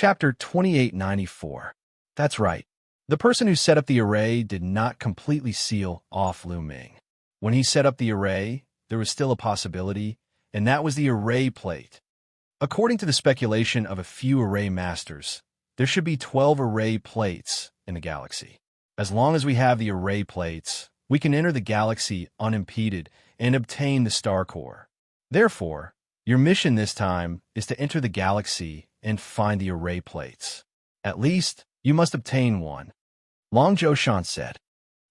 Chapter 2894. That's right. The person who set up the array did not completely seal off Lu Ming. When he set up the array, there was still a possibility, and that was the array plate. According to the speculation of a few array masters, there should be 12 array plates in the galaxy. As long as we have the array plates, we can enter the galaxy unimpeded and obtain the star core. Therefore, your mission this time is to enter the galaxy and find the array plates. At least, you must obtain one. Long Zhoushan said.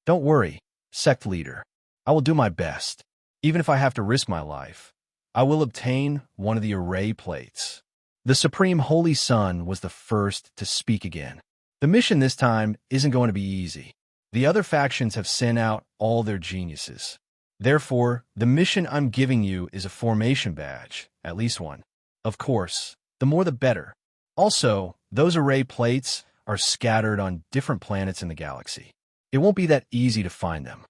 Don't worry, sect leader. I will do my best. Even if I have to risk my life, I will obtain one of the array plates. The Supreme Holy Sun was the first to speak again. The mission this time isn't going to be easy. The other factions have sent out all their geniuses. Therefore, the mission I'm giving you is a formation badge, at least one. Of course, the more the better. Also, those array plates are scattered on different planets in the galaxy. It won't be that easy to find them.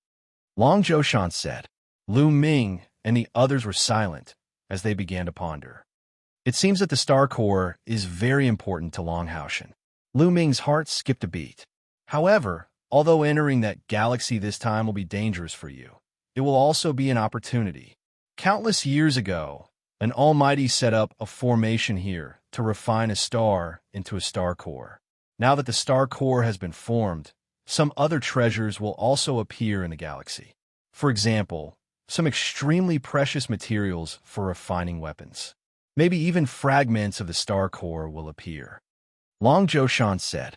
Long Zhoushan said. Lu Ming and the others were silent as they began to ponder. It seems that the star core is very important to Long Zhoushan. Lu Ming's heart skipped a beat. However, although entering that galaxy this time will be dangerous for you, it will also be an opportunity. Countless years ago, an almighty set up a formation here to refine a star into a star core. Now that the star core has been formed, some other treasures will also appear in the galaxy. For example, some extremely precious materials for refining weapons. Maybe even fragments of the star core will appear. Long Zhoushan said.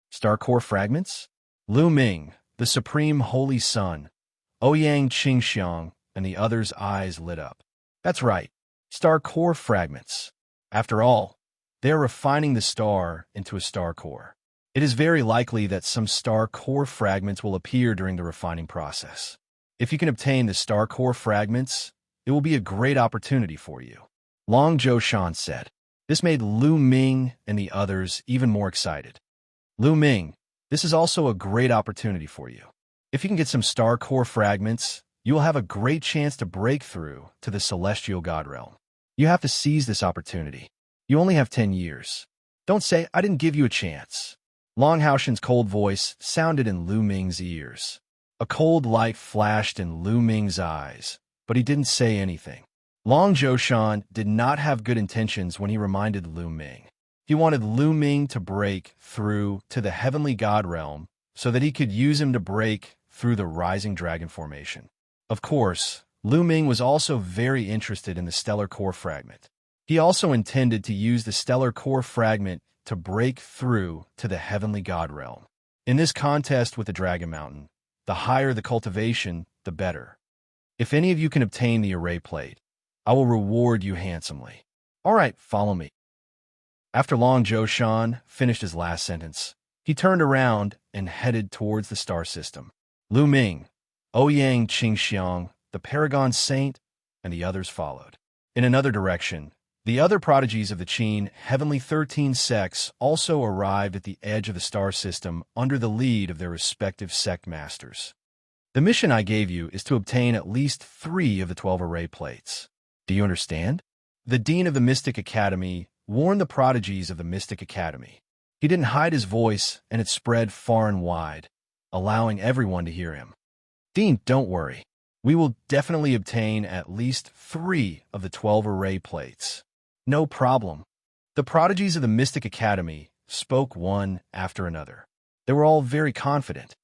Star core fragments? Lu Ming, the Supreme Holy Sun, Ouyang Xianxia, and the others' eyes lit up. That's right, star core fragments. After all, they are refining the star into a star core. It is very likely that some star core fragments will appear during the refining process. If you can obtain the star core fragments, it will be a great opportunity for you. Long Zhoushan said. This made Lu Ming and the others even more excited. Lu Ming, this is also a great opportunity for you. If you can get some star core fragments, you will have a great chance to break through to the celestial god realm. You have to seize this opportunity. You only have 10 years. Don't say, I didn't give you a chance. Long Zhoushan's cold voice sounded in Lu Ming's ears. A cold light flashed in Lu Ming's eyes, but he didn't say anything. Long Zhoushan did not have good intentions when he reminded Lu Ming. He wanted Lu Ming to break through to the heavenly god realm so that he could use him to break through the rising dragon formation. Of course, Lu Ming was also very interested in the stellar core fragment. He also intended to use the stellar core fragment to break through to the heavenly god realm. In this contest with the Dragon Mountain, the higher the cultivation, the better. If any of you can obtain the array plate, I will reward you handsomely. All right, follow me. After Long Zhoushan finished his last sentence, he turned around and headed towards the star system. Lu Ming, Ouyang Xianxia, the Paragon Saint, and the others followed. In another direction, the other prodigies of the Qin Heavenly 13 sects also arrived at the edge of the star system under the lead of their respective sect masters. The mission I gave you is to obtain at least 3 of the 12 array plates. Do you understand? The Dean of the Mystic Academy warned the prodigies of the Mystic Academy. He didn't hide his voice, and it spread far and wide, allowing everyone to hear him. Dean, don't worry. We will definitely obtain at least 3 of the 12 array plates. No problem. The prodigies of the Mystic Academy spoke one after another. They were all very confident.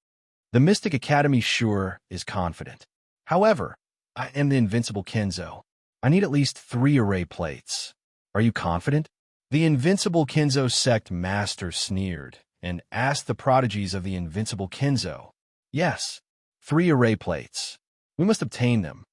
The Mystic Academy sure is confident. However, I am the invincible Kenzo. I need at least 3 array plates. Are you confident? The Invincible Kenzo sect master sneered and asked the prodigies of the Invincible Kenzo. Yes, 3 array plates. We must obtain them.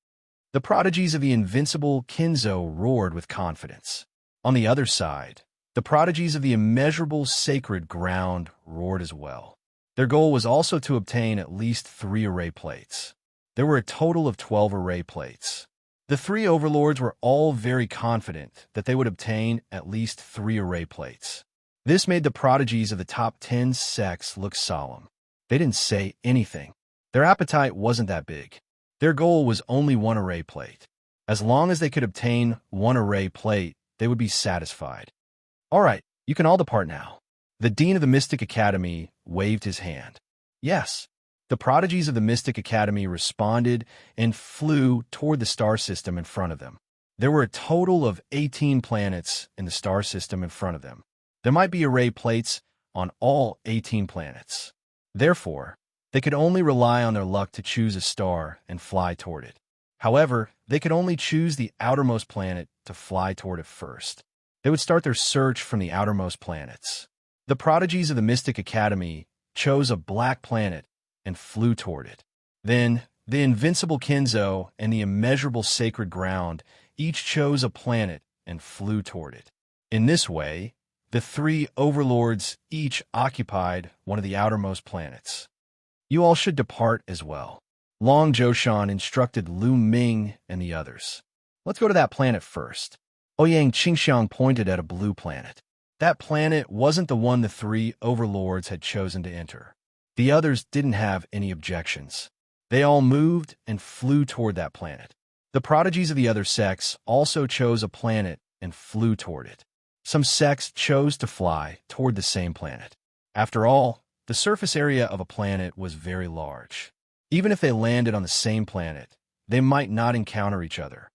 The prodigies of the Invincible Kenzo roared with confidence. On the other side, the prodigies of the Immeasurable Sacred Ground roared as well. Their goal was also to obtain at least 3 array plates. There were a total of 12 array plates. The 3 overlords were all very confident that they would obtain at least 3 array plates. This made the prodigies of the top 10 sects look solemn. They didn't say anything. Their appetite wasn't that big. Their goal was only 1 array plate. As long as they could obtain 1 array plate, they would be satisfied. All right, You can all depart now. The dean of the Mystic Academy waved his hand. Yes. The prodigies of the Mystic Academy responded and flew toward the star system in front of them. There were a total of 18 planets in the star system in front of them. There might be array plates on all 18 planets. Therefore, they could only rely on their luck to choose a star and fly toward it. However, they could only choose the outermost planet to fly toward it first. They would start their search from the outermost planets. The prodigies of the Mystic Academy chose a black planet and flew toward it. Then, the invincible Kinzo and the immeasurable sacred ground each chose a planet and flew toward it. In this way, the three overlords each occupied one of the outermost planets. You all should depart as well. Long Zhoushan instructed Lu Ming and the others. Let's go to that planet first. Ouyang Qingxiang pointed at a blue planet. That planet wasn't the one the three overlords had chosen to enter. The others didn't have any objections. They all moved and flew toward that planet. The prodigies of the other sects also chose a planet and flew toward it. Some sects chose to fly toward the same planet. After all, the surface area of a planet was very large. Even if they landed on the same planet, they might not encounter each other.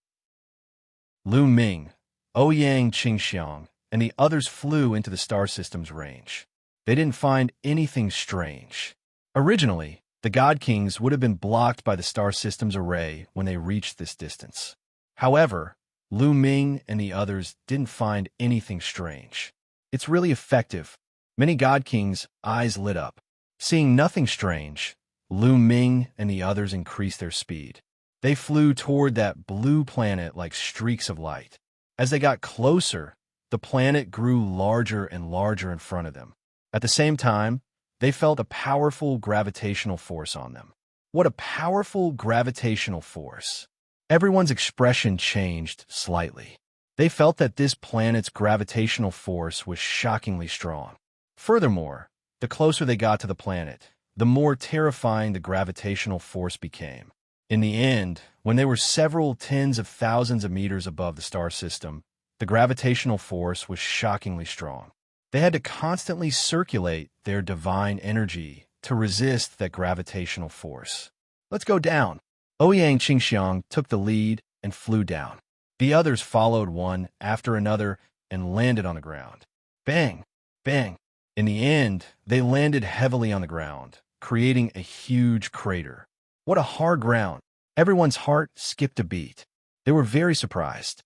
Lu Ming, Ouyang Qingxiang, and the others flew into the star system's range. They didn't find anything strange. Originally, the God Kings would have been blocked by the star system's array when they reached this distance. However, Lu Ming and the others didn't find anything strange. It's really effective. Many God Kings' eyes lit up. Seeing nothing strange, Lu Ming and the others increased their speed. They flew toward that blue planet like streaks of light. As they got closer, the planet grew larger and larger in front of them. At the same time, they felt a powerful gravitational force on them. What a powerful gravitational force! Everyone's expression changed slightly. They felt that this planet's gravitational force was shockingly strong. Furthermore, the closer they got to the planet, the more terrifying the gravitational force became. In the end, when they were several tens of thousands of meters above the star system, the gravitational force was shockingly strong. They had to constantly circulate their divine energy to resist that gravitational force. Let's go down. Ouyang Qingxiang took the lead and flew down. The others followed one after another and landed on the ground. Bang! Bang! In the end, they landed heavily on the ground, creating a huge crater. What a hard ground! Everyone's heart skipped a beat. They were very surprised.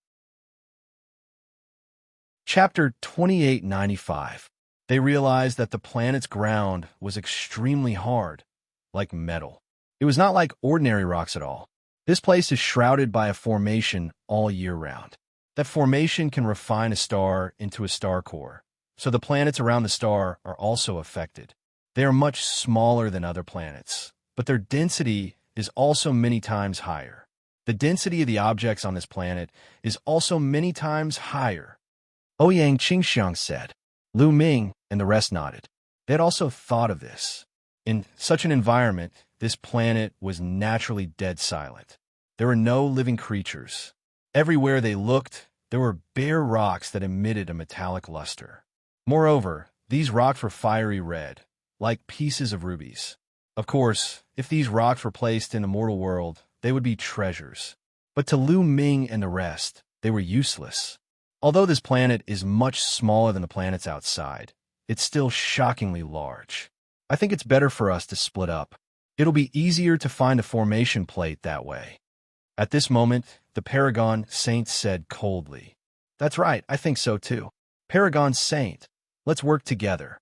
Chapter 2895. They realized that the planet's ground was extremely hard, like metal. It was not like ordinary rocks at all. This place is shrouded by a formation all year round. That formation can refine a star into a star core, so the planets around the star are also affected. They are much smaller than other planets, but their density is also many times higher. The density of the objects on this planet is also many times higher. Ouyang Qingxiang said. Lu Ming and the rest nodded. They had also thought of this. In such an environment, this planet was naturally dead silent. There were no living creatures. Everywhere they looked, there were bare rocks that emitted a metallic luster. Moreover, these rocks were fiery red, like pieces of rubies. Of course, if these rocks were placed in the mortal world, they would be treasures. But to Lu Ming and the rest, they were useless. Although this planet is much smaller than the planets outside, it's still shockingly large. I think it's better for us to split up. It'll be easier to find a formation plate that way. At this moment, the Paragon Saint said coldly. That's right, I think so too. Paragon Saint, let's work together.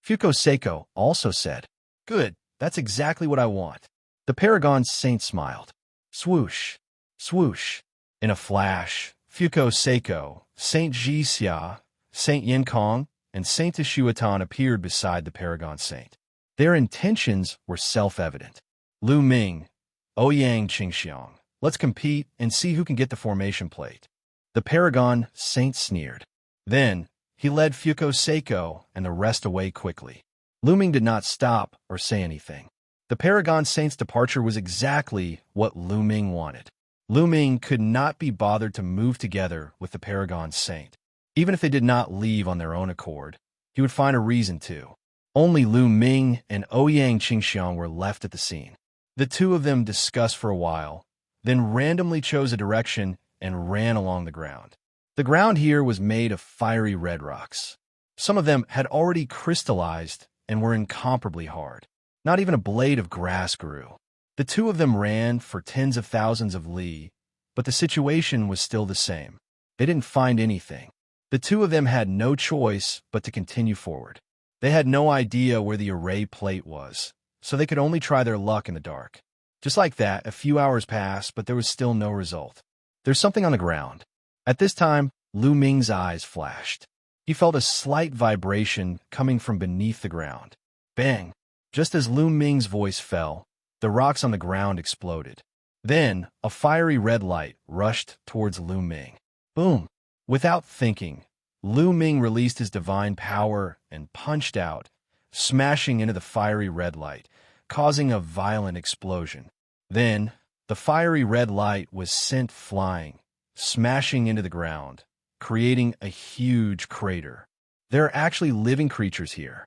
Fuko Seiko also said. Good, that's exactly what I want. The Paragon Saint smiled. Swoosh, swoosh. In a flash, Fuko Seiko, Saint Xianxia, Saint Yinkong, and Saint Tishuatan appeared beside the Paragon Saint. Their intentions were self-evident. Lu Ming, Ouyang Qingxiang, let's compete and see who can get the formation plate. The Paragon Saint sneered. Then, he led Fuko Seiko and the rest away quickly. Lu Ming did not stop or say anything. The Paragon Saint's departure was exactly what Lu Ming wanted. Lu Ming could not be bothered to move together with the Paragon Saint. Even if they did not leave on their own accord, he would find a reason to. Only Lu Ming and Ouyang Qingxiang were left at the scene. The two of them discussed for a while, then randomly chose a direction and ran along the ground. The ground here was made of fiery red rocks. Some of them had already crystallized and were incomparably hard. Not even a blade of grass grew. The two of them ran for tens of thousands of li, but the situation was still the same. They didn't find anything. The two of them had no choice but to continue forward. They had no idea where the array plate was, so they could only try their luck in the dark. Just like that, a few hours passed, but there was still no result. There's something on the ground. At this time, Lu Ming's eyes flashed. He felt a slight vibration coming from beneath the ground. Bang! Just as Lu Ming's voice fell, the rocks on the ground exploded. Then, a fiery red light rushed towards Lu Ming. Boom! Without thinking, Lu Ming released his divine power and punched out, smashing into the fiery red light, causing a violent explosion. Then, the fiery red light was sent flying, smashing into the ground, creating a huge crater. There are actually living creatures here.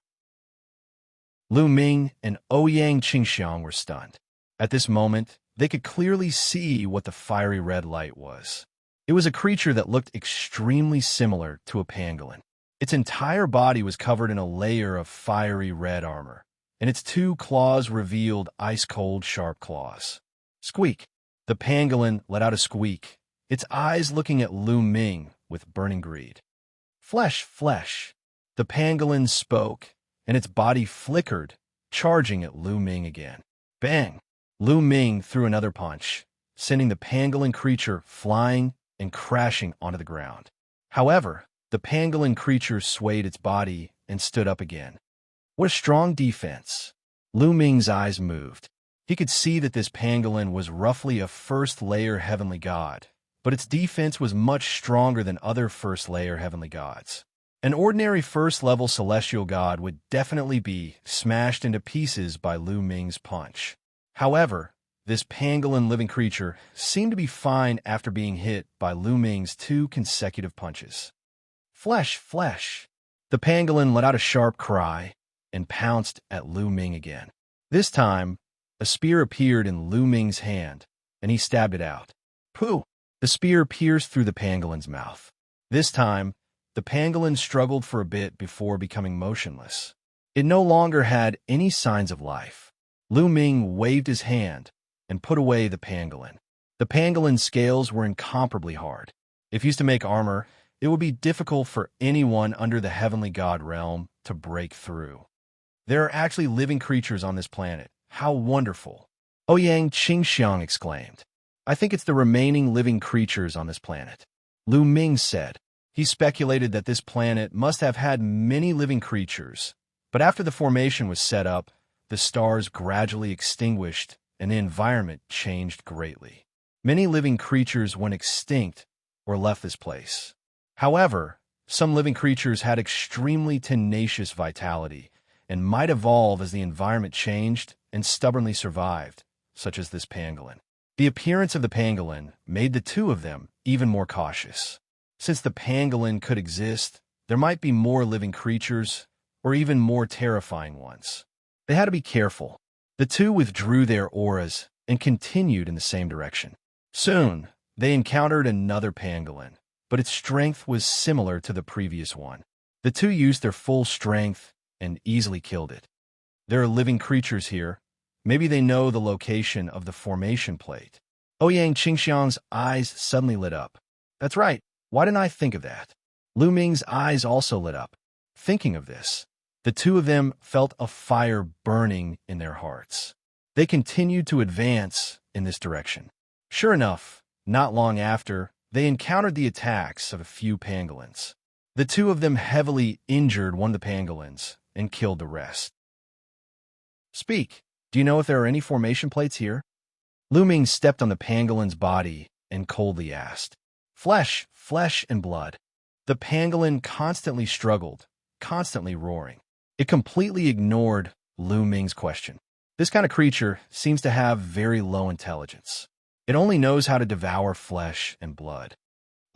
Lu Ming and Ouyang Qingxiang were stunned. At this moment, they could clearly see what the fiery red light was. It was a creature that looked extremely similar to a pangolin. Its entire body was covered in a layer of fiery red armor, and its two claws revealed ice-cold, sharp claws. Squeak! The pangolin let out a squeak, its eyes looking at Lu Ming with burning greed. Flesh, flesh! The pangolin spoke, and its body flickered, charging at Lu Ming again. Bang! Lu Ming threw another punch, sending the pangolin creature flying and crashing onto the ground. However, the pangolin creature swayed its body and stood up again. What a strong defense! Lu Ming's eyes moved. He could see that this pangolin was roughly a first-layer heavenly god, but its defense was much stronger than other first-layer heavenly gods. An ordinary first-level celestial god would definitely be smashed into pieces by Lu Ming's punch. However, this pangolin living creature seemed to be fine after being hit by Lu Ming's 2 consecutive punches. Flesh, flesh! The pangolin let out a sharp cry and pounced at Lu Ming again. This time, a spear appeared in Lu Ming's hand, and he stabbed it out. Pooh! The spear pierced through the pangolin's mouth. This time, the pangolin struggled for a bit before becoming motionless. It no longer had any signs of life. Lu Ming waved his hand and put away the pangolin. The pangolin's scales were incomparably hard. If used to make armor, it would be difficult for anyone under the heavenly god realm to break through. There are actually living creatures on this planet. How wonderful! Ouyang Qingxiang exclaimed. I think it's the remaining living creatures on this planet. Lu Ming said. He speculated that this planet must have had many living creatures, but after the formation was set up, the stars gradually extinguished and the environment changed greatly. Many living creatures went extinct or left this place. However, some living creatures had extremely tenacious vitality and might evolve as the environment changed and stubbornly survived, such as this pangolin. The appearance of the pangolin made the two of them even more cautious. Since the pangolin could exist, there might be more living creatures, or even more terrifying ones. They had to be careful. The two withdrew their auras and continued in the same direction. Soon, they encountered another pangolin, but its strength was similar to the previous one. The two used their full strength and easily killed it. There are living creatures here. Maybe they know the location of the formation plate. Ouyang Qingxiang's eyes suddenly lit up. That's right. Why didn't I think of that? Lu Ming's eyes also lit up. Thinking of this, the two of them felt a fire burning in their hearts. They continued to advance in this direction. Sure enough, not long after, they encountered the attacks of a few pangolins. The two of them heavily injured one of the pangolins and killed the rest. Speak. Do you know if there are any formation plates here? Lu Ming stepped on the pangolin's body and coldly asked. Flesh, flesh and blood. The pangolin constantly struggled, constantly roaring. It completely ignored Lu Ming's question. This kind of creature seems to have very low intelligence. It only knows how to devour flesh and blood.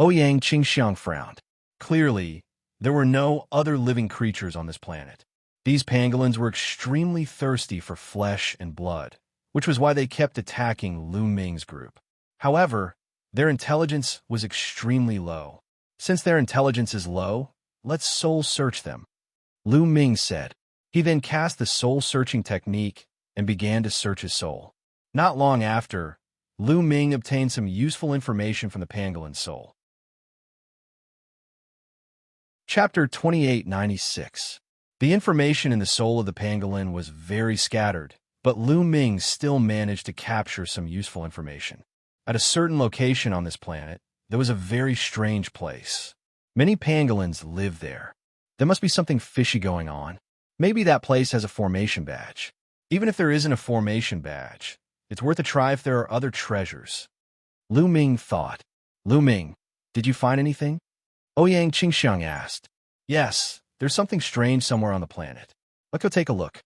Ouyang Qingxiang frowned. Clearly, there were no other living creatures on this planet. These pangolins were extremely thirsty for flesh and blood, which was why they kept attacking Lu Ming's group. However, their intelligence was extremely low. Since their intelligence is low, let's soul search them, Lu Ming said. He then cast the soul-searching technique and began to search his soul. Not long after, Lu Ming obtained some useful information from the pangolin's soul. Chapter 2896. The information in the soul of the pangolin was very scattered, but Lu Ming still managed to capture some useful information. At a certain location on this planet, there was a very strange place. Many pangolins live there. There must be something fishy going on. Maybe that place has a formation badge. Even if there isn't a formation badge, it's worth a try if there are other treasures. Lu Ming thought. Lu Ming, did you find anything? Xianxia asked. Yes, there's something strange somewhere on the planet. Let's go take a look,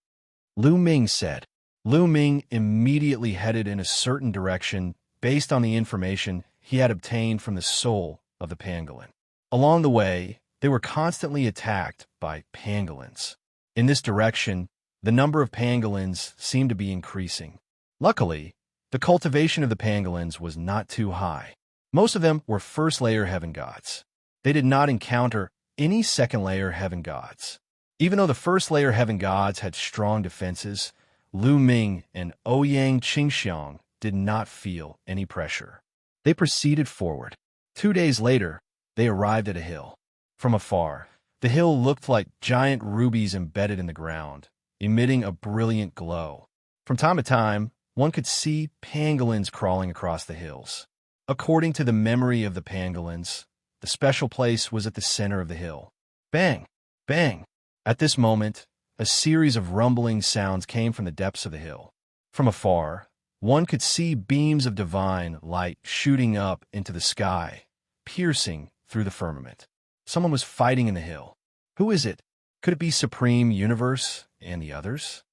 Lu Ming said. Lu Ming immediately headed in a certain direction based on the information he had obtained from the soul of the pangolin. Along the way, they were constantly attacked by pangolins. In this direction, the number of pangolins seemed to be increasing. Luckily, the cultivation of the pangolins was not too high. Most of them were first-layer heaven gods. They did not encounter any second-layer heaven gods. Even though the first-layer heaven gods had strong defenses, Lu Ming and Xianxia did not feel any pressure. They proceeded forward. 2 days later, they arrived at a hill. From afar, the hill looked like giant rubies embedded in the ground, emitting a brilliant glow. From time to time, one could see pangolins crawling across the hills. According to the memory of the pangolins, the special place was at the center of the hill. Bang! Bang! At this moment, a series of rumbling sounds came from the depths of the hill. From afar, one could see beams of divine light shooting up into the sky, piercing through the firmament. Someone was fighting in the hill. Who is it? Could it be Supreme Universe and the others?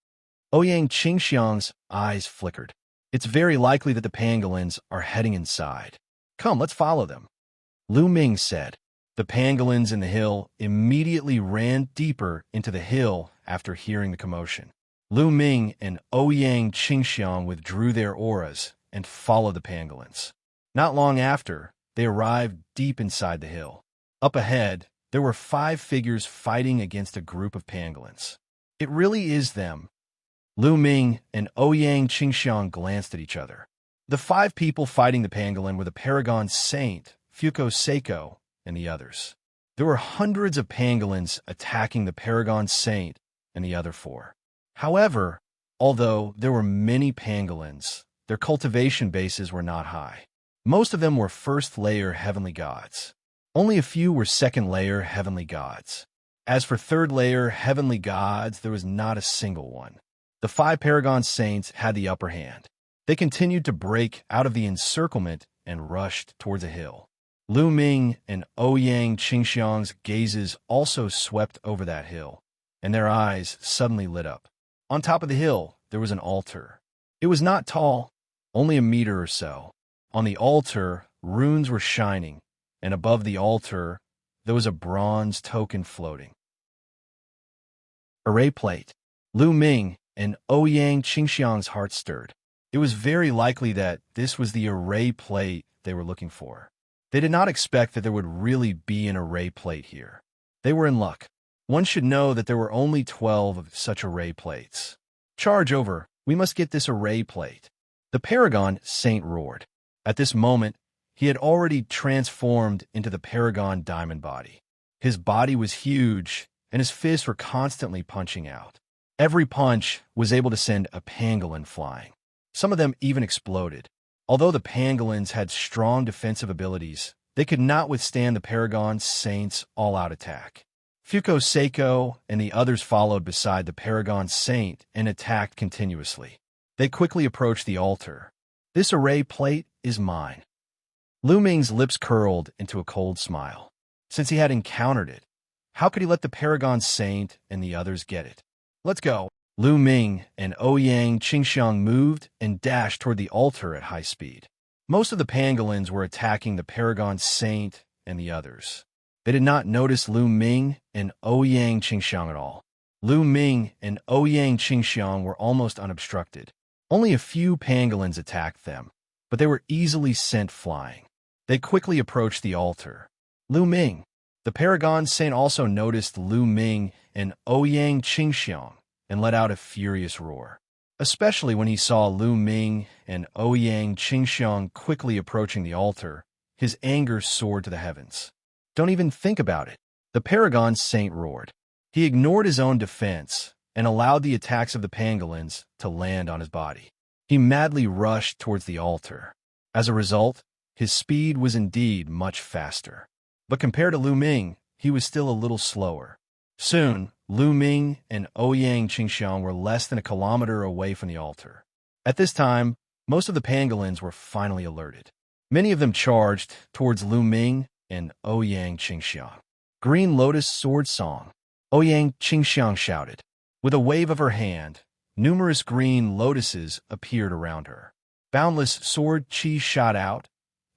Xianxia's eyes flickered. It's very likely that the pangolins are heading inside. Come, let's follow them, Lu Ming said. The pangolins in the hill immediately ran deeper into the hill after hearing the commotion. Lu Ming and Xianxia withdrew their auras and followed the pangolins. Not long after, they arrived deep inside the hill. Up ahead, there were 5 figures fighting against a group of pangolins. It really is them. Lu Ming and Xianxia glanced at each other. The 5 people fighting the pangolin were the Paragon Saint, Fuko, and the others. There were hundreds of pangolins attacking the Paragon Saint and the other 4. However, although there were many pangolins, their cultivation bases were not high. Most of them were first-layer heavenly gods. Only a few were second-layer heavenly gods. As for third-layer heavenly gods, there was not a single one. The 5 Paragon Saints had the upper hand. They continued to break out of the encirclement and rushed towards a hill. Lu Ming and Xianxia's gazes also swept over that hill, and their eyes suddenly lit up. On top of the hill, there was an altar. It was not tall, only a meter or so. On the altar, runes were shining, and above the altar, there was a bronze token floating. Array plate. Lu Ming and Xianxia's heart stirred. It was very likely that this was the array plate they were looking for. They did not expect that there would really be an array plate here. They were in luck. One should know that there were only 12 of such array plates. Charge over, we must get this array plate. The Paragon Saint roared. At this moment, he had already transformed into the Paragon Diamond Body. His body was huge, and his fists were constantly punching out. Every punch was able to send a pangolin flying. Some of them even exploded. Although the pangolins had strong defensive abilities, they could not withstand the Paragon Saint's all-out attack. Fuko and the others followed beside the Paragon Saint and attacked continuously. They quickly approached the altar. This array plate is mine. Lu Ming's lips curled into a cold smile. Since he had encountered it, how could he let the Paragon Saint and the others get it? Let's go. Lu Ming and Xianxia moved and dashed toward the altar at high speed. Most of the pangolins were attacking the Paragon Saint and the others. They did not notice Lu Ming and Ouyang Qingxiang at all. Lu Ming and Ouyang Qingxiang were almost unobstructed. Only a few pangolins attacked them, but they were easily sent flying. They quickly approached the altar. Lu Ming. The Paragon Saint also noticed Lu Ming and Ouyang Qingxiang and let out a furious roar. Especially when he saw Lu Ming and Ouyang Qingxiang quickly approaching the altar, his anger soared to the heavens. Don't even think about it. The Paragon Saint roared. He ignored his own defense and allowed the attacks of the pangolins to land on his body. He madly rushed towards the altar. As a result, his speed was indeed much faster. But compared to Lu Ming, he was still a little slower. Soon, Lu Ming and Ouyang Qingxiang were less than a kilometer away from the altar. At this time, most of the pangolins were finally alerted. Many of them charged towards Lu Ming and Ouyang Qingxiang. Green Lotus Sword Song. Ouyang Qingxiang shouted. With a wave of her hand, numerous green lotuses appeared around her. Boundless sword chi shot out,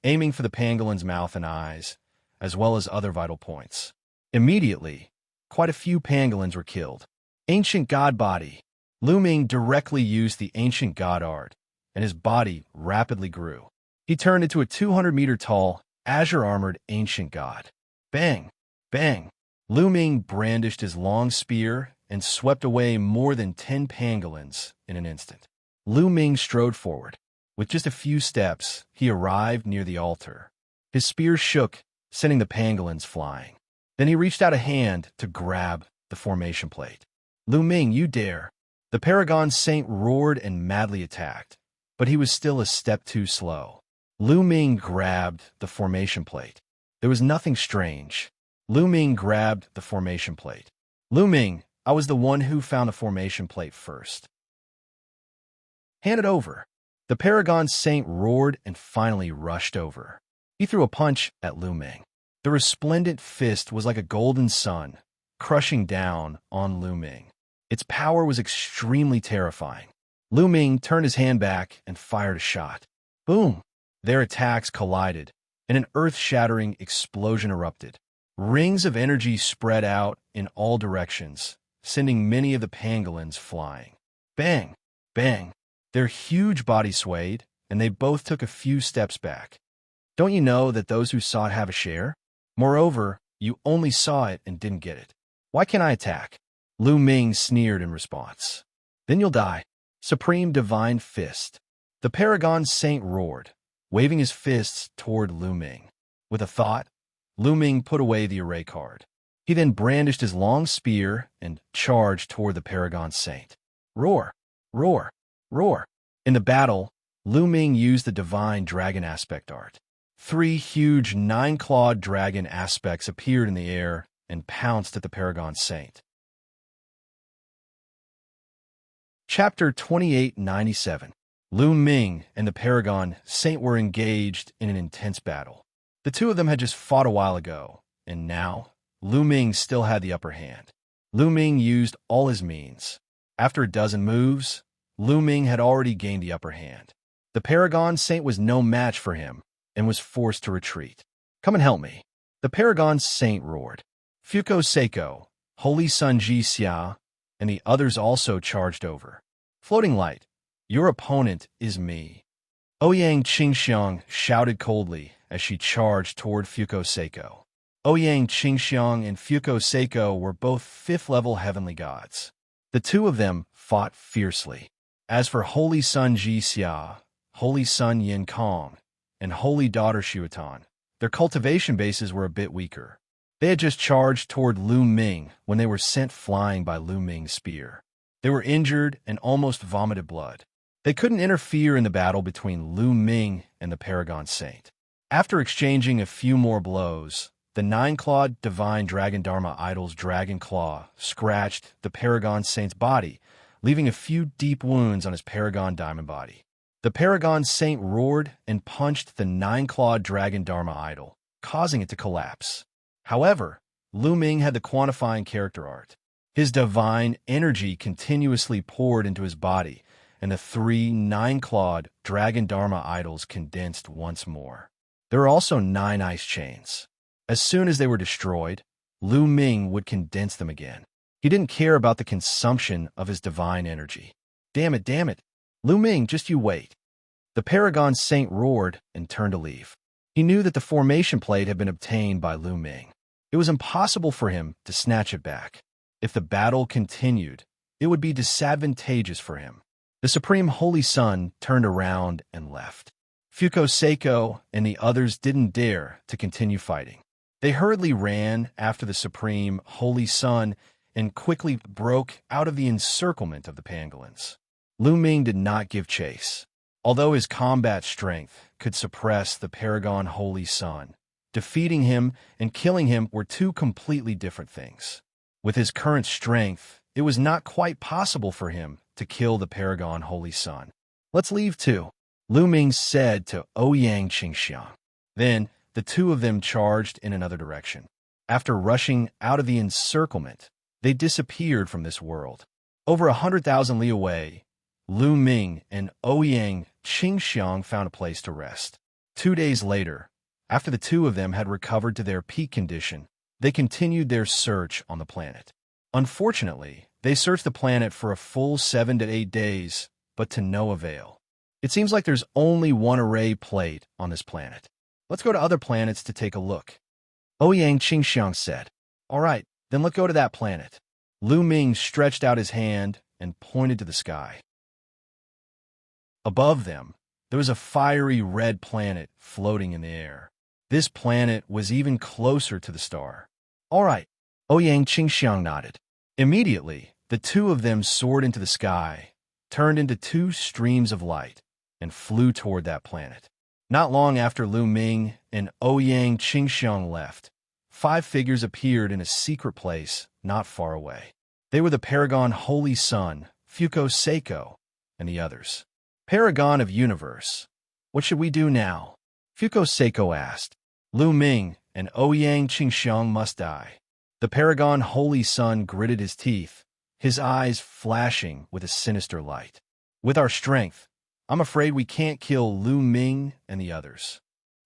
aiming for the pangolin's mouth and eyes, as well as other vital points. Immediately, quite a few pangolins were killed. Ancient God Body. Lu Ming directly used the ancient god art, and his body rapidly grew. He turned into a 200-meter-tall, azure-armored ancient god. Bang! Bang! Lu Ming brandished his long spear and swept away more than 10 pangolins in an instant. Lu Ming strode forward. With just a few steps, he arrived near the altar. His spear shook, sending the pangolins flying. Then he reached out a hand to grab the formation plate. Lu Ming, you dare! The Paragon Saint roared and madly attacked, but he was still a step too slow. Lu Ming grabbed the formation plate. There was nothing strange. Lu Ming grabbed the formation plate. Lu Ming, I was the one who found the formation plate first. Hand it over. The Paragon Saint roared and finally rushed over. He threw a punch at Lu Ming. The resplendent fist was like a golden sun, crushing down on Lu Ming. Its power was extremely terrifying. Lu Ming turned his hand back and fired a shot. Boom! Their attacks collided, and an earth-shattering explosion erupted. Rings of energy spread out in all directions, sending many of the pangolins flying. Bang! Bang! Their huge bodies swayed, and they both took a few steps back. Don't you know that those who saw it have a share? Moreover, you only saw it and didn't get it. Why can't I attack? Lu Ming sneered in response. Then you'll die. Supreme Divine Fist. The Paragon Saint roared, waving his fists toward Lu Ming. With a thought, Lu Ming put away the array card. He then brandished his long spear and charged toward the Paragon Saint. Roar! Roar! Roar! In the battle, Lu Ming used the Divine Dragon Aspect art. 3 huge 9-clawed dragon aspects appeared in the air and pounced at the Paragon Saint. Chapter 2897. Lu Ming and the Paragon Saint were engaged in an intense battle. The two of them had just fought a while ago, and now, Lu Ming still had the upper hand. Lu Ming used all his means. After a dozen moves, Lu Ming had already gained the upper hand. The Paragon Saint was no match for him and was forced to retreat. Come and help me. The Paragon Saint roared. Fuko Seiko, Holy Sun Xianxia, and the others also charged over. Floating Light, your opponent is me. Ouyang Qingxiang shouted coldly as she charged toward Fuko Seiko. Ouyang Qingxiang and Fuko Seiko were both 5th-level heavenly gods. The two of them fought fiercely. As for Holy Sun Xianxia, Holy Sun Yinkong, and Holy Daughter Xuatan, their cultivation bases were a bit weaker. They had just charged toward Lu Ming when they were sent flying by Lu Ming's spear. They were injured and almost vomited blood. They couldn't interfere in the battle between Lu Ming and the Paragon Saint. After exchanging a few more blows, the 9-clawed Divine Dragon Dharma Idol's dragon claw scratched the Paragon Saint's body, leaving a few deep wounds on his Paragon Diamond body. The Paragon Saint roared and punched the 9-clawed Dragon Dharma Idol, causing it to collapse. However, Lu Ming had the quantifying character art. His divine energy continuously poured into his body, and the 3 9-clawed Dragon Dharma Idols condensed once more. There were also 9 ice chains. As soon as they were destroyed, Lu Ming would condense them again. He didn't care about the consumption of his divine energy. Damn it, damn it. Lu Ming, just you wait. The Paragon Saint roared and turned to leave. He knew that the formation plate had been obtained by Lu Ming. It was impossible for him to snatch it back. If the battle continued, it would be disadvantageous for him. The Supreme Holy Sun turned around and left. Fuko Seiko and the others didn't dare to continue fighting. They hurriedly ran after the Supreme Holy Sun and quickly broke out of the encirclement of the pangolins. Lu Ming did not give chase. Although his combat strength could suppress the Paragon Holy Sun, defeating him and killing him were two completely different things. With his current strength, it was not quite possible for him to kill the Paragon Holy Sun. Let's leave too, Lu Ming said to Ouyang Xianxia. Then, the two of them charged in another direction. After rushing out of the encirclement, they disappeared from this world. Over 100,000 li away, Lu Ming and Ouyang Xianxia found a place to rest. 2 days later, after the two of them had recovered to their peak condition, they continued their search on the planet. Unfortunately, they searched the planet for a full 7 to 8 days, but to no avail. It seems like there's only one array plate on this planet. Let's go to other planets to take a look. Ouyang Xianxiang said. All right, then let's go to that planet. Lu Ming stretched out his hand and pointed to the sky. Above them, there was a fiery red planet floating in the air. This planet was even closer to the star. All right, Ouyang Xianxiang nodded. Immediately, the two of them soared into the sky, turned into two streams of light, and flew toward that planet. Not long after Lu Ming and Ouyang Xianxiang left, 5 figures appeared in a secret place not far away. They were the Paragon Holy Sun, Fuko Seiko, and the others. Paragon of Universe, what should we do now? Fuko Seiko asked. Lu Ming and Ouyang Xianxiang must die. The Paragon Holy Sun gritted his teeth, his eyes flashing with a sinister light. With our strength, I'm afraid we can't kill Lu Ming and the others.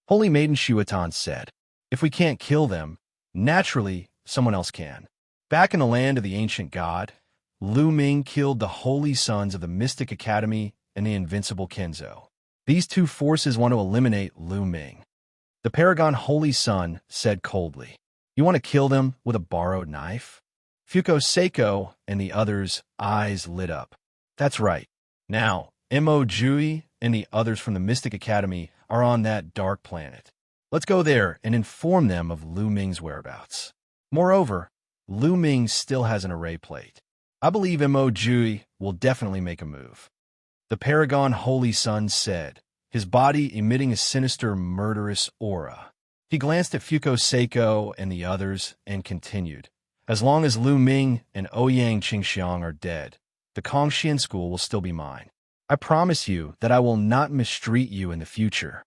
Holy Maiden Shuatan said, if we can't kill them, naturally someone else can. Back in the land of the ancient god, Lu Ming killed the holy sons of the Mystic Academy and the invincible Kenzo. These two forces want to eliminate Lu Ming. The Paragon Holy Sun said coldly, you want to kill them with a borrowed knife? Fuko Seiko and the others' eyes lit up. That's right. Now, Mo Jui and the others from the Mystic Academy are on that dark planet. Let's go there and inform them of Lu Ming's whereabouts. Moreover, Lu Ming still has an array plate. I believe Mo Jui will definitely make a move. The Paragon Holy Sun said, his body emitting a sinister, murderous aura. He glanced at Fuko Seiko and the others and continued, as long as Lu Ming and Ouyang Xianxiang are dead, the Kongxian school will still be mine. I promise you that I will not mistreat you in the future.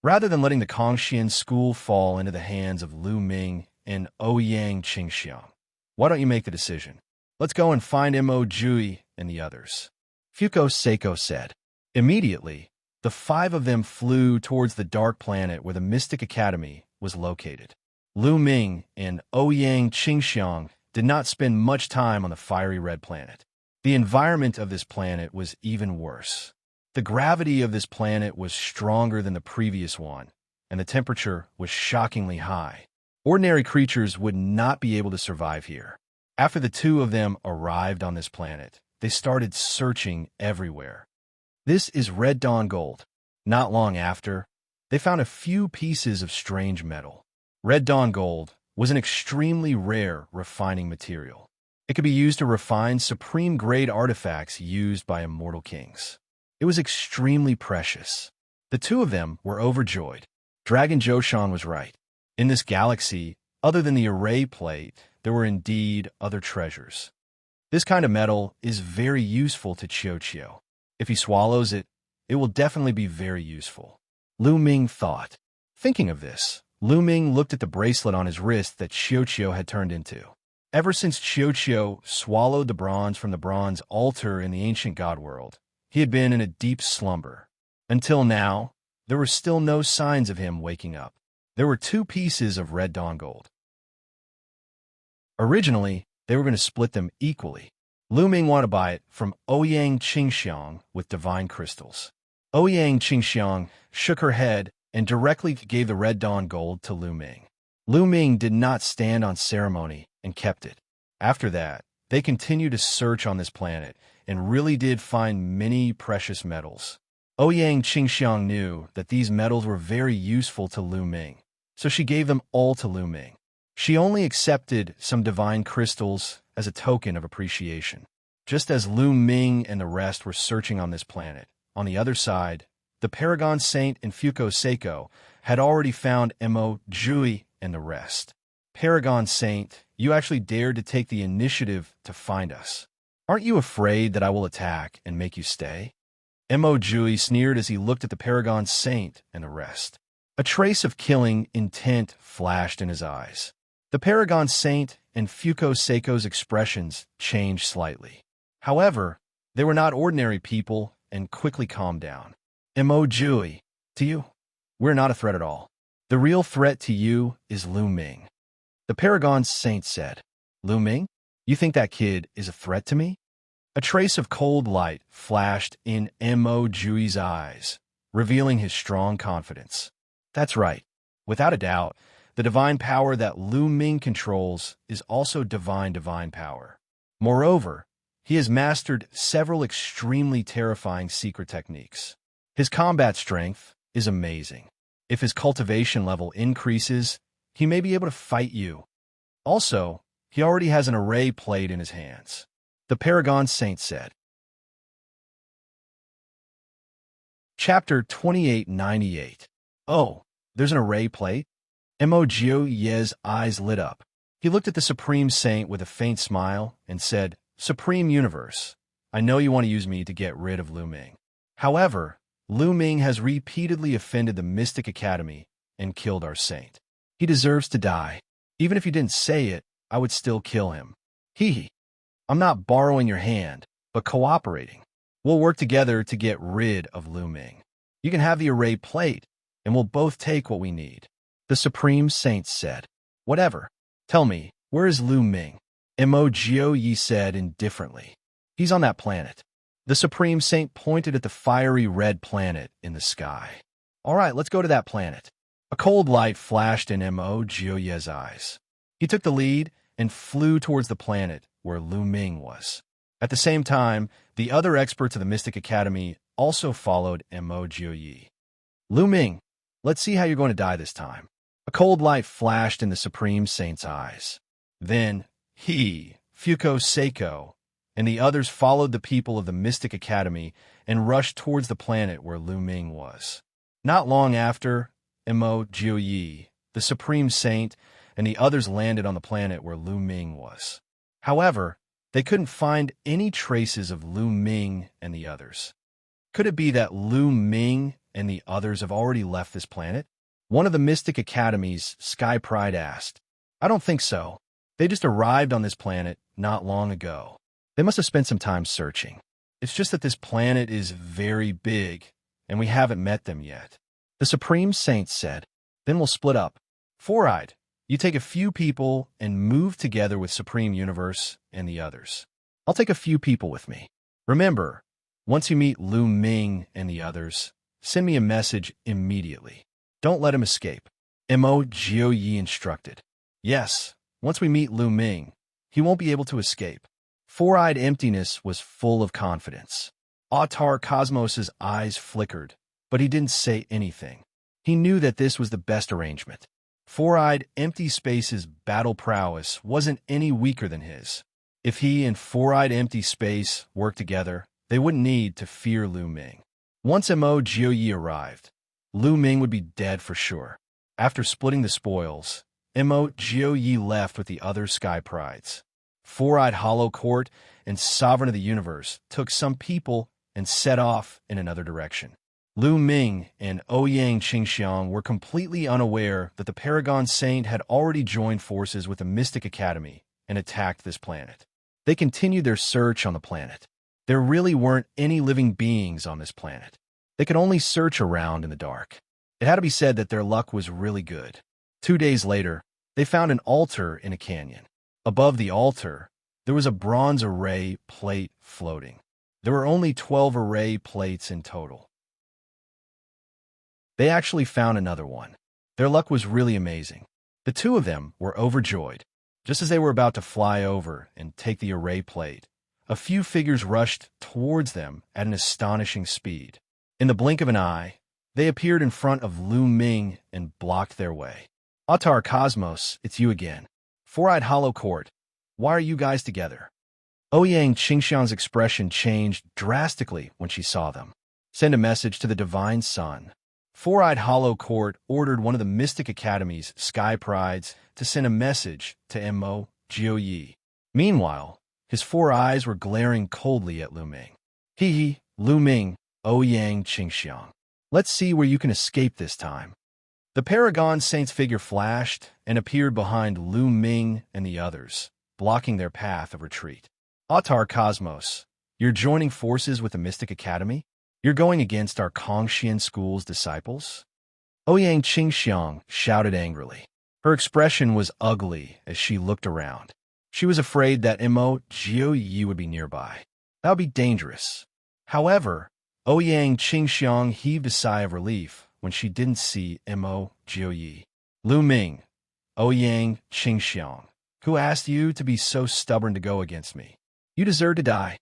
Rather than letting the Kongxian school fall into the hands of Lu Ming and Ouyang Xianxiang, why don't you make the decision? Let's go and find Mo Jui and the others. Fuko Seiko said. Immediately, the 5 of them flew towards the dark planet where the Mystic Academy was located. Lu Ming and Ouyang Xianxiang did not spend much time on the fiery red planet. The environment of this planet was even worse. The gravity of this planet was stronger than the previous one, and the temperature was shockingly high. Ordinary creatures would not be able to survive here. After the two of them arrived on this planet, they started searching everywhere. This is Red Dawn Gold. Not long after, they found a few pieces of strange metal. Red Dawn Gold was an extremely rare refining material. It could be used to refine supreme-grade artifacts used by immortal kings. It was extremely precious. The two of them were overjoyed. Dragon Joshan was right. In this galaxy, other than the array plate, there were indeed other treasures. This kind of metal is very useful to Xiao. If he swallows it, it will definitely be very useful. Lu Ming thought. Thinking of this, Lu Ming looked at the bracelet on his wrist that Xiao had turned into. Ever since Xiao swallowed the bronze from the bronze altar in the ancient god world, he had been in a deep slumber. Until now, there were still no signs of him waking up. There were 2 pieces of red dawn gold. Originally, they were going to split them equally. Lu Ming wanted to buy it from Ouyang Qingxiang with divine crystals. Ouyang Qingxiang shook her head and directly gave the red dawn gold to Lu Ming. Lu Ming did not stand on ceremony and kept it. After that, they continued to search on this planet and really did find many precious metals. Ouyang Qingxiang knew that these metals were very useful to Lu Ming, so she gave them all to Lu Ming. She only accepted some divine crystals as a token of appreciation. Just as Lu Ming and the rest were searching on this planet, on the other side, the Paragon Saint and Fuko Seiko had already found Mo Jui and the rest. Paragon Saint, you actually dared to take the initiative to find us. Aren't you afraid that I will attack and make you stay? Mo Jui sneered as he looked at the Paragon Saint and the rest. A trace of killing intent flashed in his eyes. The Paragon Saint and Fuko Seiko's expressions changed slightly. However, they were not ordinary people and quickly calmed down. Mo Jui, to you, we're not a threat at all. The real threat to you is Lu Ming. The Paragon Saint said, Lu Ming? You think that kid is a threat to me? A trace of cold light flashed in Mo Jui's eyes, revealing his strong confidence. That's right. Without a doubt, the divine power that Lu Ming controls is also divine power. Moreover, he has mastered several extremely terrifying secret techniques. His combat strength is amazing. If his cultivation level increases, he may be able to fight you. Also, he already has an array plate in his hands. The Paragon Saint said. Chapter 2898. Oh, there's an array plate? Mo Jioye's eyes lit up. He looked at the Supreme Saint with a faint smile and said, Supreme Universe, I know you want to use me to get rid of Lu Ming. However, Lu Ming has repeatedly offended the Mystic Academy and killed our saint. He deserves to die. Even if you didn't say it, I would still kill him. I'm not borrowing your hand, but cooperating. We'll work together to get rid of Lu Ming. You can have the array plate, and we'll both take what we need. The Supreme Saint said. Whatever. Tell me, where is Lu Ming? Mo Jioye said indifferently. He's on that planet. The Supreme Saint pointed at the fiery red planet in the sky. All right, let's go to that planet. A cold light flashed in Mo Jioye's eyes. He took the lead and flew towards the planet where Lu Ming was. At the same time, the other experts of the Mystic Academy also followed Mo Jioye. Lu Ming, let's see how you're going to die this time. A cold light flashed in the Supreme Saint's eyes. Then, he, Fuko Seiko, and the others followed the people of the Mystic Academy and rushed towards the planet where Lu Ming was. Not long after, Mo Jioye, the Supreme Saint, and the others landed on the planet where Lu Ming was. However, they couldn't find any traces of Lu Ming and the others. Could it be that Lu Ming and the others have already left this planet? One of the Mystic Academy's Sky Pride asked. I don't think so. They just arrived on this planet not long ago. They must have spent some time searching. It's just that this planet is very big, and we haven't met them yet. The Supreme Saint said, Then we'll split up. Four-Eyed, you take a few people and move together with Supreme Universe and the others. I'll take a few people with me. Remember, once you meet Lu Ming and the others, send me a message immediately. Don't let him escape. Mo Jioye instructed. Yes, once we meet Lu Ming, he won't be able to escape. Four-Eyed Emptiness was full of confidence. Autar Cosmos's eyes flickered, but he didn't say anything. He knew that this was the best arrangement. Four-Eyed Empty Space's battle prowess wasn't any weaker than his. If he and Four-Eyed Empty Space worked together, they wouldn't need to fear Lu Ming. Once Mo Jioye arrived, Lu Ming would be dead for sure. After splitting the spoils, Mo Jioye left with the other Sky Prides. Four-Eyed Hollow Court and Sovereign of the Universe took some people and set off in another direction. Lu Ming and Ouyang Qingxiang were completely unaware that the Paragon Saint had already joined forces with the Mystic Academy and attacked this planet. They continued their search on the planet. There really weren't any living beings on this planet. They could only search around in the dark. It had to be said that their luck was really good. 2 days later, they found an altar in a canyon. Above the altar, there was a bronze array plate floating. There were only 12 array plates in total. They actually found another one. Their luck was really amazing. The two of them were overjoyed. Just as they were about to fly over and take the array plate, a few figures rushed towards them at an astonishing speed. In the blink of an eye, they appeared in front of Lu Ming and blocked their way. Atar Cosmos, it's you again. Four-eyed Hollow Court, why are you guys together? Ouyang Xianxia's expression changed drastically when she saw them. Send a message to the Divine Sun. Four-eyed Hollow Court ordered one of the Mystic Academy's Sky Prides to send a message to Mo Jiuyi. Meanwhile, his 4 eyes were glaring coldly at Lu Ming. Hee, Lu Ming, Ouyang Xianxiang. Let's see where you can escape this time. The Paragon Saint's figure flashed and appeared behind Lu Ming and the others, blocking their path of retreat. Atar Cosmos, you're joining forces with the Mystic Academy? You're going against our Kongxian School's disciples? Ouyang Xianxiang shouted angrily. Her expression was ugly as she looked around. She was afraid that Mo Jiuyi would be nearby. That would be dangerous. However, Ouyang Xianxiang heaved a sigh of relief when she didn't see Mo Jiuyi. Lu Ming, Ouyang Xianxiang, who asked you to be so stubborn to go against me? You deserve to die.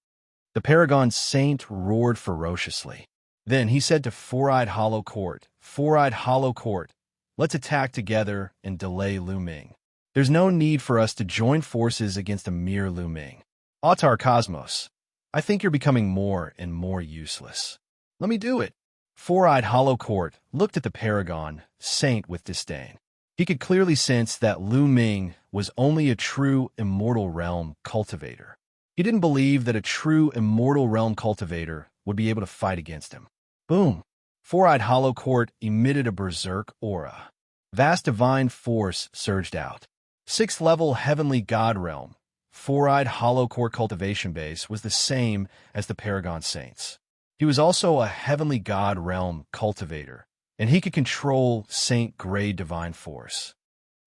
The Paragon Saint roared ferociously. Then he said to Four-eyed Hollow Court, Four-eyed Hollow Court, let's attack together and delay Lu Ming. There's no need for us to join forces against a mere Lu Ming. Atar Cosmos, I think you're becoming more and more useless. Let me do it. Four-eyed Hollow Court looked at the Paragon Saint with disdain. He could clearly sense that Lu Ming was only a true Immortal Realm cultivator. He didn't believe that a true Immortal Realm cultivator would be able to fight against him. Boom! Four-eyed Hollow Court emitted a berserk aura. Vast divine force surged out. 6th level Heavenly God Realm. Four-eyed Hollow Court cultivation base was the same as the Paragon Saints. He was also a Heavenly God Realm cultivator, and he could control Saint Grade Divine Force.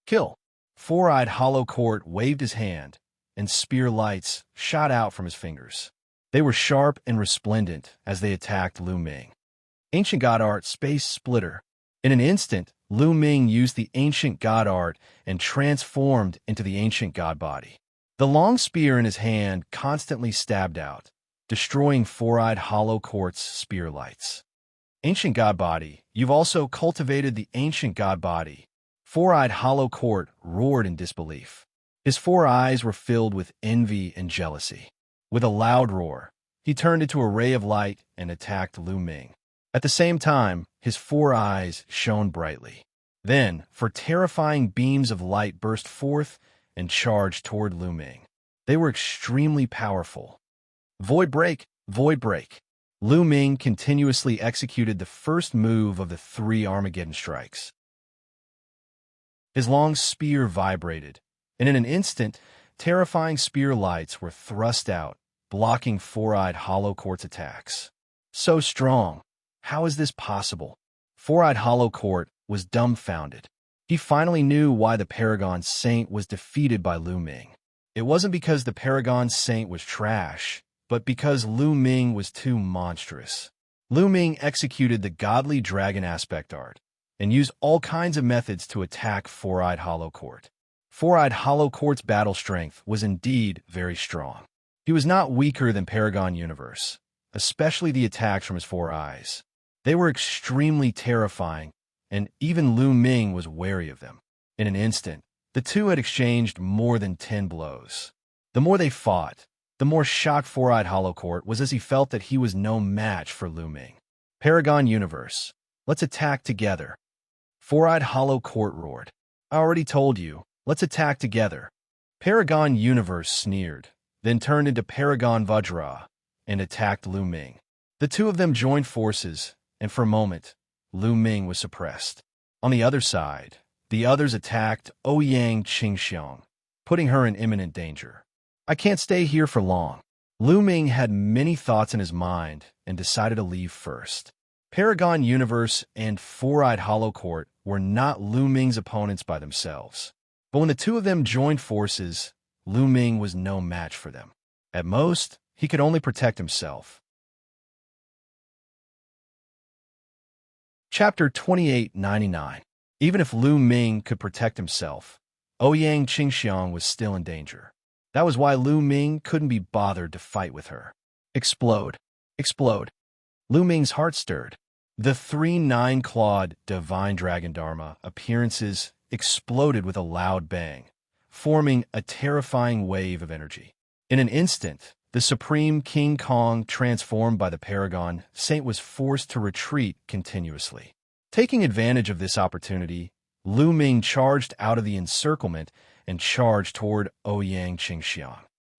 Kill! Four-eyed Hollow Court waved his hand, and spear lights shot out from his fingers. They were sharp and resplendent as they attacked Lu Ming. Ancient God Art Space Splitter. In an instant, Lu Ming used the Ancient God Art and transformed into the Ancient God Body. The long spear in his hand constantly stabbed out, destroying Four-eyed Hollow Court's spear lights. Ancient God Body, you've also cultivated the Ancient God Body. Four-eyed Hollow Court roared in disbelief. His 4 eyes were filled with envy and jealousy. With a loud roar, he turned into a ray of light and attacked Lu Ming. At the same time, his 4 eyes shone brightly. Then, 4 terrifying beams of light burst forth and charged toward Lu Ming. They were extremely powerful. Void Break, Void Break. Lu Ming continuously executed the first move of the 3 Armageddon strikes. His long spear vibrated, and in an instant, terrifying spear lights were thrust out, blocking Four-eyed Hollow Court's attacks. So strong. How is this possible? Four-eyed Hollow Court was dumbfounded. He finally knew why the Paragon Saint was defeated by Lu Ming. It wasn't because the Paragon Saint was trash, but because Lu Ming was too monstrous. Lu Ming executed the Godly Dragon Aspect Art and used all kinds of methods to attack Four-eyed Hollow Court. Four-eyed Hollow Court's battle strength was indeed very strong. He was not weaker than Paragon Universe, especially the attacks from his 4 eyes. They were extremely terrifying, and even Lu Ming was wary of them. In an instant, the two had exchanged more than 10 blows. The more they fought, the more shocked Four-eyed Hollow Court was as he felt that he was no match for Lu Ming. Paragon Universe, let's attack together. Four-eyed Hollow Court roared. I already told you. Let's attack together. Paragon Universe sneered, then turned into Paragon Vajra and attacked Lu Ming. The two of them joined forces, and for a moment, Lu Ming was suppressed. On the other side, the others attacked Ouyang Xianxiang, putting her in imminent danger. I can't stay here for long. Lu Ming had many thoughts in his mind and decided to leave first. Paragon Universe and Four-Eyed Hollow Court were not Lu Ming's opponents by themselves. But when the two of them joined forces, Lu Ming was no match for them. At most, he could only protect himself. Chapter 2899. Even if Lu Ming could protect himself, Ouyang Qingxiang was still in danger. That was why Lu Ming couldn't be bothered to fight with her. Explode. Explode. Lu Ming's heart stirred. The three nine-clawed Divine Dragon Dharma appearances exploded with a loud bang, forming a terrifying wave of energy. In an instant, the Supreme King Kong, transformed by the Paragon Saint, was forced to retreat continuously. Taking advantage of this opportunity, Lu Ming charged out of the encirclement and charged toward Ouyang Qingxiang.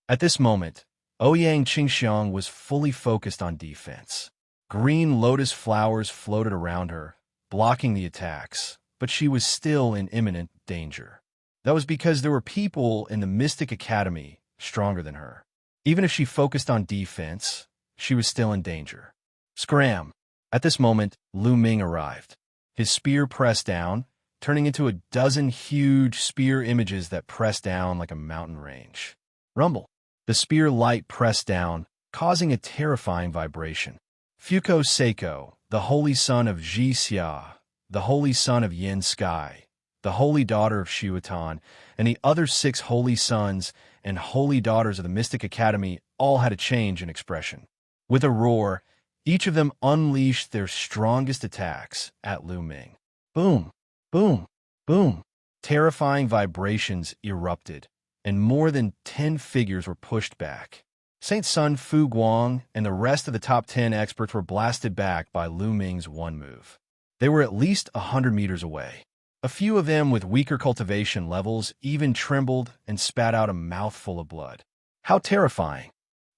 At this moment, Ouyang Qingxiang was fully focused on defense. Green lotus flowers floated around her, blocking the attacks, but she was still in imminent danger. That was because there were people in the Mystic Academy stronger than her. Even if she focused on defense, she was still in danger. Scram! At this moment, Lu Ming arrived. His spear pressed down, turning into a dozen huge spear images that pressed down like a mountain range. Rumble! The spear light pressed down, causing a terrifying vibration. Fuko Seiko, the holy son of Xianxia, the holy son of Yin Sky, the holy daughter of Xiutan, and the other 6 holy sons and holy daughters of the Mystic Academy all had a change in expression. With a roar, each of them unleashed their strongest attacks at Lu Ming. Boom! Boom! Boom! Terrifying vibrations erupted, and more than 10 figures were pushed back. Saint Sun Fu Guang and the rest of the top 10 experts were blasted back by Lu Ming's one move. They were at least 100 meters away. A few of them with weaker cultivation levels even trembled and spat out a mouthful of blood. How terrifying!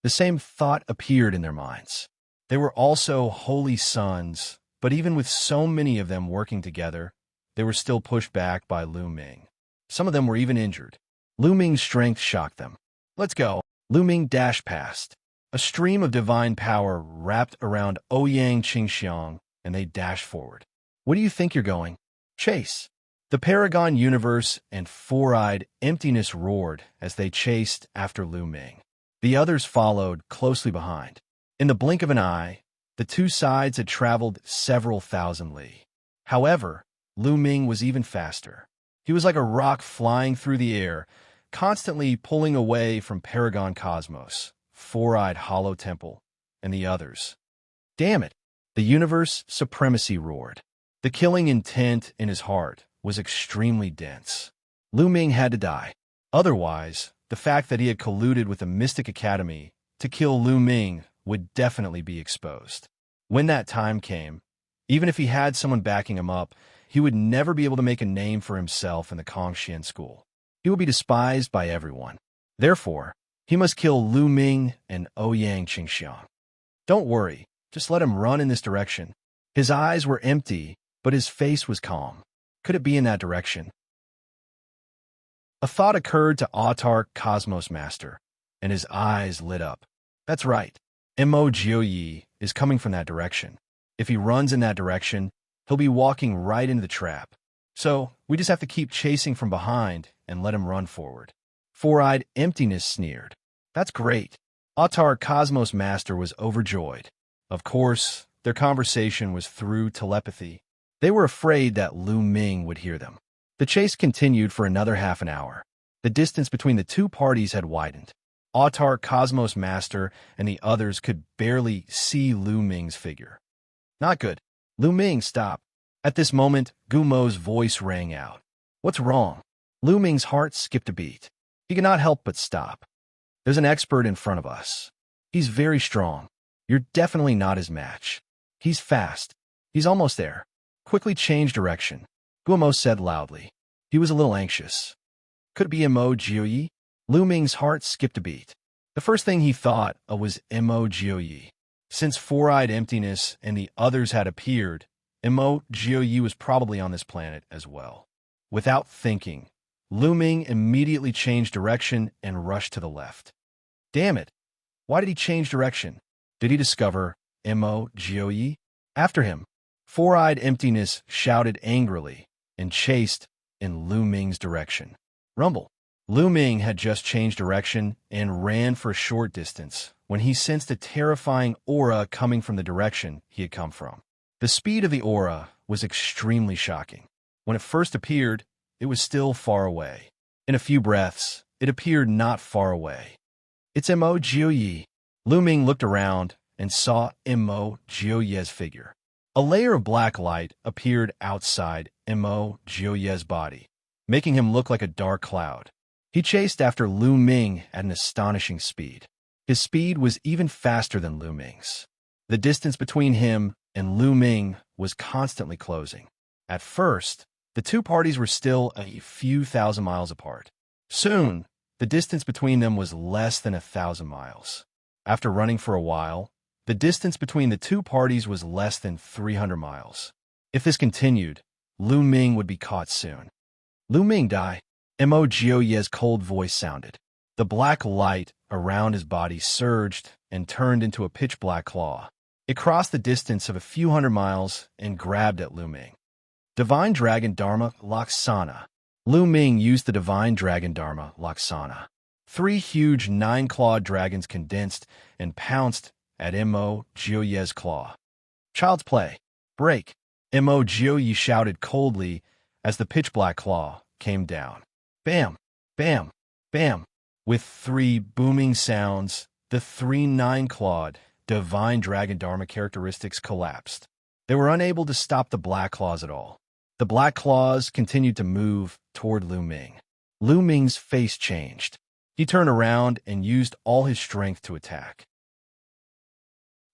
The same thought appeared in their minds. They were also holy sons, but even with so many of them working together, they were still pushed back by Lu Ming. Some of them were even injured. Lu Ming's strength shocked them. Let's go! Lu Ming dashed past. A stream of divine power wrapped around Ouyang Qingxiang, and they dashed forward. Where do you think you're going? Chase! The Paragon Universe and Four-Eyed Emptiness roared as they chased after Lu Ming. The others followed closely behind. In the blink of an eye, the two sides had traveled several thousand li. However, Lu Ming was even faster. He was like a rock flying through the air, constantly pulling away from Paragon Cosmos, Four-Eyed Hollow Temple, and the others. Damn it! The universe supremacy roared. The killing intent in his heart was extremely dense. Lu Ming had to die. Otherwise, the fact that he had colluded with the Mystic Academy to kill Lu Ming would definitely be exposed. When that time came, even if he had someone backing him up, he would never be able to make a name for himself in the Kongxian school. He would be despised by everyone. Therefore, he must kill Lu Ming and Ouyang Qingxiang. Don't worry, just let him run in this direction. His eyes were empty, but his face was calm. Could it be in that direction? A thought occurred to Autarch Cosmos Master, and his eyes lit up. That's right. Mo Jioyi is coming from that direction. If he runs in that direction, he'll be walking right into the trap. So, we just have to keep chasing from behind and let him run forward. Four-Eyed Emptiness sneered. That's great. Autarch Cosmos Master was overjoyed. Of course, their conversation was through telepathy. They were afraid that Lu Ming would hear them. The chase continued for another half an hour. The distance between the two parties had widened. Autarch Cosmos Master and the others could barely see Lu Ming's figure. Not good. Lu Ming, stop. At this moment, Gumo's voice rang out. What's wrong? Lu Ming's heart skipped a beat. He could not help but stop. There's an expert in front of us. He's very strong. You're definitely not his match. He's fast. He's almost there. Quickly change direction, Gumo said loudly. He was a little anxious. Could it be Mo Jioyi? Lu Ming's heart skipped a beat. The first thing he thought of was Mo Jioyi. Since Four-Eyed Emptiness and the others had appeared, Mo Jioyi was probably on this planet as well. Without thinking, Lu Ming immediately changed direction and rushed to the left. Damn it! Why did he change direction? Did he discover Mo Jioyi? After him, four-eyed emptiness shouted angrily and chased in Lu Ming's direction. Rumble. Lu Ming had just changed direction and ran for a short distance when he sensed a terrifying aura coming from the direction he had come from. The speed of the aura was extremely shocking. When it first appeared, it was still far away. In a few breaths, it appeared not far away. It's Mo Jiuyi. Lu Ming looked around and saw Mo Jiuyi's figure. A layer of black light appeared outside Mo Jiuyi's body, making him look like a dark cloud. He chased after Lu Ming at an astonishing speed. His speed was even faster than Lu Ming's. The distance between him and Lu Ming was constantly closing. At first, the two parties were still a few thousand miles apart. Soon, the distance between them was less than 1,000 miles. After running for a while, the distance between the two parties was less than 300 miles. If this continued, Lu Ming would be caught soon. Lu Ming die. Mo Jiuyi's cold voice sounded. The black light around his body surged and turned into a pitch-black claw. It crossed the distance of a few hundred miles and grabbed at Lu Ming. Divine Dragon Dharma Laksana. Lu Ming used the Divine Dragon Dharma Laksana. 3 huge 9-clawed dragons condensed and pounced at Mo Jiuyi's claw. Child's play. Break. Mo Jiuyi shouted coldly as the pitch-black claw came down. Bam! Bam! Bam! With 3 booming sounds, the 3 9-clawed Divine Dragon Dharma characteristics collapsed. They were unable to stop the black claws at all. The black claws continued to move toward Lu Ming. Lu Ming's face changed. He turned around and used all his strength to attack.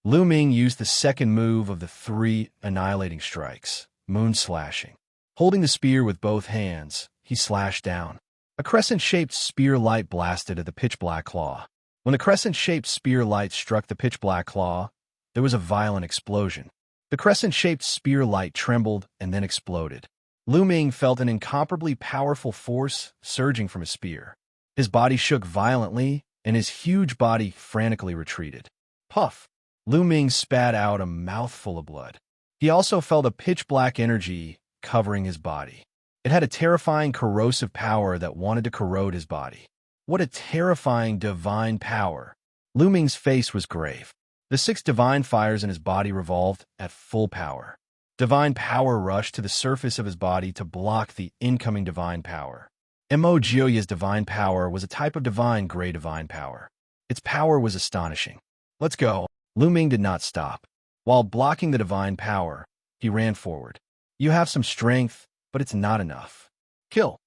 Lu Ming used the second move of the 3 annihilating strikes, moon slashing. Holding the spear with both hands, he slashed down. A crescent-shaped spear light blasted at the pitch-black claw. When the crescent-shaped spear light struck the pitch-black claw, there was a violent explosion. The crescent-shaped spear light trembled and then exploded. Lu Ming felt an incomparably powerful force surging from his spear. His body shook violently, and his huge body frantically retreated. Puff! Lu Ming spat out a mouthful of blood. He also felt a pitch-black energy covering his body. It had a terrifying corrosive power that wanted to corrode his body. What a terrifying divine power! Lu Ming's face was grave. The 6 divine fires in his body revolved at full power. Divine power rushed to the surface of his body to block the incoming divine power. Mo Jiuyi's divine power was a type of divine gray divine power. Its power was astonishing. Let's go. Lu Ming did not stop. While blocking the divine power, he ran forward. You have some strength, but it's not enough. Kill!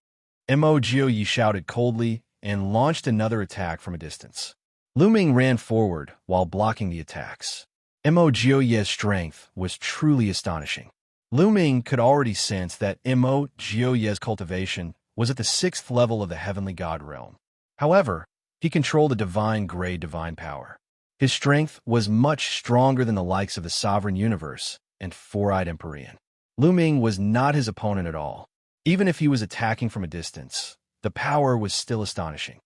Mo Jiuyi shouted coldly and launched another attack from a distance. Lu Ming ran forward while blocking the attacks. Mo Jiuyi's strength was truly astonishing. Lu Ming could already sense that Mo Jiuyi's cultivation was at the 6th level of the heavenly god realm. However, he controlled a divine gray divine power. His strength was much stronger than the likes of the sovereign universe and four-eyed Empyrean. Lu Ming was not his opponent at all. Even if he was attacking from a distance, the power was still astonishing.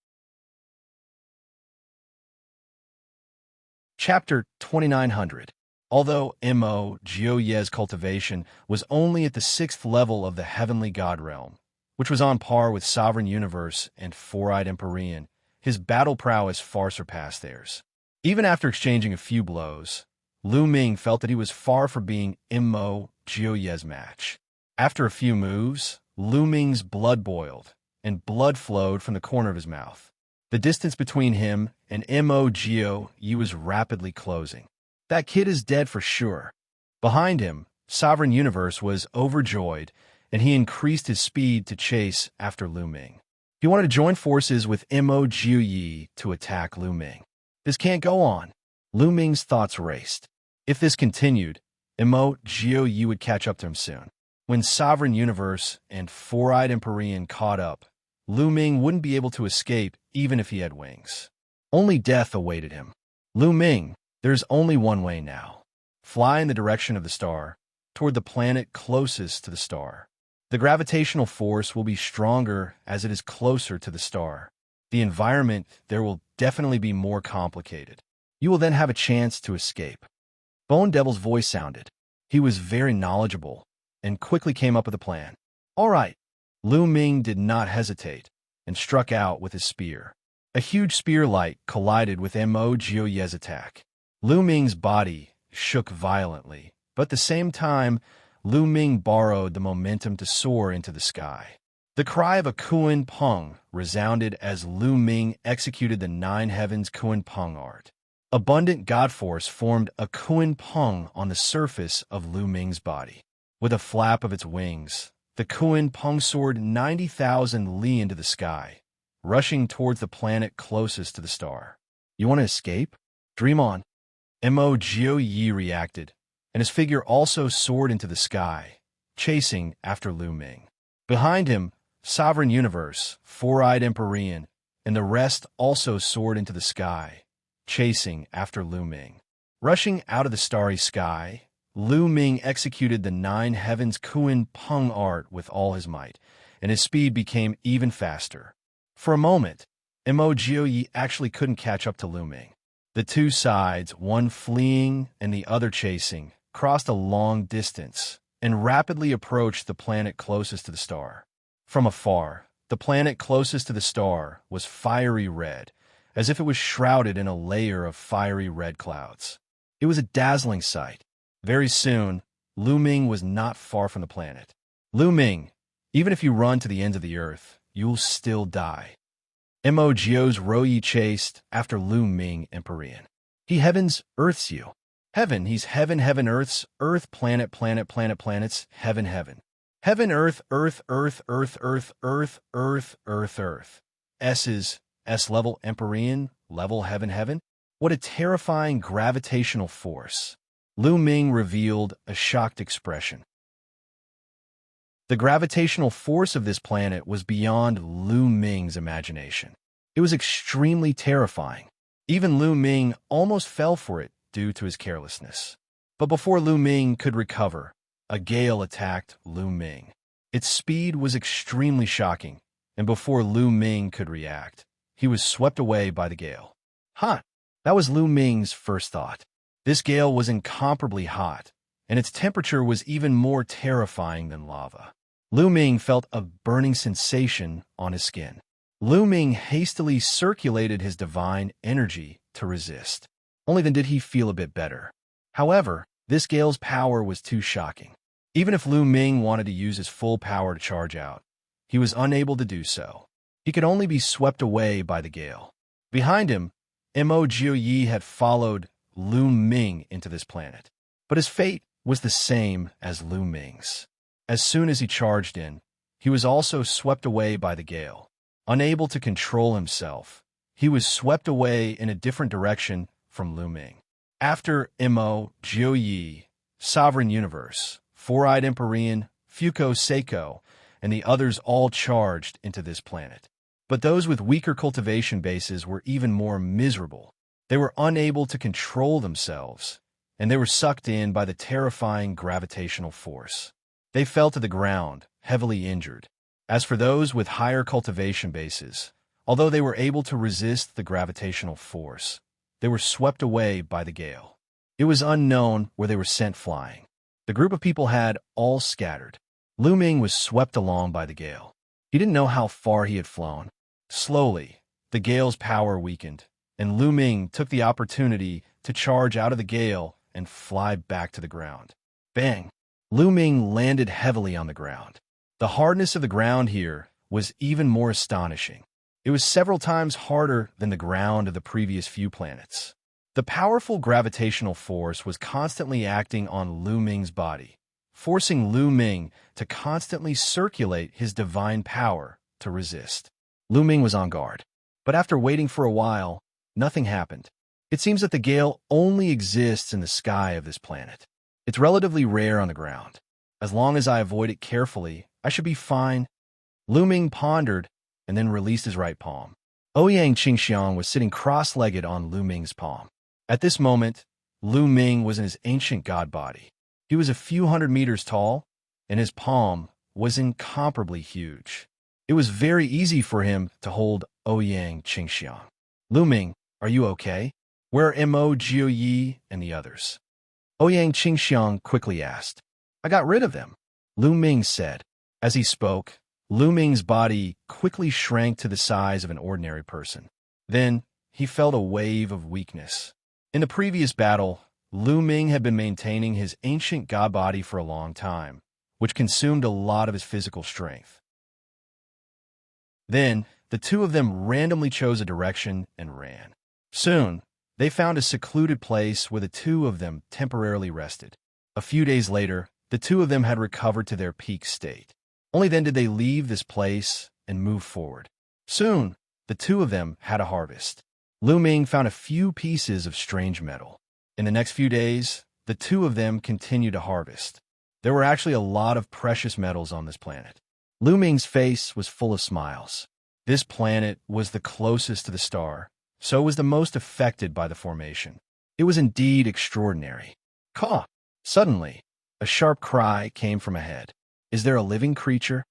Chapter 2900. Although Mo Jiuyi's cultivation was only at the 6th level of the heavenly god realm, which was on par with sovereign universe and four-eyed Empyrean, his battle prowess far surpassed theirs. Even after exchanging a few blows, Lu Ming felt that he was far from being Mo Jiuyi's match. After a few moves, Lu Ming's blood boiled, and blood flowed from the corner of his mouth. The distance between him and Mo Jiuyi was rapidly closing. That kid is dead for sure. Behind him, Sovereign Universe was overjoyed, and he increased his speed to chase after Lu Ming. He wanted to join forces with Mo Jiuyi to attack Lu Ming. This can't go on. Lu Ming's thoughts raced. If this continued, Mo Jiuyi would catch up to him soon. When Sovereign Universe and four-eyed Empyrean caught up, Lu Ming wouldn't be able to escape even if he had wings. Only death awaited him. Lu Ming, there's only one way now. Fly in the direction of the star, toward the planet closest to the star. The gravitational force will be stronger as it is closer to the star. The environment there will definitely be more complicated. You will then have a chance to escape. Bone Devil's voice sounded. He was very knowledgeable and quickly came up with a plan. All right. Lu Ming did not hesitate and struck out with his spear. A huge spear light collided with Mo Jiuye's attack. Lu Ming's body shook violently, but at the same time, Lu Ming borrowed the momentum to soar into the sky. The cry of a Kuan Peng resounded as Lu Ming executed the Nine Heavens Kuan Peng art. Abundant God Force formed a Kuan Peng on the surface of Lu Ming's body. With a flap of its wings, the Kuan Peng soared 90,000 li into the sky, rushing towards the planet closest to the star. You want to escape? Dream on. Mo Jiuye reacted, and his figure also soared into the sky, chasing after Lu Ming. Behind him, Sovereign Universe, Four-Eyed Empyrean, and the rest also soared into the sky, chasing after Lu Ming. Rushing out of the starry sky, Lu Ming executed the Nine Heavens Kuan Peng art with all his might, and his speed became even faster. For a moment, Mo Jiuye actually couldn't catch up to Lu Ming. The two sides, one fleeing and the other chasing, crossed a long distance and rapidly approached the planet closest to the star. From afar, the planet closest to the star was fiery red, as if it was shrouded in a layer of fiery red clouds. It was a dazzling sight. Very soon, Lu Ming was not far from the planet. Lu Ming, even if you run to the ends of the earth, you'll still die. Mo Jiu's Royi chased after Lu Ming Empyrean. He heavens, earths you. Heaven, he's heaven, heaven, earths, earth, planet, planet, planet, planets, heaven, heaven. Heaven, earth, earth, earth, earth, earth, earth, earth, earth, earth. S's, S-level, Empyrean, level, heaven, heaven. What a terrifying gravitational force. Lu Ming revealed a shocked expression. The gravitational force of this planet was beyond Lu Ming's imagination. It was extremely terrifying. Even Lu Ming almost fell for it due to his carelessness. But before Lu Ming could recover, a gale attacked Lu Ming. Its speed was extremely shocking, and before Lu Ming could react, he was swept away by the gale. Hot. That was Lu Ming's first thought. This gale was incomparably hot, and its temperature was even more terrifying than lava. Lu Ming felt a burning sensation on his skin. Lu Ming hastily circulated his divine energy to resist. Only then did he feel a bit better. However, this gale's power was too shocking. Even if Lu Ming wanted to use his full power to charge out, he was unable to do so. He could only be swept away by the gale. Behind him, Mo Jiuye had followed Lu Ming into this planet, but his fate was the same as Lu Ming's. As soon as he charged in, he was also swept away by the gale. Unable to control himself, he was swept away in a different direction from Lu Ming. After Mo Jiuye, Sovereign Universe, Four-Eyed Empyrean, Fuko Seiko, and the others all charged into this planet. But those with weaker cultivation bases were even more miserable. They were unable to control themselves, and they were sucked in by the terrifying gravitational force. They fell to the ground, heavily injured. As for those with higher cultivation bases, although they were able to resist the gravitational force, they were swept away by the gale. It was unknown where they were sent flying. The group of people had all scattered. Lu Ming was swept along by the gale. He didn't know how far he had flown. Slowly, the gale's power weakened, and Lu Ming took the opportunity to charge out of the gale and fly back to the ground. Bang! Lu Ming landed heavily on the ground. The hardness of the ground here was even more astonishing. It was several times harder than the ground of the previous few planets. The powerful gravitational force was constantly acting on Lu Ming's body, forcing Lu Ming to constantly circulate his divine power to resist. Lu Ming was on guard, but after waiting for a while, nothing happened. It seems that the gale only exists in the sky of this planet. It's relatively rare on the ground. As long as I avoid it carefully, I should be fine. Lu Ming pondered and then released his right palm. Xianxia was sitting cross-legged on Lu Ming's palm. At this moment, Lu Ming was in his ancient god body. He was a few hundred meters tall, and his palm was incomparably huge. It was very easy for him to hold Xianxia. Lu Ming, are you okay? Where are Mo Jiuye and the others? Ouyang Qingxiang quickly asked. I got rid of them, Lu Ming said. As he spoke, Lu Ming's body quickly shrank to the size of an ordinary person. Then, he felt a wave of weakness. In the previous battle, Lu Ming had been maintaining his ancient god body for a long time, which consumed a lot of his physical strength. Then, the two of them randomly chose a direction and ran. Soon, they found a secluded place where the two of them temporarily rested. A few days later, the two of them had recovered to their peak state. Only then did they leave this place and move forward. Soon, the two of them had a harvest. Lu Ming found a few pieces of strange metal. In the next few days, the two of them continued to harvest. There were actually a lot of precious metals on this planet. Lu Ming's face was full of smiles. This planet was the closest to the star, so it was the most affected by the formation. It was indeed extraordinary. Caw! Suddenly, a sharp cry came from ahead. Is there a living creature?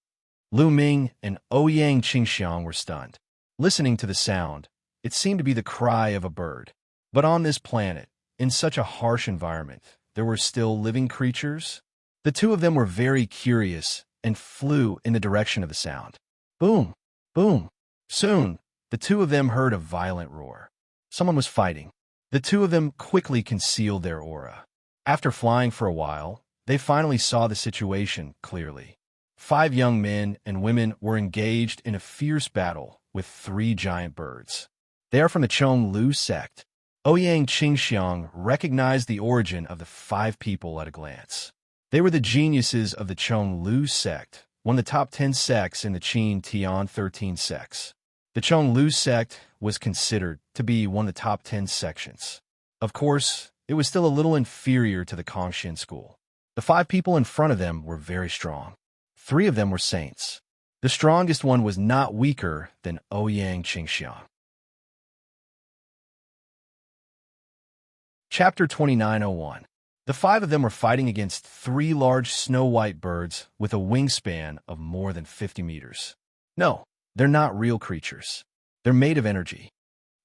Lu Ming and Ouyang Qingxiang were stunned. Listening to the sound, it seemed to be the cry of a bird. But on this planet, in such a harsh environment, there were still living creatures? The two of them were very curious and flew in the direction of the sound. Boom! Boom! Soon, the two of them heard a violent roar. Someone was fighting. The two of them quickly concealed their aura. After flying for a while, they finally saw the situation clearly. 5 young men and women were engaged in a fierce battle with 3 giant birds. They are from the Chonglu sect. Ouyang Qingxiang recognized the origin of the 5 people at a glance. They were the geniuses of the Chonglu sect, one of the top 10 sects in the Qin Tian 13 sects. The Chonglu sect was considered to be one of the top 10 sections. Of course, it was still a little inferior to the Kongxin school. The 5 people in front of them were very strong. 3 of them were saints. The strongest one was not weaker than Ouyang Qingxiang. Chapter 2901. The 5 of them were fighting against 3 large snow-white birds with a wingspan of more than 50 meters. No, they're not real creatures. They're made of energy.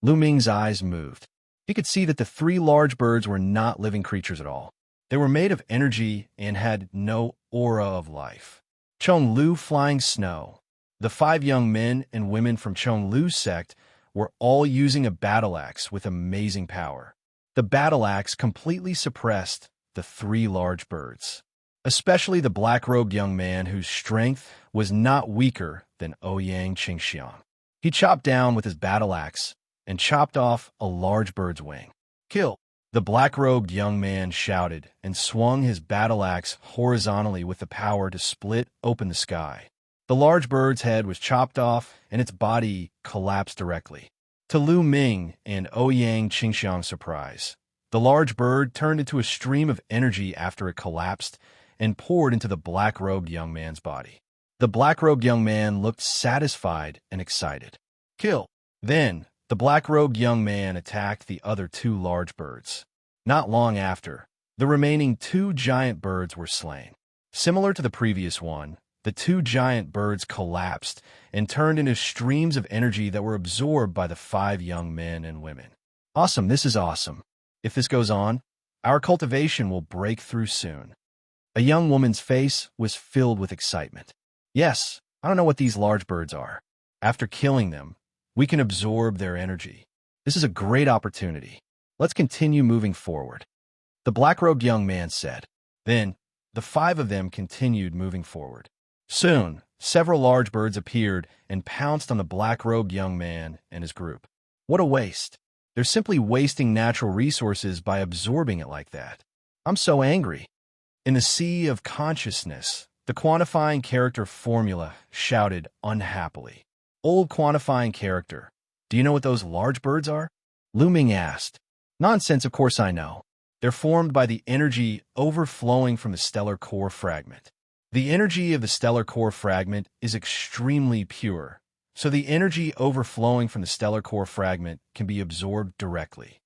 Lu Ming's eyes moved. He could see that the 3 large birds were not living creatures at all. They were made of energy and had no aura of life. Chonglu flying snow. The 5 young men and women from Chonglu's sect were all using a battle axe with amazing power. The battle axe completely suppressed the 3 large birds, especially the black-robed young man whose strength was not weaker than Ouyang Qingxiang. He chopped down with his battle axe and chopped off a large bird's wing. Kill! The black-robed young man shouted and swung his battle axe horizontally with the power to split open the sky. The large bird's head was chopped off and its body collapsed directly. To Lu Ming and Ouyang Qingxiang's surprise, the large bird turned into a stream of energy after it collapsed and poured into the black-robed young man's body. The black-robed young man looked satisfied and excited. Kill! Then, the black-robed young man attacked the other 2 large birds. Not long after, the remaining 2 giant birds were slain. Similar to the previous one, the 2 giant birds collapsed and turned into streams of energy that were absorbed by the 5 young men and women. Awesome, this is awesome. If this goes on, our cultivation will break through soon. A young woman's face was filled with excitement. Yes, I don't know what these large birds are. After killing them, we can absorb their energy. This is a great opportunity. Let's continue moving forward. The black-robed young man said. Then, the 5 of them continued moving forward. Soon, several large birds appeared and pounced on the black-robed young man and his group. What a waste. They're simply wasting natural resources by absorbing it like that. I'm so angry. In the sea of consciousness, the quantifying character formula shouted unhappily. Old quantifying character, do you know what those large birds are? Lu Ming asked. Nonsense, of course I know. They're formed by the energy overflowing from the stellar core fragment. The energy of the stellar core fragment is extremely pure, so the energy overflowing from the stellar core fragment can be absorbed directly.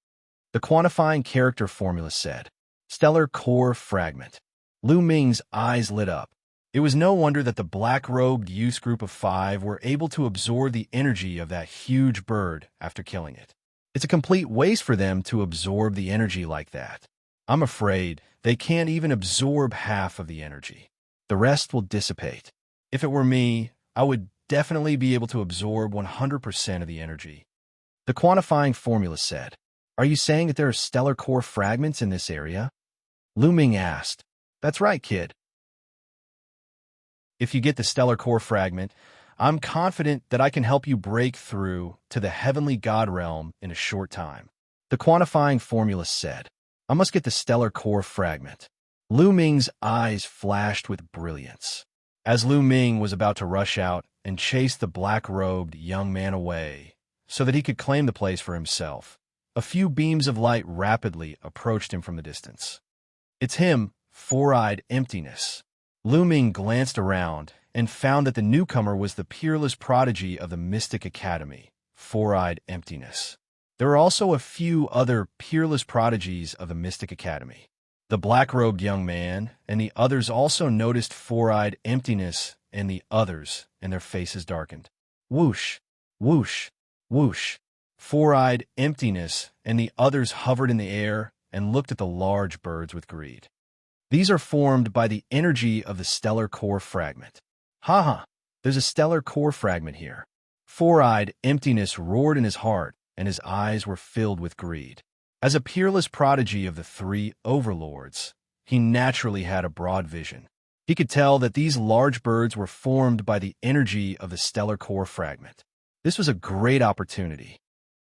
The quantifying character formula said, Stellar core fragment. Lu Ming's eyes lit up. It was no wonder that the black-robed youth group of 5 were able to absorb the energy of that huge bird after killing it. It's a complete waste for them to absorb the energy like that. I'm afraid they can't even absorb half of the energy. The rest will dissipate. If it were me, I would definitely be able to absorb 100% of the energy. The quantifying formula said, "Are you saying that there are stellar core fragments in this area?" Lu Ming asked. "That's right, kid. If you get the stellar core fragment, I'm confident that I can help you break through to the heavenly god realm in a short time." The quantifying formula said, "I must get the stellar core fragment." Lu Ming's eyes flashed with brilliance. As Lu Ming was about to rush out and chase the black-robed young man away so that he could claim the place for himself, a few beams of light rapidly approached him from the distance. "It's him, Four-Eyed Emptiness." Lu Ming glanced around and found that the newcomer was the peerless prodigy of the Mystic Academy, Four-Eyed Emptiness. There were also a few other peerless prodigies of the Mystic Academy. The black-robed young man and the others also noticed Four-Eyed Emptiness and the others, and their faces darkened. Whoosh, whoosh, whoosh. Four-Eyed Emptiness and the others hovered in the air and looked at the large birds with greed. These are formed by the energy of the stellar core fragment. Haha, there's a stellar core fragment here. Four-Eyed Emptiness roared in his heart, and his eyes were filled with greed. As a peerless prodigy of the three overlords, he naturally had a broad vision. He could tell that these large birds were formed by the energy of the stellar core fragment. This was a great opportunity.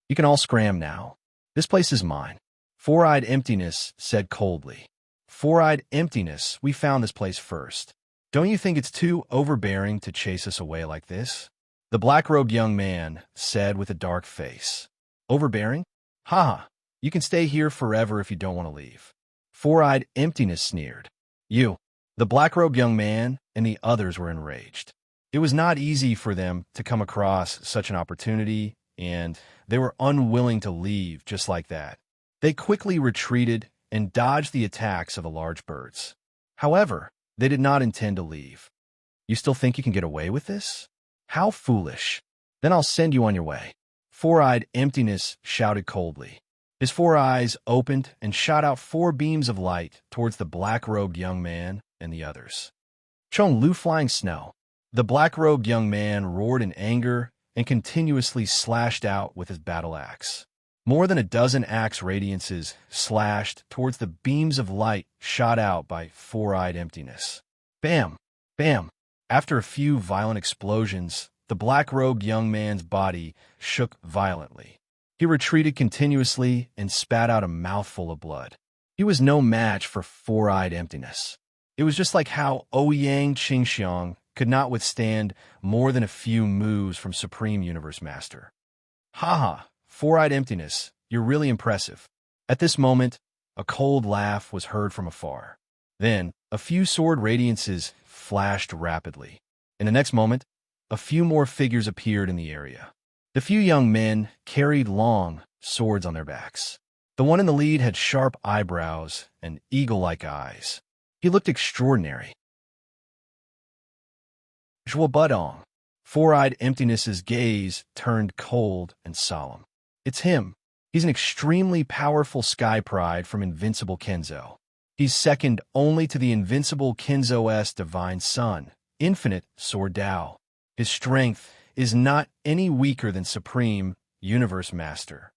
"You can all scram now. This place is mine," Four-Eyed Emptiness said coldly. "Four-Eyed Emptiness, we found this place first. Don't you think it's too overbearing to chase us away like this?" The black-robed young man said with a dark face. "Overbearing? Haha, you can stay here forever if you don't want to leave." Four-Eyed Emptiness sneered. "You." The black-robed young man and the others were enraged. It was not easy for them to come across such an opportunity, and they were unwilling to leave just like that. They quickly retreated and dodged the attacks of the large birds. However, they did not intend to leave. "You still think you can get away with this? How foolish. Then I'll send you on your way." Four-Eyed Emptiness shouted coldly. His four eyes opened and shot out 4 beams of light towards the black-robed young man and the others. "Chong Lu Flying Snow." The black-robed young man roared in anger and continuously slashed out with his battle axe. More than a dozen axe radiances slashed towards the beams of light shot out by Four-Eyed Emptiness. Bam! Bam! After a few violent explosions, the black-robed young man's body shook violently. He retreated continuously and spat out a mouthful of blood. He was no match for Four-Eyed Emptiness. It was just like how Ouyang Xianxia could not withstand more than a few moves from Supreme Universe Master. "Haha, Four-Eyed Emptiness, you're really impressive." At this moment, a cold laugh was heard from afar. Then, a few sword radiances flashed rapidly. In the next moment, a few more figures appeared in the area. The few young men carried long swords on their backs. The one in the lead had sharp eyebrows and eagle-like eyes. He looked extraordinary. Zhuo Budong. Four-Eyed Emptiness's gaze turned cold and solemn. "It's him. He's an extremely powerful sky pride from Invincible Kenzo. He's second only to the Invincible Kenzo's divine son, Infinite Sword Dao. His strength is not any weaker than Supreme Universe Master."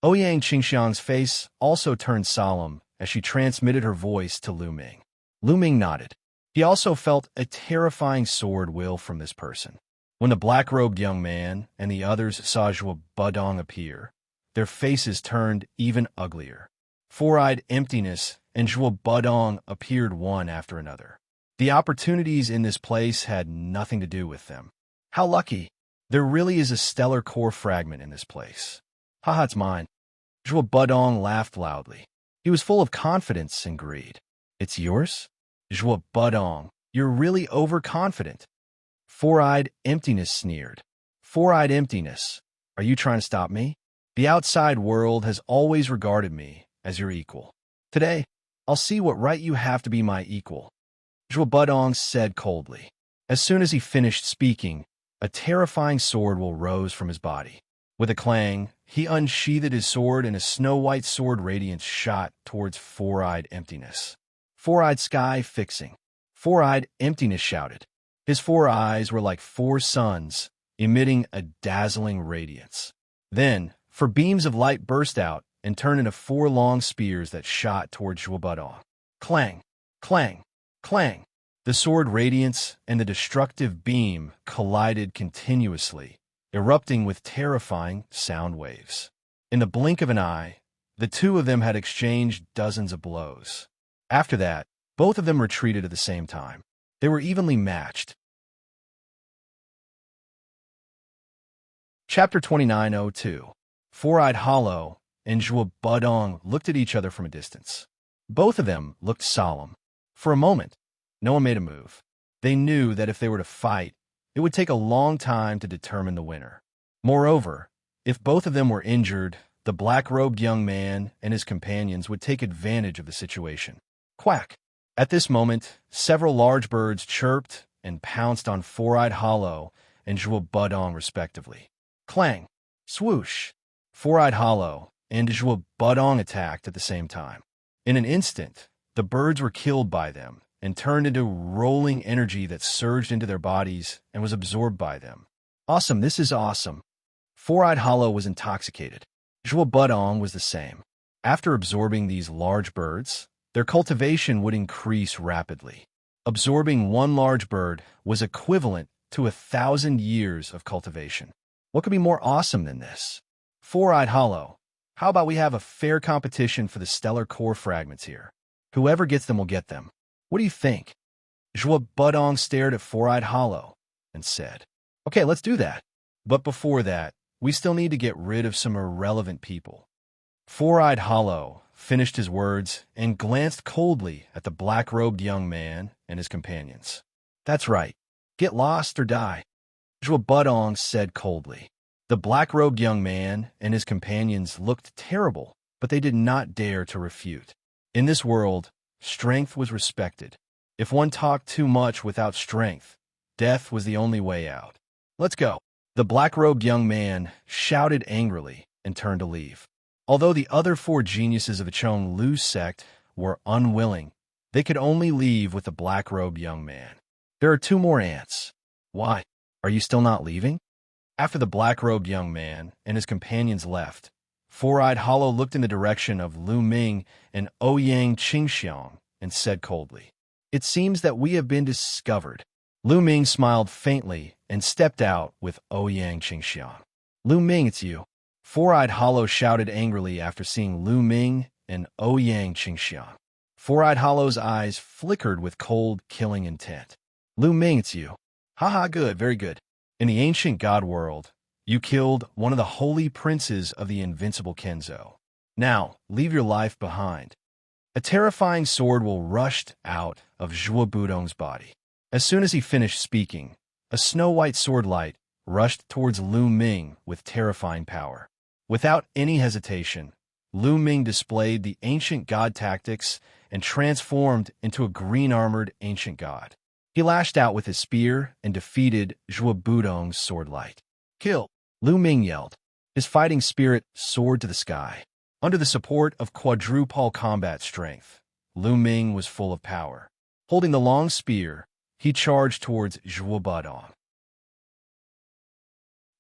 Ouyang Qingxiang's face also turned solemn as she transmitted her voice to Lu Ming. Lu Ming nodded. He also felt a terrifying sword will from this person. When the black-robed young man and the others saw Zhuo Budong appear, their faces turned even uglier. Four-Eyed Emptiness and Zhuo Budong appeared one after another. The opportunities in this place had nothing to do with them. How lucky. There really is a stellar core fragment in this place. Haha, it's mine. Zhuo Budong laughed loudly. He was full of confidence and greed. "It's yours?" Zhuo Budong, you're really overconfident. Four-Eyed Emptiness sneered. Four-Eyed Emptiness, are you trying to stop me? The outside world has always regarded me as your equal. Today, I'll see what right you have to be my equal. Zhuo Budong said coldly. As soon as he finished speaking, a terrifying sword will rose from his body. With a clang, he unsheathed his sword, and a snow-white sword radiance shot towards four-eyed emptiness. Four-eyed sky fixing. Four-eyed emptiness shouted. His four eyes were like four suns, emitting a dazzling radiance. Then, four beams of light burst out and turned into four long spears that shot towards Zhuobudong. Clang, clang, clang. The sword radiance and the destructive beam collided continuously, erupting with terrifying sound waves. In the blink of an eye, the two of them had exchanged dozens of blows. After that, both of them retreated at the same time. They were evenly matched. Chapter 29:02. Four-Eyed Hollow and Zhuobudong looked at each other from a distance. Both of them looked solemn. For a moment, no one made a move. They knew that if they were to fight, it would take a long time to determine the winner. Moreover, if both of them were injured, the black-robed young man and his companions would take advantage of the situation. Quack! At this moment, several large birds chirped and pounced on Four-Eyed Hollow and Zhuobudong respectively. Clang! Swoosh! Four-Eyed Hollow and Zhuobudong attacked at the same time. In an instant, the birds were killed by them and turned into rolling energy that surged into their bodies and was absorbed by them. Awesome, this is awesome. Four-Eyed Hollow was intoxicated. Zhuobudong was the same. After absorbing these large birds, their cultivation would increase rapidly. Absorbing one large bird was equivalent to 1,000 years of cultivation. What could be more awesome than this? Four-Eyed Hollow, how about we have a fair competition for the stellar core fragments here? Whoever gets them will get them. What do you think? Zhuobudong stared at Four-Eyed Hollow and said, Okay, let's do that. But before that, we still need to get rid of some irrelevant people. Four-Eyed Hollow finished his words and glanced coldly at the black-robed young man and his companions. That's right. Get lost or die. Zhuobudong said coldly. The black-robed young man and his companions looked terrible, but they did not dare to refute. In this world, strength was respected. If one talked too much without strength, death was the only way out. Let's go. The black-robed young man shouted angrily and turned to leave. Although the other four geniuses of the Chong Lu sect were unwilling, they could only leave with the black-robed young man. There are two more ants. Why? Are you still not leaving? After the black-robed young man and his companions left, Four-Eyed Hollow looked in the direction of Lu Ming and Ouyang Qingxiang and said coldly, It seems that we have been discovered. Lu Ming smiled faintly and stepped out with Ouyang Qingxiang. Lu Ming, it's you. Four-Eyed Hollow shouted angrily after seeing Lu Ming and Ouyang Qingxiang. Four-Eyed Hollow's eyes flickered with cold, killing intent. Lu Ming, it's you. Haha, good, very good. In the ancient god world, you killed one of the holy princes of the invincible Kenzo. Now, leave your life behind. A terrifying sword will rush out of Zhuobudong's body. As soon as he finished speaking, a snow-white sword light rushed towards Lu Ming with terrifying power. Without any hesitation, Lu Ming displayed the ancient god tactics and transformed into a green-armored ancient god. He lashed out with his spear and defeated Zhuobudong's sword light. Kill! Lu Ming yelled. His fighting spirit soared to the sky. Under the support of quadruple combat strength, Lu Ming was full of power. Holding the long spear, he charged towards Zhuobudong.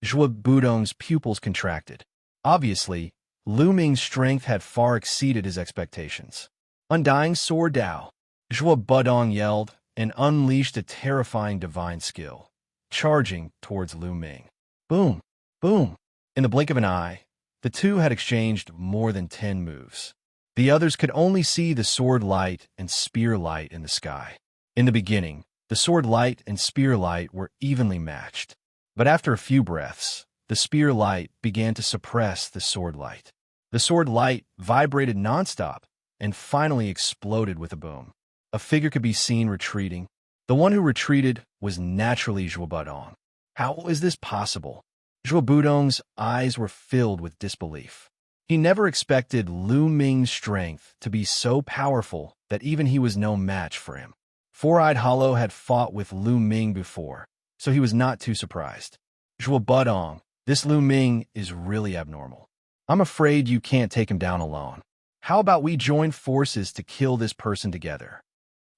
Zhuobudong's pupils contracted. Obviously, Lu Ming's strength had far exceeded his expectations. Undying Sword Dao, Zhuobudong yelled and unleashed a terrifying divine skill, charging towards Lu Ming. Boom! Boom! In the blink of an eye, the two had exchanged more than 10 moves. The others could only see the sword light and spear light in the sky. In the beginning, the sword light and spear light were evenly matched. But after a few breaths, the spear light began to suppress the sword light. The sword light vibrated nonstop and finally exploded with a boom. A figure could be seen retreating. The one who retreated was naturally Zhuobudong. How is this possible? Zhuobudong's eyes were filled with disbelief. He never expected Lu Ming's strength to be so powerful that even he was no match for him. Four-Eyed Hollow had fought with Lu Ming before, so he was not too surprised. Zhuobudong, This Lu Ming is really abnormal. I'm afraid you can't take him down alone. How about we join forces to kill this person together?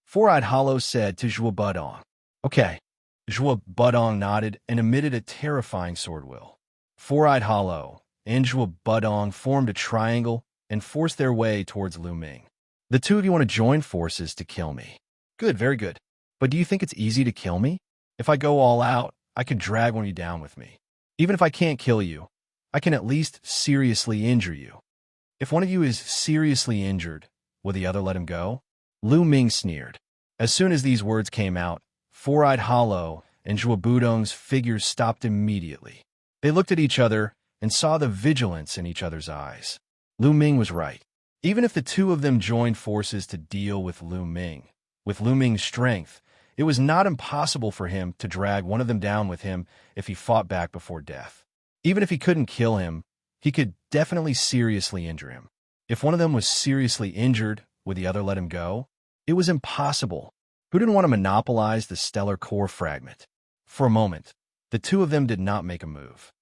Four-Eyed Hollow said to Zhuo Budong. Okay. Zhuo Budong nodded and emitted a terrifying sword will. Four-Eyed Hollow and Zhuo Budong formed a triangle and forced their way towards Lu Ming. The two of you want to join forces to kill me. Good, very good. But do you think it's easy to kill me? If I go all out, I can drag one of you down with me. Even if I can't kill you, I can at least seriously injure you. If one of you is seriously injured, will the other let him go? Lu Ming sneered. As soon as these words came out, Four-Eyed Hollow and Zhuo Budong's figures stopped immediately. They looked at each other and saw the vigilance in each other's eyes. Lu Ming was right. Even if the two of them joined forces to deal with Lu Ming's strength, it was not impossible for him to drag one of them down with him if he fought back before death. Even if he couldn't kill him, he could definitely seriously injure him. If one of them was seriously injured, would the other let him go? It was impossible. Who didn't want to monopolize the stellar core fragment? For a moment, the two of them did not make a move.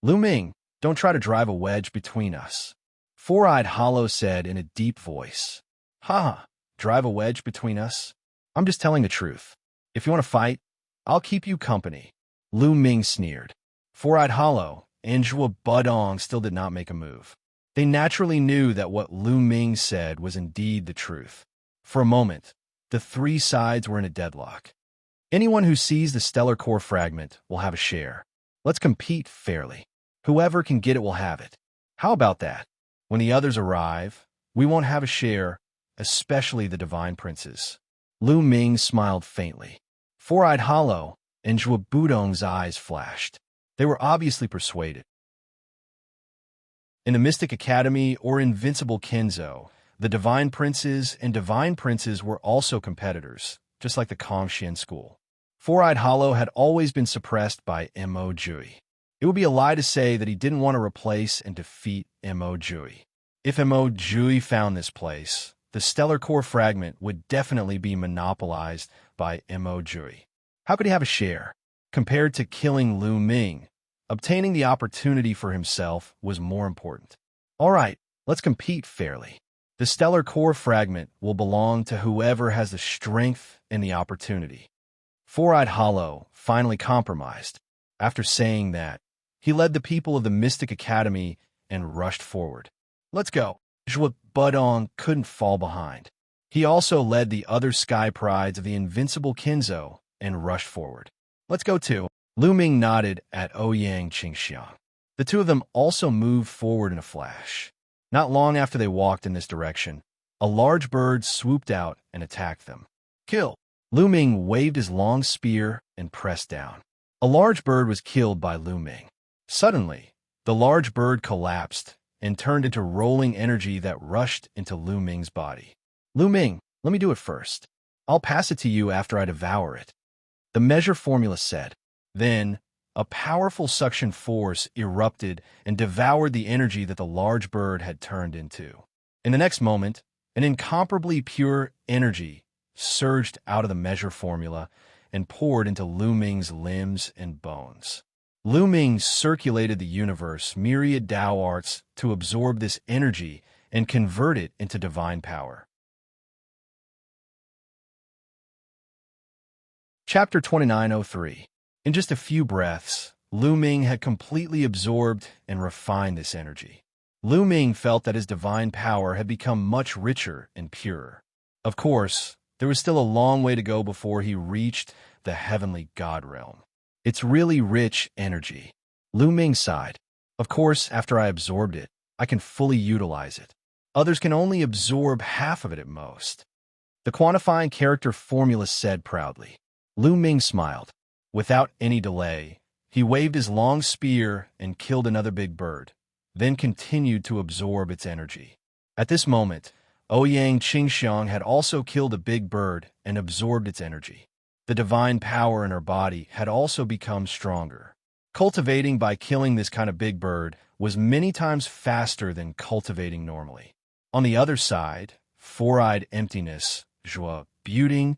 Lu Ming, don't try to drive a wedge between us. Four-Eyed Hollow said in a deep voice. Ha! Drive a wedge between us? I'm just telling the truth. If you want to fight, I'll keep you company. Lu Ming sneered. Four-Eyed Hollow and Zhuo Budong still did not make a move. They naturally knew that what Lu Ming said was indeed the truth. For a moment, the three sides were in a deadlock. Anyone who sees the stellar core fragment will have a share. Let's compete fairly. Whoever can get it will have it. How about that? When the others arrive, we won't have a share, especially the divine princes. Lu Ming smiled faintly. Four-Eyed Hollow and Zhuo Budong's eyes flashed. They were obviously persuaded. In the Mystic Academy or Invincible Kenzo, the divine princes and divine princes were also competitors, just like the Kongxian school. Four-Eyed Hollow had always been suppressed by Mo Jui. It would be a lie to say that he didn't want to replace and defeat Mo Jui. If Mo Jui found this place, the stellar core fragment would definitely be monopolized by Mo Jui. How could he have a share? Compared to killing Lu Ming, obtaining the opportunity for himself was more important. All right, let's compete fairly. The stellar core fragment will belong to whoever has the strength and the opportunity. Four-Eyed Hollow finally compromised. After saying that, he led the people of the Mystic Academy and rushed forward. Let's go. Zhuo Budong couldn't fall behind. He also led the other sky prides of the Invincible Kenzo and rushed forward. Let's go too. Lu Ming nodded at Ouyang Xianxia. The two of them also moved forward in a flash. Not long after they walked in this direction, a large bird swooped out and attacked them. Kill! Lu Ming waved his long spear and pressed down. A large bird was killed by Lu Ming. Suddenly, the large bird collapsed and turned into rolling energy that rushed into Lu Ming's body. Lu Ming, let me do it first. I'll pass it to you after I devour it. The measure formula said. Then, a powerful suction force erupted and devoured the energy that the large bird had turned into. In the next moment, an incomparably pure energy surged out of the measure formula and poured into Lu Ming's limbs and bones. Lu Ming circulated the universe myriad Tao arts to absorb this energy and convert it into divine power. Chapter 2903. In just a few breaths, Lu Ming had completely absorbed and refined this energy. Lu Ming felt that his divine power had become much richer and purer. Of course, there was still a long way to go before he reached the heavenly God realm. It's really rich energy. Lu Ming sighed. Of course, after I absorbed it, I can fully utilize it. Others can only absorb half of it at most. The quantifying character formula said proudly. Lu Ming smiled. Without any delay, he waved his long spear and killed another big bird, then continued to absorb its energy. At this moment, Ouyang Qingxiang had also killed a big bird and absorbed its energy. The divine power in her body had also become stronger. Cultivating by killing this kind of big bird was many times faster than cultivating normally. On the other side, Four-Eyed Emptiness, Zhuo Budong,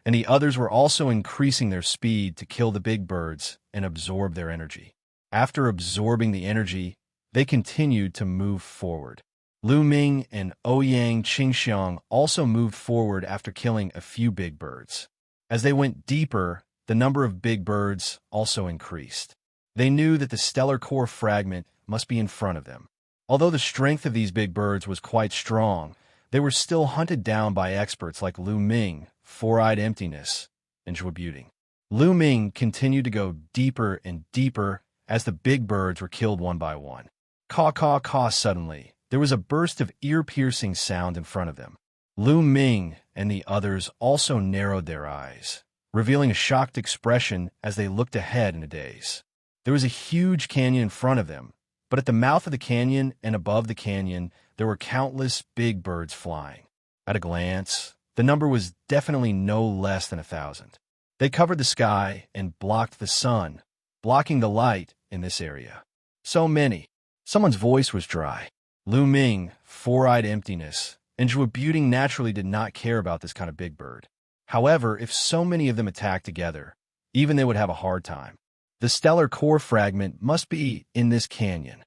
and the others were also increasing their speed to kill the big birds and absorb their energy. After absorbing the energy, they continued to move forward. Lu Ming and Ouyang Qingxiang also moved forward after killing a few big birds. As they went deeper, the number of big birds also increased. They knew that the stellar core fragment must be in front of them. Although the strength of these big birds was quite strong, they were still hunted down by experts like Lu Ming, Four-Eyed Emptiness, and Zhuobuting. Lu Ming continued to go deeper and deeper as the big birds were killed one by one. Caw, caw, caw. Suddenly, there was a burst of ear-piercing sound in front of them. Lu Ming and the others also narrowed their eyes, revealing a shocked expression as they looked ahead in a daze. There was a huge canyon in front of them, but at the mouth of the canyon and above the canyon, there were countless big birds flying. At a glance, the number was definitely no less than 1,000. They covered the sky and blocked the sun, blocking the light in this area. So many. Someone's voice was dry. Lu Ming, Four-Eyed Emptiness, and Zhuobuting naturally did not care about this kind of big bird. However, if so many of them attacked together, even they would have a hard time. The stellar core fragment must be in this canyon.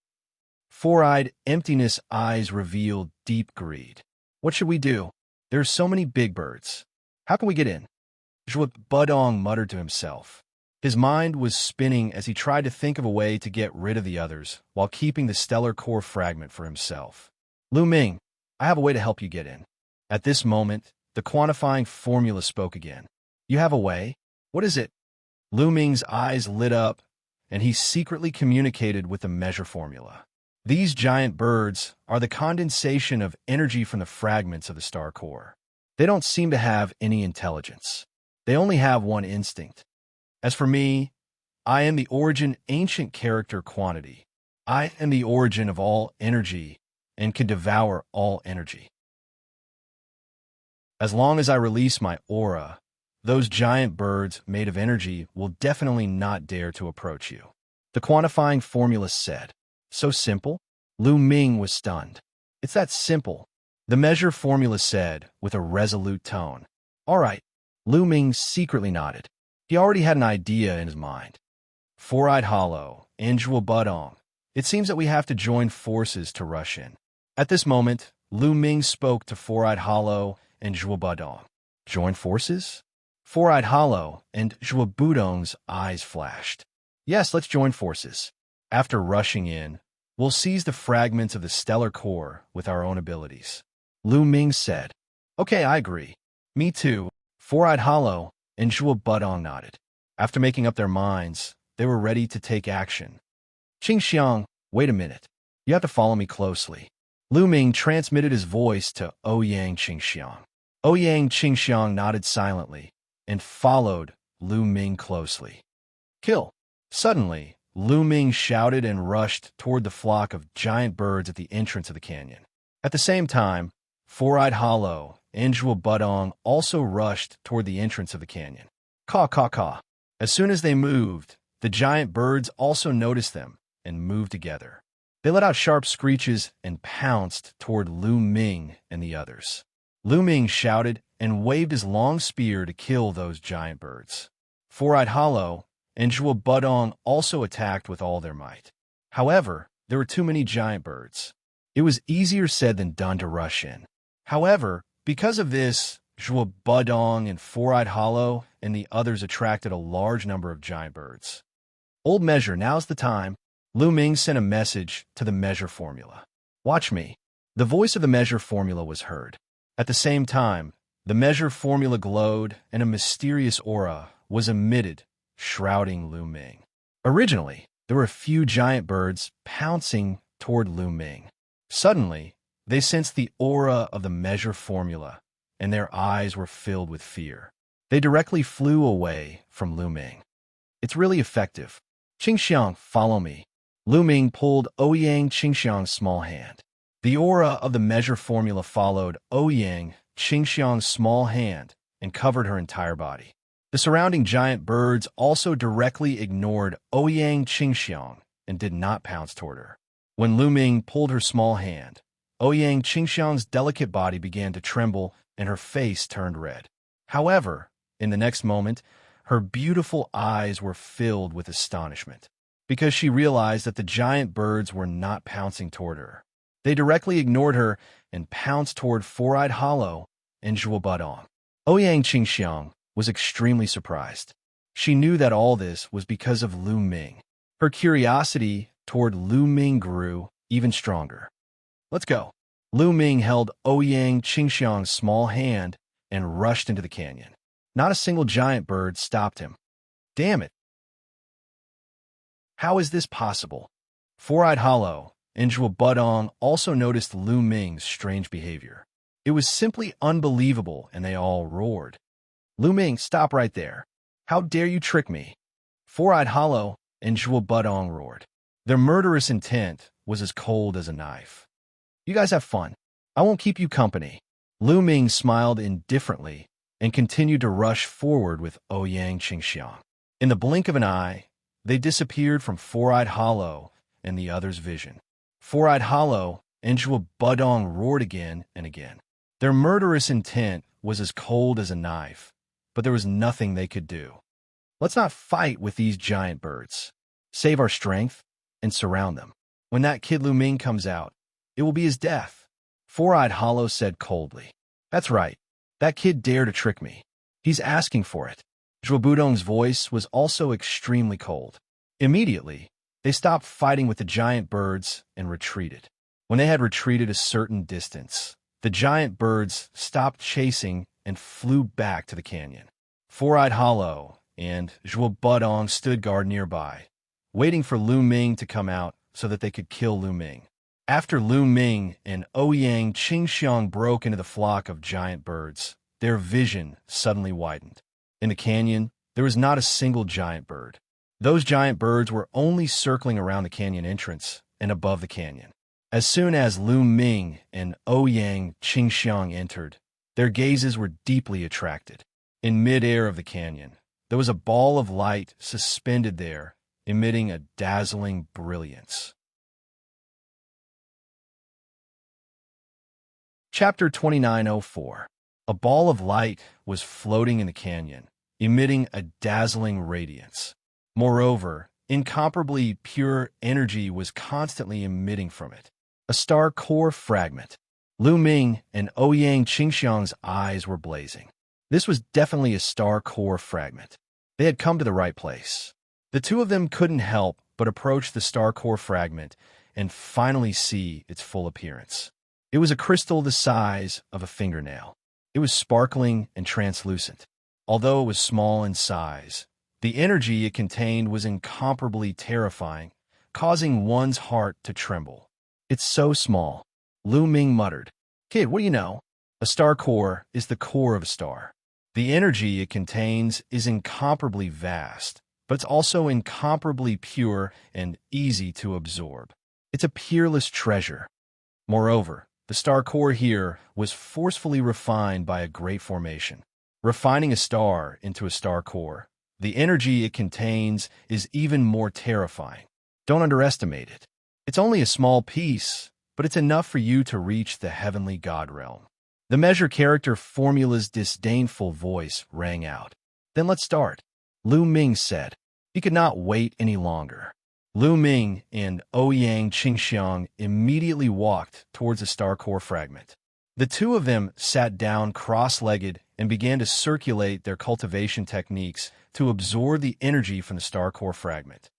Four-Eyed Emptiness' eyes revealed deep greed. What should we do? There are so many big birds. How can we get in? Zhuobuting muttered to himself. His mind was spinning as he tried to think of a way to get rid of the others while keeping the stellar core fragment for himself. Lu Ming, I have a way to help you get in. At this moment, the quantifying formula spoke again. You have a way? What is it? Lu Ming's eyes lit up, and he secretly communicated with the measure formula. These giant birds are the condensation of energy from the fragments of the star core. They don't seem to have any intelligence. They only have one instinct. As for me, I am the origin ancient character quantity. I am the origin of all energy and can devour all energy. As long as I release my aura, those giant birds made of energy will definitely not dare to approach you. The quantifying formula said. So simple? Lu Ming was stunned. It's that simple. The measure formula said with a resolute tone. All right. Lu Ming secretly nodded. He already had an idea in his mind. Four-Eyed Hollow and Zhuobuting. It seems that we have to join forces to rush in. At this moment, Lu Ming spoke to Four-Eyed Hollow and Zhuobuting. Join forces? Four-Eyed Hollow and Zhuobuting's eyes flashed. Yes, let's join forces. After rushing in, we'll seize the fragments of the stellar core with our own abilities. Lu Ming said. Okay, I agree. Me too. Four-Eyed Hollow and Zhuobuting nodded. After making up their minds, they were ready to take action. Qingxiang, wait a minute. You have to follow me closely. Lu Ming transmitted his voice to Ouyang Qingxiang. Ouyang Qingxiang nodded silently and followed Lu Ming closely. Kill! Suddenly, Lu Ming shouted and rushed toward the flock of giant birds at the entrance of the canyon. At the same time, Four-Eyed Hollow and Zhuobuting also rushed toward the entrance of the canyon. Caw, caw, caw. As soon as they moved, the giant birds also noticed them and moved together. They let out sharp screeches and pounced toward Lu Ming and the others. Lu Ming shouted and waved his long spear to kill those giant birds. Four-Eyed Hollow and Zhuobuting also attacked with all their might. However, there were too many giant birds. It was easier said than done to rush in. However, because of this, Zhuobuting and Four-Eyed Hollow and the others attracted a large number of giant birds. Old measure, now's the time. Lu Ming sent a message to the measure formula. Watch me. The voice of the measure formula was heard. At the same time, the measure formula glowed and a mysterious aura was emitted, shrouding Lu Ming. Originally, there were a few giant birds pouncing toward Lu Ming. Suddenly, they sensed the aura of the measure formula, and their eyes were filled with fear. They directly flew away from Lu Ming. It's really effective. Qingxiang, follow me. Lu Ming pulled Ouyang Qingxiang's small hand. The aura of the measure formula followed Ouyang Qingxiang's small hand and covered her entire body. The surrounding giant birds also directly ignored Ouyang Qingxiang and did not pounce toward her. When Lu Ming pulled her small hand, Ouyang Qingxiang's delicate body began to tremble and her face turned red. However, in the next moment, her beautiful eyes were filled with astonishment. because she realized that the giant birds were not pouncing toward her. They directly ignored her and pounced toward Four-Eyed Hollow and Zhuo Budong. Ouyang Qingxiang was extremely surprised. She knew that all this was because of Lu Ming. Her curiosity toward Lu Ming grew even stronger. Let's go. Lu Ming held Ouyang Qingxiang's small hand and rushed into the canyon. Not a single giant bird stopped him. Damn it. How is this possible? Four-Eyed Hollow and Zhuo Budong also noticed Lu Ming's strange behavior. It was simply unbelievable, and they all roared. Lu Ming, stop right there. How dare you trick me? Four-Eyed Hollow and Zhuo Budong roared. Their murderous intent was as cold as a knife. You guys have fun. I won't keep you company. Lu Ming smiled indifferently and continued to rush forward with Ouyang Qingxiang. In the blink of an eye, they disappeared from Four-Eyed Hollow and the other's vision. Four-Eyed Hollow and Zhuo Budong roared again and again. Their murderous intent was as cold as a knife, but there was nothing they could do. Let's not fight with these giant birds. Save our strength and surround them. When that kid Lu Ming comes out, it will be his death. Four-Eyed Hollow said coldly. That's right. That kid dared to trick me. He's asking for it. Zhuo Budong's voice was also extremely cold. Immediately, they stopped fighting with the giant birds and retreated. When they had retreated a certain distance, the giant birds stopped chasing and flew back to the canyon. Four-Eyed Hollow and Zhuo Budong stood guard nearby, waiting for Lu Ming to come out so that they could kill Lu Ming. After Lu Ming and Ouyang Qingxiang broke into the flock of giant birds, their vision suddenly widened. In the canyon, there was not a single giant bird. Those giant birds were only circling around the canyon entrance and above the canyon. As soon as Lu Ming and Ouyang Qingxiang entered, their gazes were deeply attracted. In mid-air of the canyon, there was a ball of light suspended there, emitting a dazzling brilliance. Chapter 2904. A ball of light was floating in the canyon, emitting a dazzling radiance. Moreover, incomparably pure energy was constantly emitting from it. A star core fragment. Lu Ming and Ouyang Qingxiang's eyes were blazing. This was definitely a star core fragment. They had come to the right place. The two of them couldn't help but approach the star core fragment and finally see its full appearance. It was a crystal the size of a fingernail. It was sparkling and translucent. Although it was small in size, the energy it contained was incomparably terrifying, causing one's heart to tremble. It's so small. Lu Ming muttered. Kid, what do you know? A star core is the core of a star. The energy it contains is incomparably vast, but it's also incomparably pure and easy to absorb. It's a peerless treasure. Moreover, the star core here was forcefully refined by a great formation. Refining a star into a star core, the energy it contains is even more terrifying. Don't underestimate it. It's only a small piece, but it's enough for you to reach the heavenly God realm. The measure character formula's disdainful voice rang out. Then let's start, Lu Ming said. He could not wait any longer. Lu Ming and Ouyang Qingxiang immediately walked towards the star core fragment. The two of them sat down cross-legged and began to circulate their cultivation techniques to absorb the energy from the star core fragment.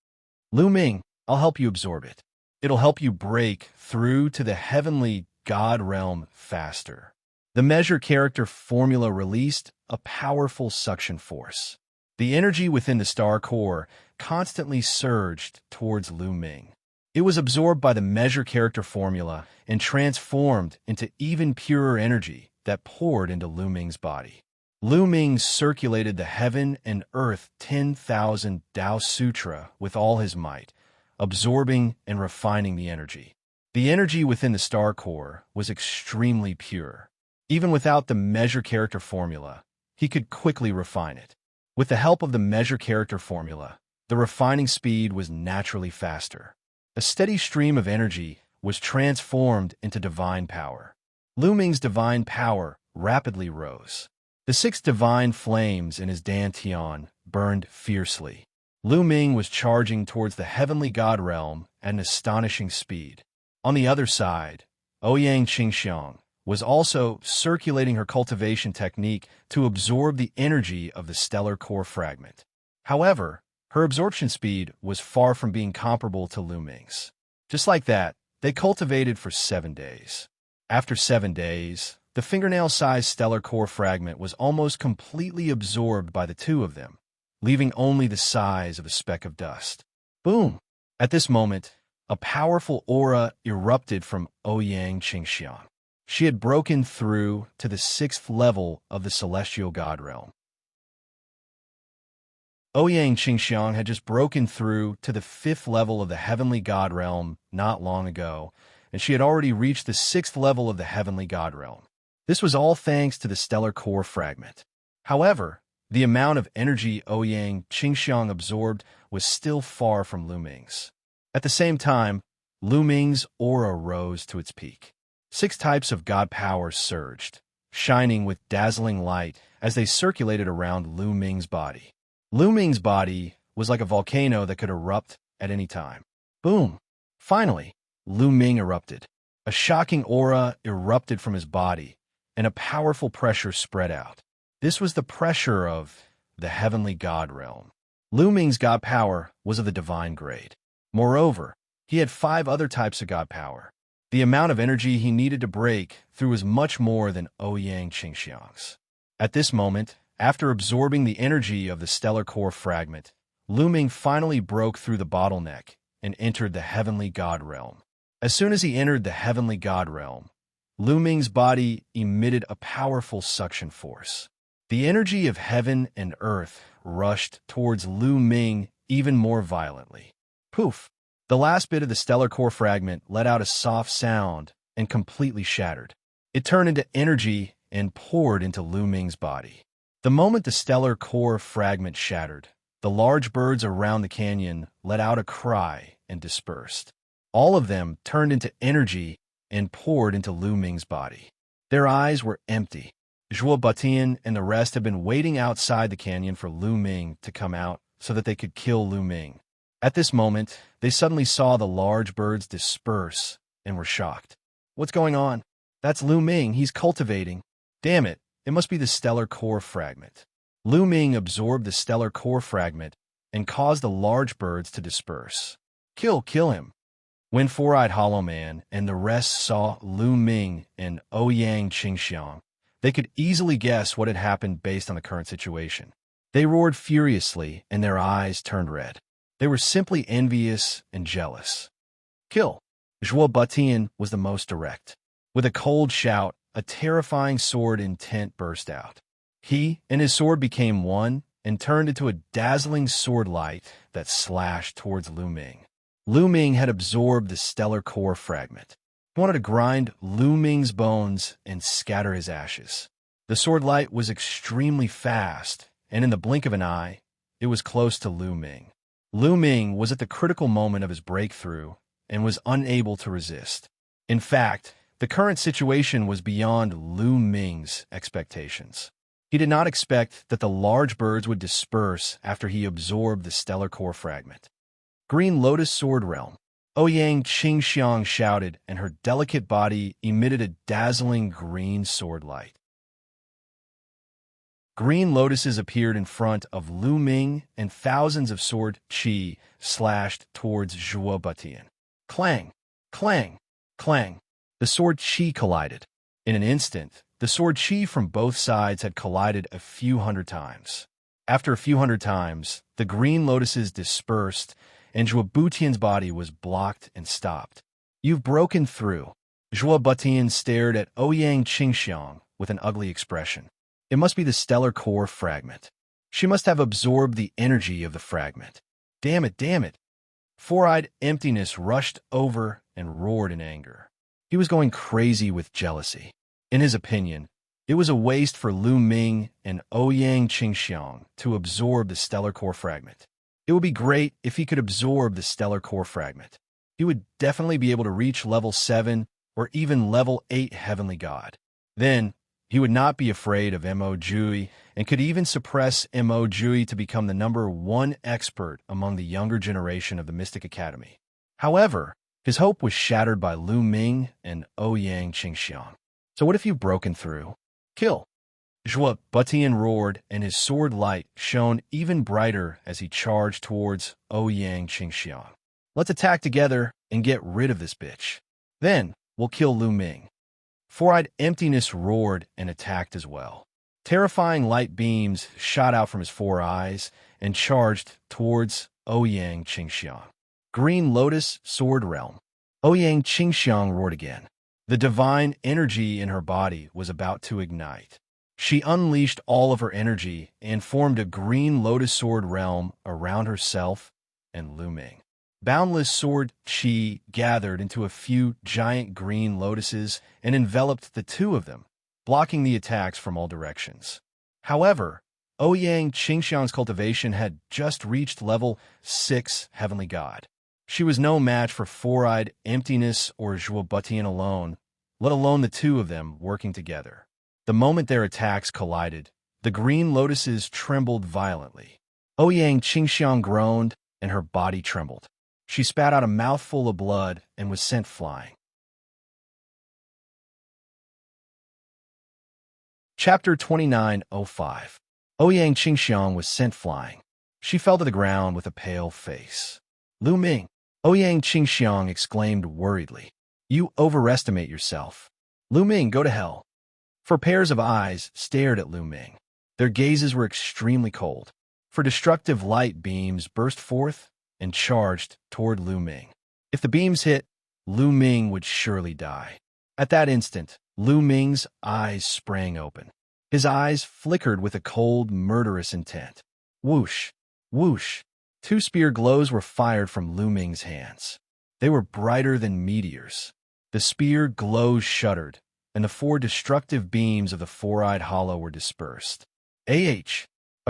Lu Ming, I'll help you absorb it. It'll help you break through to the heavenly God realm faster. The measure character formula released a powerful suction force. The energy within the star core constantly surged towards Lu Ming. It was absorbed by the measure character formula and transformed into even purer energy that poured into Lu Ming's body. Lu Ming circulated the heaven and earth 10,000 Tao Sutra with all his might, absorbing and refining the energy. The energy within the star core was extremely pure. Even without the measure character formula, he could quickly refine it. With the help of the measure character formula, the refining speed was naturally faster. A steady stream of energy was transformed into divine power. Lu Ming's divine power rapidly rose. The 6 divine flames in his dantian burned fiercely. Lu Ming was charging towards the heavenly god realm at an astonishing speed. On the other side, Ouyang Qingxiang was also circulating her cultivation technique to absorb the energy of the stellar core fragment. However, her absorption speed was far from being comparable to Lu Ming's. Just like that, they cultivated for 7 days. After 7 days, the fingernail-sized stellar core fragment was almost completely absorbed by the two of them, leaving only the size of a speck of dust. Boom! At this moment, a powerful aura erupted from Ouyang Qingxiang. She had broken through to the 6th level of the celestial god realm. Ouyang Qingxiang had just broken through to the 5th level of the heavenly god realm not long ago, and she had already reached the 6th level of the heavenly god realm. This was all thanks to the stellar core fragment. However, the amount of energy Ouyang Qingxiang absorbed was still far from Lu Ming's. At the same time, Lu Ming's aura rose to its peak. 6 types of god power surged, shining with dazzling light as they circulated around Lu Ming's body. Lu Ming's body was like a volcano that could erupt at any time. Boom! Finally, Lu Ming erupted. A shocking aura erupted from his body, and a powerful pressure spread out. This was the pressure of the heavenly god realm. Lu Ming's god power was of the divine grade. Moreover, he had 5 other types of god power. The amount of energy he needed to break through was much more than Ouyang Qingxiang's. At this moment, after absorbing the energy of the stellar core fragment, Lu Ming finally broke through the bottleneck and entered the heavenly god realm. As soon as he entered the heavenly god realm, Lu Ming's body emitted a powerful suction force. The energy of heaven and earth rushed towards Lu Ming even more violently. Poof! The last bit of the stellar core fragment let out a soft sound and completely shattered. It turned into energy and poured into Lu Ming's body. The moment the stellar core fragment shattered, the large birds around the canyon let out a cry and dispersed. All of them turned into energy and poured into Lu Ming's body. Their eyes were empty. Zhuo Batian and the rest had been waiting outside the canyon for Lu Ming to come out so that they could kill Lu Ming. At this moment, they suddenly saw the large birds disperse and were shocked. What's going on? That's Lu Ming. He's cultivating. Damn it. It must be the stellar core fragment. Lu Ming absorbed the stellar core fragment and caused the large birds to disperse. Kill him. When Four-Eyed Hollow Man and the rest saw Lu Ming and Ouyang Qingxiang, they could easily guess what had happened based on the current situation. They roared furiously and their eyes turned red. They were simply envious and jealous. Kill. Zhuo Batian was the most direct. With a cold shout, a terrifying sword intent burst out. He and his sword became one and turned into a dazzling sword light that slashed towards Lu Ming. Lu Ming had absorbed the stellar core fragment. He wanted to grind Lu Ming's bones and scatter his ashes. The sword light was extremely fast, and in the blink of an eye, it was close to Lu Ming. Lu Ming was at the critical moment of his breakthrough and was unable to resist. In fact, the current situation was beyond Lu Ming's expectations. He did not expect that the large birds would disperse after he absorbed the stellar core fragment. Green Lotus Sword Realm. Ouyang Qingxiang shouted, and her delicate body emitted a dazzling green sword light. Green lotuses appeared in front of Lu Ming, and thousands of sword qi slashed towards Zhuo Batian. Clang! Clang! Clang! The sword qi collided. In an instant, the sword qi from both sides had collided a few hundred times. After a few hundred times, the green lotuses dispersed, and Zhuo Batian's body was blocked and stopped. You've broken through. Zhuo Batian stared at Ouyang Qingxiang with an ugly expression. It must be the stellar core fragment. She must have absorbed the energy of the fragment. Damn it, damn it. Four-eyed emptiness rushed over and roared in anger. He was going crazy with jealousy. In his opinion, it was a waste for Lu Ming and Ouyang Qingxiang to absorb the stellar core fragment. It would be great if he could absorb the stellar core fragment. He would definitely be able to reach level 7 or even level 8 heavenly god. Then, He would not be afraid of Mo Jui and could even suppress Mo Jui to become the #1 expert among the younger generation of the Mystic Academy. However, his hope was shattered by Lu Ming and Ouyang Qingxiang. So what if you've broken through? Kill! Zhuo Butian roared, and his sword light shone even brighter as he charged towards Ouyang Qingxiang. Let's attack together and get rid of this bitch. Then we'll kill Lu Ming. Four-eyed emptiness roared and attacked as well. Terrifying light beams shot out from his 4 eyes and charged towards Ouyang Qingxiang. Green Lotus Sword Realm. Ouyang Qingxiang roared again. The divine energy in her body was about to ignite. She unleashed all of her energy and formed a green lotus sword realm around herself and Lu Ming. Boundless sword chi gathered into a few giant green lotuses and enveloped the two of them, blocking the attacks from all directions. However, Ouyang Qingxiang's cultivation had just reached level 6 Heavenly God. She was no match for Four-Eyed Emptiness or Zhuo Butian alone, let alone the two of them working together. The moment their attacks collided, the green lotuses trembled violently. Ouyang Qingxiang groaned, and her body trembled. She spat out a mouthful of blood and was sent flying. Chapter 2905. Ouyang Qingxiang was sent flying. She fell to the ground with a pale face. Lu Ming, Ouyang Qingxiang exclaimed worriedly. You overestimate yourself. Lu Ming, go to hell. 4 pairs of eyes stared at Lu Ming. Their gazes were extremely cold. 4 destructive light beams burst forth and charged toward Lu Ming. If the beams hit, Lu Ming would surely die. At that instant, Lu Ming's eyes sprang open. His eyes flickered with a cold, murderous intent. Whoosh! Whoosh! 2 spear glows were fired from Lu Ming's hands. They were brighter than meteors. The spear glows shuddered, and the 4 destructive beams of the Four-Eyed Hollow were dispersed. A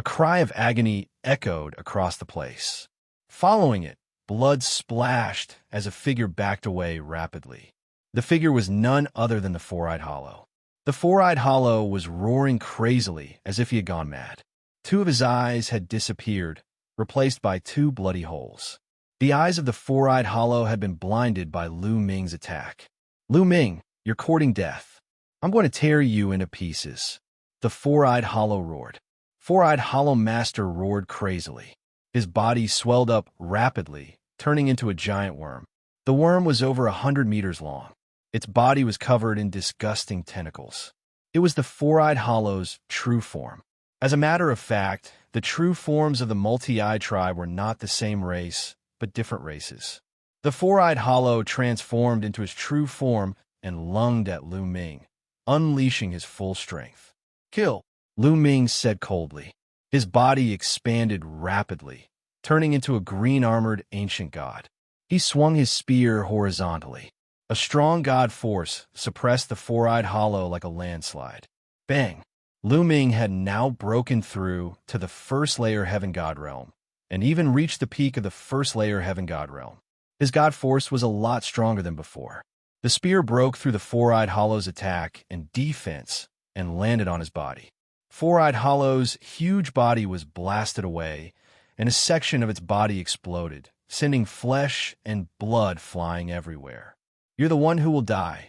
cry of agony echoed across the place. Following it, blood splashed as a figure backed away rapidly. The figure was none other than the Four-Eyed Hollow. The Four-Eyed Hollow was roaring crazily as if he had gone mad. 2 of his eyes had disappeared, replaced by 2 bloody holes. The eyes of the Four-Eyed Hollow had been blinded by Lu Ming's attack. Lu Ming, you're courting death. I'm going to tear you into pieces. The Four-Eyed Hollow roared. Four-Eyed Hollow Master roared crazily. His body swelled up rapidly, turning into a giant worm. The worm was over 100 meters long. Its body was covered in disgusting tentacles. It was the Four-Eyed Hollow's true form. As a matter of fact, the true forms of the Multi-Eye tribe were not the same race, but different races. The Four-Eyed Hollow transformed into his true form and lunged at Lu Ming, unleashing his full strength. Kill, Lu Ming said coldly. His body expanded rapidly, turning into a green-armored ancient god. He swung his spear horizontally. A strong god force suppressed the Four-Eyed Hollow like a landslide. Bang! Lu Ming had now broken through to the first layer Heaven God Realm, and even reached the peak of the first layer Heaven God Realm. His god force was a lot stronger than before. The spear broke through the Four-Eyed Hollow's attack and defense and landed on his body. Four-Eyed Hollow's huge body was blasted away, and a section of its body exploded, sending flesh and blood flying everywhere. You're the one who will die.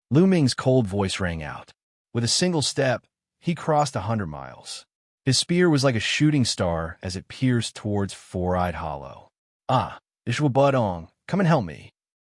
Lu Ming's cold voice rang out. With a single step, he crossed 100 miles. His spear was like a shooting star as it pierced towards Four-Eyed Hollow. Ah, Zhuo Butian, come and help me.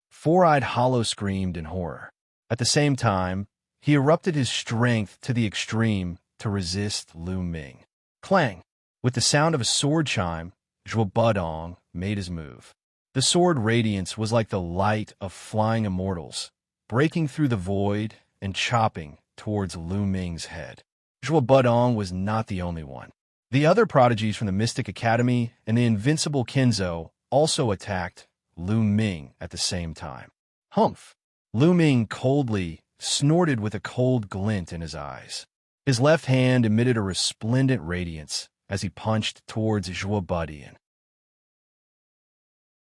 Four-Eyed Hollow screamed in horror. At the same time, he erupted his strength to the extreme to resist Lu Ming. Clang! With the sound of a sword chime, Zhuo Butian made his move. The sword radiance was like the light of flying immortals, breaking through the void and chopping towards Lu Ming's head. Zhuo Butian was not the only one. The other prodigies from the Mystic Academy and the invincible Kenzo also attacked Lu Ming at the same time. Humph! Lu Ming coldly snorted with a cold glint in his eyes. His left hand emitted a resplendent radiance as he punched towards Zhuo Butian.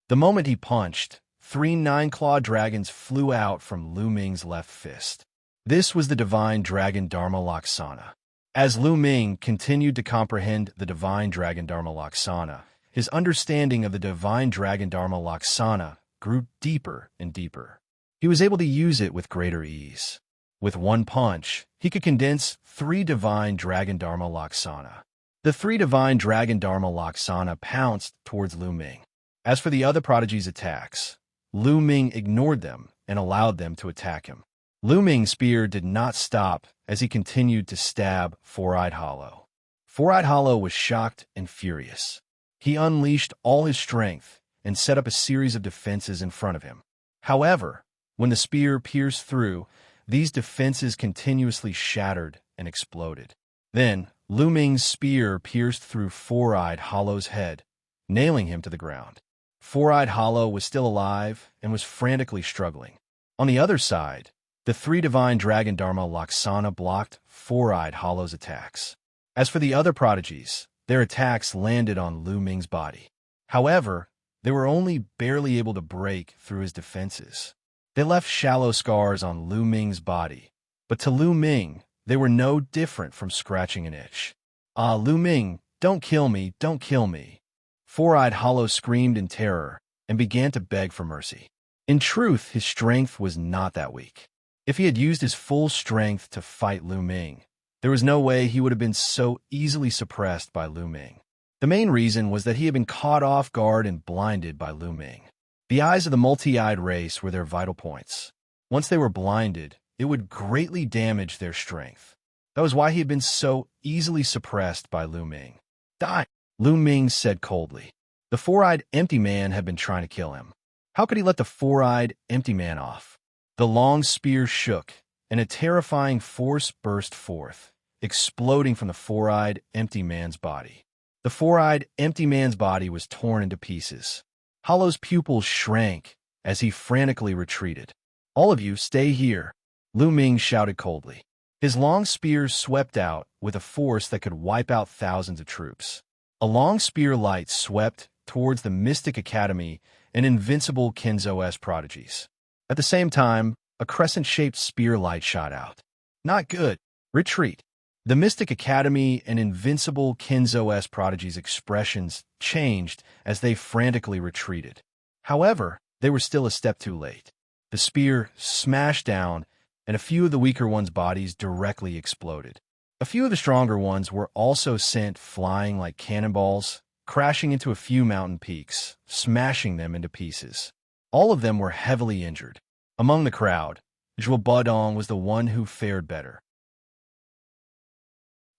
The moment he punched, 3 nine-clawed dragons flew out from Lu Ming's left fist. This was the divine dragon Dharma Laksana. As Lu Ming continued to comprehend the divine dragon Dharma Laksana, his understanding of the divine dragon Dharma Laksana grew deeper and deeper. He was able to use it with greater ease. With one punch, he could condense 3 divine dragon Dharma Laksana. The 3 divine dragon Dharma Laksana pounced towards Lu Ming. As for the other prodigy's attacks, Lu Ming ignored them and allowed them to attack him. Lu Ming's spear did not stop as he continued to stab Four-Eyed Hollow. Four-Eyed Hollow was shocked and furious. He unleashed all his strength and set up a series of defenses in front of him. However, when the spear pierced through, these defenses continuously shattered and exploded. Then, Lu Ming's spear pierced through Four-Eyed Hollow's head, nailing him to the ground. Four-Eyed Hollow was still alive and was frantically struggling. On the other side, the 3 divine dragon Dharma Laksana blocked Four-Eyed Hollow's attacks. As for the other prodigies, their attacks landed on Lu Ming's body. However, they were only barely able to break through his defenses. They left shallow scars on Lu Ming's body, but to Lu Ming, they were no different from scratching an itch. "Ah, Lu Ming, don't kill me, don't kill me." Four-Eyed Hollow screamed in terror and began to beg for mercy. In truth, his strength was not that weak. If he had used his full strength to fight Lu Ming, there was no way he would have been so easily suppressed by Lu Ming. The main reason was that he had been caught off guard and blinded by Lu Ming. The eyes of the multi-eyed race were their vital points. Once they were blinded, it would greatly damage their strength. That was why he had been so easily suppressed by Lu Ming. "Die," Lu Ming said coldly. The four-eyed empty man had been trying to kill him. How could he let the four-eyed empty man off? The long spear shook, and a terrifying force burst forth, exploding from the four-eyed empty man's body. The four-eyed empty man's body was torn into pieces. Hollow's pupils shrank as he frantically retreated. "All of you, stay here," Lu Ming shouted coldly. His long spear swept out with a force that could wipe out thousands of troops. A long spear light swept towards the Mystic Academy and invincible Kenzo-S prodigies. At the same time, a crescent-shaped spear light shot out. "Not good. Retreat." The Mystic Academy and invincible Kenzo-S prodigies' expressions changed as they frantically retreated. However, they were still a step too late. The spear smashed down, and a few of the weaker ones' bodies directly exploded. A few of the stronger ones were also sent flying like cannonballs, crashing into a few mountain peaks, smashing them into pieces. All of them were heavily injured. Among the crowd, Zhuo Budong was the one who fared better.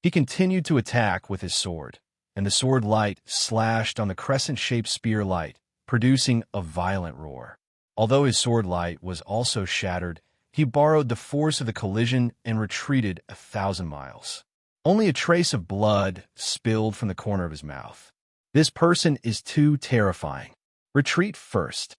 He continued to attack with his sword, and the sword light slashed on the crescent-shaped spear light, producing a violent roar. Although his sword light was also shattered, he borrowed the force of the collision and retreated 1,000 miles. Only a trace of blood spilled from the corner of his mouth. This person is too terrifying. Retreat first.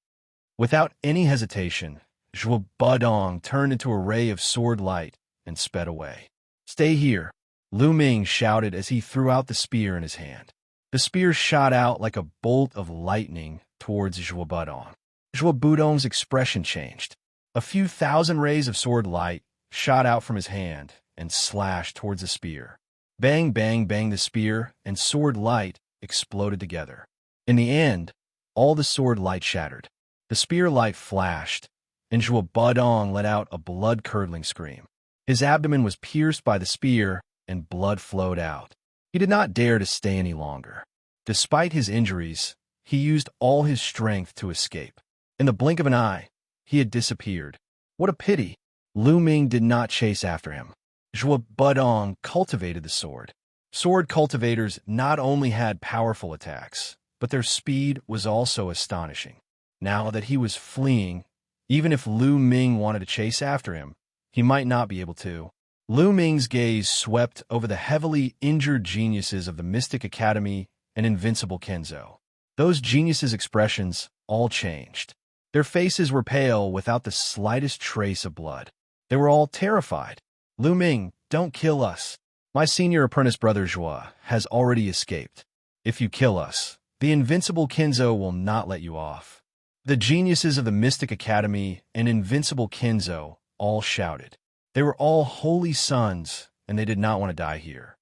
Without any hesitation, Zhuo Budong turned into a ray of sword light and sped away. "Stay here," Lu Ming shouted as he threw out the spear in his hand. The spear shot out like a bolt of lightning towards Zhuo Budong. Zhuo Budong's expression changed. A few thousand rays of sword light shot out from his hand and slashed towards the spear. Bang, bang, bang, the spear and sword light exploded together. In the end, all the sword light shattered. The spear light flashed, and Zhuo Budong let out a blood-curdling scream. His abdomen was pierced by the spear, and blood flowed out. He did not dare to stay any longer. Despite his injuries, he used all his strength to escape. In the blink of an eye, he had disappeared. What a pity! Lu Ming did not chase after him. Zhuo Budong cultivated the sword. Sword cultivators not only had powerful attacks, but their speed was also astonishing. Now that he was fleeing, even if Lu Ming wanted to chase after him, he might not be able to. Lu Ming's gaze swept over the heavily injured geniuses of the Mystic Academy and Invincible Kenzo. Those geniuses' expressions all changed. Their faces were pale without the slightest trace of blood. They were all terrified. "Lu Ming, don't kill us. My senior apprentice brother Zhuo has already escaped. If you kill us, the Invincible Kenzo will not let you off." The geniuses of the Mystic Academy and Invincible Kenzo all shouted. They were all holy sons, and they did not want to die here.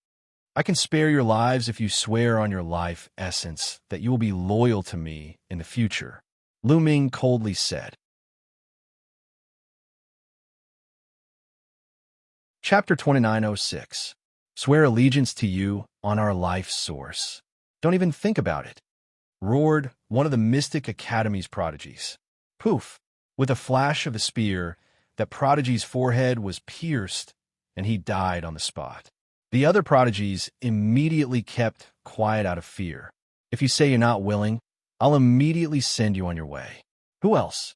I can spare your lives if you swear on your life essence that you will be loyal to me in the future, Lu Ming coldly said. Chapter 2906. Swear allegiance to you on our life source. Don't even think about it, roared one of the Mystic Academy's prodigies. Poof! With a flash of a spear, that prodigy's forehead was pierced, and he died on the spot. The other prodigies immediately kept quiet out of fear. If you say you're not willing, I'll immediately send you on your way. Who else?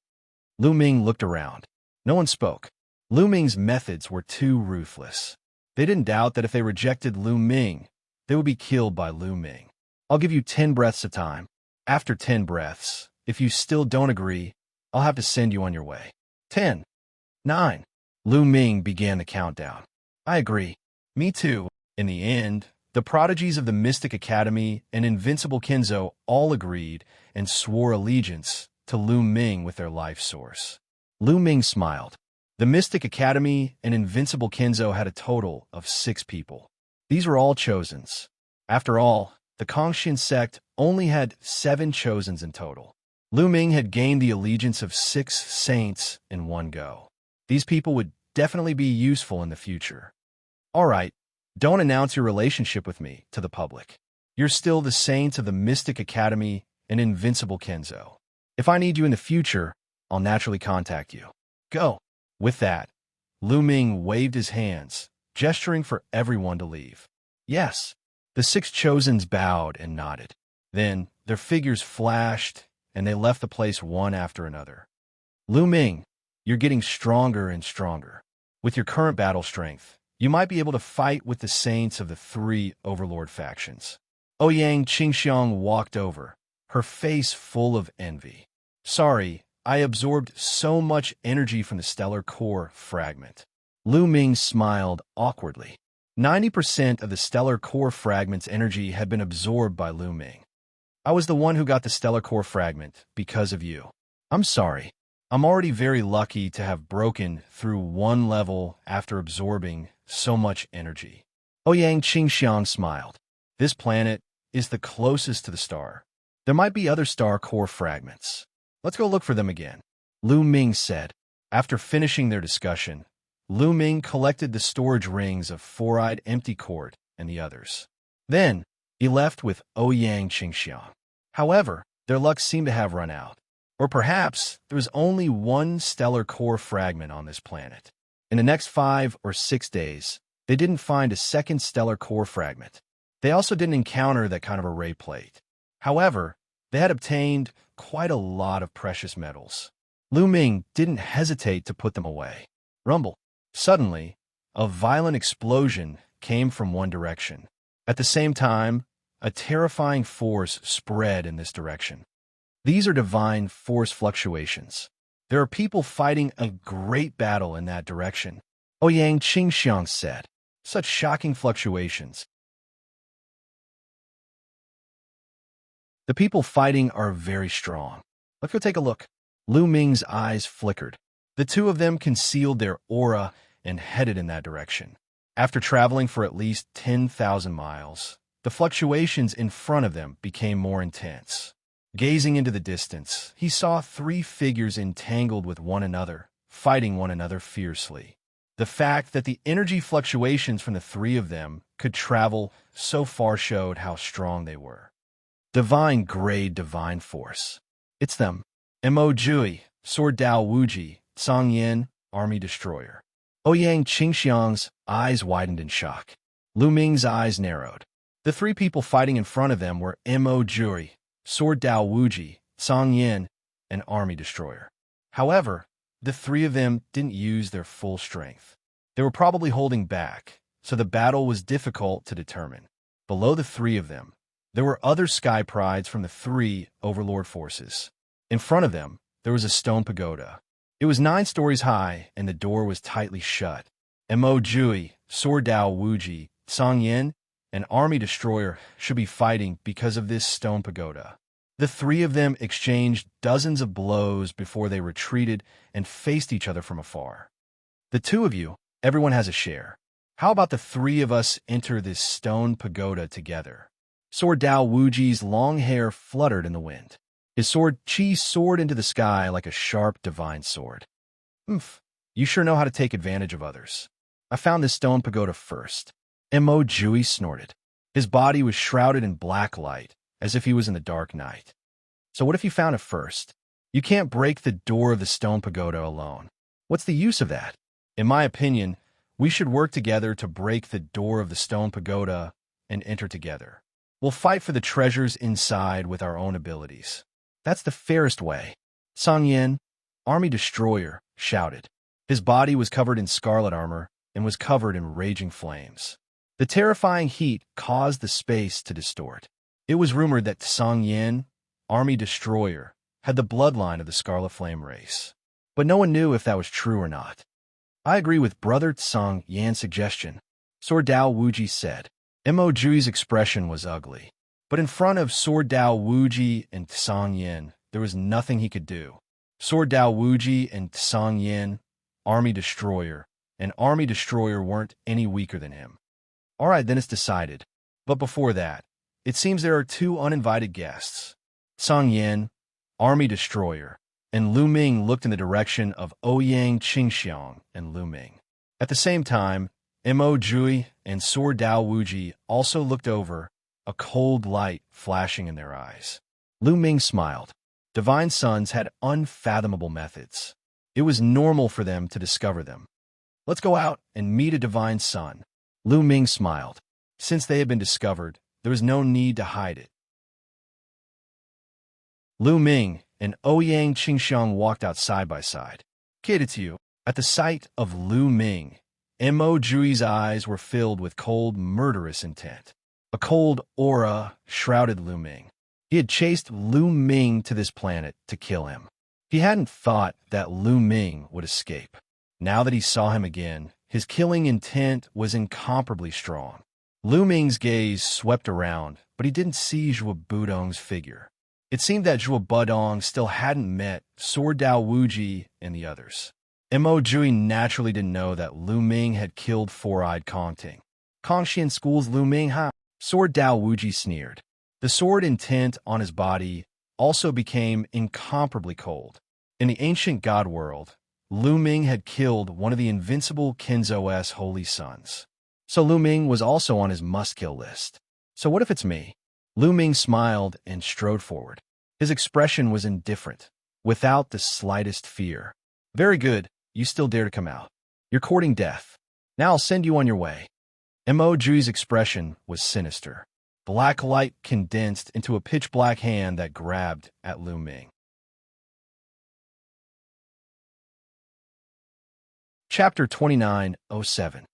Lu Ming looked around. No one spoke. Lu Ming's methods were too ruthless. They didn't doubt that if they rejected Lu Ming, they would be killed by Lu Ming. I'll give you 10 breaths of time. After 10 breaths, if you still don't agree, I'll have to send you on your way. 10. 9. Lu Ming began the countdown. I agree. Me too. In the end, the prodigies of the Mystic Academy and Invincible Kenzo all agreed and swore allegiance to Lu Ming with their life source. Lu Ming smiled. The Mystic Academy and Invincible Kenzo had a total of 6 people. These were all chosens. After all, the Kongxian sect only had 7 chosens in total. Lu Ming had gained the allegiance of 6 saints in one go. These people would definitely be useful in the future. All right, don't announce your relationship with me to the public. You're still the saints of the Mystic Academy and Invincible Kenzo. If I need you in the future, I'll naturally contact you. Go. With that, Lu Ming waved his hands, gesturing for everyone to leave. Yes, the 6 chosens bowed and nodded. Then their figures flashed, and they left the place one after another. Lu Ming, you're getting stronger and stronger. With your current battle strength, you might be able to fight with the saints of the 3 overlord factions. Ouyang Qingxiang walked over, her face full of envy. Sorry, I absorbed so much energy from the stellar core fragment. Lu Ming smiled awkwardly. 90% of the stellar core fragment's energy had been absorbed by Lu Ming. I was the one who got the stellar core fragment because of you. I'm sorry. I'm already very lucky to have broken through 1 level after absorbing so much energy. Ouyang Qingxiang smiled. This planet is the closest to the star. There might be other star core fragments. Let's go look for them again, Lu Ming said. After finishing their discussion, Lu Ming collected the storage rings of Four-Eyed Empty Court and the others. Then, he left with Ouyang Qingxiang. However, their luck seemed to have run out. Or perhaps there was only 1 stellar core fragment on this planet. In the next 5 or 6 days, they didn't find a second stellar core fragment. They also didn't encounter that kind of array plate. However, they had obtained quite a lot of precious metals. Lu Ming didn't hesitate to put them away. Rumble. Suddenly, a violent explosion came from one direction. At the same time, a terrifying force spread in this direction. These are divine force fluctuations. There are people fighting a great battle in that direction, Ouyang Qingxiang said. Such shocking fluctuations. The people fighting are very strong. Let's go take a look. Lu Ming's eyes flickered. The 2 of them concealed their aura and headed in that direction. After traveling for at least 10,000 miles, the fluctuations in front of them became more intense. Gazing into the distance, he saw 3 figures entangled with one another, fighting one another fiercely. The fact that the energy fluctuations from the 3 of them could travel so far showed how strong they were. Divine grade divine force. It's them. Mo Jui, Sword Dao Wuji, Song Yin, Army Destroyer. Ouyang Qingxiang's eyes widened in shock. Lu Ming's eyes narrowed. The 3 people fighting in front of them were Mo Jui, Sword Dao Wuji, Song Yin, and Army Destroyer. However, the 3 of them didn't use their full strength. They were probably holding back, so the battle was difficult to determine. Below the 3 of them, there were other sky prides from the 3 overlord forces. In front of them, there was a stone pagoda. It was 9 stories high, and the door was tightly shut. Mo Jui, Sword Dao Wuji, Song Yin, and Army Destroyer should be fighting because of this stone pagoda. The 3 of them exchanged dozens of blows before they retreated and faced each other from afar. The 2 of you, Everyone has a share. How about the three of us enter this stone pagoda together? Sword Dao Wuji's long hair fluttered in the wind. His sword Qi soared into the sky like a sharp divine sword. Oomph, you sure know how to take advantage of others. I found this stone pagoda first. Mo Jui snorted. His body was shrouded in black light, as if he was in the dark night. So what if you found it first? You can't break the door of the stone pagoda alone. What's the use of that? In my opinion, we should work together to break the door of the stone pagoda and enter together. We'll fight for the treasures inside with our own abilities. That's the fairest way. Song Yin, Army Destroyer, shouted. His body was covered in scarlet armor and was covered in raging flames. The terrifying heat caused the space to distort. It was rumored that Song Yin, Army Destroyer, had the bloodline of the Scarlet Flame race. But no one knew if that was true or not. I agree with Brother Song Yan's suggestion, Sword Dao Wuji said. Mo Jui's expression was ugly. But in front of Sword Dao Wuji and Song Yin, there was nothing he could do. Sword Dao Wuji and Song Yin, Army Destroyer, and Army Destroyer weren't any weaker than him. All right, then it's decided. But before that, it seems there are two uninvited guests. Song Yin, Army Destroyer, and Lu Ming looked in the direction of Ouyang Qingxiang and Lu Ming. At the same time, Mo Jui and Sword Dao Wuji also looked over, a cold light flashing in their eyes. Lu Ming smiled. Divine sons had unfathomable methods. It was normal for them to discover them. Let's go out and meet a divine son. Lu Ming smiled. Since they had been discovered, there was no need to hide it. Lu Ming and Ouyang Qingxiang walked out side by side. Kid, it's you. At the sight of Lu Ming, Mo Jui's eyes were filled with cold, murderous intent. A cold aura shrouded Lu Ming. He had chased Lu Ming to this planet to kill him. He hadn't thought that Lu Ming would escape. Now that he saw him again, his killing intent was incomparably strong. Lu Ming's gaze swept around, but he didn't see Zhuo Budong's figure. It seemed that Zhuo Budong still hadn't met Sword Dao Wuji and the others. Mo Jui naturally didn't know that Lu Ming had killed Four-Eyed Kongting. Kongxian schools Lu Ming, huh? Sword Dao Wuji sneered. The sword intent on his body also became incomparably cold. In the ancient god world, Lu Ming had killed one of the invincible Kenzo's holy sons. So Lu Ming was also on his must-kill list. So what if it's me? Lu Ming smiled and strode forward. His expression was indifferent, without the slightest fear. Very good, you still dare to come out. You're courting death. Now I'll send you on your way. Mo Jui's expression was sinister. Black light condensed into a pitch-black hand that grabbed at Lu Ming. Chapter 29:07.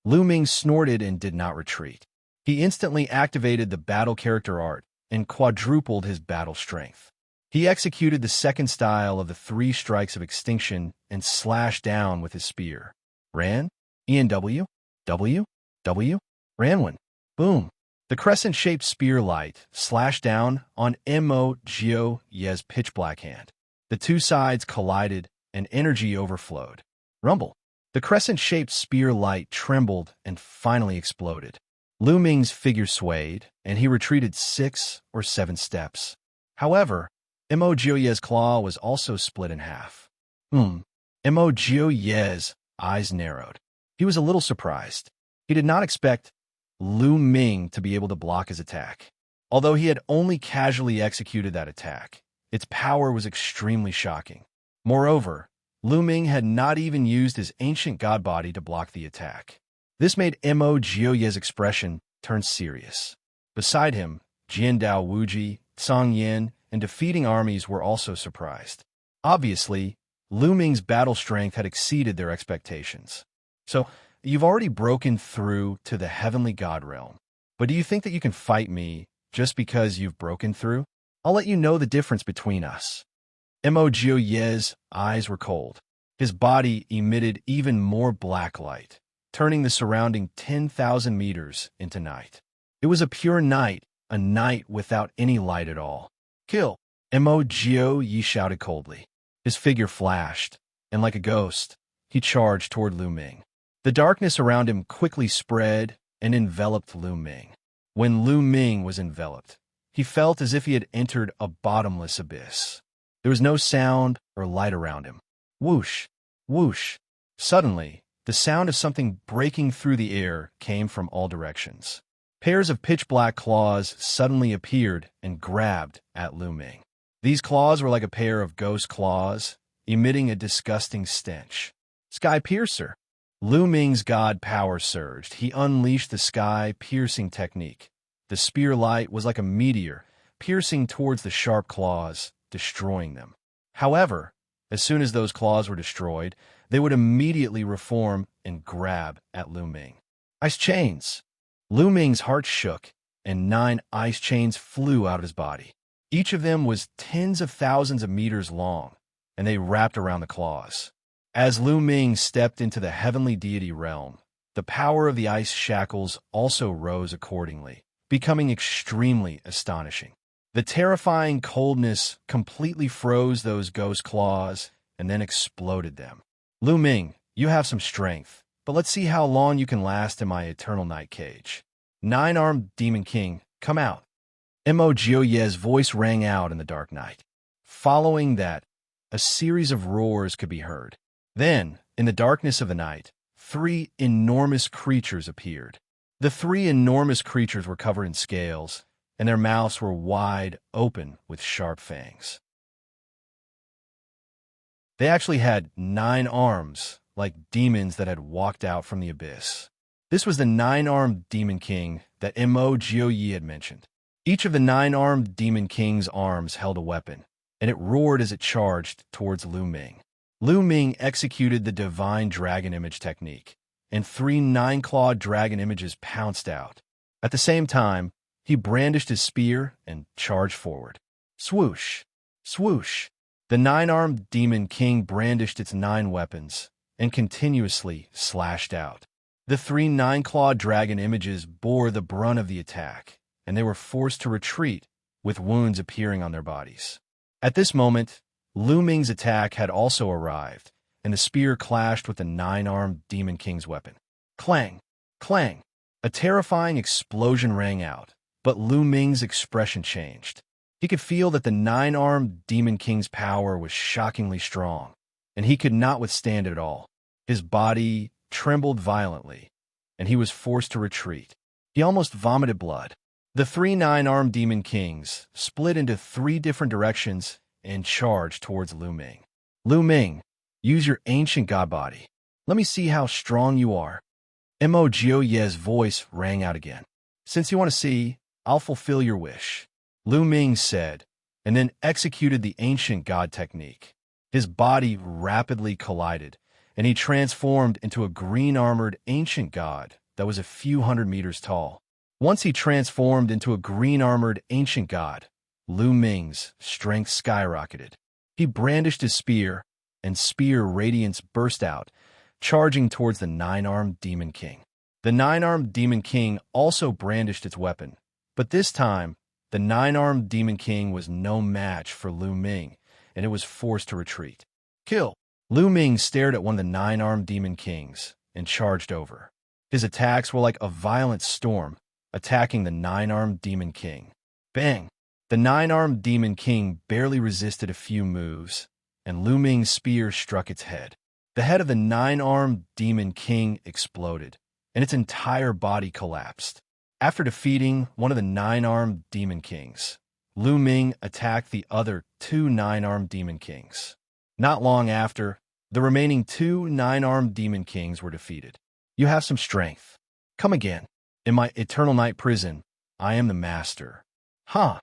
Lu Ming snorted and did not retreat. He instantly activated the battle character art and quadrupled his battle strength. He executed the second style of the 3 strikes of extinction and slashed down with his spear. Ran, ENW, W, W, ran one. Boom. The crescent-shaped spear light slashed down on Mo Jio's pitch-black hand. The two sides collided and energy overflowed. Rumble. The crescent-shaped spear light trembled and finally exploded. Lu Ming's figure swayed, and he retreated 6 or 7 steps. However, Mo Jio's claw was also split in half. Mo Jio's eyes narrowed. He was a little surprised. He did not expect Lu Ming to be able to block his attack. Although he had only casually executed that attack, its power was extremely shocking. Moreover, Lu Ming had not even used his ancient god body to block the attack. This made Mo Jio's expression turn serious. Beside him, Jian Dao Wuji, Song Yin, and defeating armies were also surprised. Obviously, Lu Ming's battle strength had exceeded their expectations. So, you've already broken through to the heavenly god realm. But do you think that you can fight me just because you've broken through? I'll let you know the difference between us. Mo Jio's eyes were cold. His body emitted even more black light, turning the surrounding 10,000 meters into night. It was a pure night, a night without any light at all. Kill! Mo Jio shouted coldly. His figure flashed, and like a ghost, he charged toward Lu Ming. The darkness around him quickly spread and enveloped Lu Ming. When Lu Ming was enveloped, he felt as if he had entered a bottomless abyss. There was no sound or light around him. Whoosh, whoosh. Suddenly, the sound of something breaking through the air came from all directions. Pairs of pitch-black claws suddenly appeared and grabbed at Lu Ming. These claws were like a pair of ghost claws, emitting a disgusting stench. Sky Piercer. Lu Ming's god power surged. He unleashed the sky-piercing technique. The spear light was like a meteor, piercing towards the sharp claws, destroying them. However, as soon as those claws were destroyed, they would immediately reform and grab at Lu Ming. Ice chains. Lu Ming's heart shook, and 9 ice chains flew out of his body. Each of them was tens of thousands of meters long, and they wrapped around the claws. As Lu Ming stepped into the heavenly deity realm, the power of the ice shackles also rose accordingly, becoming extremely astonishing. The terrifying coldness completely froze those ghost claws and then exploded them. Lu Ming, you have some strength, but let's see how long you can last in my eternal night cage. 9-armed Demon King, come out. Mo Jioye's voice rang out in the dark night. Following that, a series of roars could be heard. Then, in the darkness of the night, 3 enormous creatures appeared. The 3 enormous creatures were covered in scales, and their mouths were wide open with sharp fangs. They actually had 9 arms, like demons that had walked out from the abyss. This was the 9-armed Demon King that Mo Jioye had mentioned. Each of the 9-armed Demon King's arms held a weapon, and it roared as it charged towards Lu Ming. Lu Ming executed the Divine Dragon Image technique, and 3 9-clawed dragon images pounced out. At the same time, he brandished his spear and charged forward. Swoosh! Swoosh! The 9-armed Demon King brandished its 9 weapons and continuously slashed out. The 3 9-clawed dragon images bore the brunt of the attack, and they were forced to retreat, with wounds appearing on their bodies. At this moment, Lu Ming's attack had also arrived, and the spear clashed with the 9-armed Demon King's weapon. Clang! Clang! A terrifying explosion rang out, but Lu Ming's expression changed. He could feel that the 9-armed Demon King's power was shockingly strong, and he could not withstand it at all. His body trembled violently, and he was forced to retreat. He almost vomited blood. The 3 9-armed Demon Kings split into 3 different directions and charged towards Lu Ming. Lu Ming, use your ancient god body. Let me see how strong you are. Mo Jioye's voice rang out again. Since you want to see, I'll fulfill your wish. Lu Ming said, and then executed the ancient god technique. His body rapidly collided, and he transformed into a green-armored ancient god that was a few hundred meters tall. Once he transformed into a green-armored ancient god, Lu Ming's strength skyrocketed. He brandished his spear, and spear radiance burst out, charging towards the 9-armed Demon King. The 9-armed Demon King also brandished its weapon, but this time, the 9-armed Demon King was no match for Lu Ming, and it was forced to retreat. Kill! Lu Ming stared at one of the 9-armed Demon Kings and charged over. His attacks were like a violent storm, attacking the 9-armed Demon King. Bang! The 9-armed Demon King barely resisted a few moves, and Lu Ming's spear struck its head. The head of the 9-armed Demon King exploded, and its entire body collapsed. After defeating one of the 9-armed Demon Kings, Lu Ming attacked the other 2 9-armed Demon Kings. Not long after, the remaining 2 9-armed Demon Kings were defeated. You have some strength. Come again. In my eternal night prison, I am the master. Huh?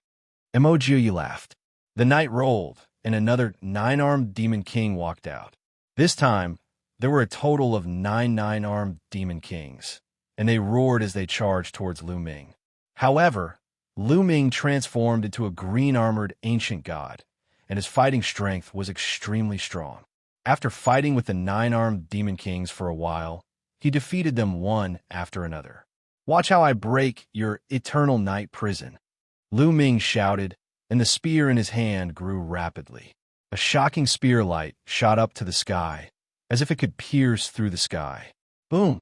Mo Jioye laughed. The night rolled, and another 9-armed Demon King walked out. This time, there were a total of 9 9-armed Demon Kings, and they roared as they charged towards Lu Ming. However, Lu Ming transformed into a green-armored ancient god, and his fighting strength was extremely strong. After fighting with the 9-armed Demon Kings for a while, he defeated them one after another. Watch how I break your eternal night prison. Lu Ming shouted, and the spear in his hand grew rapidly. A shocking spear light shot up to the sky, as if it could pierce through the sky. Boom!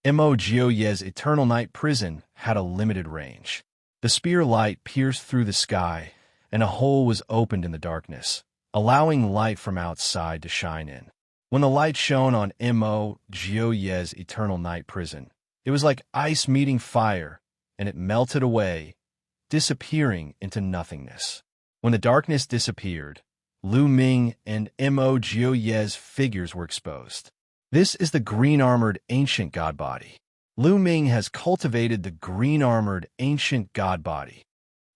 Mo Jioye's eternal night prison had a limited range. The spear light pierced through the sky, and a hole was opened in the darkness, allowing light from outside to shine in. When the light shone on Mo Jioye's eternal night prison, it was like ice meeting fire, and it melted away, disappearing into nothingness. When the darkness disappeared, Lu Ming and Mo Jioye's figures were exposed. This is the green-armored ancient god body. Lu Ming has cultivated the green-armored ancient god body.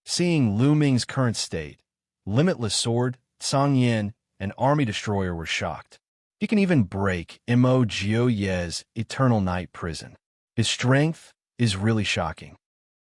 Seeing Lu Ming's current state, Limitless Sword, Xianxia, and Army Destroyer were shocked. He can even break Mo Jioye's eternal night prison. His strength is really shocking.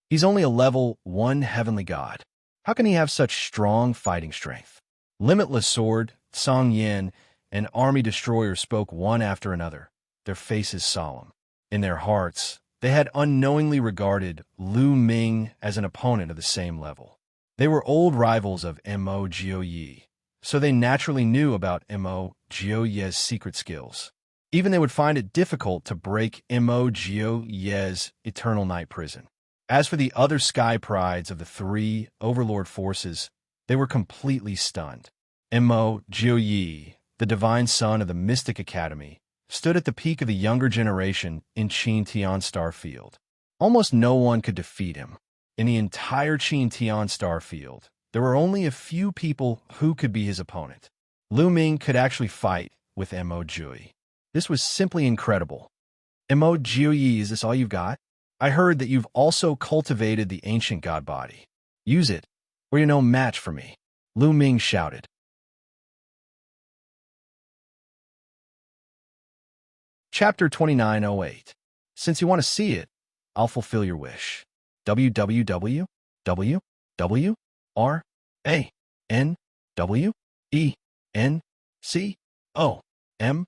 He's only a level 1 heavenly god. How can he have such strong fighting strength? Limitless Sword, Xianxia, and Army Destroyer spoke one after another, their faces solemn. In their hearts, they had unknowingly regarded Lu Ming as an opponent of the same level. They were old rivals of Mo Jioye, so they naturally knew about Mo Jioye's secret skills. Even they would find it difficult to break Mo Jioye's eternal night prison. As for the other sky prides of the three overlord forces, they were completely stunned. Mo Jioye, the divine son of the Mystic Academy, stood at the peak of the younger generation in Xianxia Starfield. Almost no one could defeat him. In the entire Xianxia Starfield, there were only a few people who could be his opponent. Lu Ming could actually fight with Mo Jioye. This was simply incredible. Mo Jioye, is this all you've got? I heard that you've also cultivated the ancient god body. Use it, or you're no match for me, Lu Ming shouted. Chapter 2908. Since you want to see it, I'll fulfill your wish. www.ranwenc.com.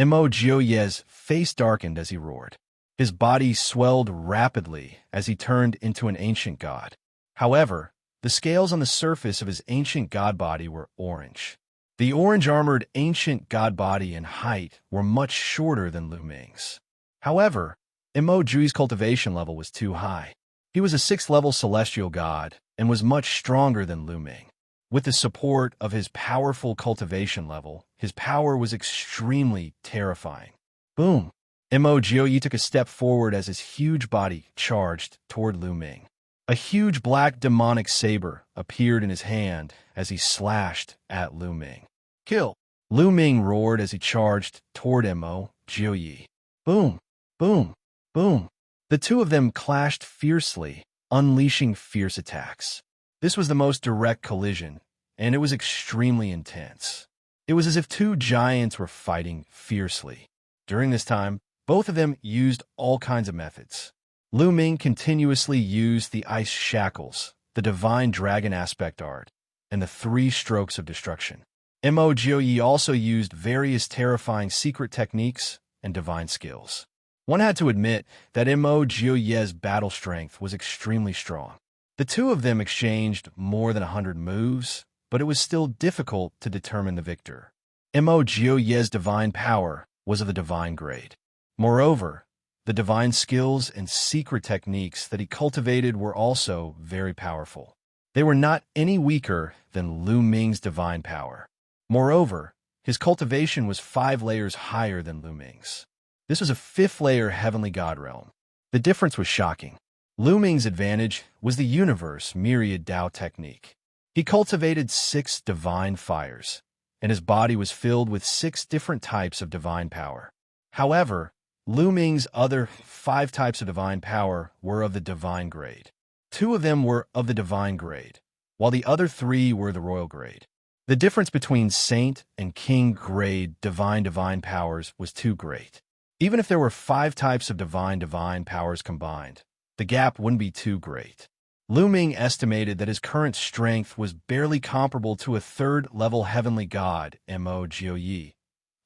Mo Jioye's face darkened as he roared. His body swelled rapidly as he turned into an ancient god. However, the scales on the surface of his ancient god body were orange. The orange-armored ancient god body and height were much shorter than Lu Ming's. However, Mo Jioye's cultivation level was too high. He was a 6th-level celestial god and was much stronger than Lu Ming. With the support of his powerful cultivation level, his power was extremely terrifying. Boom! Mo Jioye took a step forward as his huge body charged toward Lu Ming. A huge black demonic saber appeared in his hand as he slashed at Lu Ming. Kill! Lu Ming roared as he charged toward Mo Jioye. Boom! Boom! Boom! The two of them clashed fiercely, unleashing fierce attacks. This was the most direct collision, and it was extremely intense. It was as if two giants were fighting fiercely. During this time, both of them used all kinds of methods. Lu Ming continuously used the ice shackles, the divine dragon aspect art, and the 3 strokes of destruction. Mo Jioye also used various terrifying secret techniques and divine skills. One had to admit that Mo Jioye's battle strength was extremely strong. The two of them exchanged more than 100 moves, but it was still difficult to determine the victor. Mo Jioye's divine power was of the divine grade. Moreover, the divine skills and secret techniques that he cultivated were also very powerful. They were not any weaker than Lu Ming's divine power. Moreover, his cultivation was 5 layers higher than Lu Ming's. This was a 5th-layer heavenly god realm. The difference was shocking. Lu Ming's advantage was the universe myriad Dao technique. He cultivated 6 divine fires, and his body was filled with 6 different types of divine power. However, Lu Ming's other 5 types of divine power were of the divine grade. 2 of them were of the divine grade, while the other 3 were the royal grade. The difference between saint and king grade divine powers was too great. Even if there were 5 types of divine powers combined, the gap wouldn't be too great. Lu Ming estimated that his current strength was barely comparable to a 3rd-level heavenly god, Mo Jioye,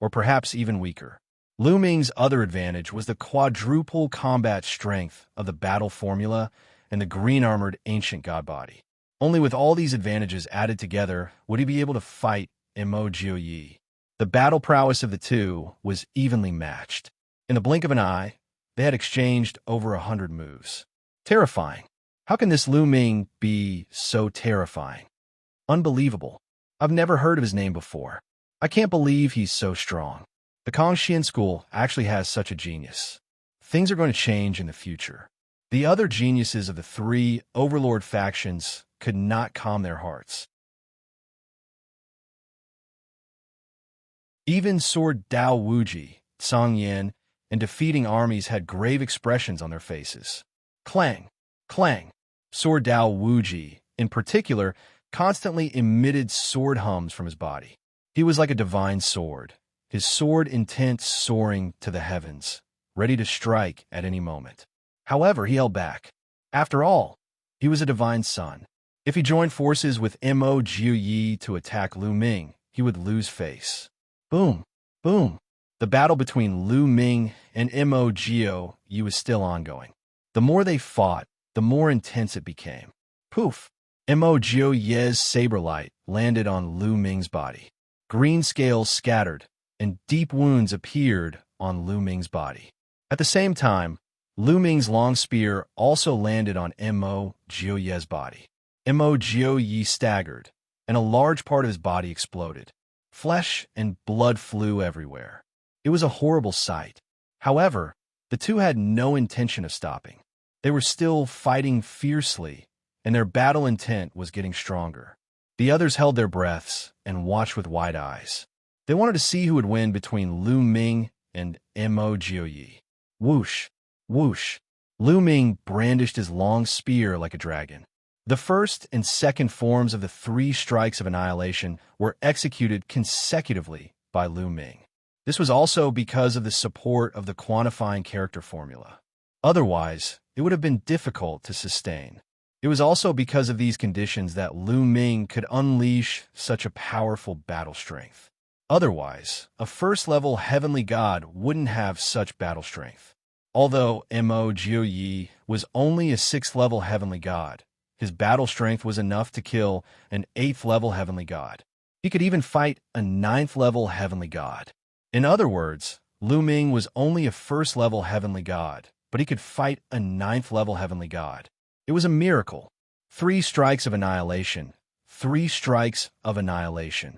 or perhaps even weaker. Lu Ming's other advantage was the quadruple combat strength of the battle formula and the green-armored ancient god body. Only with all these advantages added together would he be able to fight Mo Jioye. The battle prowess of the two was evenly matched. In the blink of an eye, they had exchanged over 100 moves. Terrifying. How can this Lu Ming be so terrifying? Unbelievable. I've never heard of his name before. I can't believe he's so strong. The Kongxian school actually has such a genius. Things are going to change in the future. The other geniuses of the three overlord factions could not calm their hearts. Even Sword Dao Wuji, Song Yan, and defeating armies had grave expressions on their faces. Clang, clang. Sword Dao Wuji, in particular, constantly emitted sword hums from his body. He was like a divine sword, his sword intent soaring to the heavens, ready to strike at any moment. However, he held back. After all, he was a divine son. If he joined forces with Mo Jiuyi to attack Lu Ming, he would lose face. Boom, boom. The battle between Lu Ming and Mo Jiuyi was still ongoing. The more they fought, the more intense it became. Poof! Mo Jiuyi's saber light landed on Lu Ming's body. Green scales scattered, and deep wounds appeared on Lu Ming's body. At the same time, Lu Ming's long spear also landed on Mo Jiuyi's body. Mo Jiuyi staggered, and a large part of his body exploded. Flesh and blood flew everywhere. It was a horrible sight. However, the two had no intention of stopping. They were still fighting fiercely, and their battle intent was getting stronger. The others held their breaths and watched with wide eyes. They wanted to see who would win between Lu Ming and Mo Jiuyi. Whoosh, whoosh. Lu Ming brandished his long spear like a dragon. The first and second forms of the three strikes of annihilation were executed consecutively by Lu Ming. This was also because of the support of the quantifying character formula. Otherwise, it would have been difficult to sustain. It was also because of these conditions that Lu Ming could unleash such a powerful battle strength. Otherwise, a first-level heavenly god wouldn't have such battle strength. Although Mo Jiuyi was only a 6th-level heavenly god, his battle strength was enough to kill an 8th-level heavenly god. He could even fight a 9th-level heavenly god. In other words, Lu Ming was only a 1st-level heavenly god, but he could fight a 9th-level heavenly god. It was a miracle. 3 strikes of annihilation. 3 strikes of annihilation.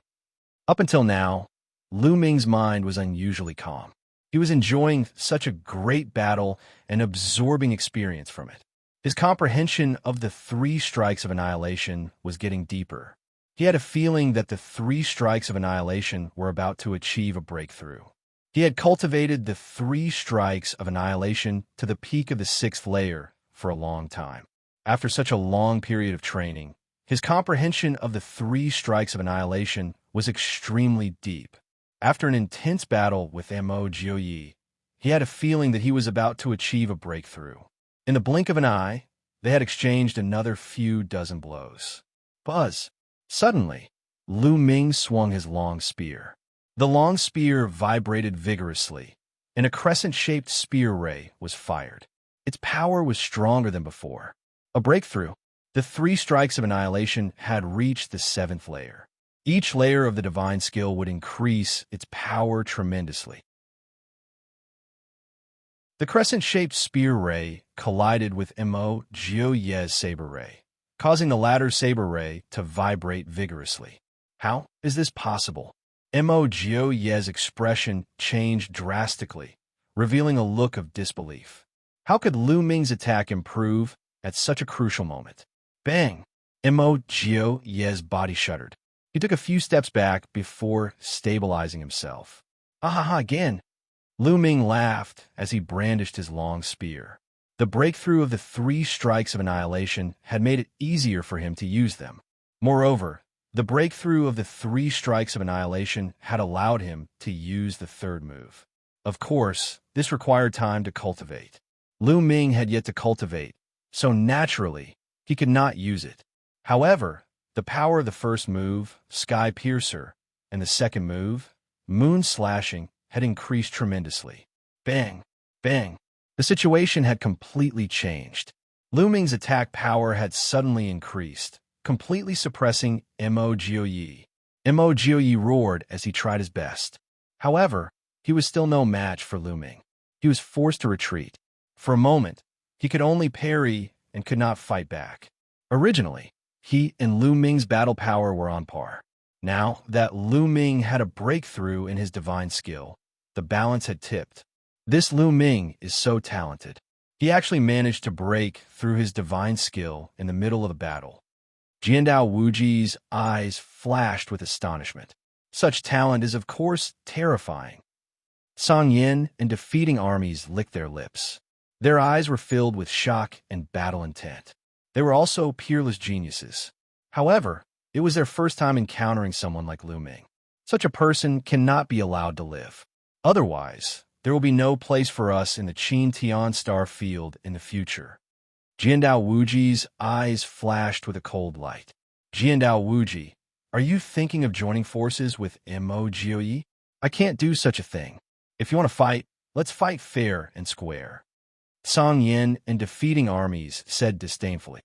Up until now, Lu Ming's mind was unusually calm. He was enjoying such a great battle and absorbing experience from it. His comprehension of the 3 strikes of annihilation was getting deeper. He had a feeling that the 3 strikes of annihilation were about to achieve a breakthrough. He had cultivated the 3 strikes of annihilation to the peak of the 6th layer for a long time. After such a long period of training, his comprehension of the 3 strikes of annihilation was extremely deep. After an intense battle with Mo Jiuyi, he had a feeling that he was about to achieve a breakthrough. In the blink of an eye, they had exchanged another few dozen blows. Buzz! Suddenly, Lu Ming swung his long spear. The long spear vibrated vigorously, and a crescent-shaped spear ray was fired. Its power was stronger than before. A breakthrough. The 3 strikes of annihilation had reached the 7th layer. Each layer of the divine skill would increase its power tremendously. The crescent-shaped spear ray collided with Mo Jiuyi's saber ray, causing the latter's saber ray to vibrate vigorously. How is this possible? Mo Jiuyi's expression changed drastically, revealing a look of disbelief. How could Lu Ming's attack improve at such a crucial moment? Bang! Mo Jiuyi's body shuddered. He took a few steps back before stabilizing himself. Ah, again! Lu Ming laughed as he brandished his long spear. The breakthrough of the 3 strikes of annihilation had made it easier for him to use them. Moreover, the breakthrough of the 3 strikes of annihilation had allowed him to use the 3rd move. Of course, this required time to cultivate. Lu Ming had yet to cultivate, so naturally, he could not use it. However, the power of the first move, Sky Piercer, and the second move, Moon Slashing, had increased tremendously. Bang! Bang! The situation had completely changed. Lu Ming's attack power had suddenly increased, completely suppressing Mo Jiuyi. Mo Jiuyi roared as he tried his best. However, he was still no match for Lu Ming. He was forced to retreat. For a moment, he could only parry and could not fight back. Originally, he and Lu Ming's battle power were on par. Now that Lu Ming had a breakthrough in his divine skill, the balance had tipped. This Lu Ming is so talented. He actually managed to break through his divine skill in the middle of the battle. Jiandao Wuji's eyes flashed with astonishment. Such talent is of course terrifying. Song Yin and defeating armies licked their lips. Their eyes were filled with shock and battle intent. They were also peerless geniuses. However, it was their first time encountering someone like Lu Ming. Such a person cannot be allowed to live. Otherwise, there will be no place for us in the Qin Tian Star Field in the future. Jiandao Wuji's eyes flashed with a cold light. Jiandao Wuji, are you thinking of joining forces with Mo Jiuyi? I can't do such a thing. If you want to fight, let's fight fair and square. Song Yin and defeating armies said disdainfully.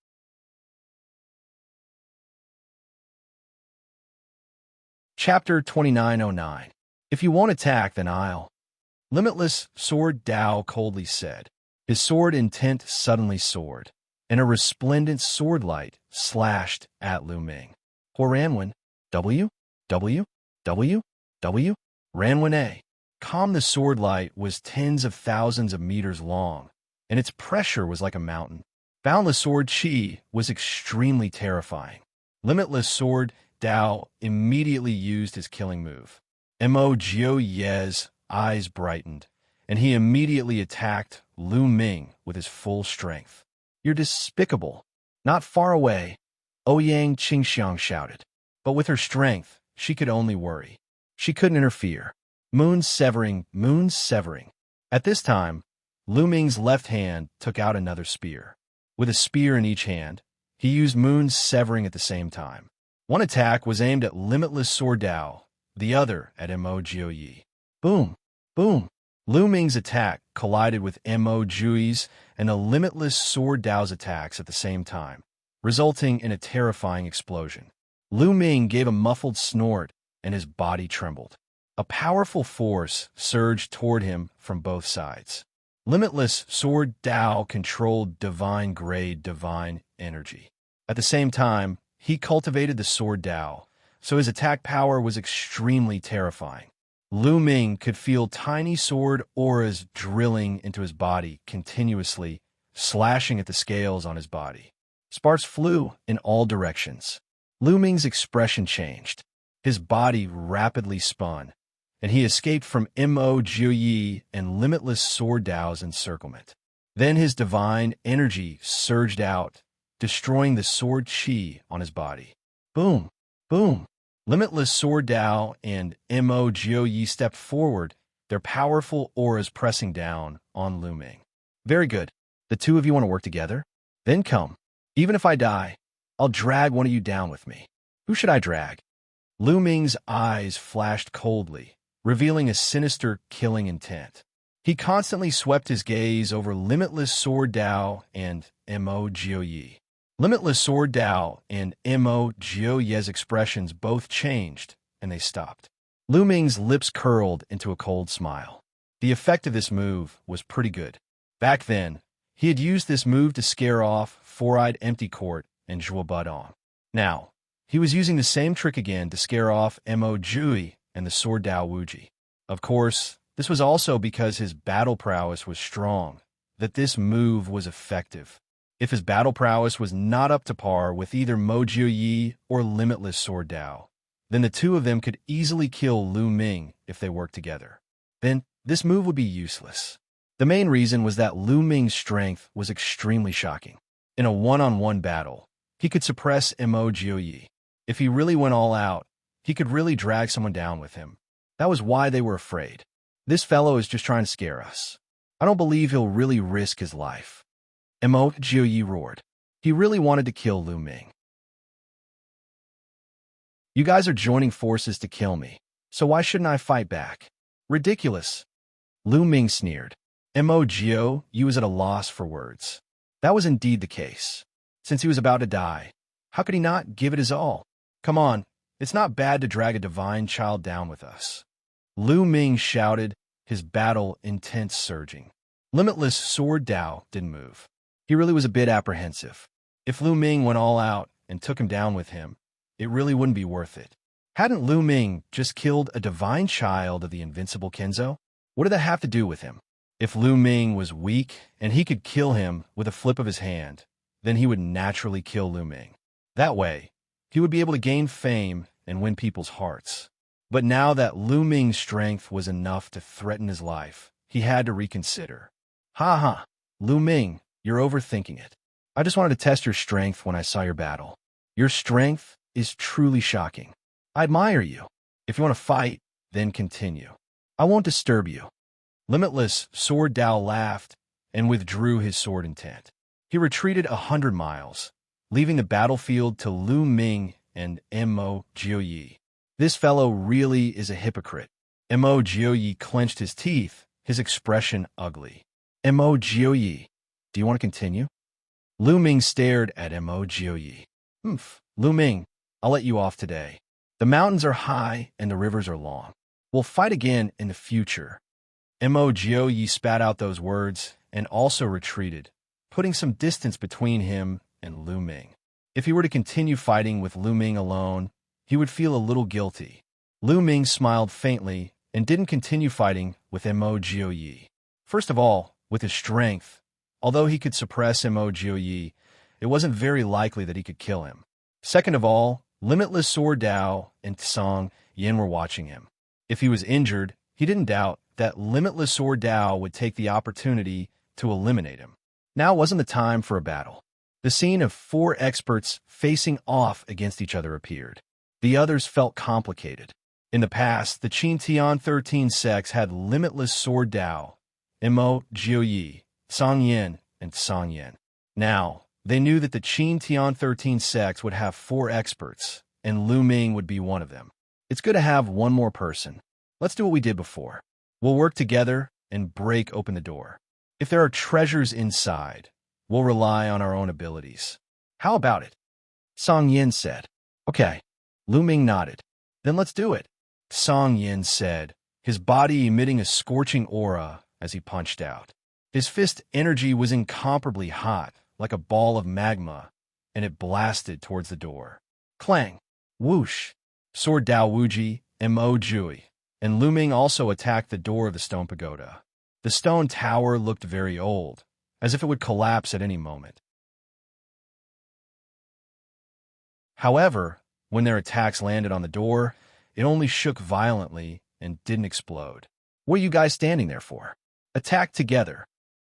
Chapter 2909. If you won't attack, then I'll. Limitless Sword Dao coldly said. His sword intent suddenly soared, and a resplendent sword light slashed at Lu Ming. Ranwen, W, W, W, W, Ranwen A. Calm. The sword light was tens of thousands of meters long, and its pressure was like a mountain. Boundless Sword Qi was extremely terrifying. Limitless Sword Dao immediately used his killing move. Mo Jiuyi's eyes brightened, and he immediately attacked Lu Ming with his full strength. You're despicable. Not far away, Ouyang Qingxiang shouted. But with her strength, she could only worry. She couldn't interfere. Moon severing, moon severing. At this time, Lu Ming's left hand took out another spear. With a spear in each hand, he used moon severing at the same time. One attack was aimed at Limitless Sword Dao, the other at Mo Jiuyi. Boom, boom. Lu Ming's attack collided with Mo Jiuyi's and the Limitless Sword Dao's attacks at the same time, resulting in a terrifying explosion. Lu Ming gave a muffled snort, and his body trembled. A powerful force surged toward him from both sides. Limitless Sword Dao controlled divine-grade divine energy. At the same time, he cultivated the Sword Dao, so his attack power was extremely terrifying. Lu Ming could feel tiny sword auras drilling into his body continuously, slashing at the scales on his body. Sparks flew in all directions. Lu Ming's expression changed. His body rapidly spun, and he escaped from Mo Jiuyi and Limitless Sword Dao's encirclement. Then his divine energy surged out, destroying the sword qi on his body. Boom, boom. Limitless Sword Dao and Mo Jiuyi stepped forward, their powerful auras pressing down on Lu Ming. Very good. The two of you want to work together? Then come. Even if I die, I'll drag one of you down with me. Who should I drag? Lu Ming's eyes flashed coldly, revealing a sinister killing intent. He constantly swept his gaze over Limitless Sword Dao and Mo Jiuyi. Limitless Sword Dao and Mo Jiuyi's expressions both changed, and they stopped. Lu Ming's lips curled into a cold smile. The effect of this move was pretty good. Back then, he had used this move to scare off Four-Eyed Empty Court and Zhuo Budong. Now, he was using the same trick again to scare off Mo Jiuyi and the Sword Dao Wuji. Of course, this was also because his battle prowess was strong, that this move was effective. If his battle prowess was not up to par with either Mo Jiuyi or Limitless Sword Dao, then the two of them could easily kill Lu Ming if they worked together. Then, this move would be useless. The main reason was that Lu Ming's strength was extremely shocking. In a one-on-one battle, he could suppress Mo Jiuyi. If he really went all out, he could really drag someone down with him. That was why they were afraid. This fellow is just trying to scare us. I don't believe he'll really risk his life. Mo Jiuyi roared. He really wanted to kill Lu Ming. You guys are joining forces to kill me, so why shouldn't I fight back? Ridiculous. Lu Ming sneered. Mo Jiuyi was at a loss for words. That was indeed the case. Since he was about to die, how could he not give it his all? Come on, It's not bad to drag a divine child down with us. Lu Ming shouted, his battle intent surging. Limitless Sword Dao didn't move. He really was a bit apprehensive. If Lu Ming went all out and took him down with him, it really wouldn't be worth it. Hadn't Lu Ming just killed a divine child of the invincible Kenzo? What did that have to do with him? If Lu Ming was weak and he could kill him with a flip of his hand, then he would naturally kill Lu Ming. That way, he would be able to gain fame and win people's hearts. But now that Lu Ming's strength was enough to threaten his life, he had to reconsider. Ha ha, Lu Ming, you're overthinking it. I just wanted to test your strength when I saw your battle. Your strength is truly shocking. I admire you. If you want to fight, then continue. I won't disturb you. Limitless Sword Dao laughed and withdrew his sword intent. He retreated 100 miles, leaving the battlefield to Lu Ming and Mo Jioyi. This fellow really is a hypocrite. Mo Jioyi clenched his teeth, his expression ugly. Mo Jioyi, do you want to continue? Lu Ming stared at Mo Jioyi. Lu Ming, I'll let you off today. The mountains are high and the rivers are long. We'll fight again in the future. Mo Jioyi spat out those words and also retreated, putting some distance between him and Lu Ming. If he were to continue fighting with Lu Ming alone, he would feel a little guilty. Lu Ming smiled faintly and didn't continue fighting with Mo Jioyi. First of all, with his strength, although he could suppress Mo Jioyi, it wasn't very likely that he could kill him. Second of all, Limitless Sword Dao and Tsang Yin were watching him. If he was injured, he didn't doubt that Limitless Sword Dao would take the opportunity to eliminate him. Now wasn't the time for a battle. The scene of 4 experts facing off against each other appeared. The others felt complicated. In the past, the Qin Tian 13 sects had Limitless Sword Dao, Mo Jioyi, Tsang Yin, and Tsang Yin. Now, they knew that the Qin Tian 13 sects would have 4 experts, and Lu Ming would be one of them. It's good to have one more person. Let's do what we did before. We'll work together and break open the door. If there are treasures inside, we'll rely on our own abilities. How about it? Tsang Yin said. Okay. Lu Ming nodded. Then let's do it. Tsang Yin said, his body emitting a scorching aura as he punched out. His fist energy was incomparably hot, like a ball of magma, and it blasted towards the door. Clang! Whoosh! Sword Dao Wuji and Mo Jui, and Lu Ming also attacked the door of the stone pagoda. The stone tower looked very old, as if it would collapse at any moment. However, when their attacks landed on the door, it only shook violently and didn't explode. What are you guys standing there for? Attack together.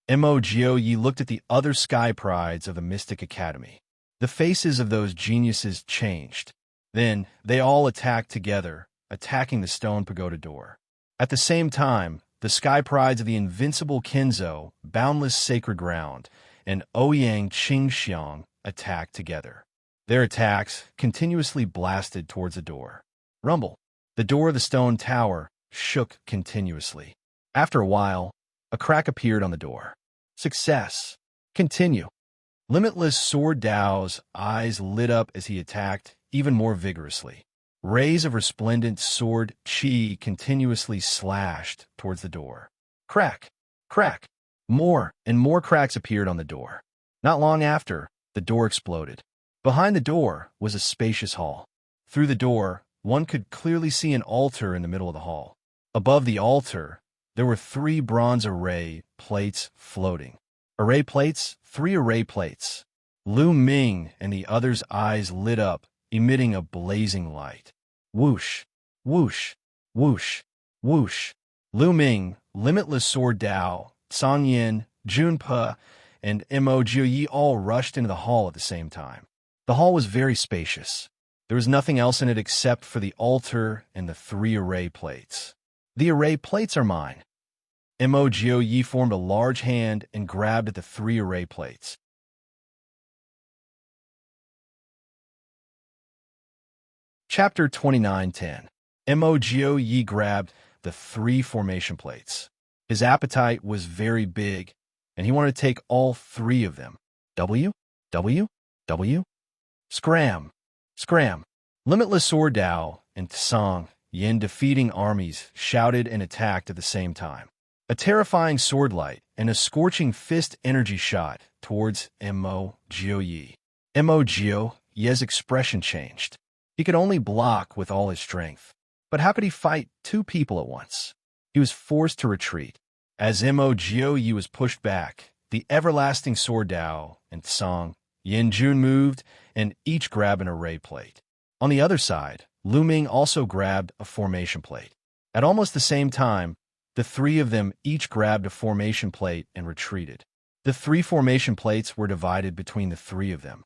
Mo Jioyi looked at the other sky prides of the Mystic Academy. The faces of those geniuses changed. Then, they all attacked together, attacking the stone pagoda door. At the same time, the sky prides of the invincible Kenzo, boundless sacred ground, and Ouyang Qingxiang attacked together. Their attacks continuously blasted towards the door. Rumble. The door of the stone tower shook continuously. After a while, a crack appeared on the door. Success. Continue. Limitless Sword Dao's eyes lit up as he attacked even more vigorously. Rays of resplendent sword chi continuously slashed towards the door. Crack. Crack. More and more cracks appeared on the door. Not long after, the door exploded. Behind the door was a spacious hall. Through the door, one could clearly see an altar in the middle of the hall. Above the altar, there were 3 bronze array plates floating. Array plates, 3 array plates. Lu Ming and the others' eyes lit up, emitting a blazing light. Whoosh, whoosh, whoosh, whoosh. Lu Ming, Limitless Sword Dao, Tsang Yin, Junpe, and Mo Jioyi all rushed into the hall at the same time. The hall was very spacious. There was nothing else in it except for the altar and the 3 array plates. The array plates are mine. Mo Jioyi formed a large hand and grabbed at the 3 array plates. Chapter 29:10. Mo Jioyi grabbed the 3 formation plates. His appetite was very big, and he wanted to take all 3 of them. W, W, W. Scram, scram. Limitless Sword Dao and Tsang Yin defeating armies shouted and attacked at the same time. A terrifying sword light and a scorching fist energy shot towards Mo Jioyi. Mo Jioyi's expression changed. He could only block with all his strength. But how could he fight two people at once? He was forced to retreat. As Mo Jioyi was pushed back, the everlasting Sword Dao and Tsang Yin Jun moved and each grabbed an array plate. On the other side, Lu Ming also grabbed a formation plate. At almost the same time, the three of them each grabbed a formation plate and retreated. The three formation plates were divided between the three of them.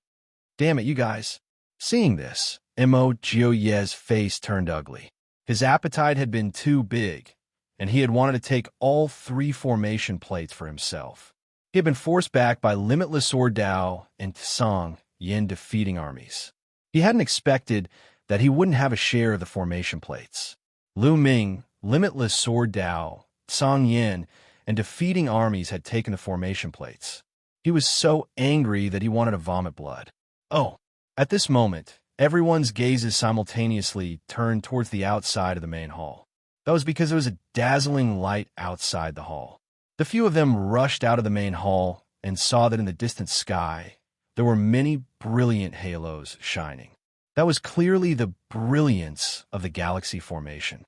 Damn it, you guys. Seeing this, Mo Jioyi's face turned ugly. His appetite had been too big, and he had wanted to take all three formation plates for himself. He had been forced back by Limitless Sword Dao and Tsang Yin defeating armies. He hadn't expected that he wouldn't have a share of the formation plates. Lu Ming, Limitless Sword Dao, Tsang Yin, and defeating armies had taken the formation plates. He was so angry that he wanted to vomit blood. Oh, at this moment, everyone's gazes simultaneously turned towards the outside of the main hall. That was because there was a dazzling light outside the hall. The few of them rushed out of the main hall and saw that in the distant sky, there were many brilliant halos shining. That was clearly the brilliance of the galaxy formation.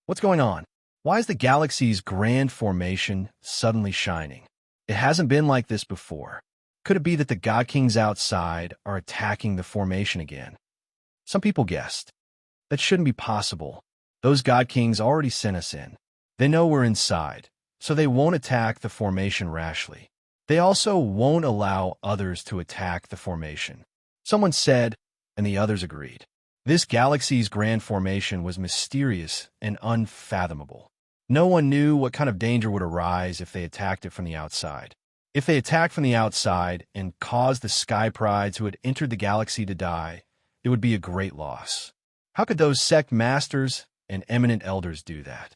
What's going on? Why is the galaxy's grand formation suddenly shining? It hasn't been like this before. Could it be that the God Kings outside are attacking the formation again? Some people guessed. That shouldn't be possible. Those God Kings already sent us in. They know we're inside, so they won't attack the formation rashly. They also won't allow others to attack the formation. Someone said, and the others agreed. This galaxy's grand formation was mysterious and unfathomable. No one knew what kind of danger would arise if they attacked it from the outside. If they attacked from the outside and caused the Sky Prides who had entered the galaxy to die, it would be a great loss. How could those sect masters and eminent elders do that?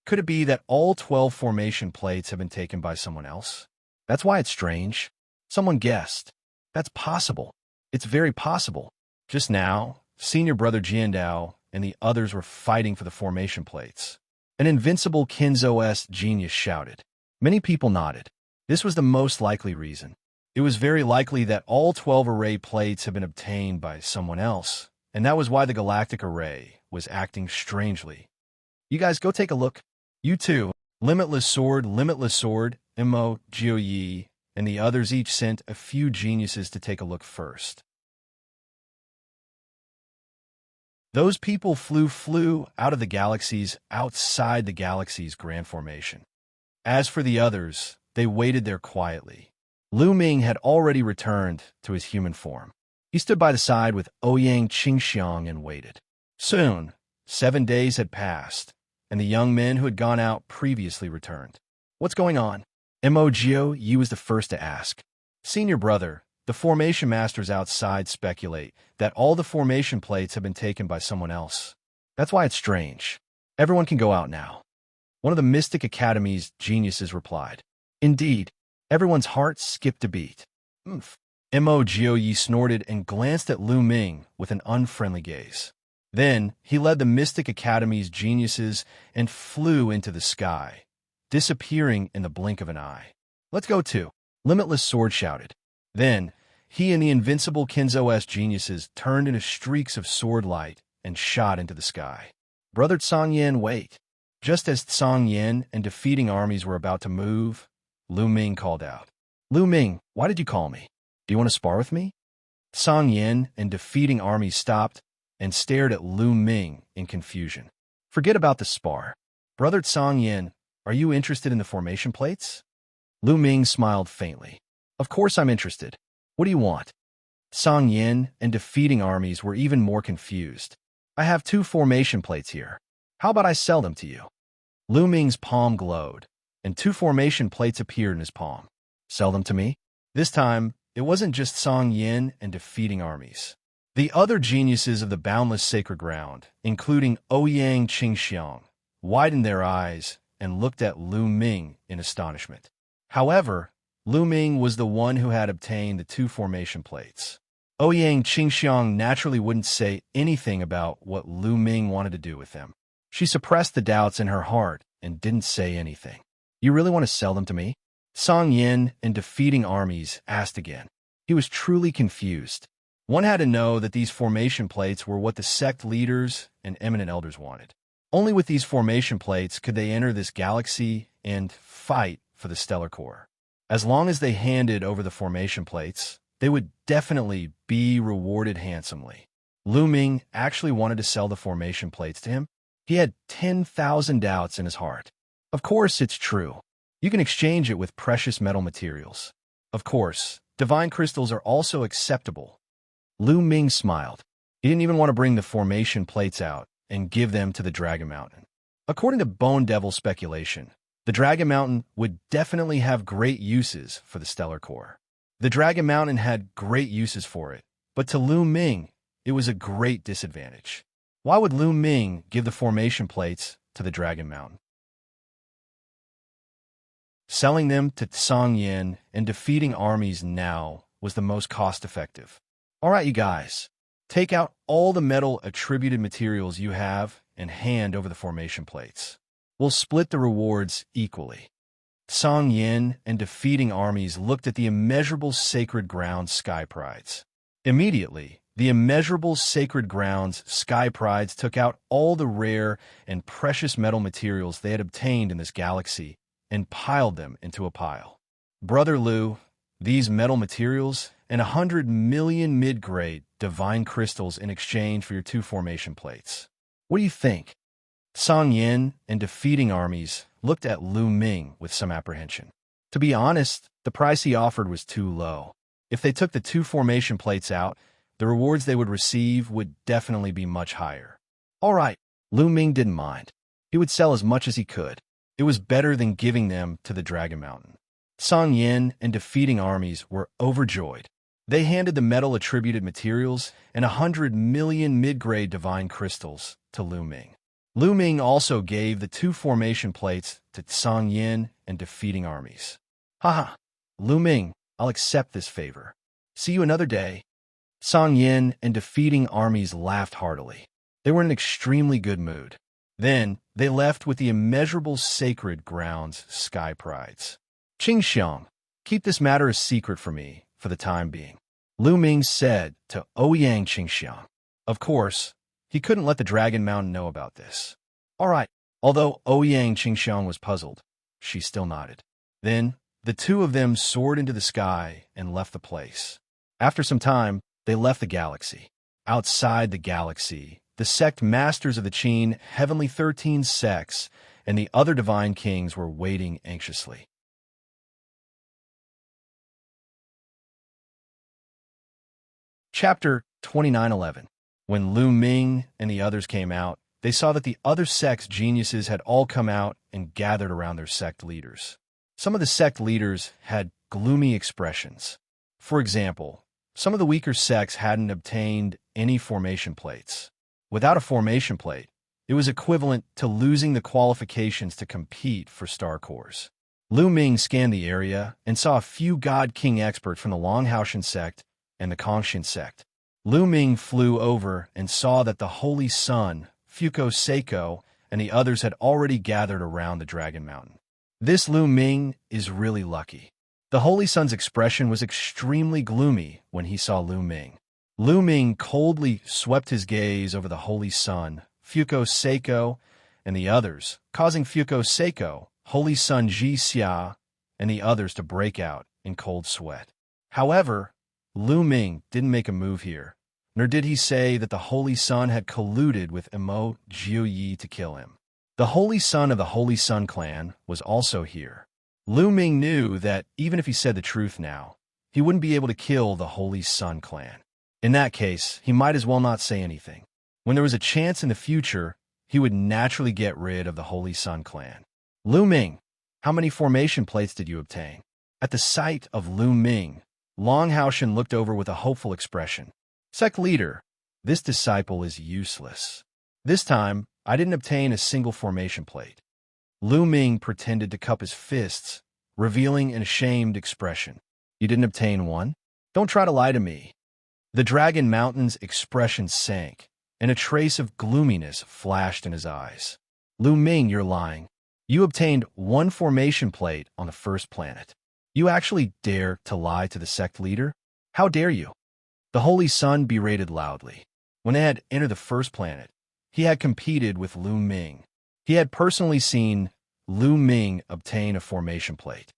Could it be that all 12 formation plates have been taken by someone else? That's why it's strange. Someone guessed. That's possible. It's very possible. Just now, Senior Brother Jiandao and the others were fighting for the formation plates. An invincible Kinzo-S genius shouted. Many people nodded. This was the most likely reason. It was very likely that all 12 array plates had been obtained by someone else, and that was why the galactic array was acting strangely. You guys go take a look. You too. Limitless Sword, Mo Jioyi, and the others each sent a few geniuses to take a look first. Those people flew out of the galaxies outside the galaxy's grand formation. As for the others, they waited there quietly. Lu Ming had already returned to his human form. He stood by the side with Ouyang Qingxiang and waited. Soon, 7 days had passed, and the young men who had gone out previously returned. What's going on? Mo Jioyi was the first to ask. Senior Brother, the formation masters outside speculate that all the formation plates have been taken by someone else. That's why it's strange. Everyone can go out now. One of the Mystic Academy's geniuses replied. Indeed, everyone's heart skipped a beat. Mo Jioyi snorted and glanced at Lu Ming with an unfriendly gaze. Then he led the Mystic Academy's geniuses and flew into the sky, disappearing in the blink of an eye. Let's go too, Limitless Sword shouted. Then he and the invincible Kinzo-S geniuses turned into streaks of sword light and shot into the sky. Brother Tsang Yin, wait. Just as Tsang Yin and defeating armies were about to move, Lu Ming called out. Lu Ming, why did you call me? Do you want to spar with me? Tsang Yin and defeating armies stopped and stared at Lu Ming in confusion. Forget about the spar. Brother Tsang Yin, are you interested in the formation plates? Lu Ming smiled faintly. Of course I'm interested. What do you want? Tsang Yin and defeating armies were even more confused. I have 2 formation plates here. How about I sell them to you? Lu Ming's palm glowed, and 2 formation plates appeared in his palm. Sell them to me? This time, it wasn't just Tsang Yin and defeating armies. The other geniuses of the boundless sacred ground, including Ouyang Qingxiang, widened their eyes and looked at Lu Ming in astonishment. However, Lu Ming was the one who had obtained the 2 formation plates. Ouyang Qingxiang naturally wouldn't say anything about what Lu Ming wanted to do with them. She suppressed the doubts in her heart and didn't say anything. You really want to sell them to me? Song Yin, in defeating armies, asked again. He was truly confused. One had to know that these formation plates were what the sect leaders and eminent elders wanted. Only with these formation plates could they enter this galaxy and fight for the stellar core. As long as they handed over the formation plates, they would definitely be rewarded handsomely. Lu Ming actually wanted to sell the formation plates to him. He had 10,000 doubts in his heart. Of course, it's true. You can exchange it with precious metal materials. Of course, divine crystals are also acceptable. Lu Ming smiled. He didn't even want to bring the formation plates out and give them to the Dragon Mountain. According to Bone Devil speculation, the Dragon Mountain would definitely have great uses for the stellar core. The Dragon Mountain had great uses for it, but to Lu Ming, it was a great disadvantage. Why would Lu Ming give the formation plates to the Dragon Mountain? Selling them to Song Yin and defeating armies now was the most cost-effective. All right, you guys, take out all the metal attributed materials you have and hand over the formation plates. We'll split the rewards equally. Song Yin and defeating armies looked at the immeasurable sacred grounds sky prides. Immediately, the immeasurable sacred grounds sky prides took out all the rare and precious metal materials they had obtained in this galaxy and piled them into a pile. Brother Lu, these metal materials and 100 million mid-grade divine crystals in exchange for your 2 formation plates. What do you think? Song Yin and defeating armies looked at Lu Ming with some apprehension. To be honest, the price he offered was too low. If they took the 2 formation plates out, the rewards they would receive would definitely be much higher. All right, Lu Ming didn't mind. He would sell as much as he could. It was better than giving them to the Dragon Mountain. Song Yin and defeating armies were overjoyed. They handed the metal attributed materials and 100 million mid-grade divine crystals to Lu Ming. Lu Ming also gave the 2 formation plates to Song Yin and defeating armies. Haha, Lu Ming, I'll accept this favor. See you another day. Song Yin and defeating armies laughed heartily. They were in an extremely good mood. Then, they left with the immeasurable sacred grounds sky prides. Qingxiang, keep this matter a secret for me for the time being, Lu Ming said to Ouyang Qingxiang. Of course, he couldn't let the Dragon Mountain know about this. All right, although Ouyang Qingxiang was puzzled, she still nodded. Then, the 2 of them soared into the sky and left the place. After some time, they left the galaxy. Outside the galaxy, the sect masters of the Qin Heavenly 13 sects and the other divine kings were waiting anxiously. Chapter 29:11. When Lu Ming and the others came out, they saw that the other sect's geniuses had all come out and gathered around their sect leaders. Some of the sect leaders had gloomy expressions. For example, some of the weaker sects hadn't obtained any formation plates. Without a formation plate, it was equivalent to losing the qualifications to compete for star cores. Lu Ming scanned the area and saw a few God King experts from the Longhaotian sect and the Kongxian sect. Lu Ming flew over and saw that the Holy Sun, Fuko Seiko, and the others had already gathered around the Dragon Mountain. This Lu Ming is really lucky. The Holy Sun's expression was extremely gloomy when he saw Lu Ming. Lu Ming coldly swept his gaze over the Holy Sun, Fuko Seiko, and the others, causing Fuko Seiko, Holy Sun Xianxia, and the others to break out in cold sweat. However, Lu Ming didn't make a move here, nor did he say that the Holy Sun had colluded with Imo Jiuyi to kill him. The Holy Sun of the Holy Sun clan was also here. Lu Ming knew that even if he said the truth now, he wouldn't be able to kill the Holy Sun clan. In that case, he might as well not say anything. When there was a chance in the future, he would naturally get rid of the Holy Sun clan. Lu Ming, how many formation plates did you obtain? At the sight of Lu Ming, Longhaotian looked over with a hopeful expression. Sect leader, this disciple is useless. This time, I didn't obtain a single formation plate. Lu Ming pretended to cup his fists, revealing an ashamed expression. You didn't obtain one? Don't try to lie to me. The Dragon Mountain's expression sank, and a trace of gloominess flashed in his eyes. Lu Ming, you're lying. You obtained one formation plate on the first planet. You actually dare to lie to the sect leader? How dare you? The Holy Sun berated loudly. When they had entered the first planet, he had competed with Lu Ming. He had personally seen Lu Ming obtain a formation plate.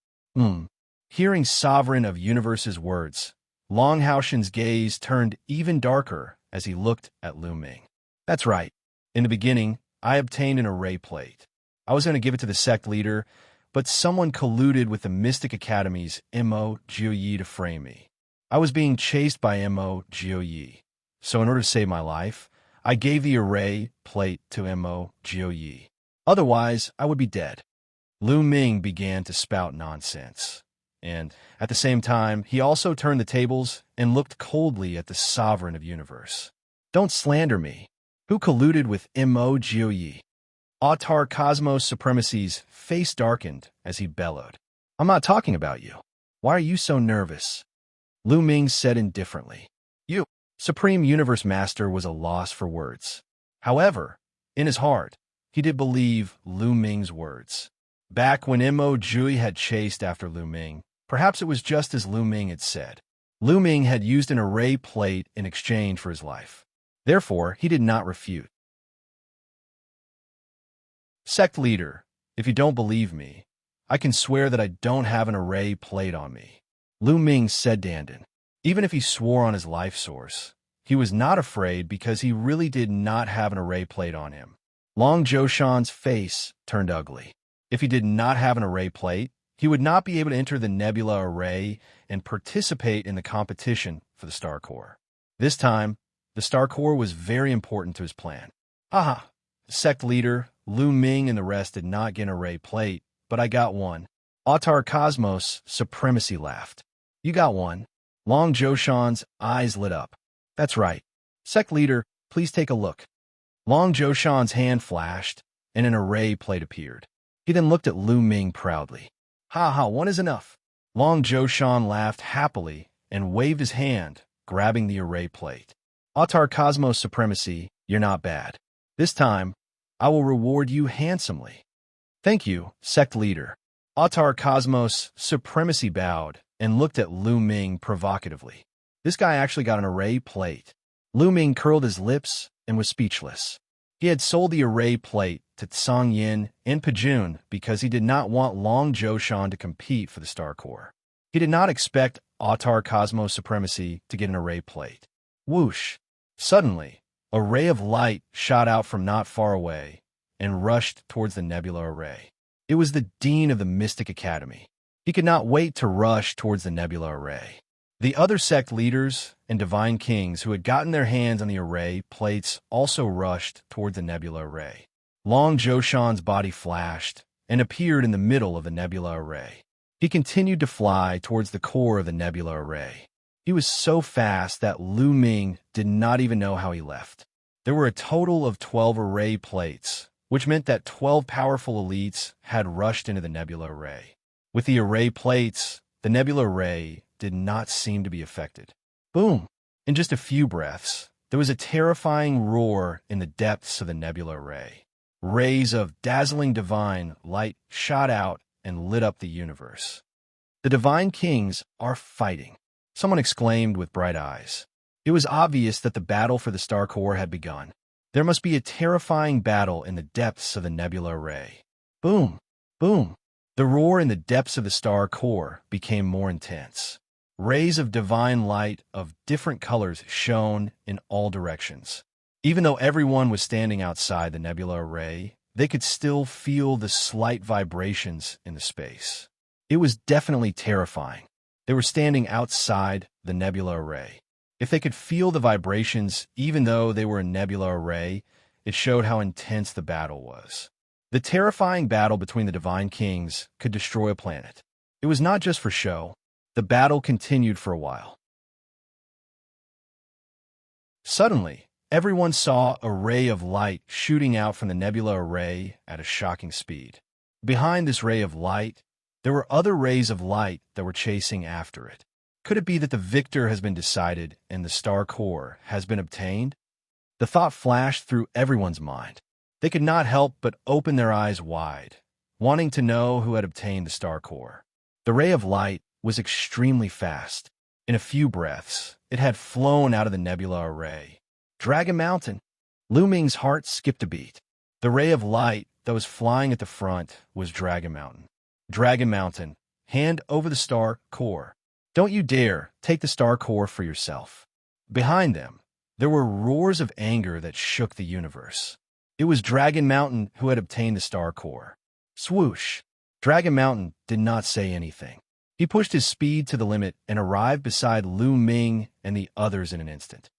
Hearing Sovereign of Universe's words, Long Haoshan's gaze turned even darker as he looked at Lu Ming. That's right. In the beginning, I obtained an array plate. I was going to give it to the sect leader, but someone colluded with the Mystic Academy's Mo Jiuyi to frame me. I was being chased by Mo Jiuyi, so in order to save my life, I gave the array plate to Mo Jiuyi. Otherwise, I would be dead. Lu Ming began to spout nonsense, and at the same time, he also turned the tables and looked coldly at the Sovereign of Universe. Don't slander me. Who colluded with Mo Jiuyi? Autar Cosmos Supremacy's face darkened as he bellowed. I'm not talking about you. Why are you so nervous? Lu Ming said indifferently. You, Supreme Universe Master, was a loss for words. However, in his heart, he did believe Lu Ming's words. Back when Mo Jiuyi had chased after Lu Ming, perhaps it was just as Lu Ming had said. Lu Ming had used an array plate in exchange for his life. Therefore, he did not refute. Sect leader, if you don't believe me, I can swear that I don't have an array plate on me. Lu Ming said to Dandan. Even if he swore on his life source, he was not afraid because he really did not have an array plate on him. Long Zhoushan's face turned ugly. If he did not have an array plate, he would not be able to enter the Nebula Array and participate in the competition for the Star Core. This time, the Star Core was very important to his plan. Aha! Sect leader, Lu Ming and the rest did not get an array plate, but I got one. Autar Cosmos Supremacy laughed. You got one. Long Zhoushan's eyes lit up. That's right. Sect leader, please take a look. Long Zhoushan's hand flashed, and an array plate appeared. He then looked at Lu Ming proudly. Ha, one is enough. Long Zhoushan laughed happily and waved his hand, grabbing the array plate. Autar Cosmos Supremacy, you're not bad. This time, I will reward you handsomely. Thank you, sect leader. Autar Cosmos Supremacy bowed and looked at Lu Ming provocatively. This guy actually got an array plate. Lu Ming curled his lips and was speechless. He had sold the array plate to Tsang Yin and Pajun because he did not want Long Zhoushan to compete for the Star Core. He did not expect Autar Cosmos Supremacy to get an array plate. Whoosh! Suddenly, a ray of light shot out from not far away and rushed towards the Nebula Array. It was the Dean of the Mystic Academy. He could not wait to rush towards the Nebula Array. The other sect leaders and divine kings who had gotten their hands on the array plates also rushed toward the Nebula Array. Long Zhoushan's body flashed and appeared in the middle of the Nebula Array. He continued to fly towards the core of the Nebula Array. He was so fast that Lu Ming did not even know how he left. There were a total of 12 array plates, which meant that 12 powerful elites had rushed into the Nebula Array. With the array plates, the Nebula Array did not seem to be affected. Boom! In just a few breaths, there was a terrifying roar in the depths of the Nebula Array. Rays of dazzling divine light shot out and lit up the universe. The divine kings are fighting, someone exclaimed with bright eyes. It was obvious that the battle for the Star Core had begun. There must be a terrifying battle in the depths of the Nebula Array. Boom! Boom! The roar in the depths of the Star Core became more intense. Rays of divine light of different colors shone in all directions. Even though everyone was standing outside the Nebula Array, they could still feel the slight vibrations in the space. It was definitely terrifying. They were standing outside the Nebula Array. If they could feel the vibrations even though they were in Nebula Array, it showed how intense the battle was. The terrifying battle between the divine kings could destroy a planet. It was not just for show. The battle continued for a while. Suddenly, everyone saw a ray of light shooting out from the Nebula Array at a shocking speed. Behind this ray of light, there were other rays of light that were chasing after it. Could it be that the victor has been decided and the star core has been obtained? The thought flashed through everyone's mind. They could not help but open their eyes wide, wanting to know who had obtained the star core. The ray of light was extremely fast. In a few breaths, it had flown out of the nebula array. Dragon Mountain! Lu Ming's heart skipped a beat. The ray of light that was flying at the front was Dragon Mountain. Dragon Mountain, hand over the star core. Don't you dare take the star core for yourself. Behind them, there were roars of anger that shook the universe. It was Dragon Mountain who had obtained the star core. Swoosh! Dragon Mountain did not say anything. He pushed his speed to the limit and arrived beside Lu Ming and the others in an instant.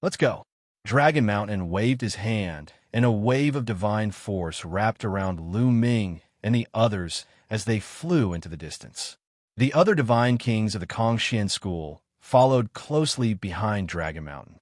Let's go. Dragon Mountain waved his hand, and a wave of divine force wrapped around Lu Ming and the others as they flew into the distance. The other divine kings of the Xianxia school followed closely behind Dragon Mountain.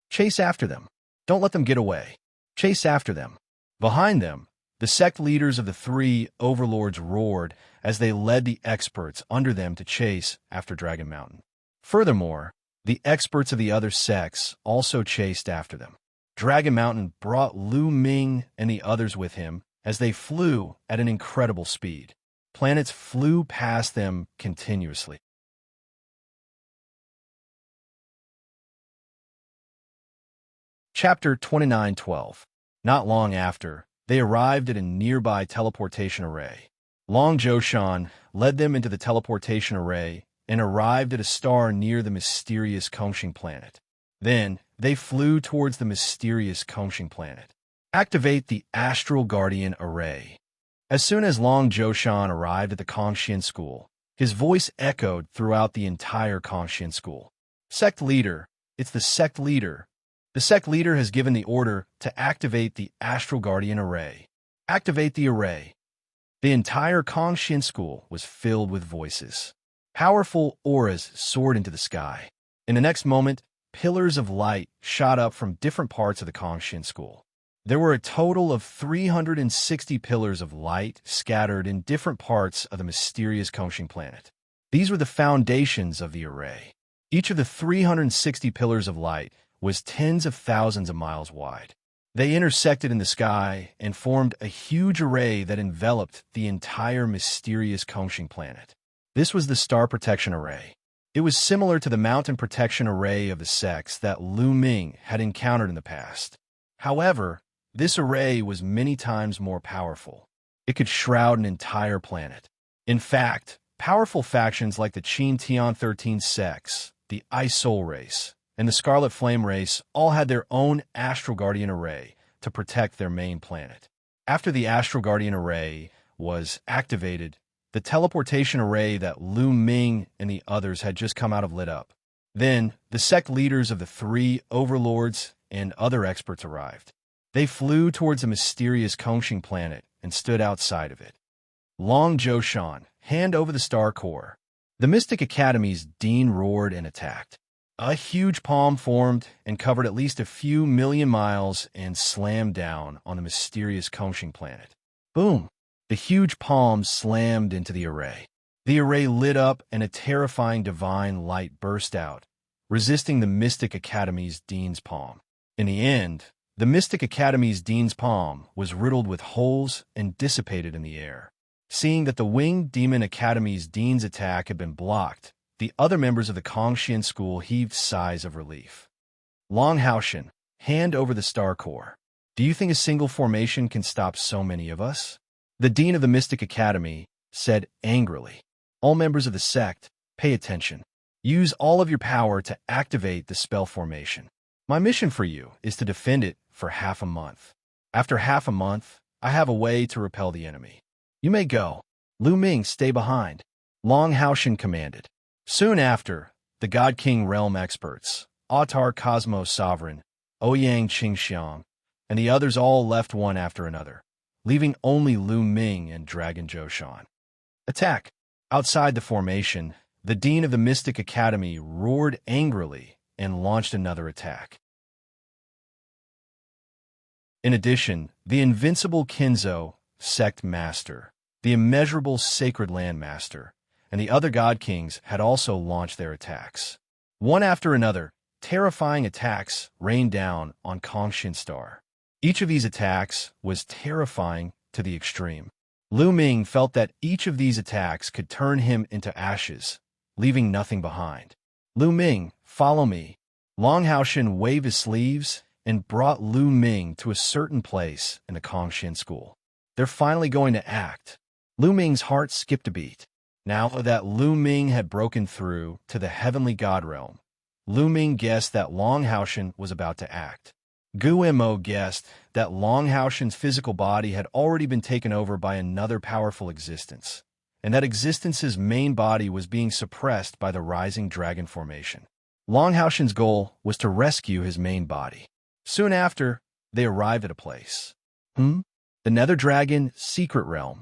Chase after them. Don't let them get away. Chase after them. Behind them, the sect leaders of the three overlords roared as they led the experts under them to chase after Dragon Mountain. Furthermore, the experts of the other sects also chased after them. Dragon Mountain brought Lu Ming and the others with him as they flew at an incredible speed. Planets flew past them continuously. Chapter 29:12. Not long after, they arrived at a nearby teleportation array. Long Zhoushan led them into the teleportation array and arrived at a star near the mysterious Kongxing planet. Then, they flew towards the mysterious Kongxing planet. Activate the Astral Guardian Array. As soon as Long Zhoushan arrived at the Kongxian school, his voice echoed throughout the entire Kongxian school. Sect leader, it's the sect leader. The sect leader has given the order to activate the Astral Guardian Array. Activate the array. The entire Kongxian school was filled with voices. Powerful auras soared into the sky. In the next moment, pillars of light shot up from different parts of the Kongxian school. There were a total of 360 pillars of light scattered in different parts of the mysterious Kongxing planet. These were the foundations of the array. Each of the 360 pillars of light was tens of thousands of miles wide. They intersected in the sky and formed a huge array that enveloped the entire mysterious Kongxing planet. This was the Star Protection Array. It was similar to the Mountain Protection Array of the sects that Lu Ming had encountered in the past. However, this array was many times more powerful. It could shroud an entire planet. In fact, powerful factions like the Qin Tian 13 sects, the Ice Soul race, and the Scarlet Flame race all had their own Astral Guardian Array to protect their main planet. After the Astral Guardian Array was activated, the teleportation array that Lu Ming and the others had just come out of lit up. Then, the sect leaders of the three overlords and other experts arrived. They flew towards a mysterious Kongxing planet and stood outside of it. Long Zhoushan, hand over the star core. The Mystic Academy's dean roared and attacked. A huge palm formed and covered at least a few million miles and slammed down on the mysterious Kongxing planet. Boom! The huge palm slammed into the array. The array lit up and a terrifying divine light burst out, resisting the Mystic Academy's dean's palm. In the end, the Mystic Academy's dean's palm was riddled with holes and dissipated in the air. Seeing that the Winged Demon Academy's dean's attack had been blocked, the other members of the Kongxian school heaved sighs of relief. Long Haoshan, hand over the star core. Do you think a single formation can stop so many of us? The dean of the Mystic Academy said angrily. All members of the sect, pay attention. Use all of your power to activate the spell formation. My mission for you is to defend it for half a month. After half a month, I have a way to repel the enemy. You may go. Lu Ming, stay behind. Long Haoshan commanded. Soon after, the God King Realm experts, Autar Cosmos Sovereign, Ouyang Qingxiang, and the others all left one after another, leaving only Lu Ming and Dragon Zhoushan. Attack! Outside the formation, the Dean of the Mystic Academy roared angrily and launched another attack. In addition, the invincible Kinzo, Sect Master, the immeasurable Sacred Land Master, and the other god kings had also launched their attacks. One after another, terrifying attacks rained down on Kongshin Star. Each of these attacks was terrifying to the extreme. Lu Ming felt that each of these attacks could turn him into ashes, leaving nothing behind. Lu Ming, follow me. Long Haoshan waved his sleeves and brought Lu Ming to a certain place in the Kongshin school. They're finally going to act. Lu Ming's heart skipped a beat. Now that Lu Ming had broken through to the heavenly god realm, Lu Ming guessed that Long Haoshan was about to act. Gu Mo guessed that Long Haoshan's physical body had already been taken over by another powerful existence, and that existence's main body was being suppressed by the rising dragon formation. Long Haoshan's goal was to rescue his main body. Soon after, they arrived at a place. The Nether Dragon Secret Realm.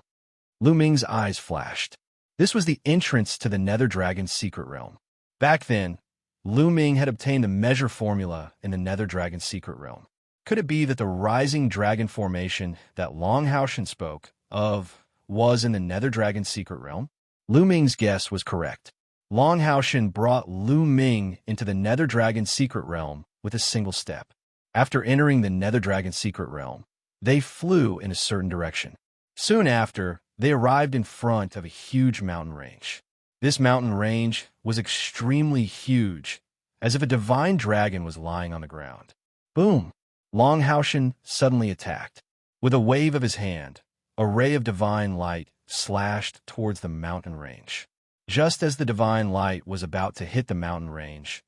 Lu Ming's eyes flashed. This was the entrance to the Nether Dragon's secret realm. Back then, Lu Ming had obtained the measure formula in the Nether Dragon's secret realm. Could it be that the rising dragon formation that Long Haoshan spoke of was in the Nether Dragon's secret realm? Lu Ming's guess was correct. Long Haoshan brought Lu Ming into the Nether Dragon's secret realm with a single step. After entering the Nether Dragon's secret realm, they flew in a certain direction. Soon after, they arrived in front of a huge mountain range. This mountain range was extremely huge, as if a divine dragon was lying on the ground. Boom! Long Haoshan suddenly attacked. With a wave of his hand, a ray of divine light slashed towards the mountain range. Just as the divine light was about to hit the mountain range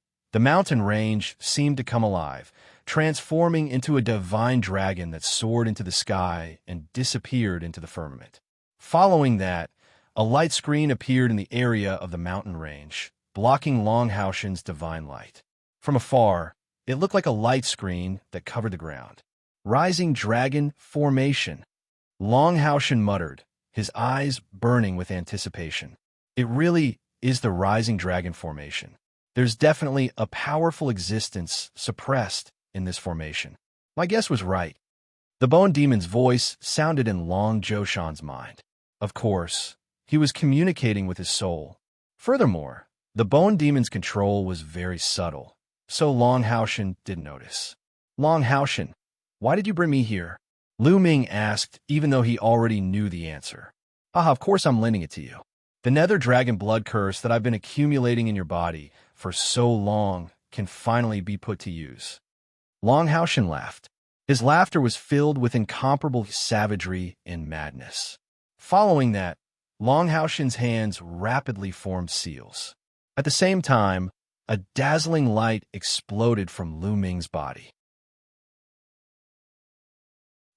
seemed to come alive, transforming into a divine dragon that soared into the sky and disappeared into the firmament. Following that, a light screen appeared in the area of the mountain range, blocking Long Haoshan's divine light. From afar, it looked like a light screen that covered the ground. Rising Dragon Formation. Long Haoshan muttered, his eyes burning with anticipation. It really is the Rising Dragon Formation. There's definitely a powerful existence suppressed in this formation. My guess was right. The Bone Demon's voice sounded in Long Joshan's mind. Of course, he was communicating with his soul. Furthermore, the Bone Demon's control was very subtle, so Long Haoshan didn't notice. Long Haoshan, why did you bring me here? Lu Ming asked, even though he already knew the answer. Of course I'm lending it to you. The Nether Dragon blood curse that I've been accumulating in your body for so long can finally be put to use. Long Haoshan laughed. His laughter was filled with incomparable savagery and madness. Following that, Long Haoshan's hands rapidly formed seals. At the same time, a dazzling light exploded from Lu Ming's body.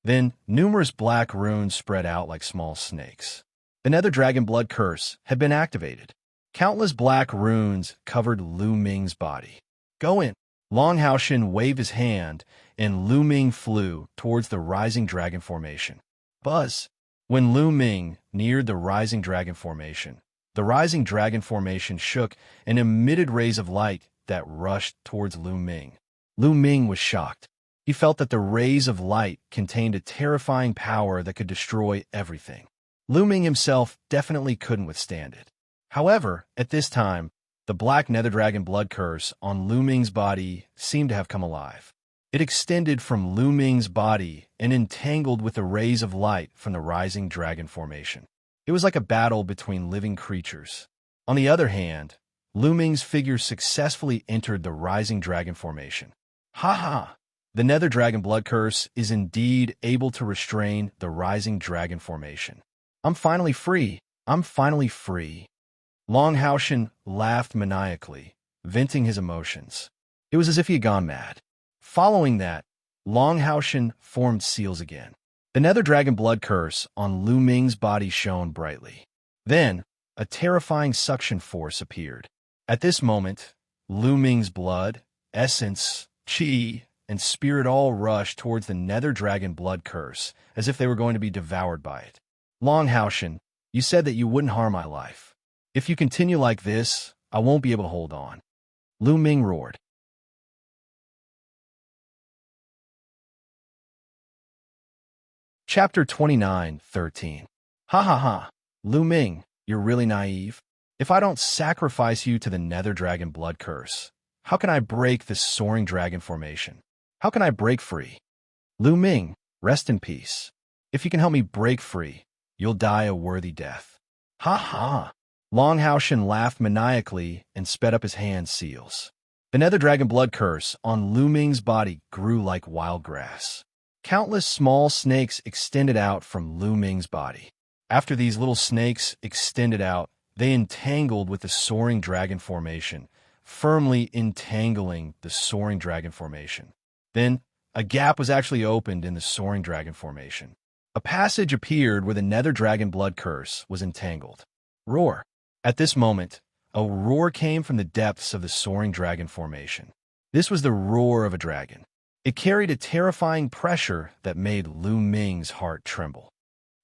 Then, numerous black runes spread out like small snakes. The Nether Dragon blood curse had been activated. Countless black runes covered Lu Ming's body. Go in. Long Haoshan waved his hand, and Lu Ming flew towards the Rising Dragon Formation. Buzz. When Lu Ming neared the Rising Dragon Formation, the Rising Dragon Formation shook and emitted rays of light that rushed towards Lu Ming. Lu Ming was shocked. He felt that the rays of light contained a terrifying power that could destroy everything. Lu Ming himself definitely couldn't withstand it. However, at this time, the black Nether Dragon blood curse on Lu Ming's body seemed to have come alive. It extended from Lu Ming's body and entangled with the rays of light from the Rising Dragon Formation. It was like a battle between living creatures. On the other hand, Lu Ming's figure successfully entered the Rising Dragon Formation. Ha ha! The Nether Dragon blood curse is indeed able to restrain the Rising Dragon Formation. I'm finally free. I'm finally free. Long Haoshan laughed maniacally, venting his emotions. It was as if he had gone mad. Following that, Long Haoshan formed seals again. The Nether Dragon blood curse on Lu Ming's body shone brightly. Then, a terrifying suction force appeared. At this moment, Lu Ming's blood, essence, chi, and spirit all rushed towards the Nether Dragon blood curse, as if they were going to be devoured by it. Long Haoshan, you said that you wouldn't harm my life. If you continue like this, I won't be able to hold on. Lu Ming roared. Chapter 29:13. Ha ha ha. Lu Ming, you're really naive. If I don't sacrifice you to the nether dragon blood curse, how can I break this soaring dragon formation? How can I break free? Lu Ming, rest in peace. If you can help me break free, you'll die a worthy death. Ha ha! Long Haoshan laughed maniacally and sped up his hand seals. The nether dragon blood curse on Lu Ming's body grew like wild grass. Countless small snakes extended out from Lu Ming's body. After these little snakes extended out, they entangled with the soaring dragon formation, firmly entangling the soaring dragon formation. Then, a gap was actually opened in the soaring dragon formation. A passage appeared where the nether dragon blood curse was entangled. Roar! At this moment, a roar came from the depths of the soaring dragon formation. This was the roar of a dragon. It carried a terrifying pressure that made Lu Ming's heart tremble.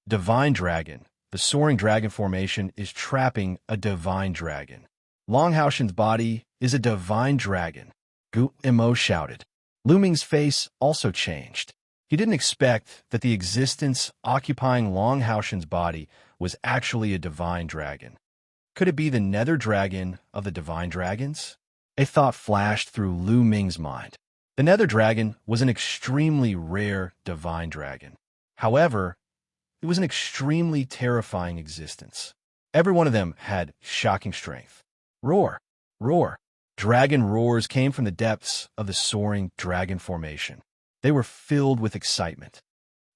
Divine Dragon. The soaring dragon formation is trapping a divine dragon. Long Haoshan's body is a divine dragon. Gu Imo shouted. Lu Ming's face also changed. He didn't expect that the existence occupying Long Haoshan's body was actually a divine dragon. Could it be the nether dragon of the divine dragons? A thought flashed through Lu Ming's mind. The nether dragon was an extremely rare divine dragon. However, it was an extremely terrifying existence. Every one of them had shocking strength. Roar! Roar! Dragon roars came from the depths of the soaring dragon formation. They were filled with excitement.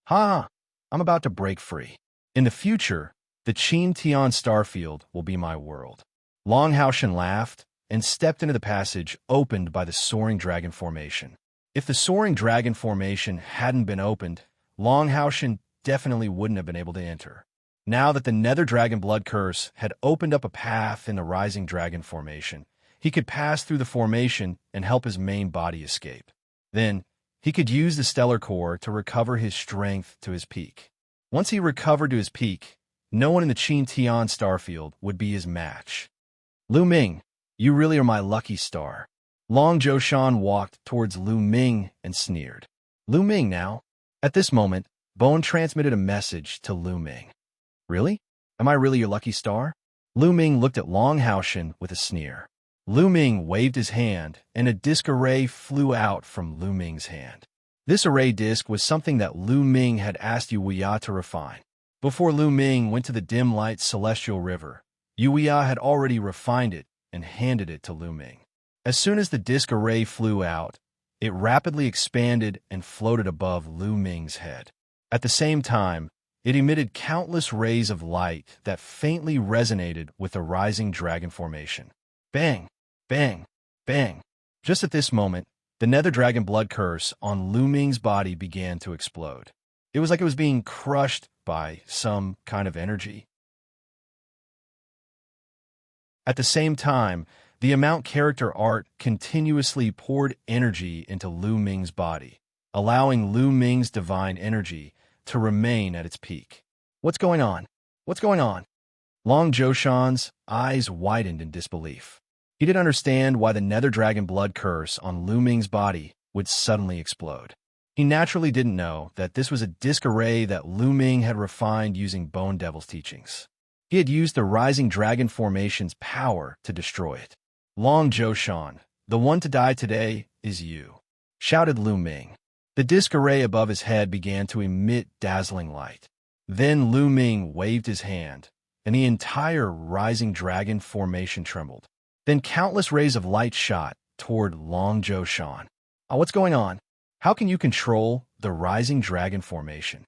Ha! I'm about to break free. In the future, the Qin Tian starfield will be my world. Long Haoshan laughed and stepped into the passage opened by the soaring dragon formation. If the soaring dragon formation hadn't been opened, Long Haoshan definitely wouldn't have been able to enter. Now that the nether dragon blood curse had opened up a path in the rising dragon formation, he could pass through the formation and help his main body escape. Then, he could use the stellar core to recover his strength to his peak. Once he recovered to his peak, no one in the Qin Tian starfield would be his match. Lu Ming, you really are my lucky star. Long Zhoushan walked towards Lu Ming and sneered. Lu Ming now? At this moment, Bone transmitted a message to Lu Ming. Really? Am I really your lucky star? Lu Ming looked at Long Haoshan with a sneer. Lu Ming waved his hand, and a disc array flew out from Lu Ming's hand. This array disc was something that Lu Ming had asked Wuxia to refine. Before Lu Ming went to the dim light celestial river, Wuxia had already refined it and handed it to Lu Ming. As soon as the disc array flew out, it rapidly expanded and floated above Lu Ming's head. At the same time, it emitted countless rays of light that faintly resonated with the rising dragon formation. Bang! Bang! Bang! Just at this moment, the nether dragon blood curse on Lu Ming's body began to explode. It was like it was being crushed by some kind of energy. At the same time, the amount character art continuously poured energy into Lu Ming's body, allowing Lu Ming's divine energy to remain at its peak. What's going on? What's going on? Long Zhoushan's eyes widened in disbelief. He didn't understand why the nether dragon blood curse on Lu Ming's body would suddenly explode. He naturally didn't know that this was a disc array that Lu Ming had refined using Bone Devil's teachings. He had used the rising dragon formation's power to destroy it. Long Zhoushan, the one to die today is you, shouted Lu Ming. The disc array above his head began to emit dazzling light. Then Lu Ming waved his hand, and the entire rising dragon formation trembled. Then countless rays of light shot toward Long Zhoushan. What's going on? How can you control the rising dragon formation?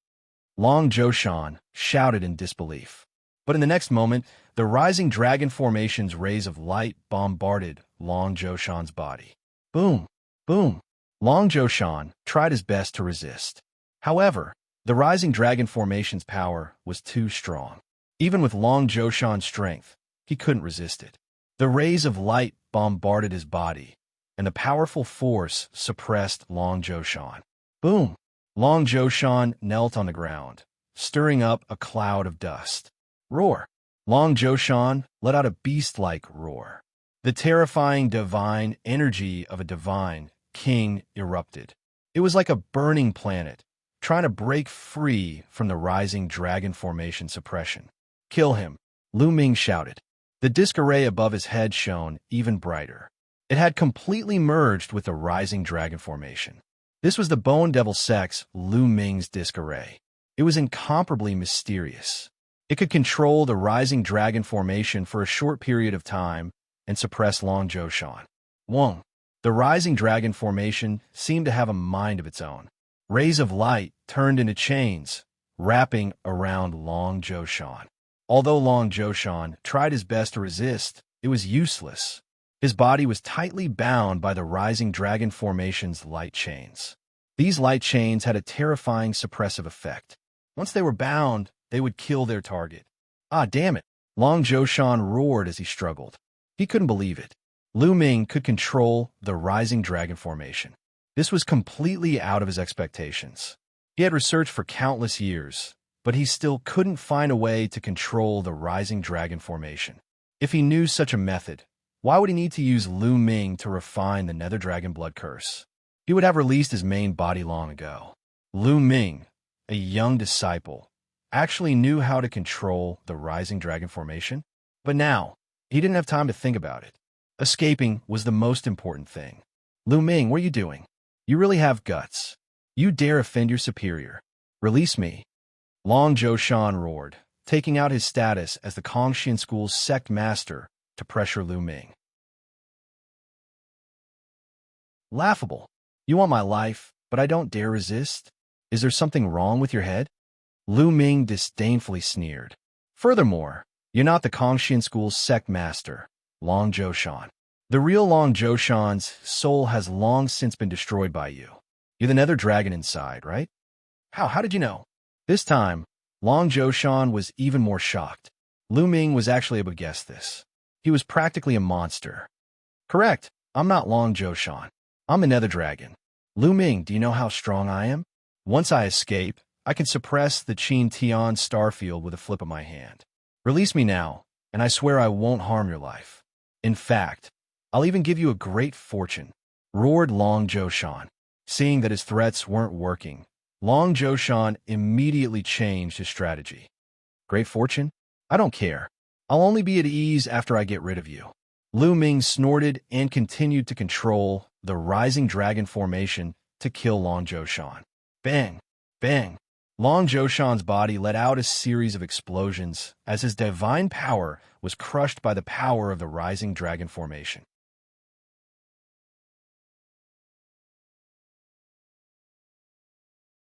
Long Zhoushan shouted in disbelief. But in the next moment, the rising dragon formation's rays of light bombarded Long Zhoushan's body. Boom! Boom! Long Zhoushan tried his best to resist. However, the rising dragon formation's power was too strong. Even with Long Zhoushan's strength, he couldn't resist it. The rays of light bombarded his body, and the powerful force suppressed Long Zhoushan. Boom! Long Zhoushan knelt on the ground, stirring up a cloud of dust. Roar! Long Zhoushan let out a beast-like roar. The terrifying divine energy of a divine king erupted. It was like a burning planet, trying to break free from the rising dragon formation suppression. Kill him, Lu Ming shouted. The disk array above his head shone even brighter. It had completely merged with the rising dragon formation. This was the Bone Devil Sect's Lu Ming's disk array. It was incomparably mysterious. It could control the rising dragon formation for a short period of time and suppress Long Zhoushan. Wong. The rising dragon formation seemed to have a mind of its own. Rays of light turned into chains, wrapping around Long Zhoushan. Although Long Zhoushan tried his best to resist, it was useless. His body was tightly bound by the rising dragon formation's light chains. These light chains had a terrifying suppressive effect. Once they were bound, they would kill their target. Ah, damn it! Long Zhoushan roared as he struggled. He couldn't believe it. Lu Ming could control the rising dragon formation. This was completely out of his expectations. He had researched for countless years, but he still couldn't find a way to control the rising dragon formation. If he knew such a method, why would he need to use Lu Ming to refine the Nether Dragon blood curse? He would have released his main body long ago. Lu Ming, a young disciple, actually knew how to control the rising dragon formation, but now he didn't have time to think about it. Escaping was the most important thing. Lu Ming, what are you doing? You really have guts. You dare offend your superior. Release me. Long Zhoushan roared, taking out his status as the Kongxian school's sect master to pressure Lu Ming. Laughable. You want my life, but I don't dare resist? Is there something wrong with your head? Lu Ming disdainfully sneered. Furthermore, you're not the Kongxian school's sect master, Long Zhoushan. The real Long Zhoushan's soul has long since been destroyed by you. You're the Nether Dragon inside, right? How did you know? This time, Long Zhoushan was even more shocked. Lu Ming was actually able to guess this. He was practically a monster. Correct, I'm not Long Zhoushan. I'm a Nether Dragon. Lu Ming, do you know how strong I am? Once I escape, I can suppress the Qin Tian starfield with a flip of my hand. Release me now, and I swear I won't harm your life. In fact, I'll even give you a great fortune, roared Long Zhoushan. Seeing that his threats weren't working, Long Zhoushan immediately changed his strategy. Great fortune? I don't care. I'll only be at ease after I get rid of you. Lu Ming snorted and continued to control the rising dragon formation to kill Long Zhoushan. Bang! Bang! Long Zhoushan's body let out a series of explosions as his divine power was crushed by the power of the rising dragon formation.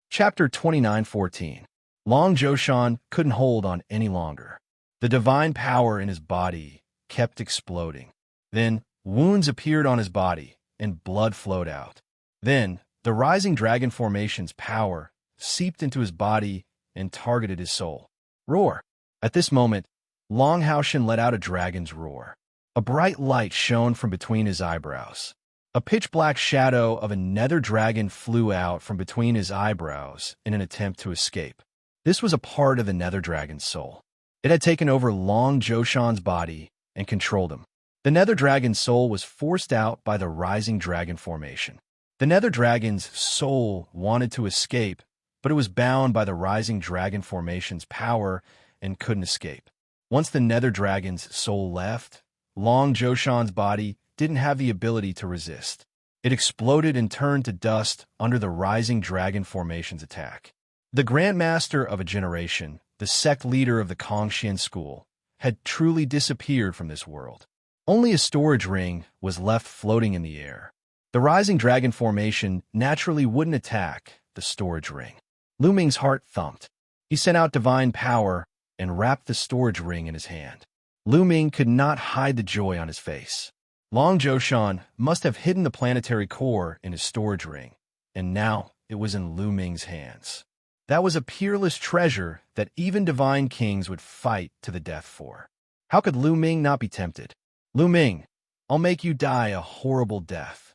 Chapter 29:14. Long Zhoushan couldn't hold on any longer. The divine power in his body kept exploding. Then, wounds appeared on his body, and blood flowed out. Then, the rising dragon formation's power seeped into his body and targeted his soul. Roar! At this moment, Long Zhoushan let out a dragon's roar. A bright light shone from between his eyebrows. A pitch-black shadow of a nether dragon flew out from between his eyebrows in an attempt to escape. This was a part of the nether dragon's soul. It had taken over Long Zhoushan's body and controlled him. The nether dragon's soul was forced out by the rising dragon formation. The nether dragon's soul wanted to escape, but it was bound by the rising dragon formation's power and couldn't escape. Once the nether dragon's soul left, Long Zhoushan's body didn't have the ability to resist. It exploded and turned to dust under the rising dragon formation's attack. The Grandmaster of a generation, the sect leader of the Kongxian school, had truly disappeared from this world. Only a storage ring was left floating in the air. The rising dragon formation naturally wouldn't attack the storage ring. Lu Ming's heart thumped. He sent out divine power and wrapped the storage ring in his hand. Lu Ming could not hide the joy on his face. Long Zhoushan must have hidden the planetary core in his storage ring, and now it was in Lu Ming's hands. That was a peerless treasure that even divine kings would fight to the death for. How could Lu Ming not be tempted? Lu Ming, I'll make you die a horrible death.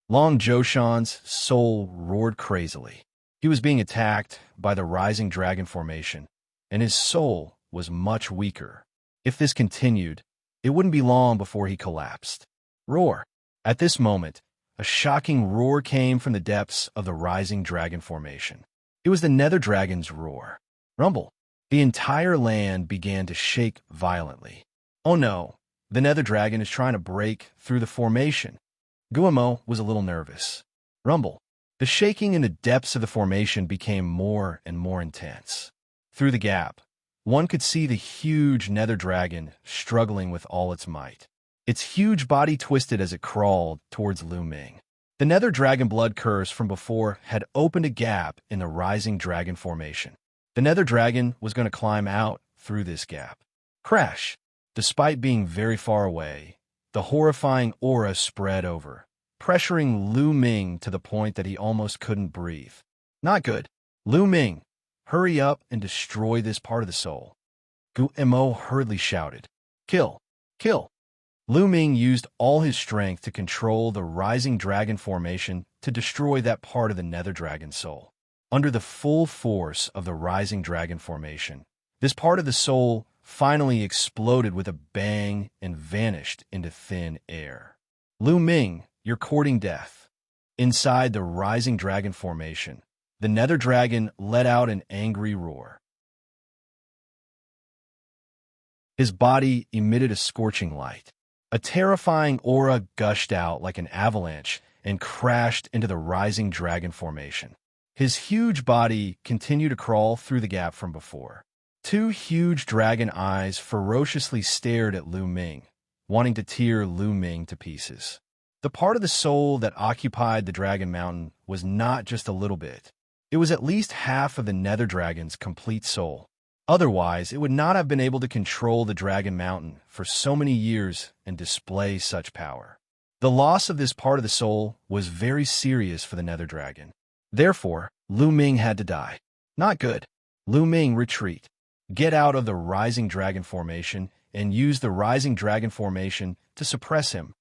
Long Zhoushan's soul roared crazily. He was being attacked by the rising dragon formation, and his soul was much weaker. If this continued, it wouldn't be long before he collapsed. Roar! At this moment, a shocking roar came from the depths of the rising dragon formation. It was the nether dragon's roar. Rumble! The entire land began to shake violently. Oh no, the nether dragon is trying to break through the formation. Guillemot was a little nervous. Rumble. The shaking in the depths of the formation became more and more intense. Through the gap, one could see the huge nether dragon struggling with all its might. Its huge body twisted as it crawled towards Lu Ming. The nether dragon blood curse from before had opened a gap in the rising dragon formation. The nether dragon was going to climb out through this gap. Crash! Despite being very far away, the horrifying aura spread over, pressuring Lu Ming to the point that he almost couldn't breathe. Not good. Lu Ming, hurry up and destroy this part of the soul. Guillemot hurriedly shouted. Kill! Kill! Lu Ming used all his strength to control the rising dragon formation to destroy that part of the nether dragon soul. Under the full force of the rising dragon formation, this part of the soul finally exploded with a bang and vanished into thin air. Lu Ming, you're courting death. Inside the rising dragon formation, the nether dragon let out an angry roar. His body emitted a scorching light. A terrifying aura gushed out like an avalanche and crashed into the rising dragon formation. His huge body continued to crawl through the gap from before. Two huge dragon eyes ferociously stared at Lu Ming, wanting to tear Lu Ming to pieces. The part of the soul that occupied the Dragon Mountain was not just a little bit. It was at least half of the nether dragon's complete soul. Otherwise, it would not have been able to control the Dragon Mountain for so many years and display such power. The loss of this part of the soul was very serious for the nether dragon. Therefore, Lu Ming had to die. Not good. Lu Ming, retreat. Get out of the rising dragon formation and use the rising dragon formation to suppress him.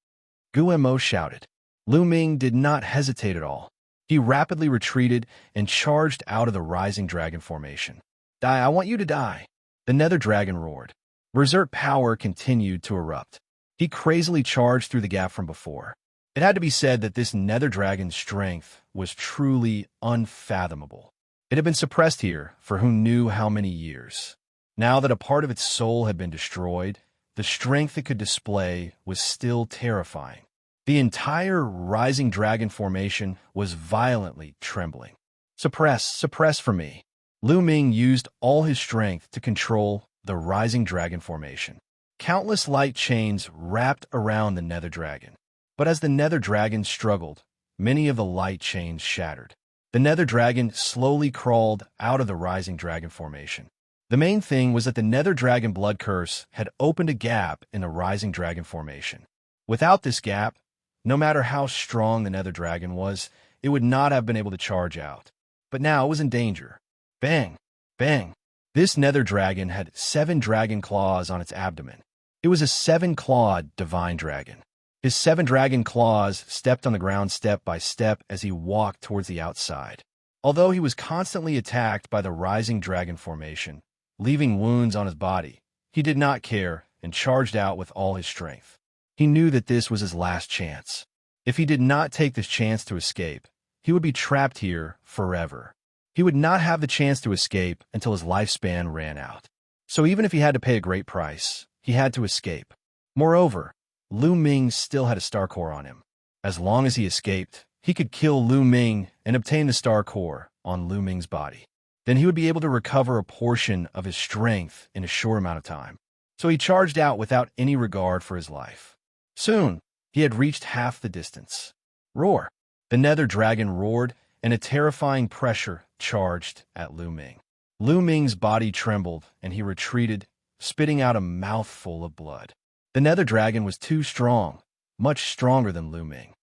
Guillemot shouted. Lu Ming did not hesitate at all. He rapidly retreated and charged out of the rising dragon formation. Die, I want you to die. The nether dragon roared. Berserk power continued to erupt. He crazily charged through the gap from before. It had to be said that this nether dragon's strength was truly unfathomable. It had been suppressed here for who knew how many years. Now that a part of its soul had been destroyed, the strength it could display was still terrifying. The entire rising dragon formation was violently trembling. Suppress for me. Lu Ming used all his strength to control the rising dragon formation. Countless light chains wrapped around the nether dragon. But as the nether dragon struggled, many of the light chains shattered. The nether dragon slowly crawled out of the rising dragon formation. The main thing was that the nether dragon blood curse had opened a gap in the rising dragon formation. Without this gap, no matter how strong the nether dragon was, it would not have been able to charge out. But now it was in danger. Bang! Bang! This nether dragon had 7 dragon claws on its abdomen. It was a 7-clawed divine dragon. His 7 dragon claws stepped on the ground step by step as he walked towards the outside. Although he was constantly attacked by the rising dragon formation, leaving wounds on his body, he did not care and charged out with all his strength. He knew that this was his last chance. If he did not take this chance to escape, he would be trapped here forever. He would not have the chance to escape until his lifespan ran out. So even if he had to pay a great price, he had to escape. Moreover, Lu Ming still had a star core on him. As long as he escaped, he could kill Lu Ming and obtain the star core on Lu Ming's body. Then he would be able to recover a portion of his strength in a short amount of time. So he charged out without any regard for his life. Soon, he had reached half the distance. Roar! The nether dragon roared, and a terrifying pressure charged at Lu Ming. Lu Ming's body trembled, and he retreated, spitting out a mouthful of blood. The nether dragon was too strong, much stronger than Lu Ming.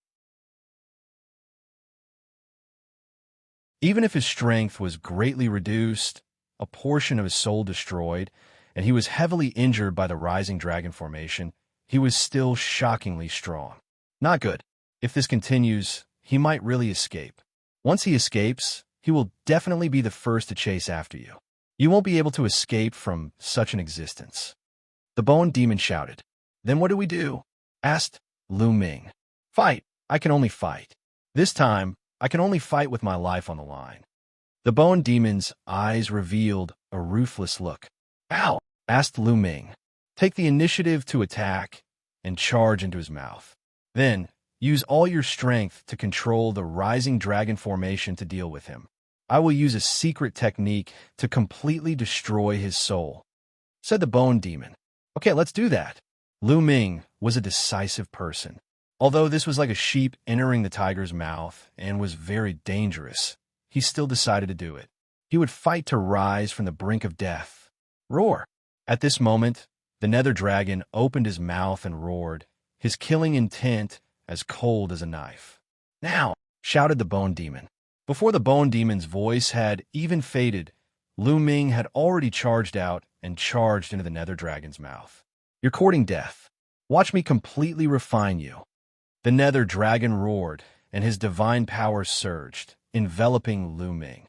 Even if his strength was greatly reduced, a portion of his soul destroyed, and he was heavily injured by the rising dragon formation, he was still shockingly strong. Not good. If this continues, he might really escape. Once he escapes, he will definitely be the first to chase after you. You won't be able to escape from such an existence. The bone demon shouted. Then what do we do? Asked Lu Ming. Fight. I can only fight. This time, I can only fight with my life on the line. The bone demon's eyes revealed a ruthless look. Ow! Asked Lu Ming. Take the initiative to attack and charge into his mouth. Then, use all your strength to control the rising dragon formation to deal with him. I will use a secret technique to completely destroy his soul," said the Bone Demon. "Okay, let's do that." Lu Ming was a decisive person. Although this was like a sheep entering the tiger's mouth and was very dangerous, he still decided to do it. He would fight to rise from the brink of death. Roar! At this moment, the nether dragon opened his mouth and roared, his killing intent as cold as a knife. "Now!" shouted the Bone Demon. Before the Bone Demon's voice had even faded, Lu Ming had already charged out and charged into the nether dragon's mouth. "You're courting death. Watch me completely refine you." The nether dragon roared, and his divine power surged, enveloping Lu Ming.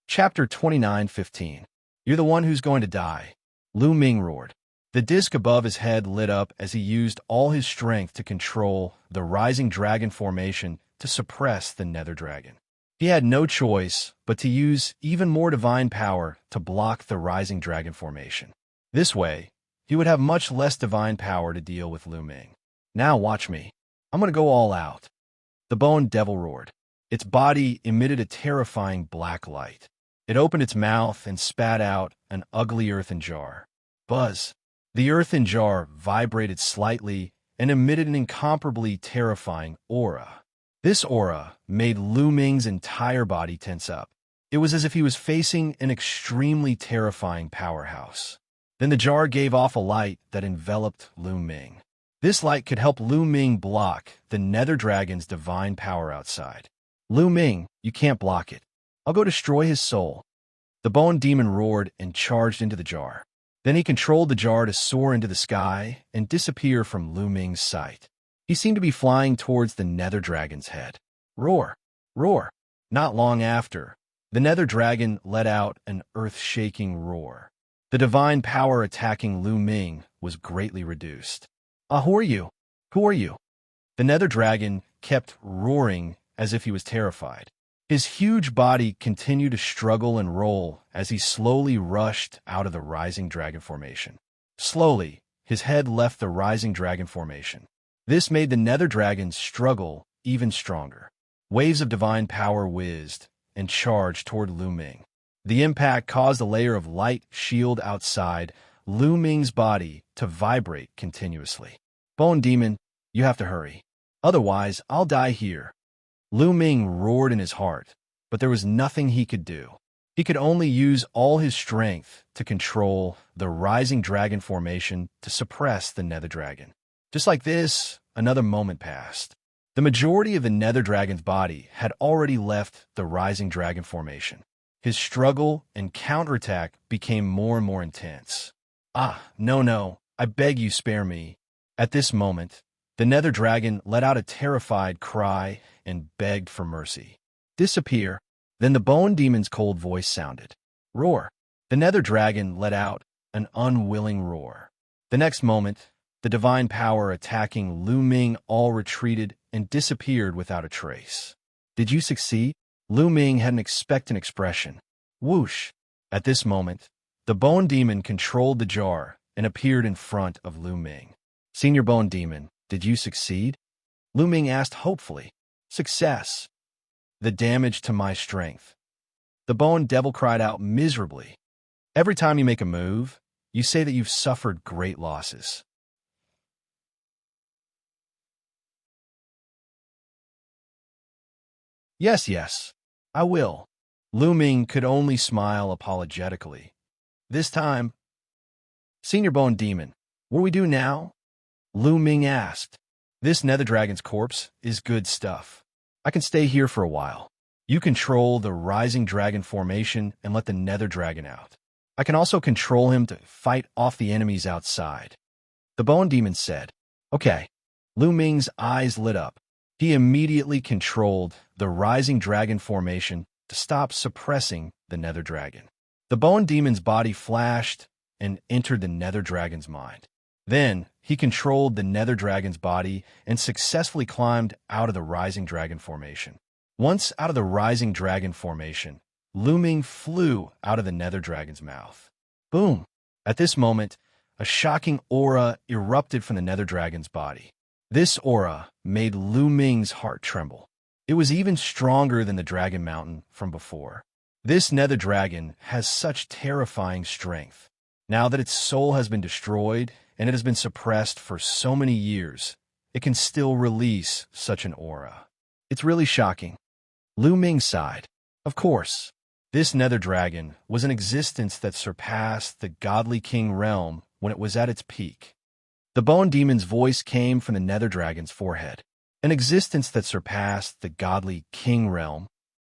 Chapter 29:15. "You're the one who's going to die," Lu Ming roared. The disc above his head lit up as he used all his strength to control the rising dragon formation to suppress the nether dragon. He had no choice but to use even more divine power to block the rising dragon formation. This way, he would have much less divine power to deal with Lu Ming. "Now watch me. I'm going to go all out." The Bone Devil roared. Its body emitted a terrifying black light. It opened its mouth and spat out an ugly earthen jar. Buzz! The earthen jar vibrated slightly and emitted an incomparably terrifying aura. This aura made Lu Ming's entire body tense up. It was as if he was facing an extremely terrifying powerhouse. Then the jar gave off a light that enveloped Lu Ming. This light could help Lu Ming block the nether dragon's divine power outside. "Lu Ming, you can't block it. I'll go destroy his soul." The Bone Demon roared and charged into the jar. Then he controlled the jar to soar into the sky and disappear from Lu Ming's sight. He seemed to be flying towards the nether dragon's head. Roar! Roar! Not long after, the nether dragon let out an earth-shaking roar. The divine power attacking Lu Ming was greatly reduced. Who are you? Who are you?" The nether dragon kept roaring as if he was terrified. His huge body continued to struggle and roll as he slowly rushed out of the rising dragon formation. Slowly, his head left the rising dragon formation. This made the nether dragon struggle even stronger. Waves of divine power whizzed and charged toward Lu Ming. The impact caused a layer of light shield outside Lu Ming's body to vibrate continuously. "Bone Demon, you have to hurry. Otherwise, I'll die here." Lu Ming roared in his heart, but there was nothing he could do. He could only use all his strength to control the rising dragon formation to suppress the nether dragon. Just like this, another moment passed. The majority of the nether dragon's body had already left the rising dragon formation. His struggle and counterattack became more and more intense. No, I beg you spare me." At this moment, the nether dragon let out a terrified cry and begged for mercy. "Disappear." Then the Bone Demon's cold voice sounded. Roar! The nether dragon let out an unwilling roar. The next moment, the divine power attacking Lu Ming all retreated and disappeared without a trace. "Did you succeed?" Lu Ming had an expectant expression. Whoosh! At this moment, the Bone Demon controlled the jar and appeared in front of Lu Ming. "Senior Bone Demon, did you succeed?" Lu Ming asked hopefully. "Success. The damage to my strength." The Bone Devil cried out miserably. "Every time you make a move, you say that you've suffered great losses." Yes, I will." Lu Ming could only smile apologetically. This time, "Senior Bone Demon, what do we do now?" Lu Ming asked. "This nether dragon's corpse is good stuff. I can stay here for a while. You control the rising dragon formation and let the nether dragon out. I can also control him to fight off the enemies outside." The Bone Demon said. "Okay." Lu Ming's eyes lit up. He immediately controlled the rising dragon formation to stop suppressing the nether dragon. The Bone Demon's body flashed and entered the nether dragon's mind. Then, he controlled the nether dragon's body and successfully climbed out of the rising dragon formation. Once out of the rising dragon formation, Lu Ming flew out of the nether dragon's mouth. Boom! At this moment, a shocking aura erupted from the nether dragon's body. This aura made Lu Ming's heart tremble. It was even stronger than the dragon mountain from before. This nether dragon has such terrifying strength. Now that its soul has been destroyed and it has been suppressed for so many years, it can still release such an aura. It's really shocking. Lu Ming sighed. Of course, this nether dragon was an existence that surpassed the godly king realm when it was at its peak. The bone demon's voice came from the nether dragon's forehead. An existence that surpassed the godly king realm.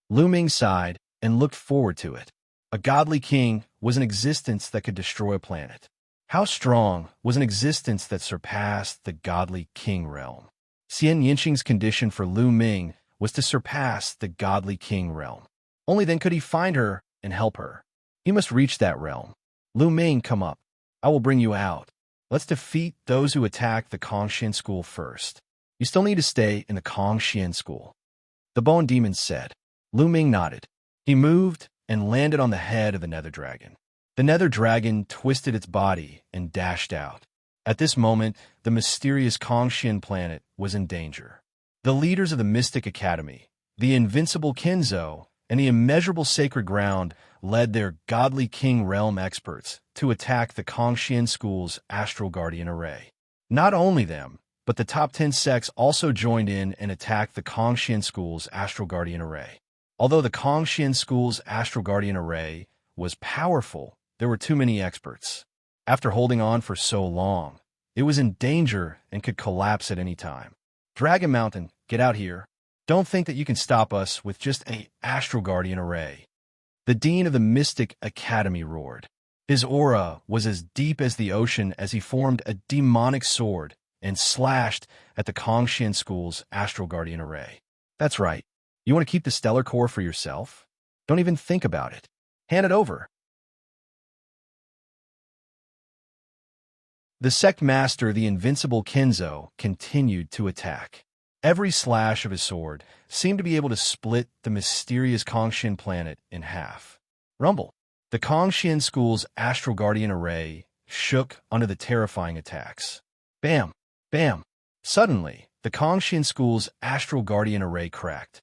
Lu Ming sighed and looked forward to it. A godly king was an existence that could destroy a planet. How strong was an existence that surpassed the godly king realm? Xianxia's condition for Lu Ming was to surpass the godly king realm. Only then could he find her and help her. He must reach that realm. Lu Ming, come up. I will bring you out. Let's defeat those who attack the Kongxian school first. You still need to stay in the Kongxian school. The bone demon said. Lu Ming nodded. He moved and landed on the head of the nether dragon. The nether dragon twisted its body and dashed out. At this moment, the mysterious Kongxian planet was in danger. The leaders of the Mystic Academy, the invincible Kinzo, and the immeasurable sacred ground led their godly king realm experts to attack the Kongxian school's astral guardian array. Not only them, but the top 10 sects also joined in and attacked the Kongxian school's astral guardian array. Although the Kongxian school's astral guardian array was powerful, there were too many experts. After holding on for so long, it was in danger and could collapse at any time. Dragon Mountain, get out here. Don't think that you can stop us with just an astral guardian array. The dean of the Mystic Academy roared. His aura was as deep as the ocean as he formed a demonic sword and slashed at the Kongxian school's astral guardian array. That's right. You want to keep the stellar core for yourself? Don't even think about it. Hand it over. The sect master, the invincible Kinzo, continued to attack. Every slash of his sword seemed to be able to split the mysterious Kongxian planet in half. Rumble. The Kongxian school's astral guardian array shook under the terrifying attacks. Bam! Bam! Suddenly, the Kongxian school's astral guardian array cracked.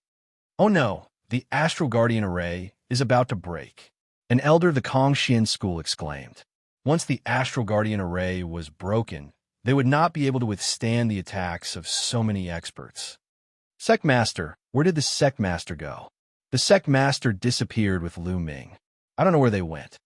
Oh no, the astral guardian array is about to break. An elder of the Kongxian school exclaimed. Once the astral guardian array was broken, they would not be able to withstand the attacks of so many experts. Sect Master, where did the Sect Master go? The Sect Master disappeared with Lu Ming. I don't know where they went.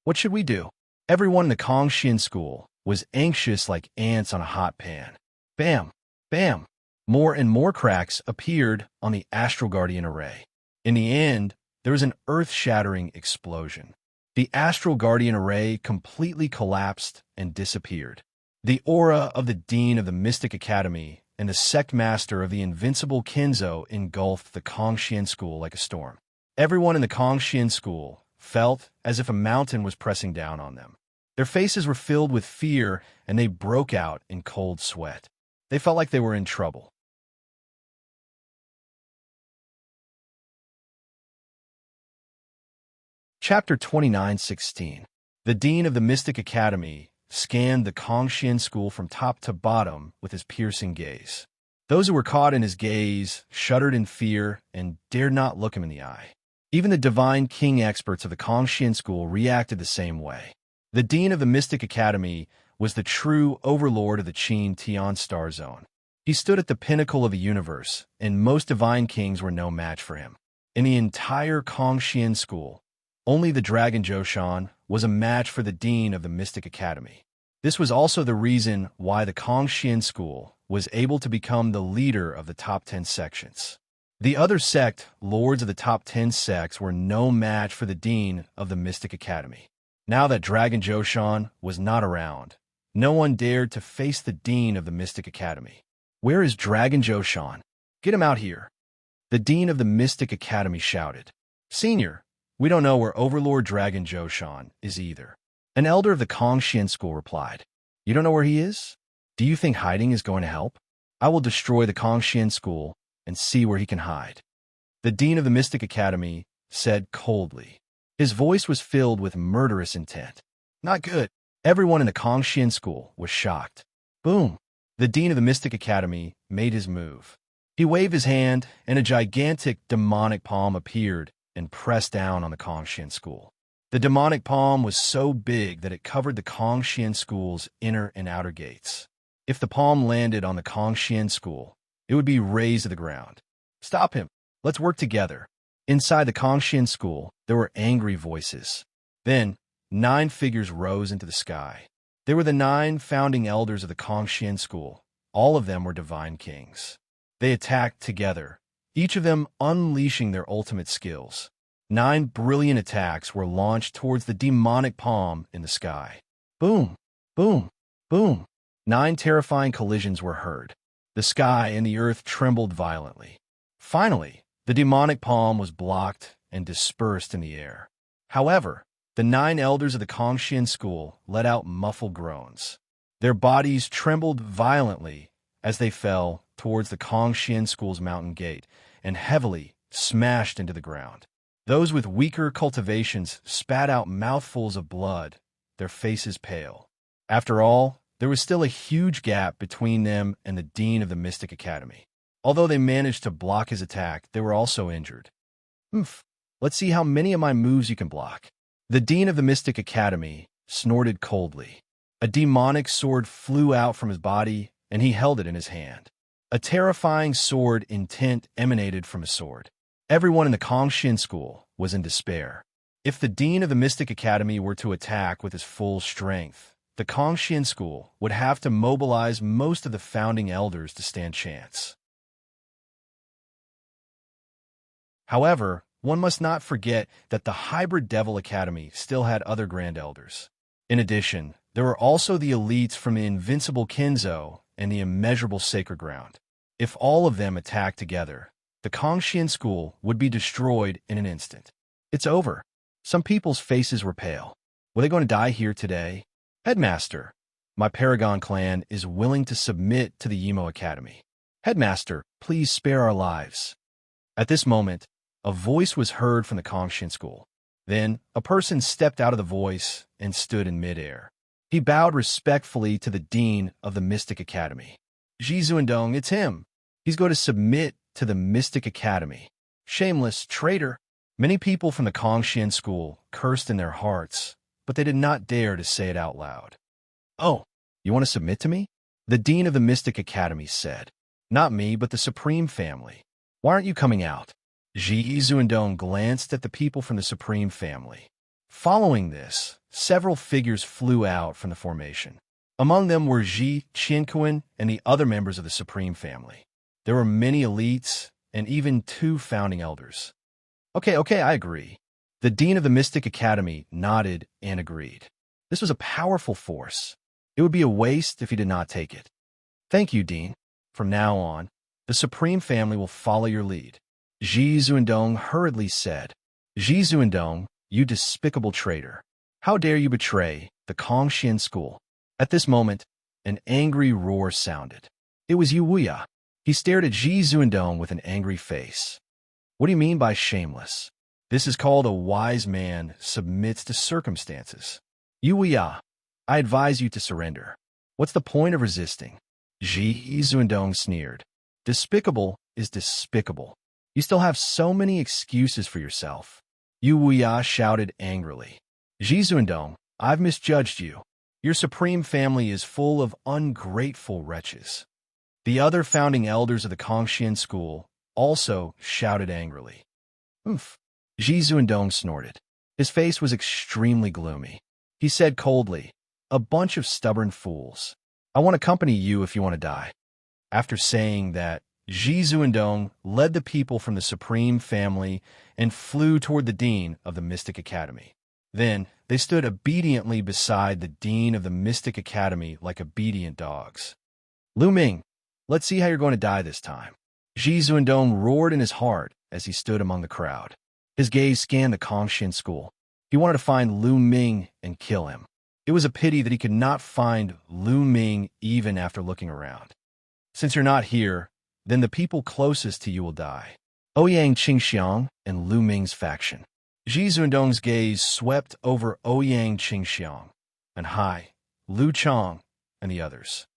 What should we do? Everyone in the Kongxian school was anxious like ants on a hot pan. Bam! Bam! More and more cracks appeared on the astral guardian array. In the end, there was an earth-shattering explosion. The astral guardian array completely collapsed and disappeared. The aura of the dean of the Mystic Academy and the sect master of the invincible Kinzo engulfed the Kongxian school like a storm. Everyone in the Kongxian school felt as if a mountain was pressing down on them. Their faces were filled with fear, and they broke out in cold sweat. They felt like they were in trouble. Chapter 29:16. The dean of the Mystic Academy scanned the Kongxian school from top to bottom with his piercing gaze. Those who were caught in his gaze shuddered in fear and dared not look him in the eye. Even the divine king experts of the Kongxian school reacted the same way. The dean of the Mystic Academy was the true overlord of the Qin Tian star zone. He stood at the pinnacle of the universe, and most divine kings were no match for him. In the entire Kongxian school, only the Dragon Zhoushan was a match for the dean of the Mystic Academy. This was also the reason why the Kongxian school was able to become the leader of the top 10 sections. The other sect, lords of the top 10 sects, were no match for the dean of the Mystic Academy. Now that Dragon Zhoushan was not around, no one dared to face the dean of the Mystic Academy. Where is Dragon Zhoushan? Get him out here. The dean of the Mystic Academy shouted. Senior, we don't know where Overlord Dragon Zhoushan is either. An elder of the Kongxian school replied. You don't know where he is? Do you think hiding is going to help? I will destroy the Kongxian school and see where he can hide. The dean of the Mystic Academy said coldly. His voice was filled with murderous intent. Not good. Everyone in the Xianxia school was shocked. Boom! The dean of the Mystic Academy made his move. He waved his hand, and a gigantic demonic palm appeared and pressed down on the Xianxia school. The demonic palm was so big that it covered the Xianxia school's inner and outer gates. If the palm landed on the Xianxia school, it would be razed to the ground. Stop him. Let's work together. Inside the Xianxia school, there were angry voices. Then, 9 figures rose into the sky. They were the 9 founding elders of the Xianxia school. All of them were divine kings. They attacked together, each of them unleashing their ultimate skills. 9 brilliant attacks were launched towards the demonic palm in the sky. Boom! Boom! Boom! 9 terrifying collisions were heard. The sky and the earth trembled violently. Finally, the demonic palm was blocked and dispersed in the air. However, the 9 elders of the Xianxia school let out muffled groans. Their bodies trembled violently as they fell towards the Xianxia school's mountain gate and heavily smashed into the ground. Those with weaker cultivations spat out mouthfuls of blood, their faces pale. After all, there was still a huge gap between them and the dean of the Mystic Academy. Although they managed to block his attack, they were also injured. Let's see how many of my moves you can block. The dean of the Mystic Academy snorted coldly. A demonic sword flew out from his body, and he held it in his hand. A terrifying sword intent emanated from his sword. Everyone in the Xianxia school was in despair. If the dean of the Mystic Academy were to attack with his full strength, the Xianxia school would have to mobilize most of the founding elders to stand chance. However, one must not forget that the Hybrid Devil Academy still had other Grand Elders. In addition, there were also the elites from the Invincible Kinzo and the Immeasurable Sacred Ground. If all of them attacked together, the Xianxia school would be destroyed in an instant. It's over. Some people's faces were pale. Were they going to die here today? Headmaster, my Paragon clan is willing to submit to the Emo Academy. Headmaster, please spare our lives. At this moment, a voice was heard from the Xianxia school. Then, a person stepped out of the voice and stood in midair. He bowed respectfully to the dean of the Mystic Academy. Zhizuandong, it's him. He's going to submit to the Mystic Academy. Shameless traitor. Many people from the Xianxia school cursed in their hearts, but they did not dare to say it out loud. Oh, you want to submit to me? The dean of the Mystic Academy said. Not me, but the Supreme family. Why aren't you coming out? Zhizuandong glanced at the people from the Supreme family. Following this, several figures flew out from the formation. Among them were Qianquan and the other members of the Supreme family. There were many elites and even 2 founding elders. Okay, I agree. The dean of the Mystic Academy nodded and agreed. This was a powerful force. It would be a waste if he did not take it. Thank you, Dean. From now on, the Supreme family will follow your lead. Zhizuandong hurriedly said. Zhizuandong, you despicable traitor. How dare you betray the Xianxia school? At this moment, an angry roar sounded. It was Wuxia. He stared at Zhizuandong with an angry face. What do you mean by shameless? This is called a wise man submits to circumstances. Wuxia, I advise you to surrender. What's the point of resisting? Zhizuandong sneered. Despicable is despicable. You still have so many excuses for yourself. Wuxia shouted angrily. Zhizuandong, I've misjudged you. Your supreme family is full of ungrateful wretches. The other founding elders of the Xianxia school also shouted angrily. Zhizuandong snorted. His face was extremely gloomy. He said coldly, a bunch of stubborn fools. I want to accompany you if you want to die. After saying that, Zhizuandong led the people from the Supreme family and flew toward the dean of the Mystic Academy. Then, they stood obediently beside the dean of the Mystic Academy like obedient dogs. Lu Ming, let's see how you're going to die this time. Zhizuandong roared in his heart as he stood among the crowd. His gaze scanned the Xianxia school. He wanted to find Lu Ming and kill him. It was a pity that he could not find Lu Ming even after looking around. Since you're not here, then the people closest to you will die. Ouyang Qingxiang and Lu Ming's faction. Zhi Zundong's gaze swept over Ouyang Qingxiang and Hai, Lu Chang, and the others.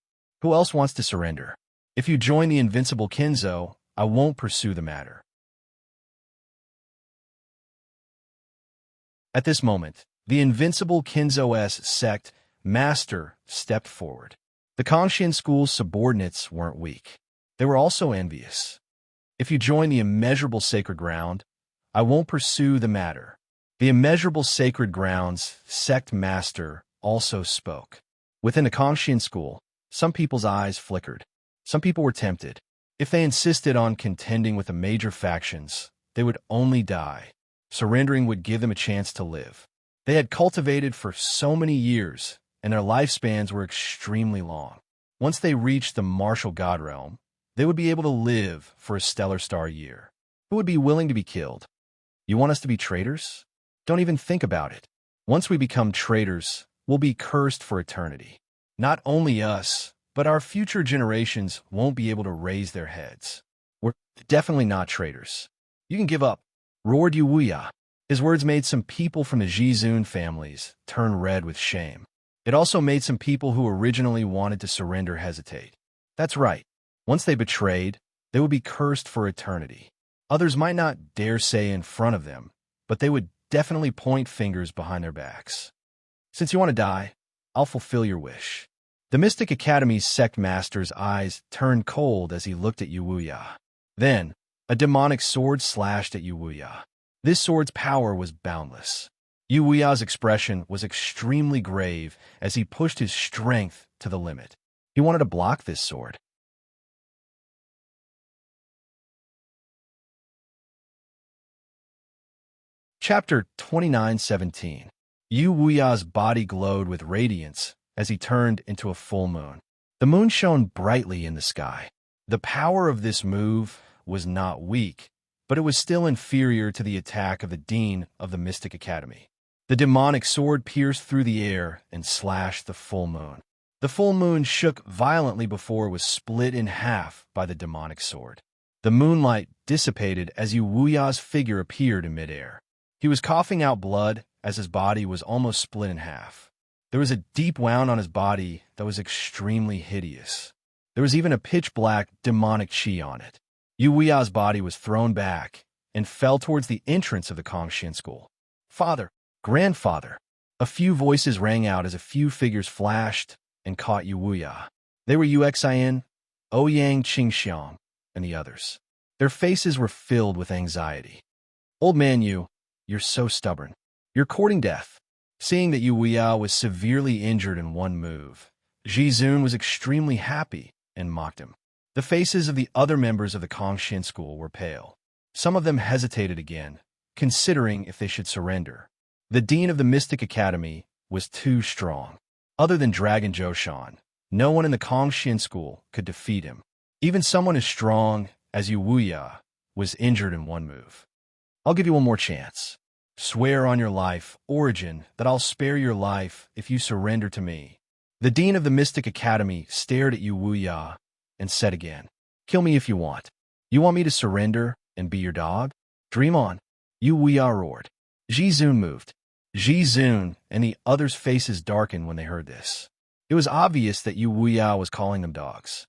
Who else wants to surrender? If you join the invincible Kinzo, I won't pursue the matter. At this moment, the invincible Kinzo's sect master stepped forward. The Kangxian school's subordinates weren't weak. They were also envious. If you join the immeasurable sacred ground, I won't pursue the matter. The immeasurable sacred ground's sect master also spoke. Within the Kangxian school, some people's eyes flickered. Some people were tempted. If they insisted on contending with the major factions, they would only die. Surrendering would give them a chance to live. They had cultivated for so many years, and their lifespans were extremely long. Once they reached the martial god realm, they would be able to live for a stellar star year. Who would be willing to be killed? You want us to be traitors? Don't even think about it. Once we become traitors, we'll be cursed for eternity. Not only us, but our future generations won't be able to raise their heads. We're definitely not traitors. You can give up, roared Yu Wuya. His words made some people from the Zhizun families turn red with shame. It also made some people who originally wanted to surrender hesitate. That's right. Once they betrayed, they would be cursed for eternity. Others might not dare say in front of them, but they would definitely point fingers behind their backs. Since you want to die, I'll fulfill your wish. The Mystic Academy's sect master's eyes turned cold as he looked at Yu Wuya. Then, a demonic sword slashed at Yu Wuya. This sword's power was boundless. Yu Wuya's expression was extremely grave as he pushed his strength to the limit. He wanted to block this sword. Chapter 29:17. Yu Wuya's body glowed with radiance as he turned into a full moon. The moon shone brightly in the sky. The power of this move was not weak, but it was still inferior to the attack of the Dean of the Mystic Academy. The demonic sword pierced through the air and slashed the full moon. The full moon shook violently before it was split in half by the demonic sword. The moonlight dissipated as Yu Wuya's figure appeared in midair. He was coughing out blood as his body was almost split in half. There was a deep wound on his body that was extremely hideous. There was even a pitch-black demonic chi on it. Yu Wuya's body was thrown back and fell towards the entrance of the Kangxian school. Father, grandfather. A few voices rang out as a few figures flashed and caught Yu Wuya. They were Yuxian, Ouyang Qingxiang, and the others. Their faces were filled with anxiety. Old man Yu, you're so stubborn. You're courting death. Seeing that Yu Wuya was severely injured in one move, Zhizun was extremely happy and mocked him. The faces of the other members of the Kangxian school were pale. Some of them hesitated again, considering if they should surrender. The dean of the Mystic Academy was too strong. Other than Dragon Zhoushan, no one in the Kangxian school could defeat him. Even someone as strong as Yu Wuya was injured in one move. I'll give you one more chance. Swear on your life, Origin, that I'll spare your life if you surrender to me. The dean of the Mystic Academy stared at Yu Wuya and said again, kill me if you want. You want me to surrender and be your dog? Dream on. Yu Wuya roared. Zhizun moved. Zhizun and the others' faces darkened when they heard this. It was obvious that Yu Wuya was calling them dogs.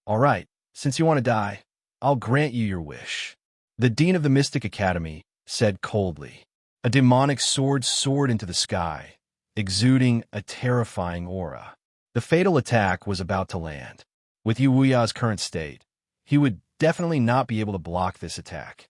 All right, since you want to die, I'll grant you your wish. The dean of the Mystic Academy said coldly. A demonic sword soared into the sky, exuding a terrifying aura. The fatal attack was about to land. With Yu Wuya's current state, he would definitely not be able to block this attack.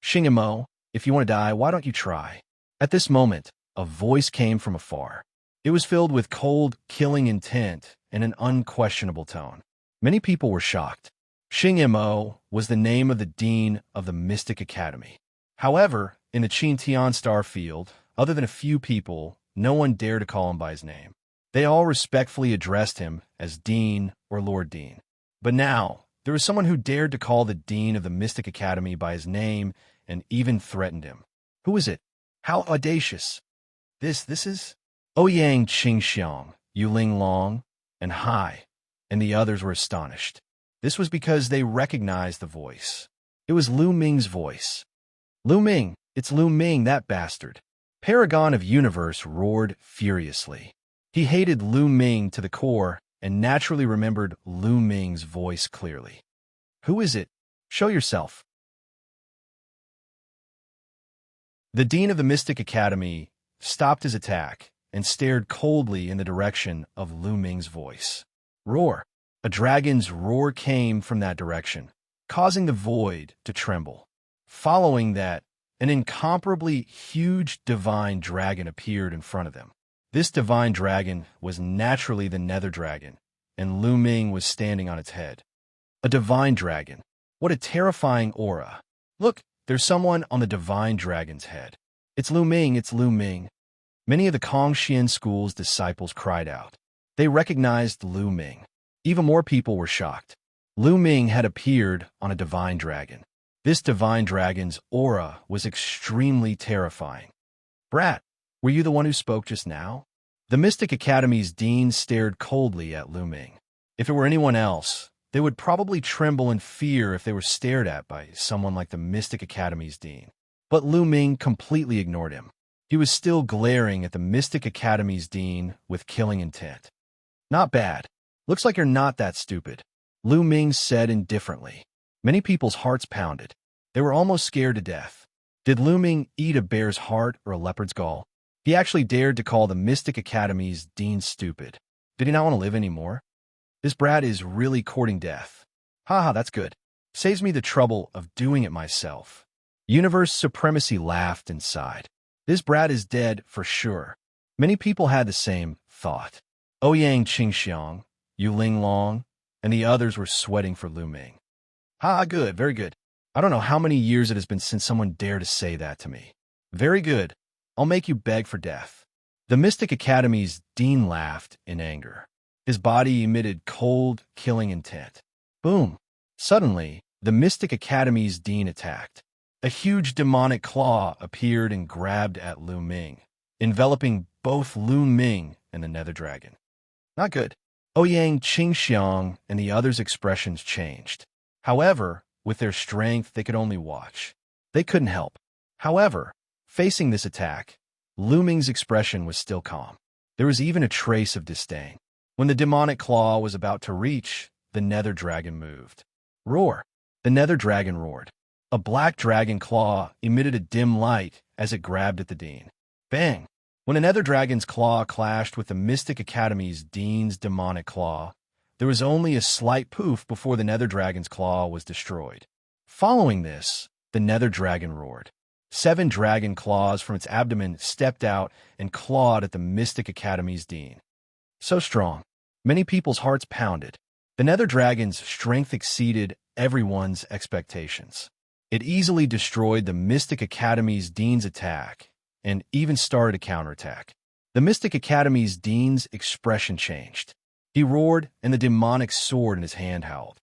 Xingmo, if you want to die, why don't you try? At this moment, a voice came from afar. It was filled with cold, killing intent and an unquestionable tone. Many people were shocked. Xingmo was the name of the dean of the Mystic Academy. However, in the Qintian star field, other than a few people, no one dared to call him by his name. They all respectfully addressed him as Dean or Lord Dean. But now, there was someone who dared to call the Dean of the Mystic Academy by his name and even threatened him. Who is it? How audacious! This is Ouyang Qingxiang, Yuling Long, and Hai, and the others were astonished. This was because they recognized the voice. It was Lu Ming's voice. Lu Ming, it's Lu Ming, that bastard. Paragon of Universe roared furiously. He hated Lu Ming to the core and naturally remembered Lu Ming's voice clearly. Who is it? Show yourself. The Dean of the Mystic Academy stopped his attack and stared coldly in the direction of Lu Ming's voice. Roar! A dragon's roar came from that direction, causing the void to tremble. Following that, an incomparably huge divine dragon appeared in front of them. This divine dragon was naturally the Nether Dragon, and Lu Ming was standing on its head. A divine dragon. What a terrifying aura. Look, there's someone on the divine dragon's head. It's Lu Ming, it's Lu Ming. Many of the Kongxian school's disciples cried out. They recognized Lu Ming. Even more people were shocked. Lu Ming had appeared on a divine dragon. This divine dragon's aura was extremely terrifying. Brat, were you the one who spoke just now? The Mystic Academy's dean stared coldly at Lu Ming. If it were anyone else, they would probably tremble in fear if they were stared at by someone like the Mystic Academy's dean. But Lu Ming completely ignored him. He was still glaring at the Mystic Academy's dean with killing intent. Not bad. Looks like you're not that stupid, Lu Ming said indifferently. Many people's hearts pounded. They were almost scared to death. Did Lu Ming eat a bear's heart or a leopard's gall? He actually dared to call the Mystic Academy's dean stupid. Did he not want to live anymore? This brat is really courting death. Haha, that's good. Saves me the trouble of doing it myself. Universe Supremacy laughed and sighed. This brat is dead for sure. Many people had the same thought. Ouyang Qingxiang, Yu Ling Long, and the others were sweating for Lu Ming. Ha, good, very good. I don't know how many years it has been since someone dared to say that to me. Very good. I'll make you beg for death. The Mystic Academy's dean laughed in anger. His body emitted cold, killing intent. Boom! Suddenly, the Mystic Academy's dean attacked. A huge demonic claw appeared and grabbed at Lu Ming, enveloping both Lu Ming and the Nether Dragon. Not good. Ouyang Qingxiang and the others' expressions changed. However, with their strength, they could only watch. They couldn't help. However, facing this attack, Lu Ming's expression was still calm. There was even a trace of disdain. When the demonic claw was about to reach, the Nether Dragon moved. Roar! The Nether Dragon roared. A black dragon claw emitted a dim light as it grabbed at the dean. Bang! When the Nether Dragon's claw clashed with the Mystic Academy's dean's demonic claw, there was only a slight poof before the Nether Dragon's claw was destroyed. Following this, the Nether Dragon roared. 7 dragon claws from its abdomen stepped out and clawed at the Mystic Academy's dean. So strong. Many people's hearts pounded. The Nether Dragon's strength exceeded everyone's expectations. It easily destroyed the Mystic Academy's dean's attack and even started a counterattack. The Mystic Academy's dean's expression changed. He roared, and the demonic sword in his hand howled.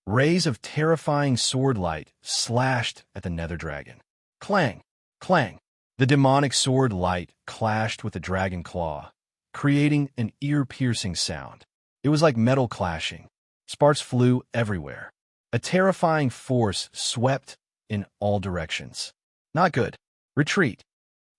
Rays of terrifying sword light slashed at the Nether Dragon. Clang! Clang! The demonic sword light clashed with the dragon claw, creating an ear-piercing sound. It was like metal clashing. Sparks flew everywhere. A terrifying force swept in all directions. Not good. Retreat.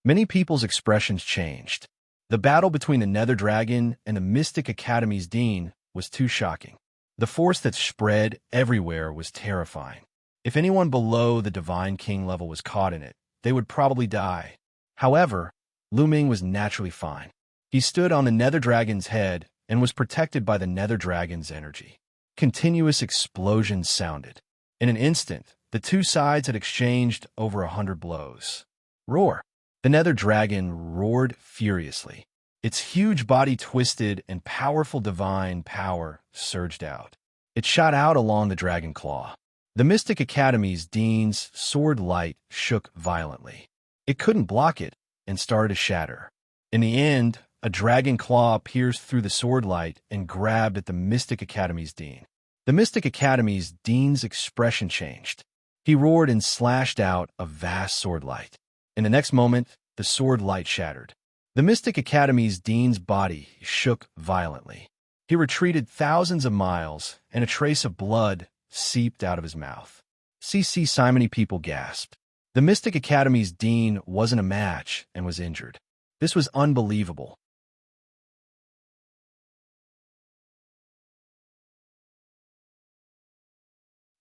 Many people's expressions changed. The battle between the Nether Dragon and the Mystic Academy's dean was too shocking. The force that spread everywhere was terrifying. If anyone below the Divine King level was caught in it, they would probably die. However, Lu Ming was naturally fine. He stood on the Nether Dragon's head and was protected by the Nether Dragon's energy. Continuous explosions sounded. In an instant, the two sides had exchanged over 100 blows. Roar! The Nether Dragon roared furiously. Its huge body twisted and powerful divine power surged out. It shot out along the dragon claw. The Mystic Academy's dean's sword light shook violently. It couldn't block it and started to shatter. In the end, a dragon claw pierced through the sword light and grabbed at the Mystic Academy's dean. The Mystic Academy's dean's expression changed. He roared and slashed out a vast sword light. In the next moment, the sword light shattered. The Mystic Academy's dean's body shook violently. He retreated thousands of miles, and a trace of blood seeped out of his mouth. So many people gasped. The Mystic Academy's dean wasn't a match and was injured. This was unbelievable.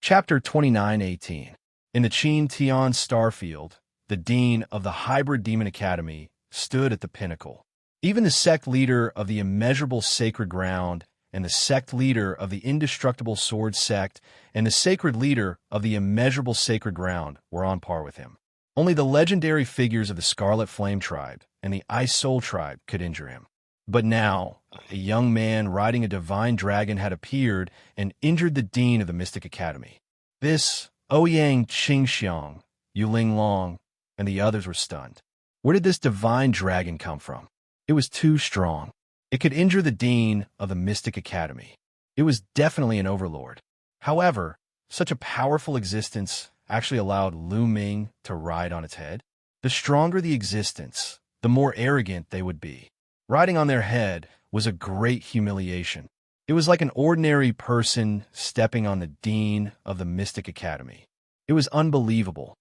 Chapter 29:18. In the Xianxia starfield, the dean of the Hybrid Demon Academy stood at the pinnacle. Even the sect leader of the immeasurable sacred ground and the sect leader of the indestructible sword sect and the sacred leader of the immeasurable sacred ground were on par with him. Only the legendary figures of the Scarlet Flame tribe and the Ice Soul tribe could injure him. But now, a young man riding a divine dragon had appeared and injured the dean of the Mystic Academy. This, Ouyang Qingxiang, Yuling Long, and the others were stunned. Where did this divine dragon come from? It was too strong. It could injure the dean of the Mystic Academy. It was definitely an overlord. However, such a powerful existence actually allowed Lu Ming to ride on its head. The stronger the existence, the more arrogant they would be. Riding on their head was a great humiliation. It was like an ordinary person stepping on the dean of the Mystic Academy. It was unbelievable.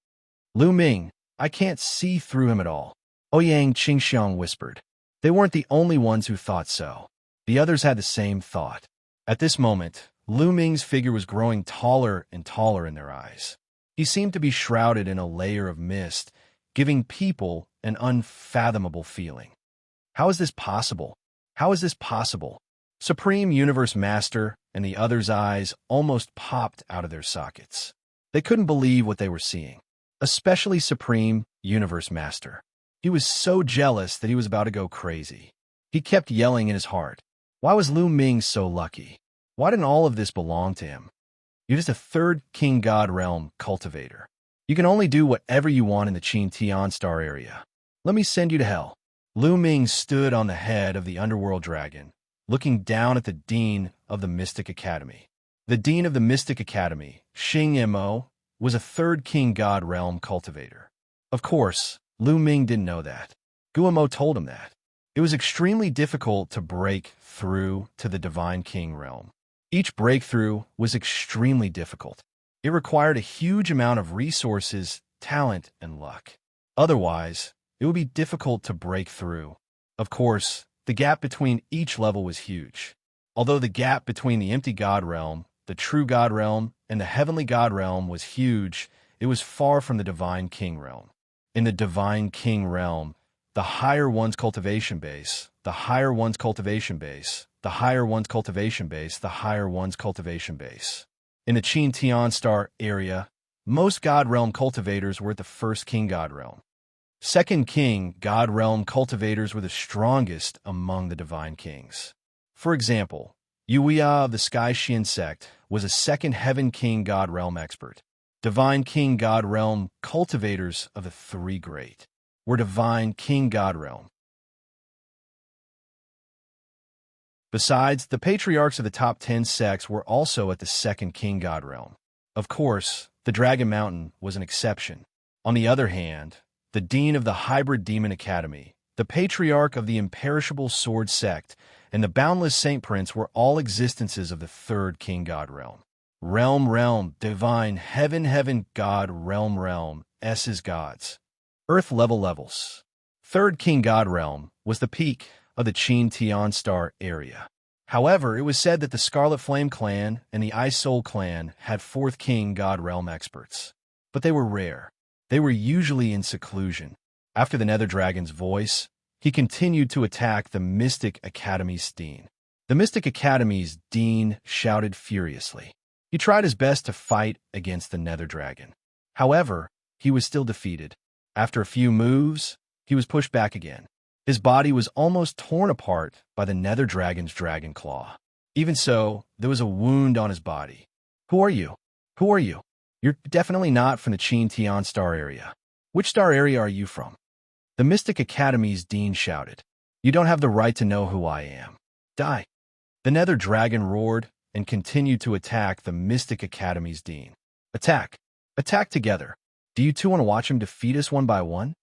Lu Ming, I can't see through him at all, Ouyang Qingxiang whispered. They weren't the only ones who thought so. The others had the same thought. At this moment, Lu Ming's figure was growing taller and taller in their eyes. He seemed to be shrouded in a layer of mist, giving people an unfathomable feeling. How is this possible? How is this possible? Supreme Universe Master and the others' eyes almost popped out of their sockets. They couldn't believe what they were seeing, especially Supreme Universe Master. He was so jealous that he was about to go crazy. He kept yelling in his heart. Why was Lu Ming so lucky? Why didn't all of this belong to him? You're just a third King God Realm cultivator. You can only do whatever you want in the Xianxia star area. Let me send you to hell. Lu Ming stood on the head of the underworld dragon, looking down at the dean of the Mystic Academy. The dean of the Mystic Academy, Xing Mo, was a third King God Realm cultivator. Of course, Lu Ming didn't know that. Guamo told him that. It was extremely difficult to break through to the Divine King realm. Each breakthrough was extremely difficult. It required a huge amount of resources, talent, and luck. Otherwise, it would be difficult to break through. Of course, the gap between each level was huge. Although the gap between the empty God realm, the true God realm, and the heavenly God realm was huge, it was far from the Divine King realm. In the Divine King realm, the higher one's cultivation base, the higher one's cultivation base, the higher one's cultivation base, the higher one's cultivation base. In the Xianxia star area, most God realm cultivators were at the first King God realm. Second King God realm cultivators were the strongest among the Divine Kings. For example, Wuxia of the Sky Xian sect was a second Heaven King God realm expert. Divine King God realm cultivators of the three great were Divine King God realm. Besides, the patriarchs of the top 10 sects were also at the second King God realm. Of course, the Dragon Mountain was an exception. On the other hand, the Dean of the Hybrid Demon Academy, the Patriarch of the Imperishable Sword Sect, and the Boundless Saint Prince were all existences of the third King God realm. Realm, divine, heaven, God, realm, S is gods. Earth levels. Third King God realm was the peak of the Xianxia star area. However, it was said that the Scarlet Flame clan and the Ice Soul clan had fourth King God realm experts. But they were rare. They were usually in seclusion. After the Nether Dragon's voice, he continued to attack the Mystic Academy's dean. The Mystic Academy's dean shouted furiously. He tried his best to fight against the Nether Dragon. However, he was still defeated. After a few moves, he was pushed back again. His body was almost torn apart by the Nether Dragon's dragon claw. Even so, there was a wound on his body. Who are you? Who are you? You're definitely not from the Xianxia star area. Which star area are you from? The Mystic Academy's dean shouted. You don't have the right to know who I am. Die. The Nether Dragon roared and continued to attack the Mystic Academy's dean. Attack. Attack together. Do you two want to watch him defeat us one by one?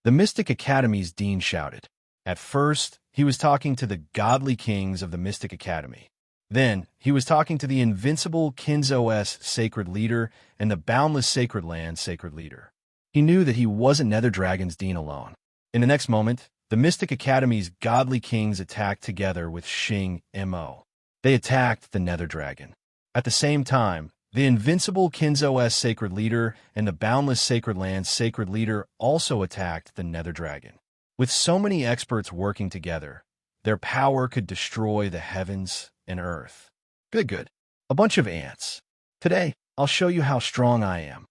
The Mystic Academy's dean shouted. At first, he was talking to the godly kings of the Mystic Academy. Then, he was talking to the invincible Kinzos sacred leader and the boundless sacred land sacred leader. He knew that he wasn't Nether Dragon's Dean alone. In the next moment, the Mystic Academy's godly kings attacked together with Xianxia. They attacked the Nether Dragon. At the same time, the invincible Kinzos sacred leader and the boundless sacred land sacred leader also attacked the Nether Dragon. With so many experts working together, their power could destroy the heavens and earth. Good. A bunch of ants. Today, I'll show you how strong I am.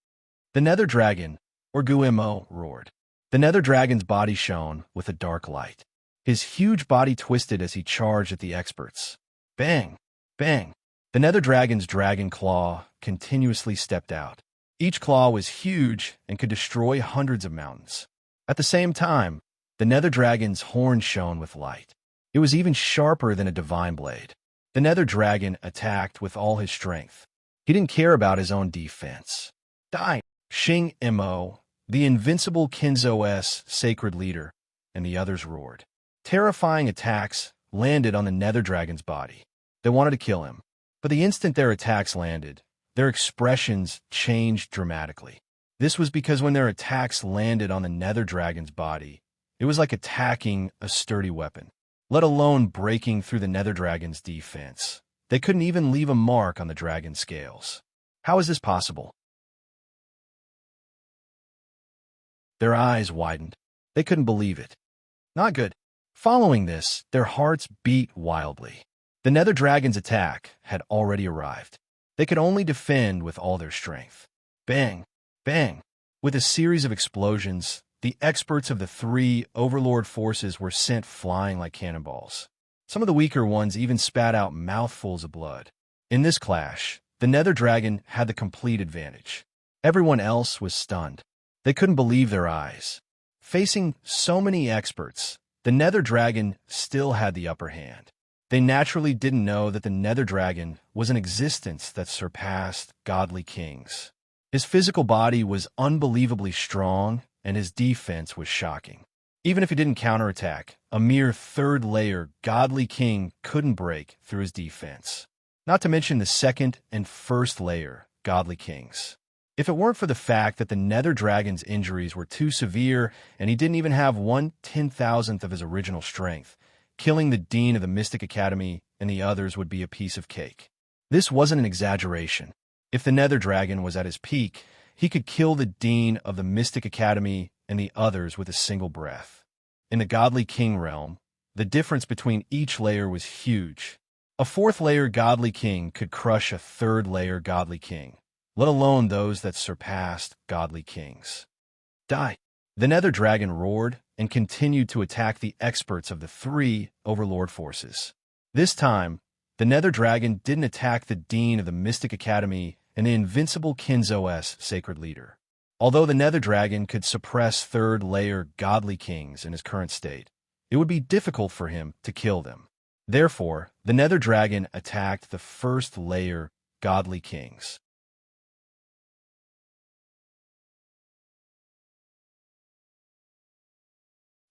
The Nether Dragon, or Guimo, roared. The Nether Dragon's body shone with a dark light. His huge body twisted as he charged at the experts. Bang! Bang! The Nether Dragon's dragon claw continuously stepped out. Each claw was huge and could destroy hundreds of mountains. At the same time, the Nether Dragon's horn shone with light. It was even sharper than a divine blade. The Nether Dragon attacked with all his strength. He didn't care about his own defense. Die! Xianxia, the invincible Kinzos sacred leader, and the others roared. Terrifying attacks landed on the Nether Dragon's body. They wanted to kill him. But the instant their attacks landed, their expressions changed dramatically. This was because when their attacks landed on the Nether Dragon's body, it was like attacking a sturdy weapon, let alone breaking through the Nether Dragon's defense. They couldn't even leave a mark on the dragon's scales. How is this possible? Their eyes widened. They couldn't believe it. Not good. Following this, their hearts beat wildly. The Nether Dragon's attack had already arrived. They could only defend with all their strength. Bang! Bang! With a series of explosions, the experts of the three overlord forces were sent flying like cannonballs. Some of the weaker ones even spat out mouthfuls of blood. In this clash, the Nether Dragon had the complete advantage. Everyone else was stunned. They couldn't believe their eyes. Facing so many experts, the Nether Dragon still had the upper hand. They naturally didn't know that the Nether Dragon was an existence that surpassed godly kings. His physical body was unbelievably strong, and his defense was shocking. Even if he didn't counterattack, a mere third-layer godly king couldn't break through his defense. Not to mention the second and first layer godly kings. If it weren't for the fact that the Nether Dragon's injuries were too severe and he didn't even have 1/10,000th of his original strength, killing the Dean of the Mystic Academy and the others would be a piece of cake. This wasn't an exaggeration. If the Nether Dragon was at his peak, he could kill the Dean of the Mystic Academy and the others with a single breath. In the Godly King realm, the difference between each layer was huge. A fourth-layer Godly King could crush a third-layer Godly King, let alone those that surpassed Godly Kings. Die! The Nether Dragon roared and continued to attack the experts of the three overlord forces. This time, the Nether Dragon didn't attack the Dean of the Mystic Academy and the invincible Kinzos sacred leader. Although the Nether Dragon could suppress third-layer godly kings in his current state, it would be difficult for him to kill them. Therefore, the Nether Dragon attacked the first-layer godly kings.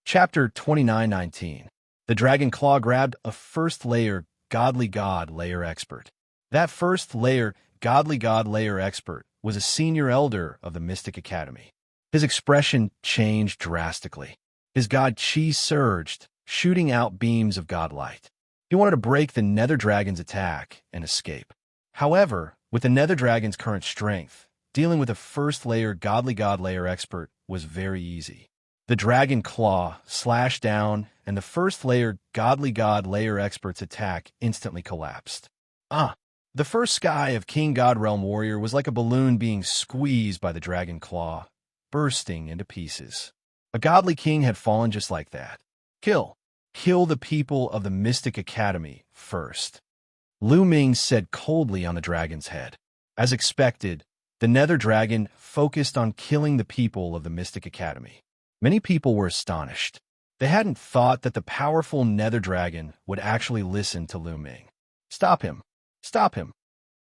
Chapter 29:19. The Dragon Claw grabbed a first-layer godly god layer expert. That first-layer godly god layer expert was a senior elder of the Mystic Academy. His expression changed drastically. His god chi surged, shooting out beams of godlight. He wanted to break the Nether Dragon's attack and escape. However, with the Nether Dragon's current strength, dealing with a first-layer godly god layer expert was very easy. The Dragon Claw slashed down, and the first-layer godly god layer expert's attack instantly collapsed. The first sky of King God Realm Warrior was like a balloon being squeezed by the Dragon Claw, bursting into pieces. A godly king had fallen just like that. Kill the people of the Mystic Academy first. Lu Ming said coldly on the dragon's head. As expected, the Nether Dragon focused on killing the people of the Mystic Academy. Many people were astonished. They hadn't thought that the powerful Nether Dragon would actually listen to Lu Ming. Stop him! Stop him!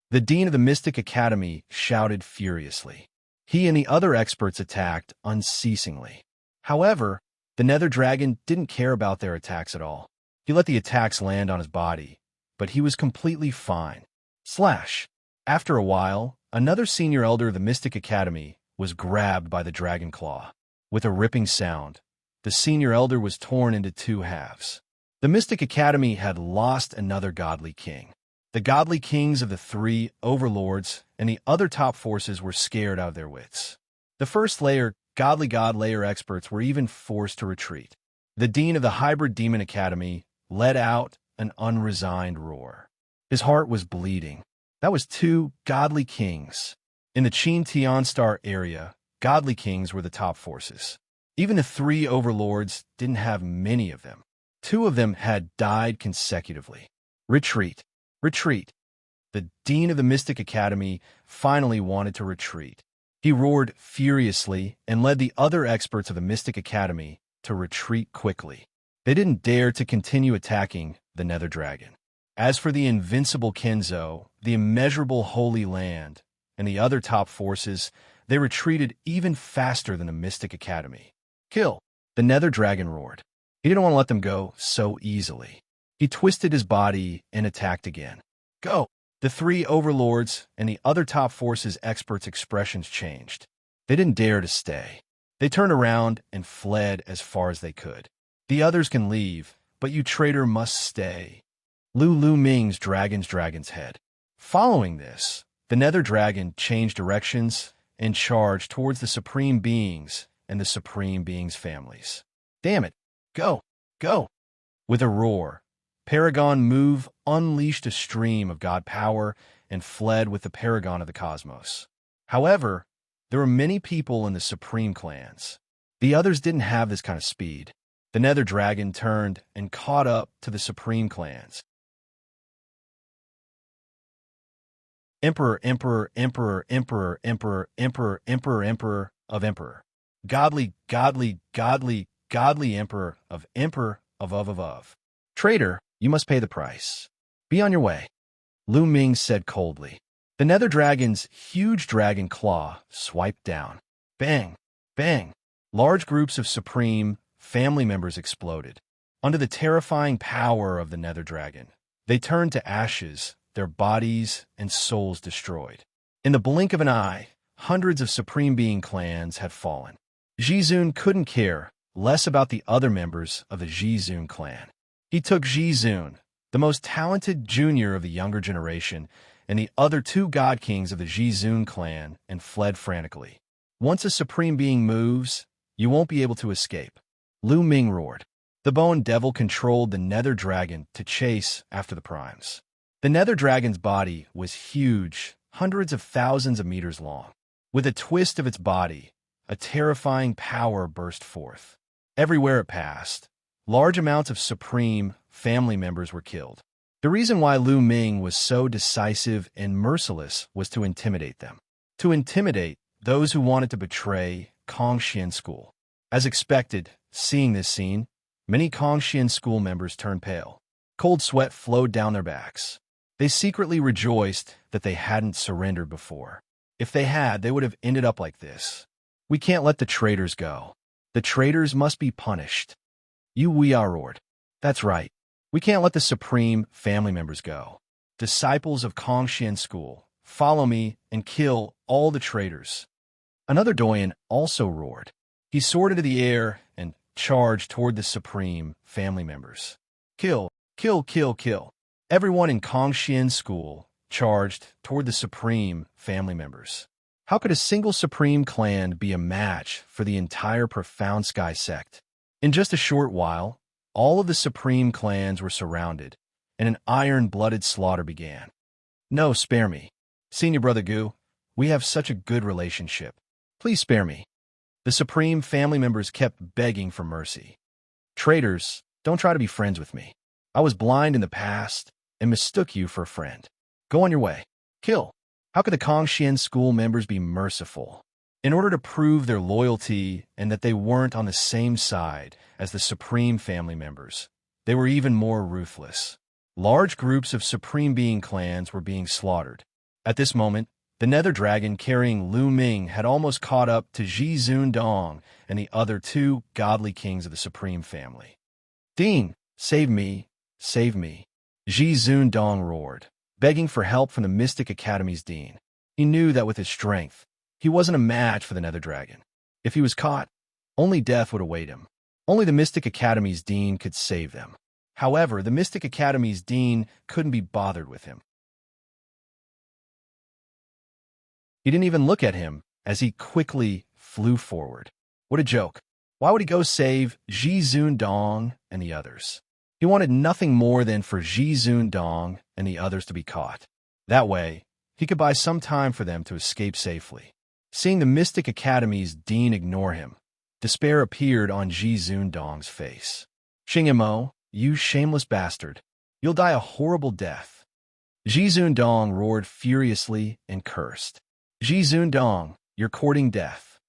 The Dean of the Mystic Academy shouted furiously. He and the other experts attacked unceasingly. However, The Nether Dragon didn't care about their attacks at all. He let the attacks land on his body, but he was completely fine. Slash. After a while, another senior elder of the Mystic Academy was grabbed by the dragon claw. With a ripping sound, the senior elder was torn into two halves. The Mystic Academy had lost another godly king. The godly kings of the three overlords and the other top forces were scared out of their wits. The first layer, godly god layer experts were even forced to retreat. The dean of the Hybrid Demon Academy let out an unresigned roar. His heart was bleeding. That was two godly kings. In the Qin Tian Star area, godly kings were the top forces. Even the three overlords didn't have many of them. Two of them had died consecutively. Retreat. Retreat. The dean of the Mystic Academy finally wanted to retreat. He roared furiously and led the other experts of the Mystic Academy to retreat quickly. They didn't dare to continue attacking the Nether Dragon. As for the invincible Kenzo, the immeasurable Holy Land, and the other top forces, they retreated even faster than the Mystic Academy. Kill! The Nether Dragon roared. He didn't want to let them go so easily. He twisted his body and attacked again. Go! The three overlords and the other top forces experts' expressions changed. They didn't dare to stay. They turned around and fled as far as they could. The others can leave, but you traitor must stay. Lu Ming's dragon's head. Following this, the Nether Dragon changed directions and charged towards the Supreme Beings and the Supreme Beings' families. Damn it! Go! Go! With a roar, Paragon Move unleashed a stream of god power and fled with the Paragon of the Cosmos. However, there were many people in the Supreme clans. The others didn't have this kind of speed. The Nether Dragon turned and caught up to the Supreme clans. Emperor of Emperor. Godly Emperor of. Traitor, you must pay the price. Be on your way, Lu Ming said coldly. The Nether Dragon's huge dragon claw swiped down. Bang! Bang! Large groups of Supreme family members exploded. Under the terrifying power of the Nether Dragon, they turned to ashes, their bodies and souls destroyed. In the blink of an eye, hundreds of Supreme Being clans had fallen. Jizun couldn't care less about the other members of the Jizun clan. He took Jizun, the most talented junior of the younger generation, and the other two god kings of the Jizun clan and fled frantically. Once a Supreme Being moves, you won't be able to escape. Lu Ming roared. The Bone Devil controlled the Nether Dragon to chase after the primes. The Nether Dragon's body was huge, hundreds of thousands of meters long. With a twist of its body, a terrifying power burst forth. Everywhere it passed, large amounts of Supreme family members were killed. The reason why Lu Ming was so decisive and merciless was to intimidate them. To intimidate those who wanted to betray Kongxian School. As expected, seeing this scene, many Kongxian School members turned pale. Cold sweat flowed down their backs. They secretly rejoiced that they hadn't surrendered before. If they had, they would have ended up like this. We can't let the traitors go. The traitors must be punished. Wuxia roared. That's right. We can't let the Supreme family members go. Disciples of Kongxian School, follow me and kill all the traitors. Another Doyen also roared. He soared into the air and charged toward the Supreme family members. Kill, kill, kill, kill. Everyone in Kongxian School charged toward the Supreme family members. How could a single Supreme clan be a match for the entire Profound Sky sect? In just a short while, all of the Supreme clans were surrounded, and an iron-blooded slaughter began. No, spare me. Senior Brother Gu, we have such a good relationship. Please spare me. The Supreme family members kept begging for mercy. Traitors, don't try to be friends with me. I was blind in the past and mistook you for a friend. Go on your way. Kill. How could the Kongxian School members be merciful? In order to prove their loyalty and that they weren't on the same side as the Supreme family members, they were even more ruthless. Large groups of Supreme Being clans were being slaughtered. At this moment, The nether dragon carrying Lu Ming had almost caught up to Ji Dong and the other two godly kings of the Supreme family. "Dean, save me, save me," Ji Dong roared, begging for help from the Mystic Academy's dean. He knew that with his strength, he wasn't a match for the nether dragon. If he was caught, only death would await him. Only the Mystic Academy's dean could save them. However, the Mystic Academy's dean couldn't be bothered with him. He didn't even look at him as he quickly flew forward. What a joke. Why would he go save Ji Dong and the others? He wanted nothing more than for Ji Dong and the others to be caught. That way, he could buy some time for them to escape safely. Seeing the Mystic Academy's dean ignore him, despair appeared on Ji Dong's face. "Xingmo, you shameless bastard. You'll die a horrible death." Ji Dong roared furiously and cursed. "Ji Dong, you're courting death."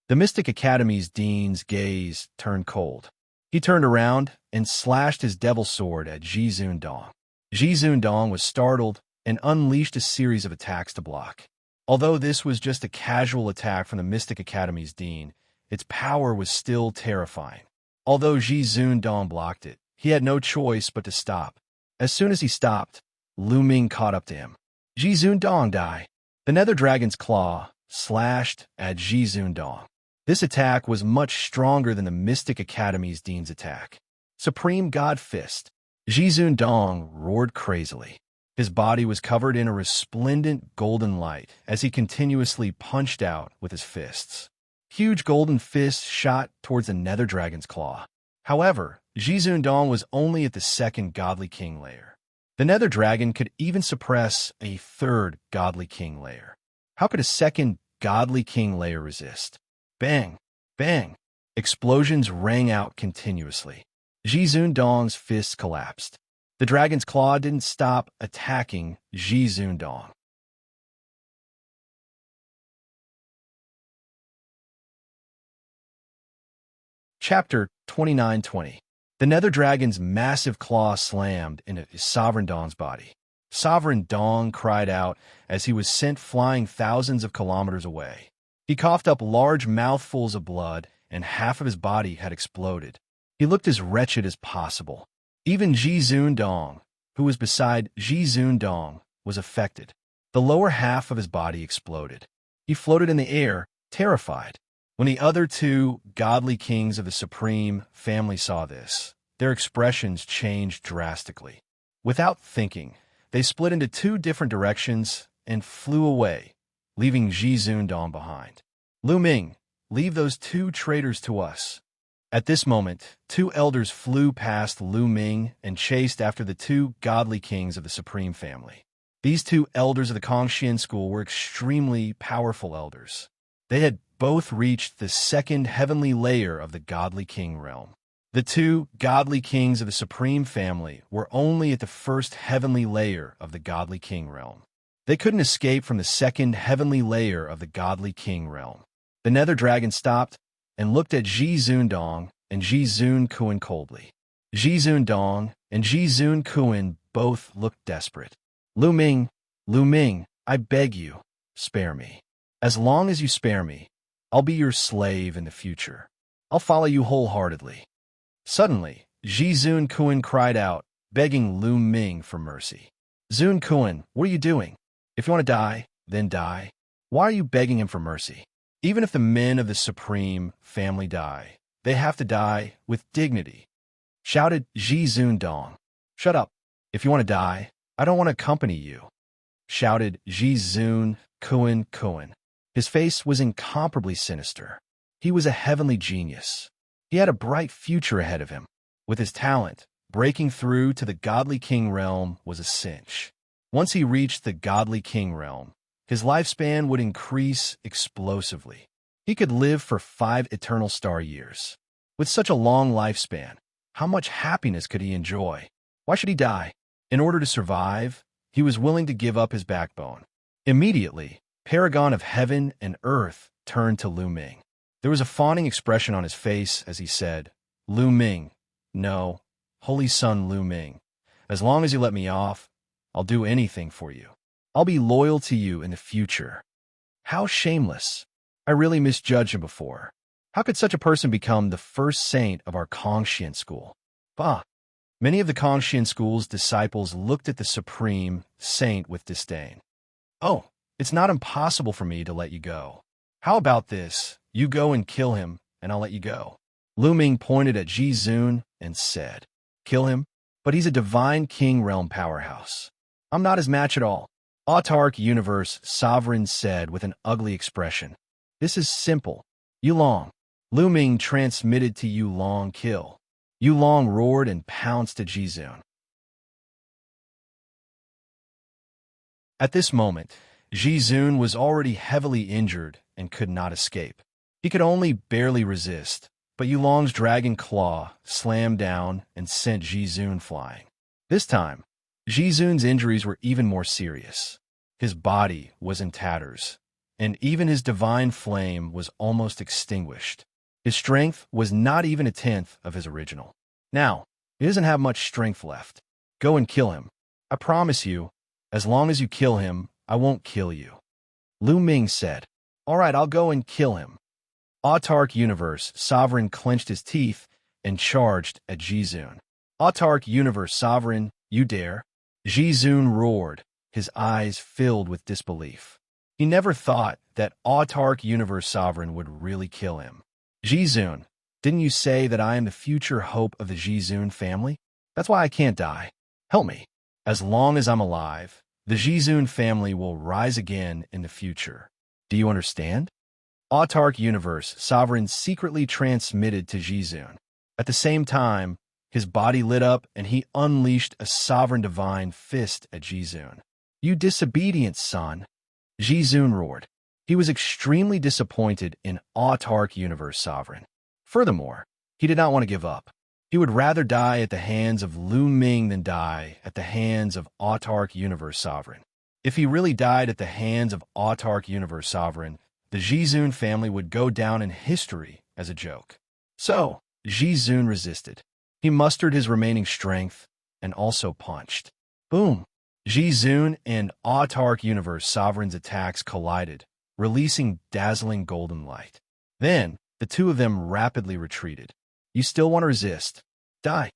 The Mystic Academy's dean's gaze turned cold. He turned around and slashed his devil sword at Ji Dong. Ji Dong was startled and unleashed a series of attacks to block. Although this was just a casual attack from the Mystic Academy's dean, its power was still terrifying. Although Ji Dong blocked it, he had no choice but to stop. As soon as he stopped, Lu Ming caught up to him. "Ji Dong, die." The nether dragon's claw slashed at Ji Dong. This attack was much stronger than the Mystic Academy's dean's attack. Supreme God Fist. Ji Dong roared crazily. His body was covered in a resplendent golden light as he continuously punched out with his fists. Huge golden fists shot towards the nether dragon's claw. However, Ji Dong was only at the second godly king layer. The nether dragon could even suppress a third godly king layer. How could a second godly king layer resist? Bang! Bang! Explosions rang out continuously. Ji Dong's fists collapsed. The dragon's claw didn't stop attacking Ji Dong. Chapter 29:20. The nether dragon's massive claw slammed into Sovereign Dong's body. Sovereign Dong cried out as he was sent flying thousands of kilometers away. He coughed up large mouthfuls of blood, and half of his body had exploded. He looked as wretched as possible. Even Ji Dong, who was beside Ji Dong, was affected. The lower half of his body exploded. He floated in the air, terrified. When the other two godly kings of the Supreme family saw this, their expressions changed drastically. Without thinking, they split into two different directions and flew away, leaving Ji Dong behind. "Lu Ming, leave those two traitors to us." At this moment, two elders flew past Lu Ming and chased after the two godly kings of the Supreme family. These two elders of the Kongxian school were extremely powerful elders. They had both reached the second heavenly layer of the godly king realm. The two godly kings of the Supreme family were only at the first heavenly layer of the godly king realm. They couldn't escape from the second heavenly layer of the godly king realm. The nether dragon stopped and looked at Ji Dong and Ji Kun coldly. Ji Dong and Ji Kun both looked desperate. Lu Ming, I beg you, spare me. As long as you spare me, I'll be your slave in the future. I'll follow you wholeheartedly." Suddenly, Ji Kun cried out, begging Lu Ming for mercy. Kun, what are you doing? If you want to die, then die. Why are you begging him for mercy? Even if the men of the Supreme family die, they have to die with dignity, shouted Ji Dong. "Shut up. If you want to die, I don't want to accompany you," shouted Ji Kun. His face was incomparably sinister. He was a heavenly genius. He had a bright future ahead of him. With his talent, breaking through to the godly king realm was a cinch. Once he reached the godly king realm, his lifespan would increase explosively. He could live for 5 eternal star years. With such a long lifespan, how much happiness could he enjoy? Why should he die? In order to survive, he was willing to give up his backbone. Immediately, Paragon of heaven and earth turned to Lu Ming. There was a fawning expression on his face as he said, "Lu Ming, no, Holy Son Lu Ming, as long as you let me off, I'll do anything for you. I'll be loyal to you in the future." How shameless. I really misjudged him before. How could such a person become the first saint of our Xianxia school? Bah! Many of the Xianxia school's disciples looked at the supreme saint with disdain. Oh, it's not impossible for me to let you go. How about this? You go and kill him, and I'll let you go. Lu Ming pointed at Zun and said, Kill him? But he's a divine king realm powerhouse. I'm not his match at all. Autarch Universe Sovereign said with an ugly expression. This is simple. Yulong. Lu Ming transmitted to Yulong kill. Yulong roared and pounced at Zun. At this moment, Zun was already heavily injured and could not escape. He could only barely resist, but Yulong's dragon claw slammed down and sent Zun flying. This time, Zun's injuries were even more serious. His body was in tatters, and even his divine flame was almost extinguished. His strength was not even a tenth of his original. Now, he doesn't have much strength left. Go and kill him. I promise you, as long as you kill him, I won't kill you. Lu Ming said, All right, I'll go and kill him. Autarch Universe Sovereign clenched his teeth and charged at Zun. Autarch Universe Sovereign, you dare? Zun roared, his eyes filled with disbelief. He never thought that Autarch Universe Sovereign would really kill him. Zun, didn't you say that I am the future hope of the Zun family? That's why I can't die. Help me. As long as I'm alive, the Zun family will rise again in the future. Do you understand? Autarch Universe Sovereign secretly transmitted to Zun. At the same time, his body lit up and he unleashed a sovereign divine fist at Zun. You disobedient son! Zun roared. He was extremely disappointed in Autarch Universe Sovereign. Furthermore, he did not want to give up. He would rather die at the hands of Lu Ming than die at the hands of Autarch Universe Sovereign. If he really died at the hands of Autarch Universe Sovereign, the Zun family would go down in history as a joke. So, Zun resisted. He mustered his remaining strength and also punched. Boom! Zun and Autarch Universe Sovereign's attacks collided, releasing dazzling golden light. Then, the two of them rapidly retreated. You still want to resist? Die!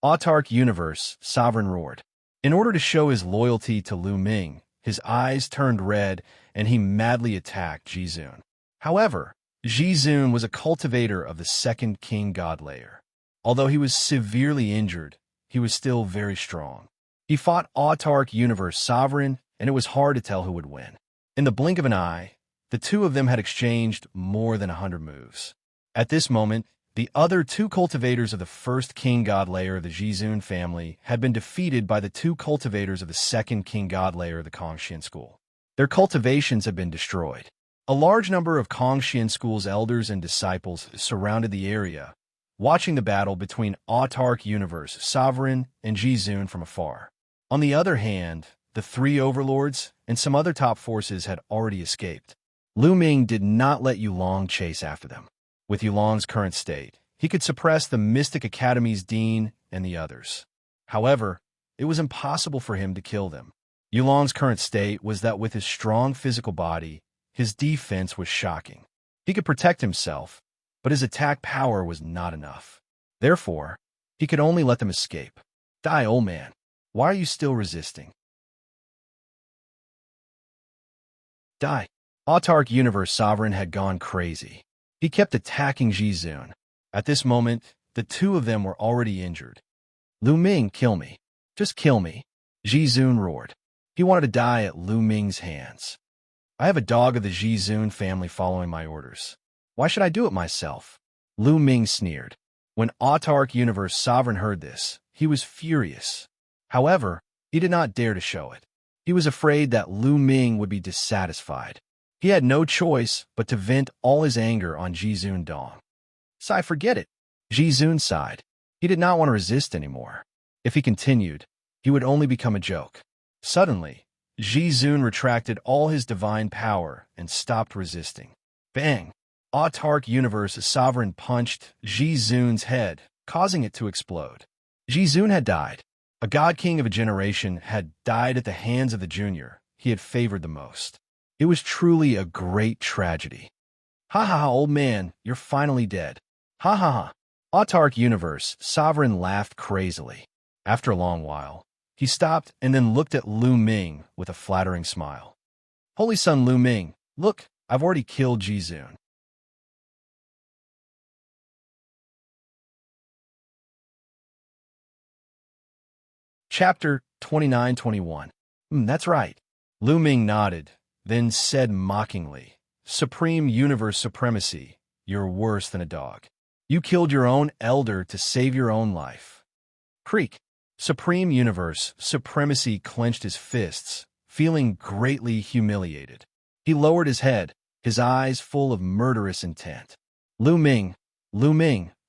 Autarch Universe Sovereign roared. In order to show his loyalty to Lu Ming, his eyes turned red and he madly attacked Zun. However, Zun was a cultivator of the second king god layer. Although he was severely injured, he was still very strong. He fought Autarch Universe Sovereign, and it was hard to tell who would win. In the blink of an eye, the two of them had exchanged more than 100 moves. At this moment, the other two cultivators of the first king god layer of the Zun family had been defeated by the two cultivators of the second king god layer of the Xianxia school. Their cultivations had been destroyed. A large number of Xianxia school's elders and disciples surrounded the area, watching the battle between Autarch Universe Sovereign and Zun from afar. On the other hand, the three overlords and some other top forces had already escaped. Lu Ming did not let Yulong chase after them. With Yulong's current state, he could suppress the Mystic Academy's dean and the others. However, it was impossible for him to kill them. Yulong's current state was that with his strong physical body, his defense was shocking. He could protect himself, but his attack power was not enough. Therefore, he could only let them escape. Die, old man. Why are you still resisting? Die. Autarch Universe Sovereign had gone crazy. He kept attacking Zun. At this moment, the two of them were already injured. Lu Ming, kill me. Just kill me. Zun roared. He wanted to die at Lu Ming's hands. I have a dog of the Zun family following my orders. Why should I do it myself? Lu Ming sneered. When Autarch Universe Sovereign heard this, he was furious. However, he did not dare to show it. He was afraid that Lu Ming would be dissatisfied. He had no choice but to vent all his anger on Zun Dong. Sai, forget it. Zun sighed. He did not want to resist anymore. If he continued, he would only become a joke. Suddenly, Zun retracted all his divine power and stopped resisting. Bang! Autarch Universe Sovereign punched Zun's head, causing it to explode. Zun had died. A god king of a generation had died at the hands of the junior he had favored the most. It was truly a great tragedy. Ha ha ha, old man, you're finally dead. Ha ha ha. Autarch Universe, Sovereign laughed crazily. After a long while, he stopped and then looked at Lu Ming with a flattering smile. Holy Son Lu Ming, look, I've already killed Jizun. Chapter 29-21. That's right. Lu Ming nodded, then said mockingly, Supreme Universe Supremacy, you're worse than a dog. You killed your own elder to save your own life. Creak. Supreme Universe Supremacy clenched his fists, feeling greatly humiliated. He lowered his head, his eyes full of murderous intent. Lu Ming,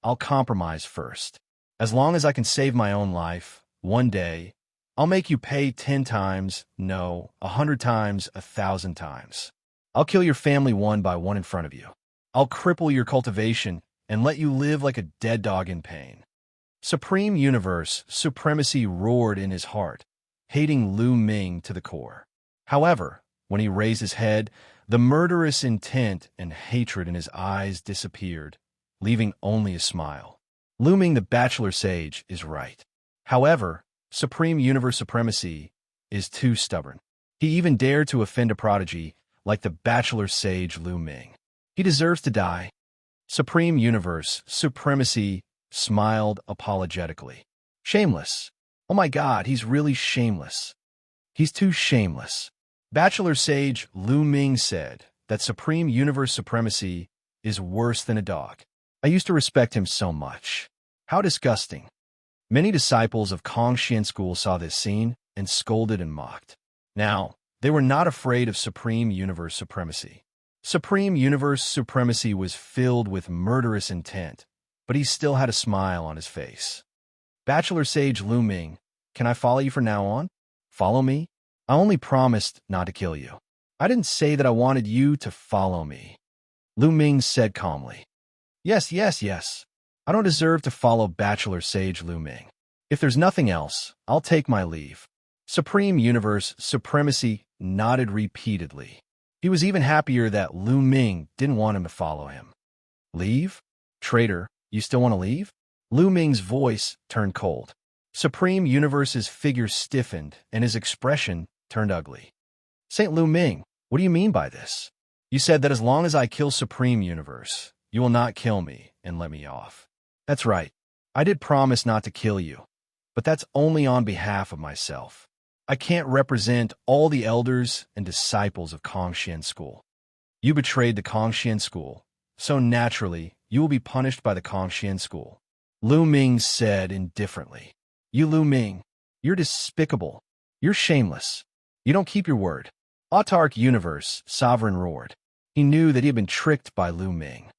I'll compromise first. As long as I can save my own life, one day, I'll make you pay 10 times, no, 100 times, 1,000 times. I'll kill your family one by one in front of you. I'll cripple your cultivation and let you live like a dead dog in pain. Supreme Universe Supremacy roared in his heart, hating Lu Ming to the core. However, when he raised his head, the murderous intent and hatred in his eyes disappeared, leaving only a smile. Lu Ming the Bachelor Sage is right. However, Supreme Universe Supremacy is too stubborn. He even dared to offend a prodigy like the Bachelor Sage Lu Ming. He deserves to die. Supreme Universe Supremacy smiled apologetically. Shameless. Oh my God, he's really shameless. He's too shameless. Bachelor Sage Lu Ming said that Supreme Universe Supremacy is worse than a dog. I used to respect him so much. How disgusting. Many disciples of Xianxia school saw this scene and scolded and mocked. Now, they were not afraid of Supreme Universe Supremacy. Supreme Universe Supremacy was filled with murderous intent, but he still had a smile on his face. Bachelor Sage Lu Ming, can I follow you from now on? Follow me? I only promised not to kill you. I didn't say that I wanted you to follow me. Lu Ming said calmly. Yes. I don't deserve to follow Bachelor Sage Lu Ming. If there's nothing else, I'll take my leave. Supreme Universe Supremacy nodded repeatedly. He was even happier that Lu Ming didn't want him to follow him. Leave? Traitor, you still want to leave? Lu Ming's voice turned cold. Supreme Universe's figure stiffened and his expression turned ugly. Saint Lu Ming, what do you mean by this? You said that as long as I kill Supreme Universe, you will not kill me and let me off. That's right. I did promise not to kill you, but that's only on behalf of myself. I can't represent all the elders and disciples of Xianxia school. You betrayed the Xianxia school, so naturally you will be punished by the Xianxia school. Lu Ming said indifferently. You Lu Ming, you're despicable. You're shameless. You don't keep your word. Autarch Universe Sovereign roared. He knew that he had been tricked by Lu Ming.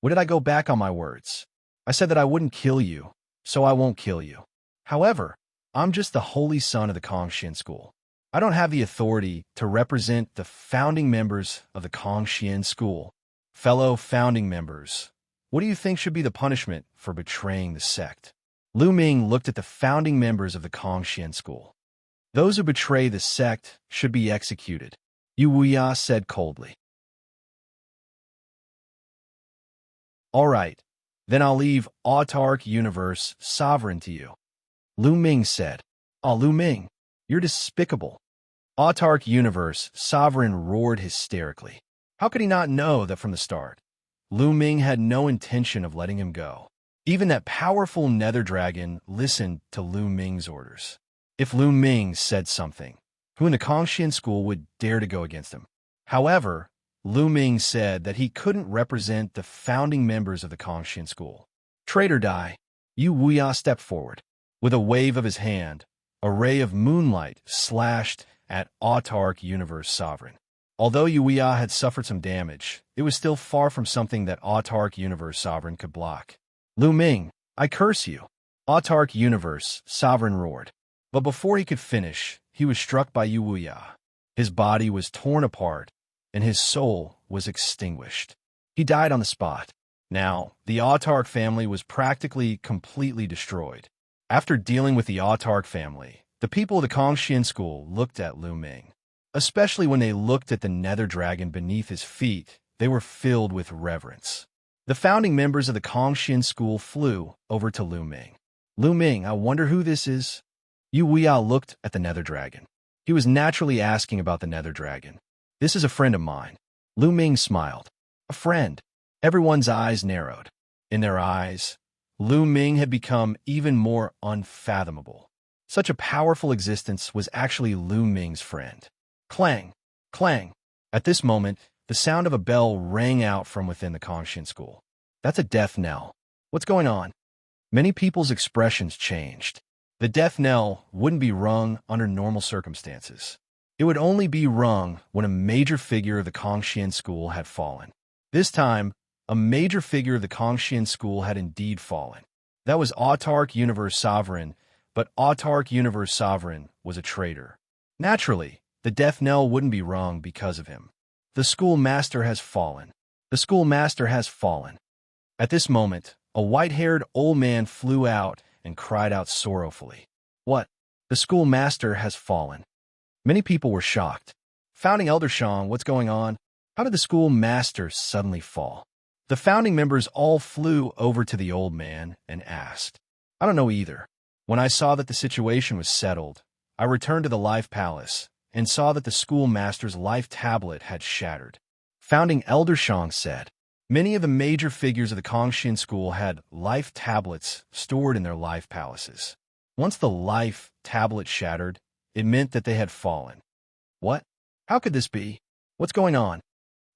What did I go back on my words? I said that I wouldn't kill you, so I won't kill you. However, I'm just the holy son of the Xianxia school. I don't have the authority to represent the founding members of the Xianxia school. Fellow founding members, what do you think should be the punishment for betraying the sect? Lu Ming looked at the founding members of the Xianxia school. Those who betray the sect should be executed, Wuxia said coldly. All right, then I'll leave Autarch Universe Sovereign to you. Lu Ming said. Oh, Lu Ming, you're despicable. Autarch Universe Sovereign roared hysterically. How could he not know that from the start? Lu Ming had no intention of letting him go. Even that powerful nether dragon listened to Lu Ming's orders. If Lu Ming said something, who in the Xianxia school would dare to go against him? However, Lu Ming said that he couldn't represent the founding members of the Xianxia school. Traitor die. Wuxia stepped forward. With a wave of his hand, a ray of moonlight slashed at Autarch Universe Sovereign. Although Wuxia had suffered some damage, it was still far from something that Autarch Universe Sovereign could block. Lu Ming, I curse you. Autarch Universe Sovereign roared. But before he could finish, he was struck by Wuxia. His body was torn apart, and his soul was extinguished. He died on the spot. Now, the Autarch family was practically completely destroyed. After dealing with the Autarch family, the people of the Xianxia school looked at Lu Ming. Especially when they looked at the nether dragon beneath his feet, they were filled with reverence. The founding members of the Kongxian school flew over to Lu Ming. Lu Ming, I wonder who this is? Yu Weiyao looked at the nether dragon. He was naturally asking about the nether dragon. This is a friend of mine. Lu Ming smiled. A friend. Everyone's eyes narrowed. In their eyes, Lu Ming had become even more unfathomable. Such a powerful existence was actually Lu Ming's friend. Clang! Clang! At this moment, the sound of a bell rang out from within the Kongxian school. That's a death knell. What's going on? Many people's expressions changed. The death knell wouldn't be rung under normal circumstances. It would only be rung when a major figure of the Kongxian school had fallen. This time, a major figure of the Kongxian school had indeed fallen. That was Autarch Universe Sovereign, but Autarch Universe Sovereign was a traitor. Naturally, the death knell wouldn't be rung because of him. The school master has fallen. The school master has fallen. At this moment, a white-haired old man flew out and cried out sorrowfully. What? The school master has fallen. Many people were shocked. Founding Elder Shang, what's going on? How did the school master suddenly fall? The founding members all flew over to the old man and asked. I don't know either. When I saw that the situation was settled, I returned to the Life Palace and saw that the school master's life tablet had shattered. Founding Elder Shang said, many of the major figures of the Kongxian school had life tablets stored in their life palaces. Once the life tablet shattered, it meant that they had fallen. What? How could this be? What's going on?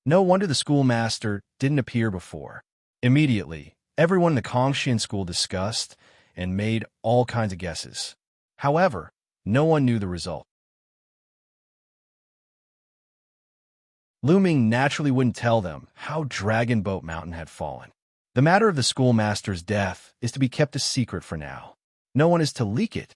No wonder the schoolmaster didn't appear before. Immediately, everyone in the Kongxian school discussed and made all kinds of guesses. However, no one knew the result. Lu Ming naturally wouldn't tell them how Dragon Boat Mountain had fallen. The matter of the schoolmaster's death is to be kept a secret for now. No one is to leak it.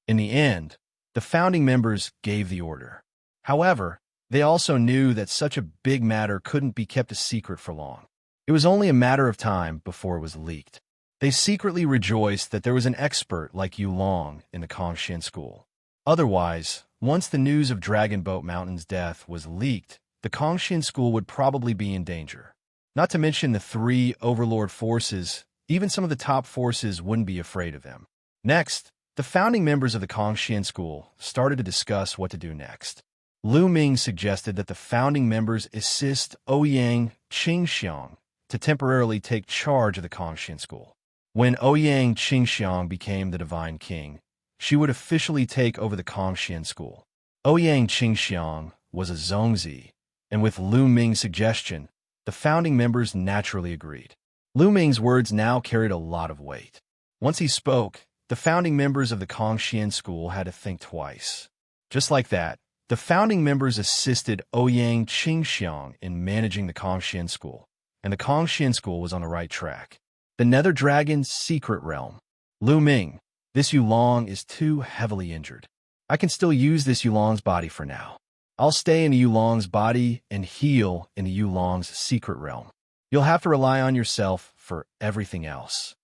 In the end, the founding members gave the order. However, they also knew that such a big matter couldn't be kept a secret for long. It was only a matter of time before it was leaked. They secretly rejoiced that there was an expert like Yu Long in the Kongxian school. Otherwise, once the news of Dragon Boat Mountain's death was leaked, the Kongxian school would probably be in danger. Not to mention the three overlord forces, even some of the top forces wouldn't be afraid of them. Next, the founding members of the Kongxian school started to discuss what to do next. Lu Ming suggested that the founding members assist Ouyang Qingxiang to temporarily take charge of the Kongxian school. When Ouyang Qingxiang became the Divine King, she would officially take over the Kongxian school. Ouyang Qingxiang was a Zongzi, and with Lu Ming's suggestion, the founding members naturally agreed. Lu Ming's words now carried a lot of weight. Once he spoke, the founding members of the Kongxian school had to think twice. Just like that, the founding members assisted Ouyang Qingxiang in managing the Kongxian school, and the Kongxian school was on the right track. The Nether Dragon's secret realm. Lu Ming, this Yulong is too heavily injured. I can still use this Yulong's body for now. I'll stay in Yulong's body and heal in the Yulong's secret realm. You'll have to rely on yourself for everything else.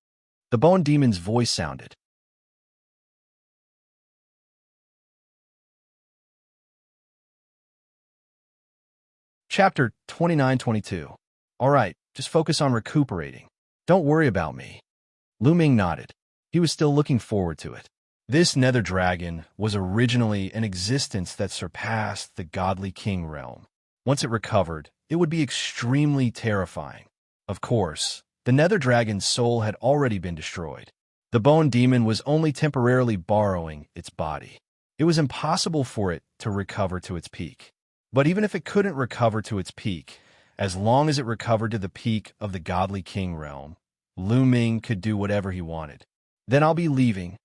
The Bone Demon's voice sounded. Chapter 29-22. All right, just focus on recuperating. Don't worry about me. Lu Ming nodded. He was still looking forward to it. This Nether Dragon was originally an existence that surpassed the Godly King realm. Once it recovered, it would be extremely terrifying. Of course, the Nether Dragon's soul had already been destroyed. The Bone Demon was only temporarily borrowing its body. It was impossible for it to recover to its peak. But even if it couldn't recover to its peak, as long as it recovered to the peak of the Godly King realm, Lu Ming could do whatever he wanted. Then I'll be leaving,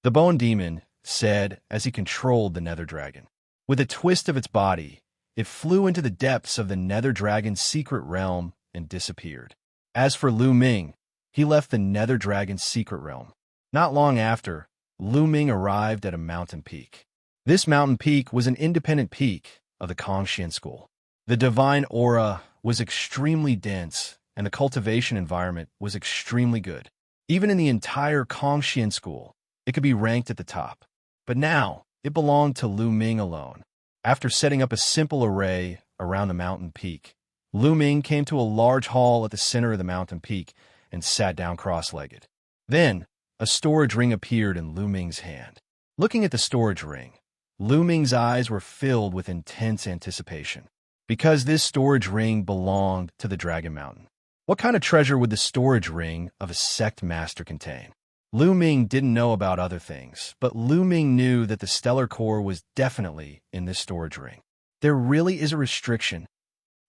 the Bone Demon said as he controlled the Nether Dragon. With a twist of its body, it flew into the depths of the Nether Dragon's secret realm and disappeared. As for Lu Ming, he left the Nether Dragon's secret realm. Not long after, Lu Ming arrived at a mountain peak. This mountain peak was an independent peak of the Kongxian school. The divine aura was extremely dense, and the cultivation environment was extremely good. Even in the entire Kongxian school, it could be ranked at the top. But now, it belonged to Lu Ming alone. After setting up a simple array around the mountain peak, Lu Ming came to a large hall at the center of the mountain peak and sat down cross-legged. Then, a storage ring appeared in Lu Ming's hand. Looking at the storage ring, Lu Ming's eyes were filled with intense anticipation, because this storage ring belonged to the Dragon Mountain. What kind of treasure would the storage ring of a sect master contain? Lu Ming didn't know about other things, but Lu Ming knew that the stellar core was definitely in this storage ring. There really is a restriction.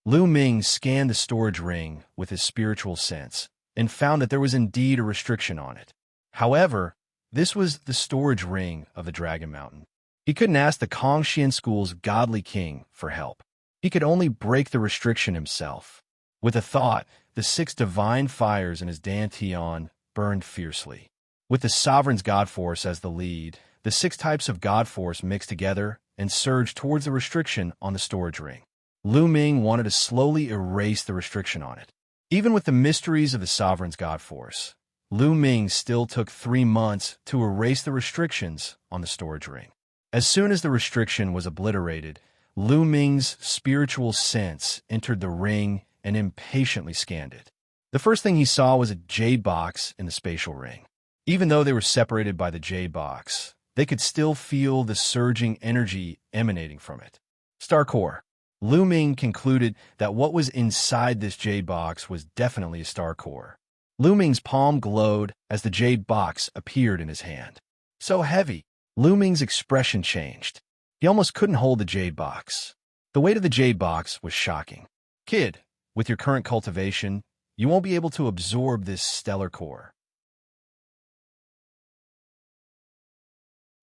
Lu Ming scanned the storage ring with his spiritual sense and found that there was indeed a restriction on it. However, this was the storage ring of the Dragon Mountain. He couldn't ask the Kongxian School's godly king for help. He could only break the restriction himself. With a thought, the 6 divine fires in his dantian burned fiercely. With the Sovereign's God Force as the lead, the 6 types of God Force mixed together and surged towards the restriction on the storage ring. Lu Ming wanted to slowly erase the restriction on it. Even with the mysteries of the Sovereign's God Force, Lu Ming still took 3 months to erase the restrictions on the storage ring. As soon as the restriction was obliterated, Lu Ming's spiritual sense entered the ring and impatiently scanned it. The first thing he saw was a jade box in the spatial ring. Even though they were separated by the jade box, they could still feel the surging energy emanating from it. Star Core. Lu Ming concluded that what was inside this jade box was definitely a star core. Lu Ming's palm glowed as the jade box appeared in his hand. So heavy, Lu Ming's expression changed. He almost couldn't hold the jade box. The weight of the jade box was shocking. Kid, with your current cultivation, you won't be able to absorb this stellar core.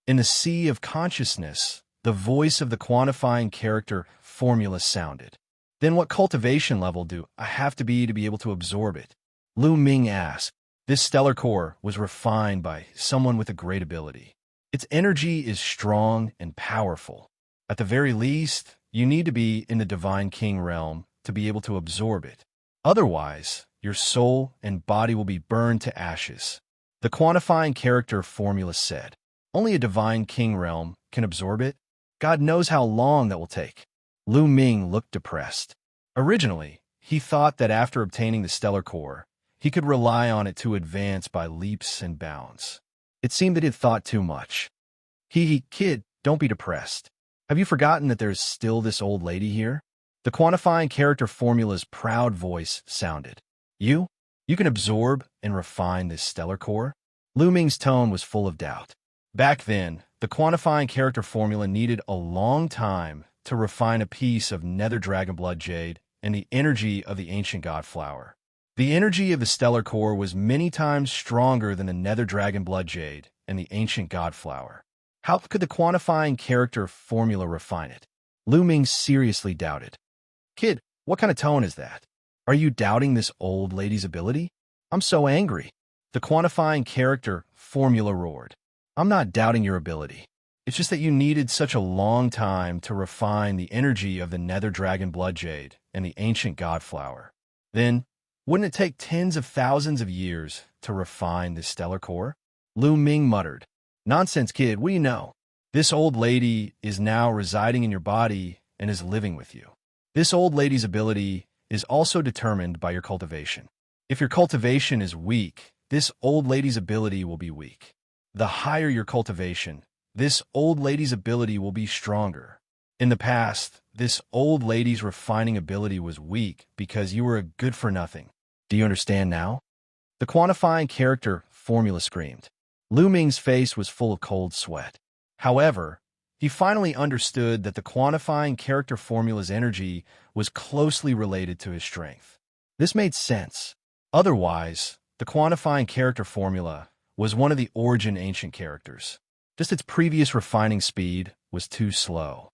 In the sea of consciousness, the voice of the quantifying character formula sounded. Then what cultivation level do I have to be able to absorb it? Lu Ming asked. This stellar core was refined by someone with a great ability. Its energy is strong and powerful. At the very least, you need to be in the Divine King realm to be able to absorb it. Otherwise, your soul and body will be burned to ashes. The quantifying character formula said. Only a Divine King realm can absorb it. God knows how long that will take. Lu Ming looked depressed. Originally, he thought that after obtaining the stellar core, he could rely on it to advance by leaps and bounds. It seemed that he had thought too much. Kid, don't be depressed. Have you forgotten that there's still this old lady here? The quantifying character formula's proud voice sounded. You can absorb and refine this stellar core? Lu Ming's tone was full of doubt. Back then, the quantifying character formula needed a long time to refine a piece of nether dragon blood jade and the energy of the ancient god flower. The energy of the stellar core was many times stronger than the nether dragon blood jade and the ancient god flower. How could the quantifying character formula refine it? Lu Ming seriously doubted. Kid, what kind of tone is that? Are you doubting this old lady's ability? I'm so angry. The quantifying character formula roared. I'm not doubting your ability. It's just that you needed such a long time to refine the energy of the nether dragon blood jade and the ancient god flower. Then, wouldn't it take tens of thousands of years to refine this stellar core? Lu Ming muttered. Nonsense, kid, what do you know? This old lady is now residing in your body and is living with you. This old lady's ability is also determined by your cultivation. If your cultivation is weak, this old lady's ability will be weak. The higher your cultivation, this old lady's ability will be stronger. In the past, this old lady's refining ability was weak because you were a good-for-nothing. Do you understand now? The quantifying character formula screamed. Lu Ming's face was full of cold sweat. However, he finally understood that the quantifying character formula's energy was closely related to his strength. This made sense. Otherwise, the quantifying character formula was one of the origin ancient characters. Just its previous refining speed was too slow.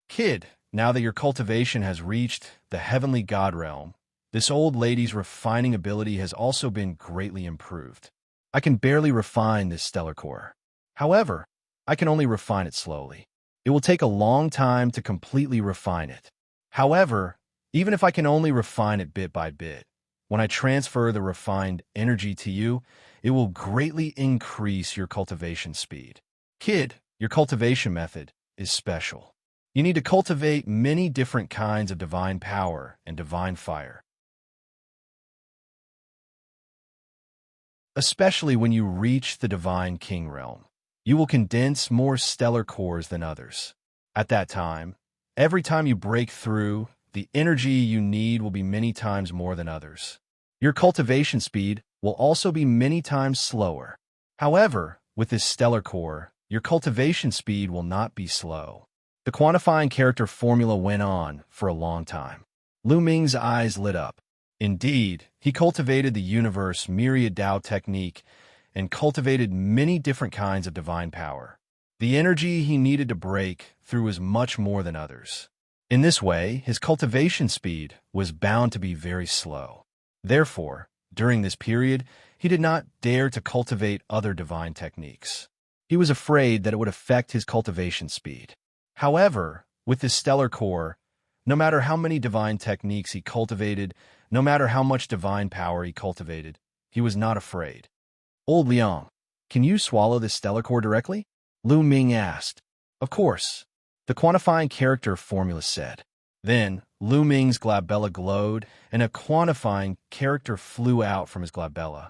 Kid, now that your cultivation has reached the heavenly god realm, this old lady's refining ability has also been greatly improved. I can barely refine this stellar core. However, I can only refine it slowly. It will take a long time to completely refine it. However, even if I can only refine it bit by bit, when I transfer the refined energy to you, it will greatly increase your cultivation speed. Kid, your cultivation method is special. You need to cultivate many different kinds of divine power and divine fire, especially when you reach the Divine King realm. You will condense more stellar cores than others. At that time, every time you break through, the energy you need will be many times more than others. Your cultivation speed will also be many times slower. However, with this stellar core, your cultivation speed will not be slow. The quantifying character formula went on for a long time. Lu Ming's eyes lit up. Indeed, he cultivated the universe myriad Dao technique and cultivated many different kinds of divine power. The energy he needed to break through was much more than others. In this way, his cultivation speed was bound to be very slow. Therefore, during this period, he did not dare to cultivate other divine techniques. He was afraid that it would affect his cultivation speed. However, with his stellar core, no matter how many divine techniques he cultivated, no matter how much divine power he cultivated, he was not afraid. Old Liang, can you swallow this stellar core directly? Lu Ming asked. Of course, the quantifying character formula said. Then, Lu Ming's glabella glowed, and a quantifying character flew out from his glabella.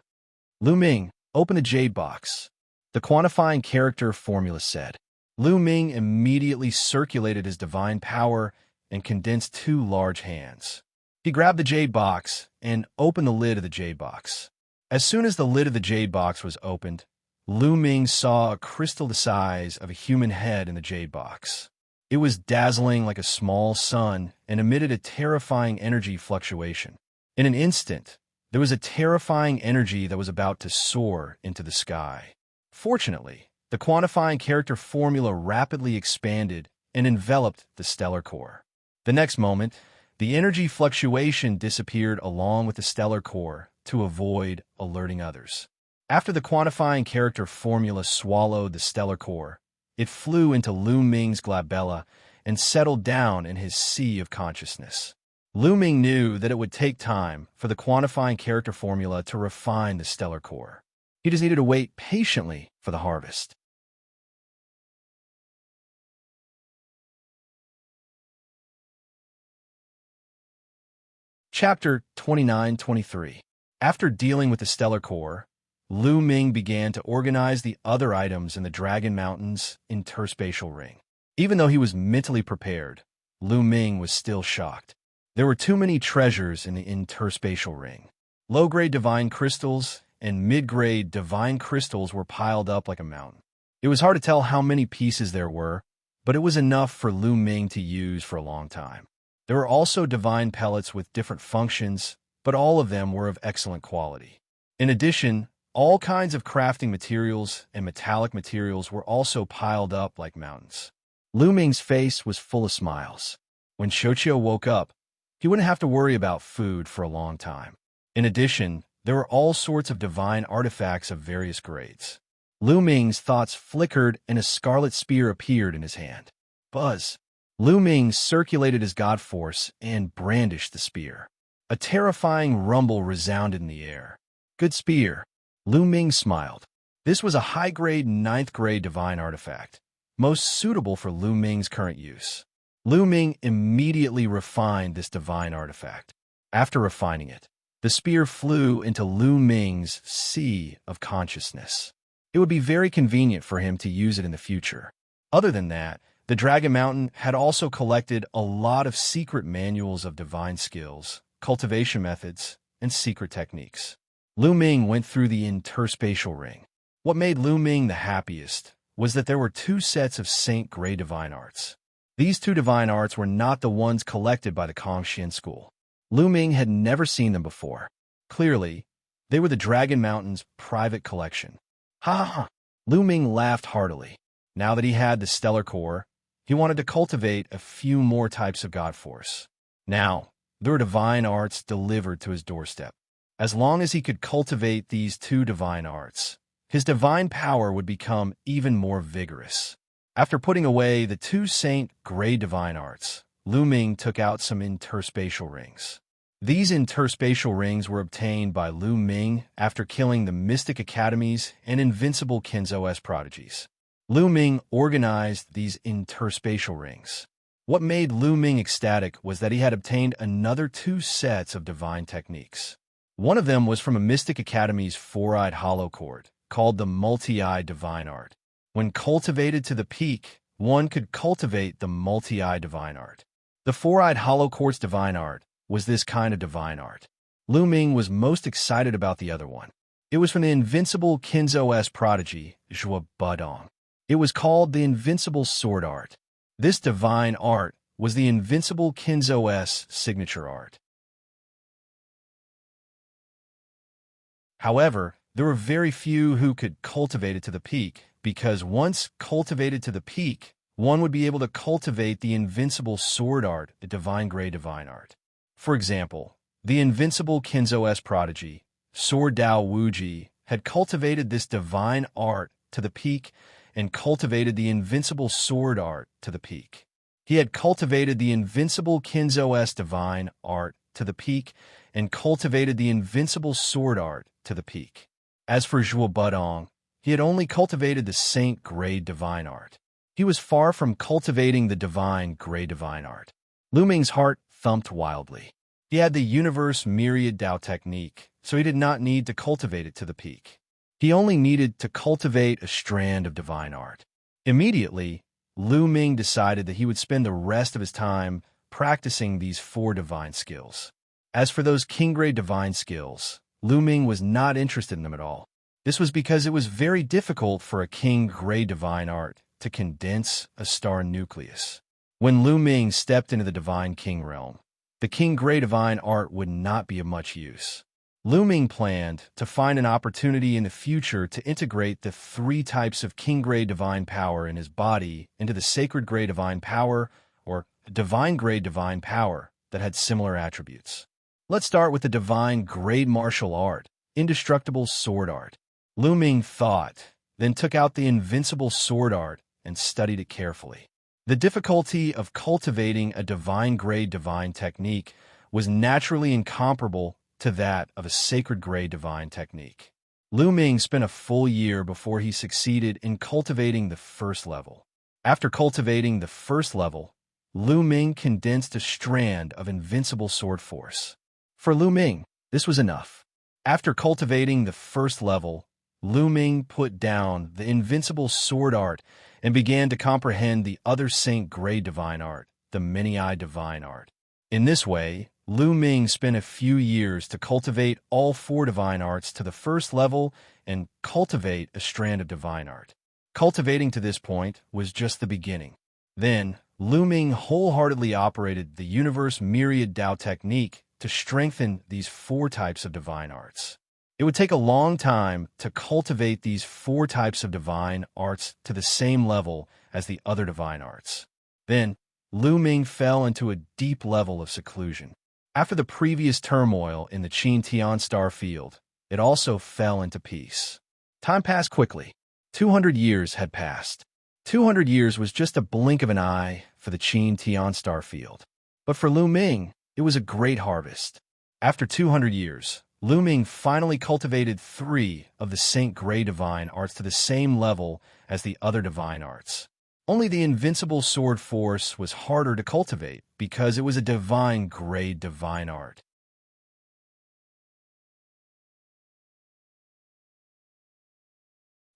Lu Ming, open the jade box. The quantifying character formula said. Lu Ming immediately circulated his divine power and condensed two large hands. He grabbed the jade box and opened the lid of the jade box. As soon as the lid of the jade box was opened, Lu Ming saw a crystal the size of a human head in the jade box. It was dazzling like a small sun and emitted a terrifying energy fluctuation. In an instant, there was a terrifying energy that was about to soar into the sky. Fortunately, the quantifying character formula rapidly expanded and enveloped the stellar core. The next moment, the energy fluctuation disappeared along with the stellar core to avoid alerting others. After the quantifying character formula swallowed the stellar core, it flew into Lu Ming's glabella and settled down in his sea of consciousness. Lu Ming knew that it would take time for the quantifying character formula to refine the stellar core. He just needed to wait patiently for the harvest. Chapter 29-23. After dealing with the stellar core, Lu Ming began to organize the other items in the Dragon Mountain's interspatial ring. Even though he was mentally prepared, Lu Ming was still shocked. There were too many treasures in the interspatial ring. Low-grade divine crystals and mid-grade divine crystals were piled up like a mountain. It was hard to tell how many pieces there were, but it was enough for Lu Ming to use for a long time. There were also divine pellets with different functions, but all of them were of excellent quality. In addition, all kinds of crafting materials and metallic materials were also piled up like mountains. Lu Ming's face was full of smiles. When Xianxia woke up, he wouldn't have to worry about food for a long time. In addition, there were all sorts of divine artifacts of various grades. Lu Ming's thoughts flickered and a scarlet spear appeared in his hand. Buzz! Lu Ming circulated his god force and brandished the spear. A terrifying rumble resounded in the air. Good spear. Lu Ming smiled. This was a high-grade 9th-grade divine artifact, most suitable for Lu Ming's current use. Lu Ming immediately refined this divine artifact. After refining it, the spear flew into Lu Ming's sea of consciousness. It would be very convenient for him to use it in the future. Other than that, the Dragon Mountain had also collected a lot of secret manuals of divine skills, cultivation methods, and secret techniques. Lu Ming went through the interspatial ring. What made Lu Ming the happiest was that there were two sets of Saint Grey divine arts. These two divine arts were not the ones collected by the Kongxian school. Lu Ming had never seen them before. Clearly, they were the Dragon Mountain's private collection. Ha ha ha! Lu Ming laughed heartily. Now that he had the stellar core, he wanted to cultivate a few more types of god force. Now, there were divine arts delivered to his doorstep. As long as he could cultivate these two divine arts, his divine power would become even more vigorous. After putting away the two Saint Grey divine arts, Lu Ming took out some interspatial rings. These interspatial rings were obtained by Lu Ming after killing the Mystic Academies and Invincible Kenzo S prodigies. Lu Ming organized these interspatial rings. What made Lu Ming ecstatic was that he had obtained another 2 sets of divine techniques. One of them was from a Mystic Academy's 4-eyed hollow cord, called the multi-eyed divine art. When cultivated to the peak, one could cultivate the multi-eyed divine art. The 4-eyed hollow quartz divine art was this kind of divine art. Lu Ming was most excited about the other one. It was from the invincible Qinzhou prodigy, Zhuo Budong. It was called the Invincible Sword Art. This divine art was the invincible Qinzhou's signature art. However, there were very few who could cultivate it to the peak, because once cultivated to the peak, one would be able to cultivate the invincible sword art, the divine gray divine art. For example, the invincible Qinzhou's prodigy, Sword Dao Wuji, had cultivated this divine art to the peak and cultivated the invincible sword art to the peak. He had cultivated the invincible Qinzhou's divine art to the peak and cultivated the invincible sword art to the peak. As for Zhuo Budong, he had only cultivated the saint grade divine art. He was far from cultivating the divine gray divine art. Lu Ming's heart thumped wildly. He had the universe myriad Dao technique, so he did not need to cultivate it to the peak. He only needed to cultivate a strand of divine art. Immediately, Lu Ming decided that he would spend the rest of his time practicing these 4 divine skills. As for those king-grade divine skills, Lu Ming was not interested in them at all. This was because it was very difficult for a king-grade divine art to condense a star nucleus. When Lu Ming stepped into the divine king realm, the king-grade divine art would not be of much use. Lu Ming planned to find an opportunity in the future to integrate the 3 types of king-grade divine power in his body into the sacred grade divine power, or divine grade divine power, that had similar attributes. Let's start with the divine grade martial art, indestructible sword art. Lu Ming thought, then took out the invincible sword art and studied it carefully. The difficulty of cultivating a divine grade divine technique was naturally incomparable to that of a sacred grade divine technique. Lu Ming spent a full year before he succeeded in cultivating the first level. After cultivating the first level, Lu Ming condensed a strand of invincible sword force. For Lu Ming, this was enough. After cultivating the first level, Lu Ming put down the invincible sword art and began to comprehend the other saint grade divine art, the many-eyed divine art. In this way, Lu Ming spent a few years to cultivate all 4 divine arts to the first level and cultivate a strand of divine art. Cultivating to this point was just the beginning. Then, Lu Ming wholeheartedly operated the universe myriad Dao technique to strengthen these 4 types of divine arts. It would take a long time to cultivate these 4 types of divine arts to the same level as the other divine arts. Then, Lu Ming fell into a deep level of seclusion. After the previous turmoil in the Qin Tian star field, it also fell into peace. Time passed quickly. 200 years had passed. 200 years was just a blink of an eye for the Qin Tian star field. But for Lu Ming, it was a great harvest. After 200 years, Lu Ming finally cultivated 3 of the Saint Grey divine arts to the same level as the other divine arts. Only the invincible sword force was harder to cultivate because it was a divine grade divine art.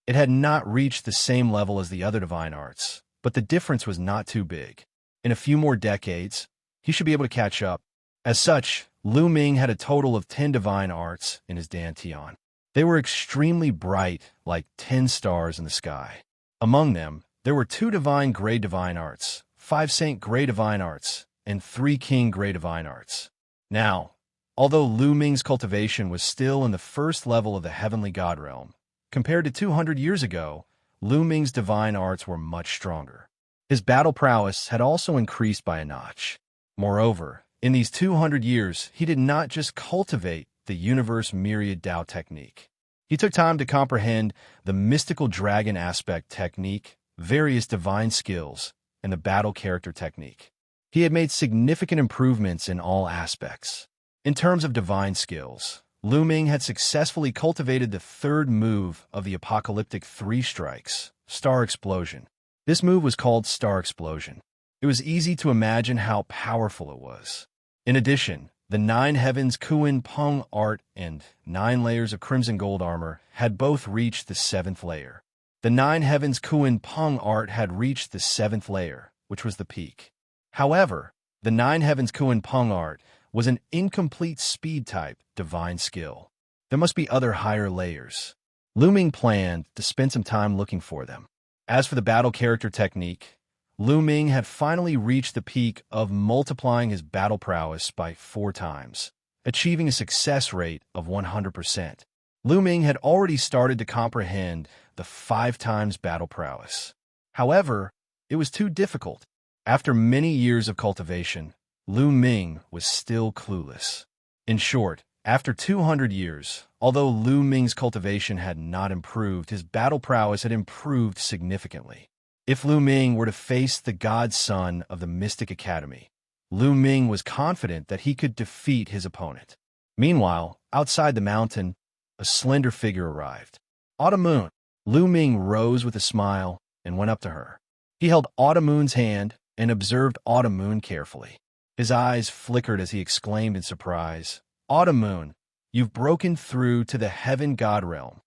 It had not reached the same level as the other divine arts, but the difference was not too big. In a few more decades, he should be able to catch up. As such, Lu Ming had a total of 10 divine arts in his dantian. They were extremely bright, like 10 stars in the sky. Among them, there were 2 divine grade divine arts, 5 saint grade divine arts, and 3 king grade divine arts. Now, although Lu Ming's cultivation was still in the first level of the heavenly god realm, compared to 200 years ago, Lu Ming's divine arts were much stronger. His battle prowess had also increased by a notch. Moreover, in these 200 years, he did not just cultivate the universe myriad Dao technique. He took time to comprehend the mystical dragon aspect technique, various divine skills, and the battle character technique. He had made significant improvements in all aspects. In terms of divine skills, Lu Ming had successfully cultivated the 3rd move of the apocalyptic 3 strikes, Star Explosion. This move was called Star Explosion. It was easy to imagine how powerful it was. In addition, the 9 heavens Kuan Peng art and 9 layers of crimson gold armor had both reached the 7th layer. The 9 heavens Kuan Peng art had reached the 7th layer, which was the peak. However, the 9 heavens Kuan Peng art was an incomplete speed-type divine skill. There must be other higher layers. Lu Ming planned to spend some time looking for them. As for the battle character technique, Lu Ming had finally reached the peak of multiplying his battle prowess by 4 times, achieving a success rate of 100%. Lu Ming had already started to comprehend the 5 times battle prowess. However, it was too difficult. After many years of cultivation, Lu Ming was still clueless. In short, after 200 years, although Lu Ming's cultivation had not improved, his battle prowess had improved significantly. If Lu Ming were to face the godson of the Mystic Academy, Lu Ming was confident that he could defeat his opponent. Meanwhile, outside the mountain, a slender figure arrived. Autumn Moon. Lu Ming rose with a smile and went up to her. He held Autumn Moon's hand and observed Autumn Moon carefully. His eyes flickered as he exclaimed in surprise, "Autumn Moon, you've broken through to the Heaven God realm."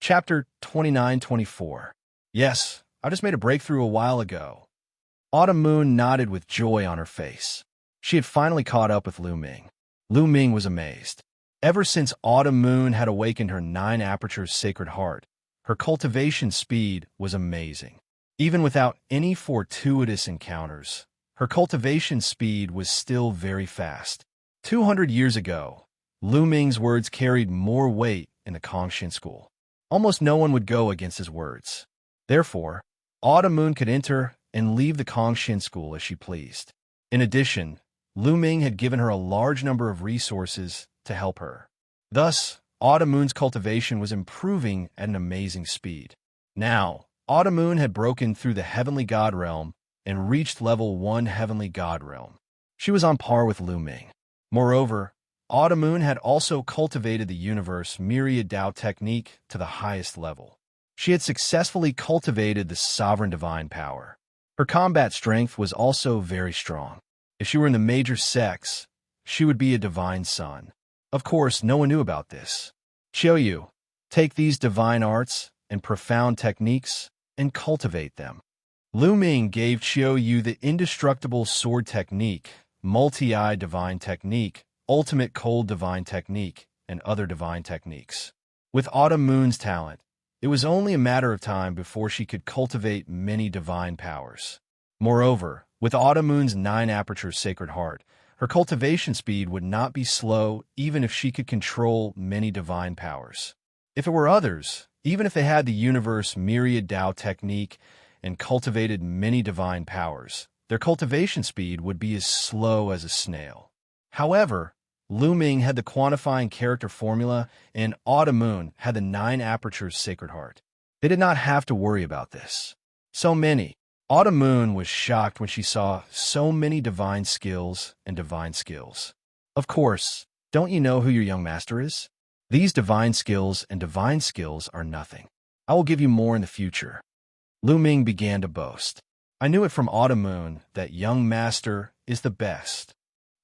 Chapter 29-24. Yes, I just made a breakthrough a while ago. Autumn Moon nodded with joy on her face. She had finally caught up with Lu Ming. Lu Ming was amazed. Ever since Autumn Moon had awakened her 9 apertures sacred heart, her cultivation speed was amazing. Even without any fortuitous encounters, her cultivation speed was still very fast. 200 years ago, Lu Ming's words carried more weight in the Kongshin school. Almost no one would go against his words. Therefore, Autumn Moon could enter and leave the Kongshin school as she pleased. In addition, Lu Ming had given her a large number of resources to help her. Thus, Autumn Moon's cultivation was improving at an amazing speed. Now, Autumn Moon had broken through the Heavenly God realm and reached level 1 Heavenly God realm. She was on par with Lu Ming. Moreover, Autumn Moon had also cultivated the universe myriad Dao technique to the highest level. She had successfully cultivated the sovereign divine power. Her combat strength was also very strong. If she were in the major sex, she would be a divine son. Of course, no one knew about this. Xiaoyu, take these divine arts and profound techniques and cultivate them. Lu Ming gave Xiaoyu the indestructible sword technique, multi-eye divine technique, ultimate cold divine technique, and other divine techniques. With Autumn Moon's talent, it was only a matter of time before she could cultivate many divine powers. Moreover, with Autumn Moon's 9 apertures sacred heart, her cultivation speed would not be slow even if she could control many divine powers. If it were others, even if they had the universe myriad Dao technique and cultivated many divine powers, their cultivation speed would be as slow as a snail. However, Lu Ming had the quantifying character formula, and Autumn Moon had the 9 apertures sacred heart. They did not have to worry about this. So many. Autumn Moon was shocked when she saw so many divine skills and divine skills. Of course, don't you know who your young master is? These divine skills and divine skills are nothing. I will give you more in the future. Lu Ming began to boast. I knew it from Autumn Moon that young master is the best.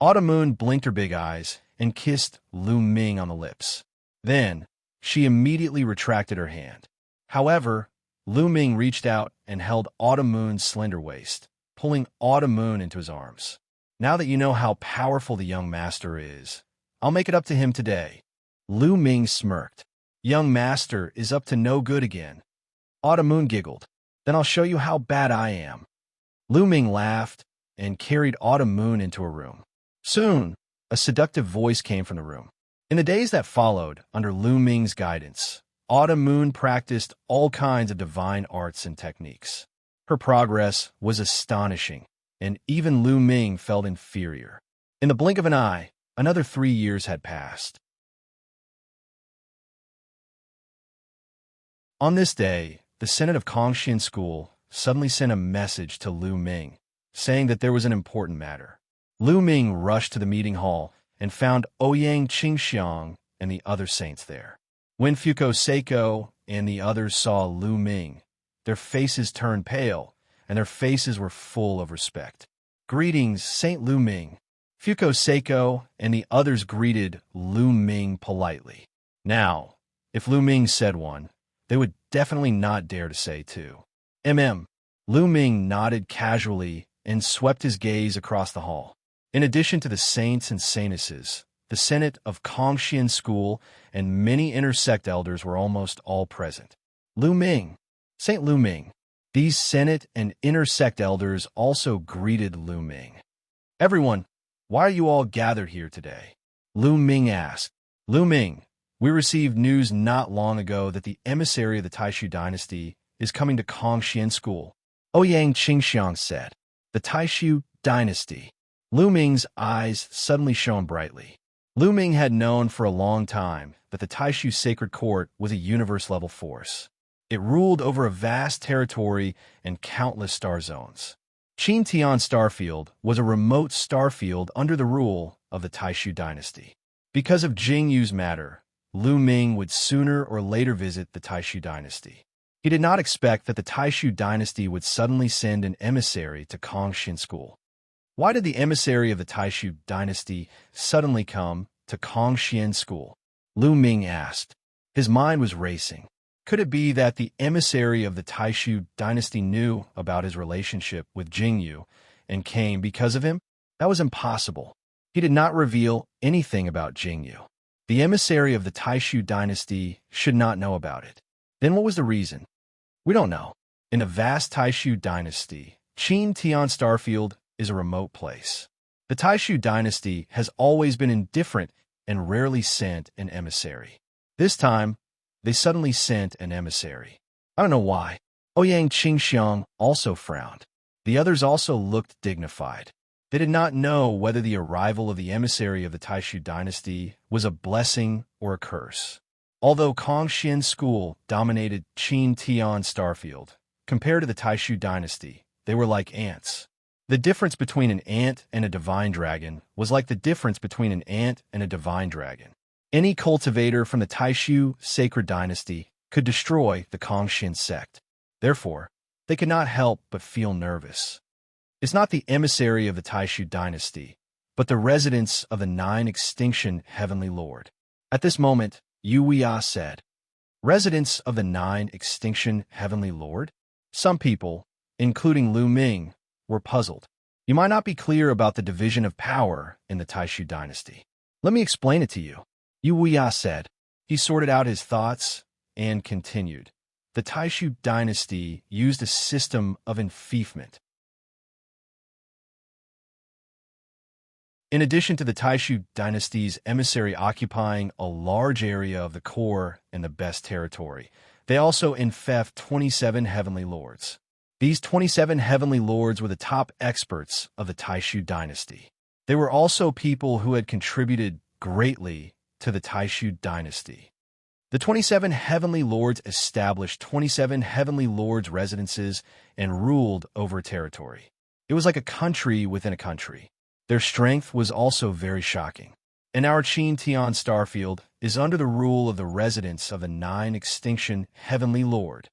Autumn Moon blinked her big eyes and kissed Lu Ming on the lips. Then, she immediately retracted her hand. However, Lu Ming reached out and held Autumn Moon's slender waist, pulling Autumn Moon into his arms. Now that you know how powerful the young master is, I'll make it up to him today. Lu Ming smirked. Young master is up to no good again. Autumn Moon giggled. Then I'll show you how bad I am. Lu Ming laughed and carried Autumn Moon into her room. Soon, a seductive voice came from the room. In the days that followed, under Lu Ming's guidance, Autumn Moon practiced all kinds of divine arts and techniques. Her progress was astonishing, and even Lu Ming felt inferior. In the blink of an eye, another 3 years had passed. On this day, the Senate of Kongshin School suddenly sent a message to Lu Ming, saying that there was an important matter. Lu Ming rushed to the meeting hall and found Ouyang Qingxiang and the other saints there. When Fuko Seiko and the others saw Lu Ming, their faces turned pale, and their faces were full of respect. Greetings, Saint Lu Ming. Fuko Seiko and the others greeted Lu Ming politely. Now, if Lu Ming said one, they would definitely not dare to say two. Lu Ming nodded casually and swept his gaze across the hall. In addition to the saints and saintesses, the Senate of Kongxian School and many intersect elders were almost all present. Lu Ming, Saint Lu Ming. These Senate and intersect elders also greeted Lu Ming. Everyone, why are you all gathered here today? Lu Ming asked. Lu Ming, we received news not long ago that the emissary of the Taishu dynasty is coming to Kongxian School. Ouyang Qingxiang said. The Taishu dynasty. Lu Ming's eyes suddenly shone brightly. Lu Ming had known for a long time that the Taishu Sacred Court was a universe-level force. It ruled over a vast territory and countless star zones. Qin Tian Starfield was a remote starfield under the rule of the Taishu dynasty. Because of Jingyu's matter, Lu Ming would sooner or later visit the Taishu dynasty. He did not expect that the Taishu dynasty would suddenly send an emissary to Kongxian School. Why did the emissary of the Taishu dynasty suddenly come to Kongxian School? Lu Ming asked. His mind was racing. Could it be that the emissary of the Taishu dynasty knew about his relationship with Jingyu and came because of him? That was impossible. He did not reveal anything about Jingyu. The emissary of the Taishu dynasty should not know about it. Then what was the reason? We don't know. In the vast Taishu dynasty, Qin Tian Starfield is a remote place. The Taishu dynasty has always been indifferent and rarely sent an emissary. This time, they suddenly sent an emissary. I don't know why. Ouyang Qingxiang also frowned. The others also looked dignified. They did not know whether the arrival of the emissary of the Taishu dynasty was a blessing or a curse. Although Kongxian School dominated Qin Tian Starfield, compared to the Taishu dynasty, they were like ants. The difference between an ant and a divine dragon was like the difference between an ant and a divine dragon. Any cultivator from the Taishu sacred dynasty could destroy the Kongxian sect. Therefore, they could not help but feel nervous. It's not the emissary of the Taishu dynasty, but the residents of the Nine Extinction Heavenly Lord. At this moment, Wuxia said, Residents of the Nine Extinction Heavenly Lord? Some people, including Lu Ming, were puzzled. You might not be clear about the division of power in the Taishu dynasty. Let me explain it to you. Wuxia said. He sorted out his thoughts and continued. The Taishu dynasty used a system of enfeoffment. In addition to the Taishu dynasty's emissary occupying a large area of the core and the best territory, they also enfeoffed 27 heavenly lords. These 27 heavenly lords were the top experts of the Taishu dynasty. They were also people who had contributed greatly to the Taishu dynasty. The 27 heavenly lords established 27 heavenly lords' residences and ruled over a territory. It was like a country within a country. Their strength was also very shocking. And our Qin Tian Starfield is under the rule of the residents of the Nine Extinction Heavenly Lord.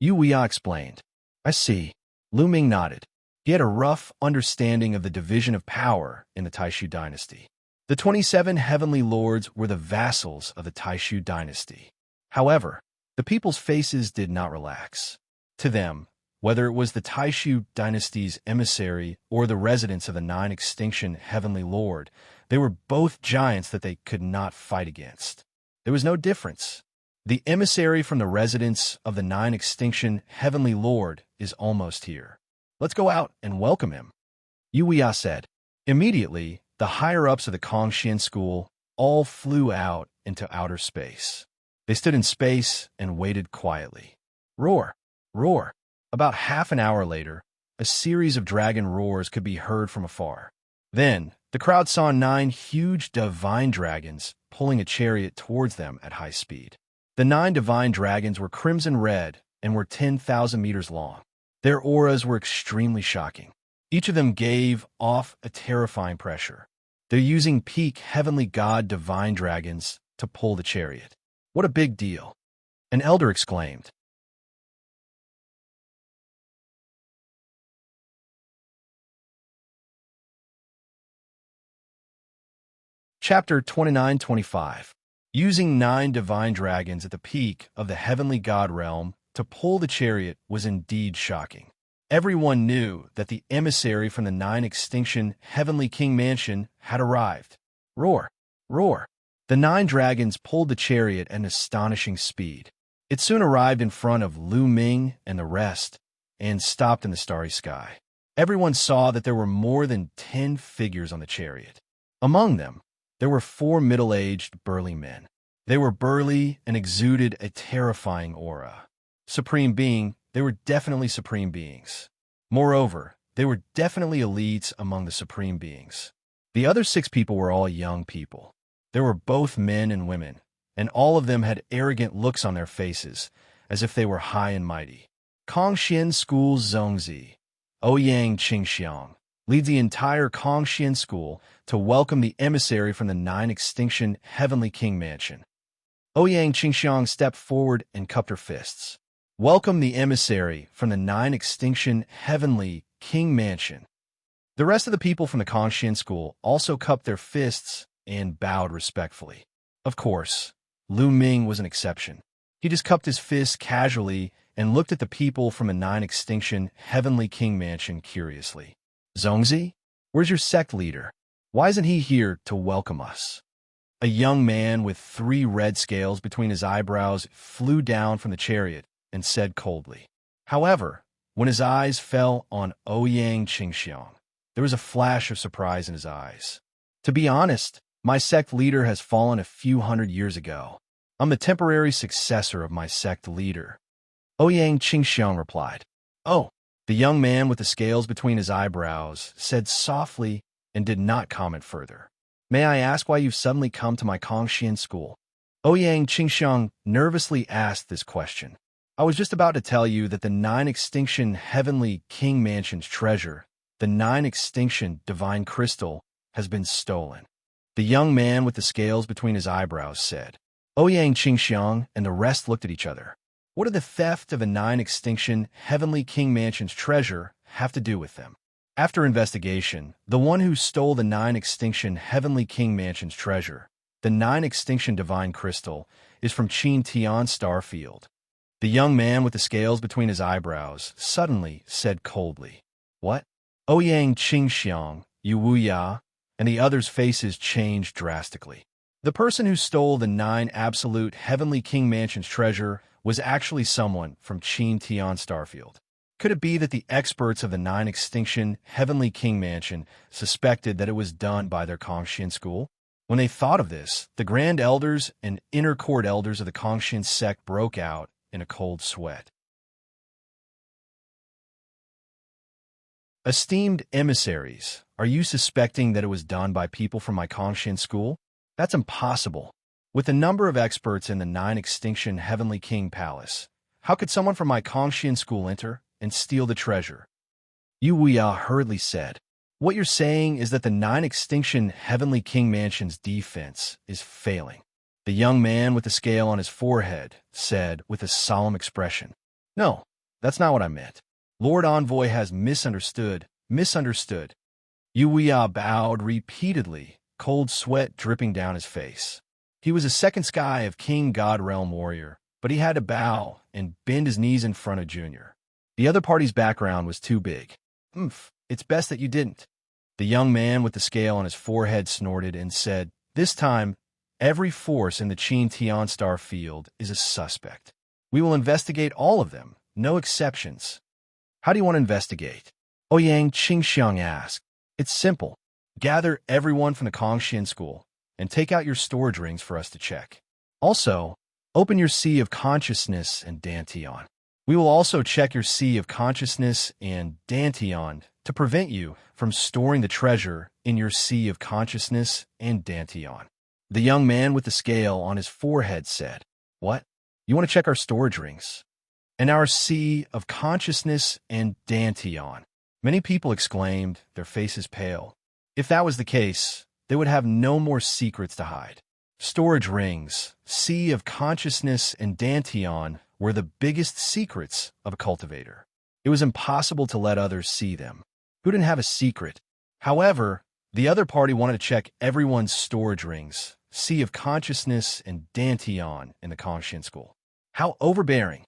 Wuxia explained. I see. Lu Ming nodded. He had a rough understanding of the division of power in the Taishu dynasty. The 27 heavenly lords were the vassals of the Taishu dynasty. However, the people's faces did not relax. To them, whether it was the Taishu dynasty's emissary or the residents of the Nine Extinction Heavenly Lord, they were both giants that they could not fight against. There was no difference. The emissary from the residents of the Nine Extinction Heavenly Lord is almost here. Let's go out and welcome him, Wuxia said. Immediately, the higher-ups of the Kongxian School all flew out into outer space. They stood in space and waited quietly. Roar! Roar! About half an hour later, a series of dragon roars could be heard from afar. Then, the crowd saw 9 huge divine dragons pulling a chariot towards them at high speed. The 9 divine dragons were crimson red and were 10,000 meters long. Their auras were extremely shocking. Each of them gave off a terrifying pressure. They're using peak heavenly god divine dragons to pull the chariot. What a big deal. An elder exclaimed. Chapter 29-25. Using 9 divine dragons at the peak of the heavenly god realm to pull the chariot was indeed shocking. Everyone knew that the emissary from the 9 extinction heavenly king mansion had arrived. Roar! Roar! The 9 dragons pulled the chariot at an astonishing speed. It soon arrived in front of Lu Ming and the rest, and stopped in the starry sky. Everyone saw that there were more than 10 figures on the chariot. Among them, there were 4 middle-aged, burly men. They were burly and exuded a terrifying aura. Supreme being, they were definitely supreme beings. Moreover, they were definitely elites among the supreme beings. The other 6 people were all young people. They were both men and women, and all of them had arrogant looks on their faces, as if they were high and mighty. Kongxian School's Zhongzi, Ouyang Qingxiang, leads the entire Kongxian School to welcome the emissary from the 9 extinction heavenly king mansion. Ouyang Qingxiang stepped forward and cupped her fists. Welcome the emissary from the 9 extinction heavenly king mansion. The rest of the people from the Kongxian School also cupped their fists and bowed respectfully. Of course, Lu Ming was an exception. He just cupped his fist casually and looked at the people from the 9 extinction heavenly king mansion curiously. Zhongzi, where's your sect leader? Why isn't he here to welcome us? A young man with 3 red scales between his eyebrows flew down from the chariot and said coldly. However, when his eyes fell on Ouyang Qingxiang, there was a flash of surprise in his eyes. To be honest, my sect leader has fallen a few hundred years ago. I'm the temporary successor of my sect leader. Ouyang Qingxiang replied. Oh, the young man with the scales between his eyebrows said softly and did not comment further. May I ask why you've suddenly come to my Kongxian School? Ouyang Qingxiang nervously asked this question. I was just about to tell you that the 9 extinction heavenly king mansion's treasure, the 9 extinction divine crystal, has been stolen. The young man with the scales between his eyebrows said. Ouyang Qingxiang and the rest looked at each other. What did the theft of a 9 extinction heavenly king mansion's treasure have to do with them? After investigation, the one who stole the 9 extinction heavenly king mansion's treasure, the 9 extinction divine crystal, is from Qin Tian Starfield. The young man with the scales between his eyebrows suddenly said coldly. What? Ouyang Qingxiang, Wuxia, and the others' faces changed drastically. The person who stole the 9 absolute heavenly king mansion's treasure was actually someone from Qin Tian Starfield. Could it be that the experts of the 9 extinction heavenly king mansion suspected that it was done by their Kongxian School? When they thought of this, the grand elders and inner court elders of the Kongxian sect broke out in a cold sweat. Esteemed emissaries, are you suspecting that it was done by people from my Kongxian School? That's impossible. With the number of experts in the 9 extinction heavenly king palace, how could someone from my Kongxian School enter and steal the treasure? Wuxia hurriedly said. What you're saying is that the 9 extinction heavenly king mansion's defense is failing. The young man with the scale on his forehead said with a solemn expression. No, that's not what I meant. Lord Envoy has misunderstood. Wuxia bowed repeatedly, cold sweat dripping down his face. He was a second sky of King God Realm warrior, but he had to bow and bend his knees in front of Junior. The other party's background was too big. It's best that you didn't. The young man with the scale on his forehead snorted and said, This time, every force in the Qin Tian Star field is a suspect. We will investigate all of them, no exceptions. How do you want to investigate? Ouyang Qingxiang asked. It's simple. Gather everyone from the Kongxian School and take out your storage rings for us to check. Also, open your Sea of Consciousness and Dantian. We will also check your Sea of Consciousness and Dantian to prevent you from storing the treasure in your Sea of Consciousness and Dantian. The young man with the scale on his forehead said, What? You want to check our storage rings? And our Sea of Consciousness and Dantian. Many people exclaimed, their faces pale. If that was the case, they would have no more secrets to hide. Storage rings, sea of consciousness, and dantian were the biggest secrets of a cultivator. It was impossible to let others see them. Who didn't have a secret? However, the other party wanted to check everyone's storage rings, sea of consciousness, and dantian in the Kongshan school. How overbearing.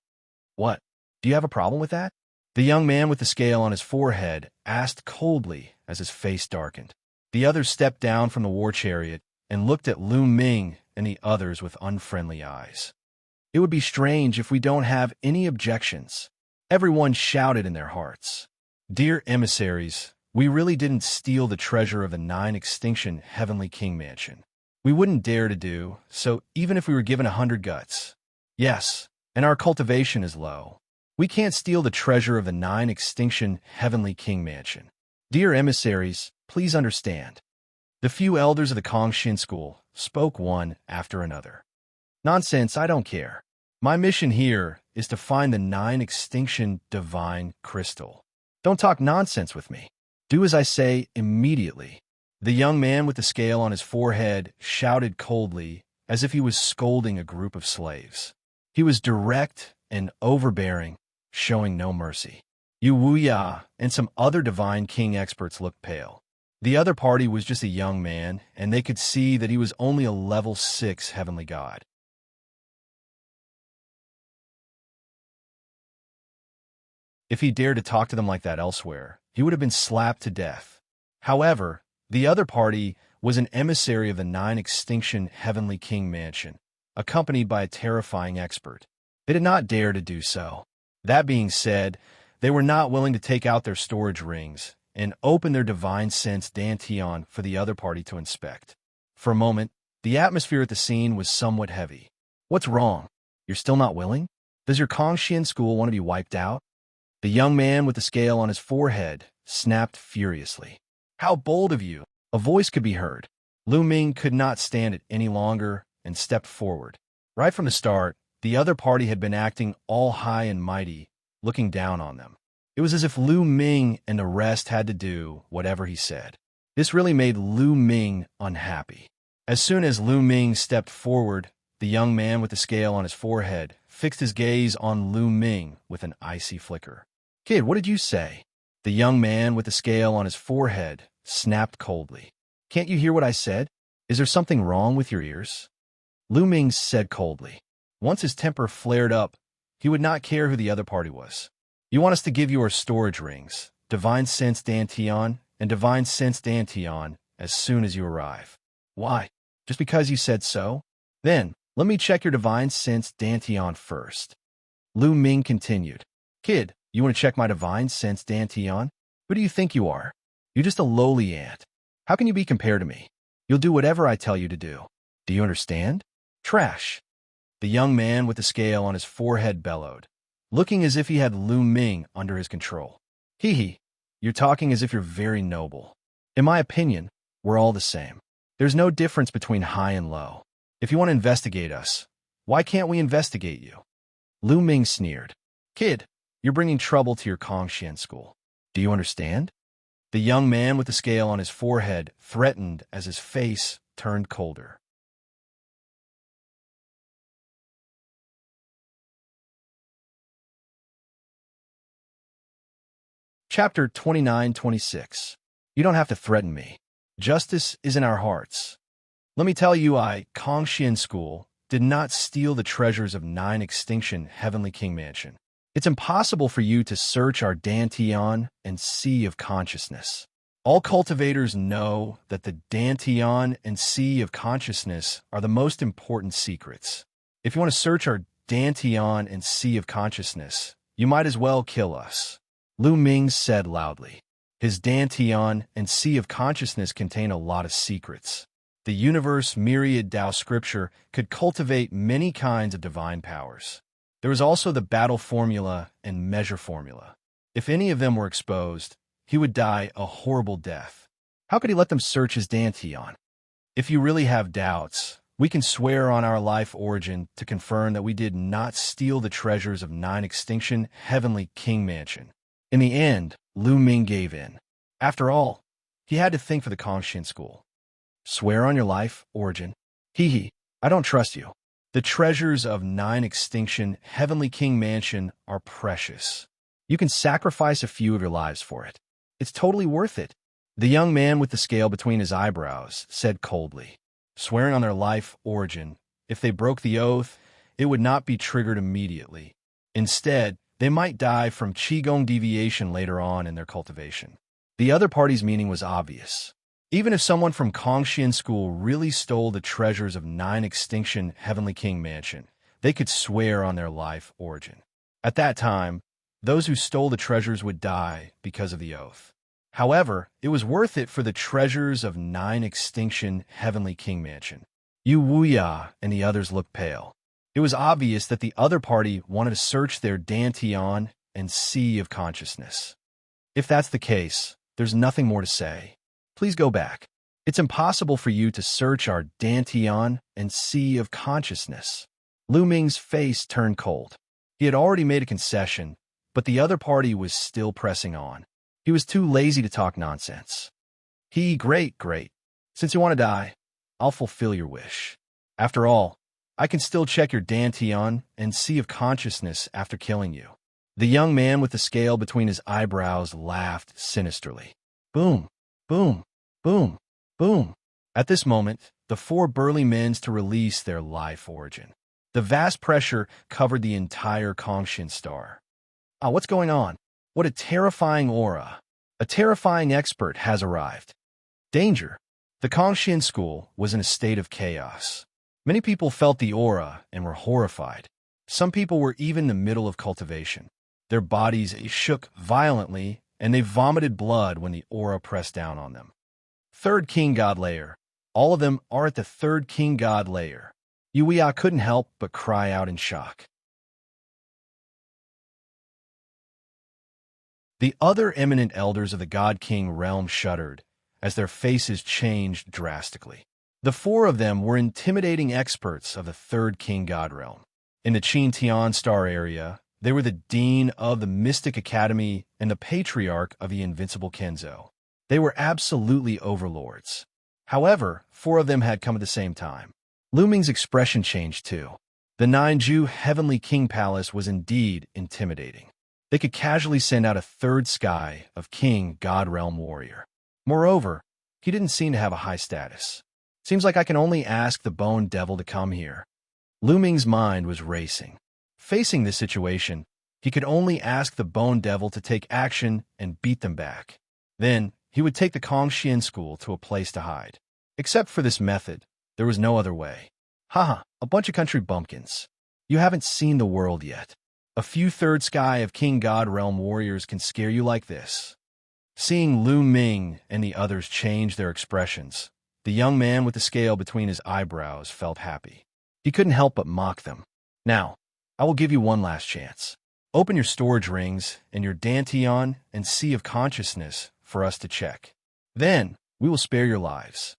What? Do you have a problem with that? The young man with the scale on his forehead asked coldly as his face darkened. The others stepped down from the war chariot and looked at Lu Ming and the others with unfriendly eyes. It would be strange if we don't have any objections. Everyone shouted in their hearts. Dear emissaries, we really didn't steal the treasure of the 9-extinction Heavenly King Mansion. We wouldn't dare to do so even if we were given 100 guts. Yes, and our cultivation is low. We can't steal the treasure of the 9-extinction Heavenly King Mansion. Dear emissaries, please understand. The few elders of the Kongshin school spoke one after another. Nonsense, I don't care. My mission here is to find the 9-extinction divine crystal. Don't talk nonsense with me. Do as I say immediately. The young man with the scale on his forehead shouted coldly as if he was scolding a group of slaves. He was direct and overbearing, showing no mercy. Wuxia and some other divine king experts looked pale. The other party was just a young man, and they could see that he was only a level 6 heavenly god. If he dared to talk to them like that elsewhere, he would have been slapped to death. However, the other party was an emissary of the 9-extinction Heavenly King Mansion, accompanied by a terrifying expert. They did not dare to do so. That being said, they were not willing to take out their storage rings and open their divine sense dantian for the other party to inspect. For a moment, the atmosphere at the scene was somewhat heavy. What's wrong? You're still not willing? Does your Kongshin school want to be wiped out? The young man with the scale on his forehead snapped furiously. How bold of you! A voice could be heard. Lu Ming could not stand it any longer and stepped forward. Right from the start, the other party had been acting all high and mighty, looking down on them. It was as if Lu Ming and the rest had to do whatever he said. This really made Lu Ming unhappy. As soon as Lu Ming stepped forward, the young man with the scale on his forehead fixed his gaze on Lu Ming with an icy flicker. Kid, what did you say? The young man with the scale on his forehead snapped coldly. Can't you hear what I said? Is there something wrong with your ears? Lu Ming said coldly. Once his temper flared up, he would not care who the other party was. You want us to give you our storage rings, Divine Sense Dantian and Divine Sense Dantian, as soon as you arrive. Why? Just because you said so? Then, let me check your Divine Sense Dantian first. Lu Ming continued. Kid, you want to check my Divine Sense Dantian? Who do you think you are? You're just a lowly ant. How can you be compared to me? You'll do whatever I tell you to do. Do you understand? Trash. The young man with the scale on his forehead bellowed, looking as if he had Lu Ming under his control. Hee hee, you're talking as if you're very noble. In my opinion, we're all the same. There's no difference between high and low. If you want to investigate us, why can't we investigate you? Lu Ming sneered. Kid, you're bringing trouble to your Kongshan school. Do you understand? The young man with the scale on his forehead threatened as his face turned colder. Chapter 29-26. You don't have to threaten me. Justice is in our hearts. Let me tell you, Kongshin School, did not steal the treasures of 9-extinction Heavenly King Mansion. It's impossible for you to search our Dantian and Sea of Consciousness. All cultivators know that the Dantian and Sea of Consciousness are the most important secrets. If you want to search our Dantian and Sea of Consciousness, you might as well kill us. Lu Ming said loudly. His Dantian and Sea of Consciousness contain a lot of secrets. The universe myriad Tao scripture could cultivate many kinds of divine powers. There was also the battle formula and measure formula. If any of them were exposed, he would die a horrible death. How could he let them search his Dantian? If you really have doubts, we can swear on our life origin to confirm that we did not steal the treasures of 9-extinction Heavenly King Mansion. In the end, Lu Ming gave in. After all, he had to think for the Kongshin school. Swear on your life origin? Hee hee. I don't trust you. The treasures of Nine Extinction Heavenly King Mansion are precious. You can sacrifice a few of your lives for it. It's totally worth it. The young man with the scale between his eyebrows said coldly, swearing on their life origin. If they broke the oath, it would not be triggered immediately. Instead, they might die from Qigong deviation later on in their cultivation. The other party's meaning was obvious. Even if someone from Kongxian school really stole the treasures of Nine Extinction Heavenly King Mansion, they could swear on their life origin. At that time, those who stole the treasures would die because of the oath. However, it was worth it for the treasures of Nine Extinction Heavenly King Mansion. Wuxia and the others looked pale. It was obvious that the other party wanted to search their Dantian and Sea of Consciousness. If that's the case, there's nothing more to say. Please go back. It's impossible for you to search our Dantian and Sea of Consciousness. Lu Ming's face turned cold. He had already made a concession, but the other party was still pressing on. He was too lazy to talk nonsense. Great. Since you want to die, I'll fulfill your wish. After all, I can still check your Dantian and Sea of Consciousness after killing you. The young man with the scale between his eyebrows laughed sinisterly. Boom, boom, boom, boom. At this moment, the four burly men to release their life origin. The vast pressure covered the entire Kongxian star. What's going on? What a terrifying aura. A terrifying expert has arrived. Danger. The Kongxian school was in a state of chaos. Many people felt the aura and were horrified. Some people were even in the middle of cultivation. Their bodies shook violently, and they vomited blood when the aura pressed down on them. Third King God Layer. All of them are at the third King God Layer. Wuxia couldn't help but cry out in shock. The other eminent elders of the God King realm shuddered as their faces changed drastically. The four of them were intimidating experts of the third King God realm. In the Tian star area, they were the Dean of the Mystic Academy and the Patriarch of the Invincible Kenzo. They were absolutely overlords. However, four of them had come at the same time. Lu Ming's expression changed too. The Ninju Heavenly King Palace was indeed intimidating. They could casually send out a third sky of King God Realm Warrior. Moreover, he didn't seem to have a high status. Seems like I can only ask the Bone Devil to come here. Lu Ming's mind was racing. Facing this situation, he could only ask the Bone Devil to take action and beat them back. Then, he would take the Kongxian school to a place to hide. Except for this method, there was no other way. Haha, a bunch of country bumpkins. You haven't seen the world yet. A few third sky of King God Realm warriors can scare you like this. Seeing Lu Ming and the others change their expressions, the young man with the scale between his eyebrows felt happy. He couldn't help but mock them. Now, I will give you one last chance. Open your storage rings and your Dantian and Sea of Consciousness for us to check. Then, we will spare your lives.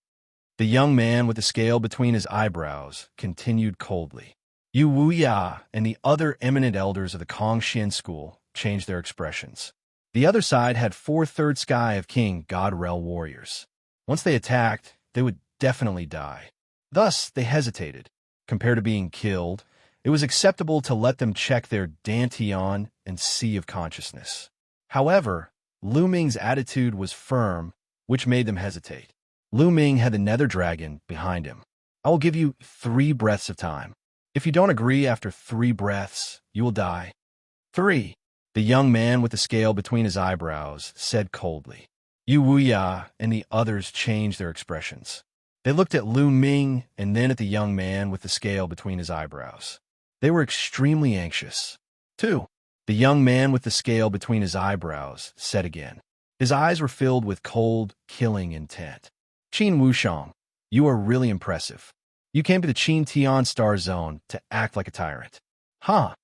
The young man with the scale between his eyebrows continued coldly. Wuxia and the other eminent elders of the Kongxian school changed their expressions. The other side had four third sky of King God Realm warriors. Once they attacked, they would definitely die. Thus, they hesitated. Compared to being killed, it was acceptable to let them check their Dantian and Sea of Consciousness. However, Lu Ming's attitude was firm, which made them hesitate. Lu Ming had the Nether Dragon behind him. I will give you 3 breaths of time. If you don't agree after 3 breaths, you will die. 3. The young man with the scale between his eyebrows said coldly. Wuxia and the others changed their expressions. They looked at Lu Ming and then at the young man with the scale between his eyebrows. They were extremely anxious. 2. The young man with the scale between his eyebrows said again. His eyes were filled with cold, killing intent. Qin Wushang, you are really impressive. You came to the Qin Tian Star Zone to act like a tyrant. Huh?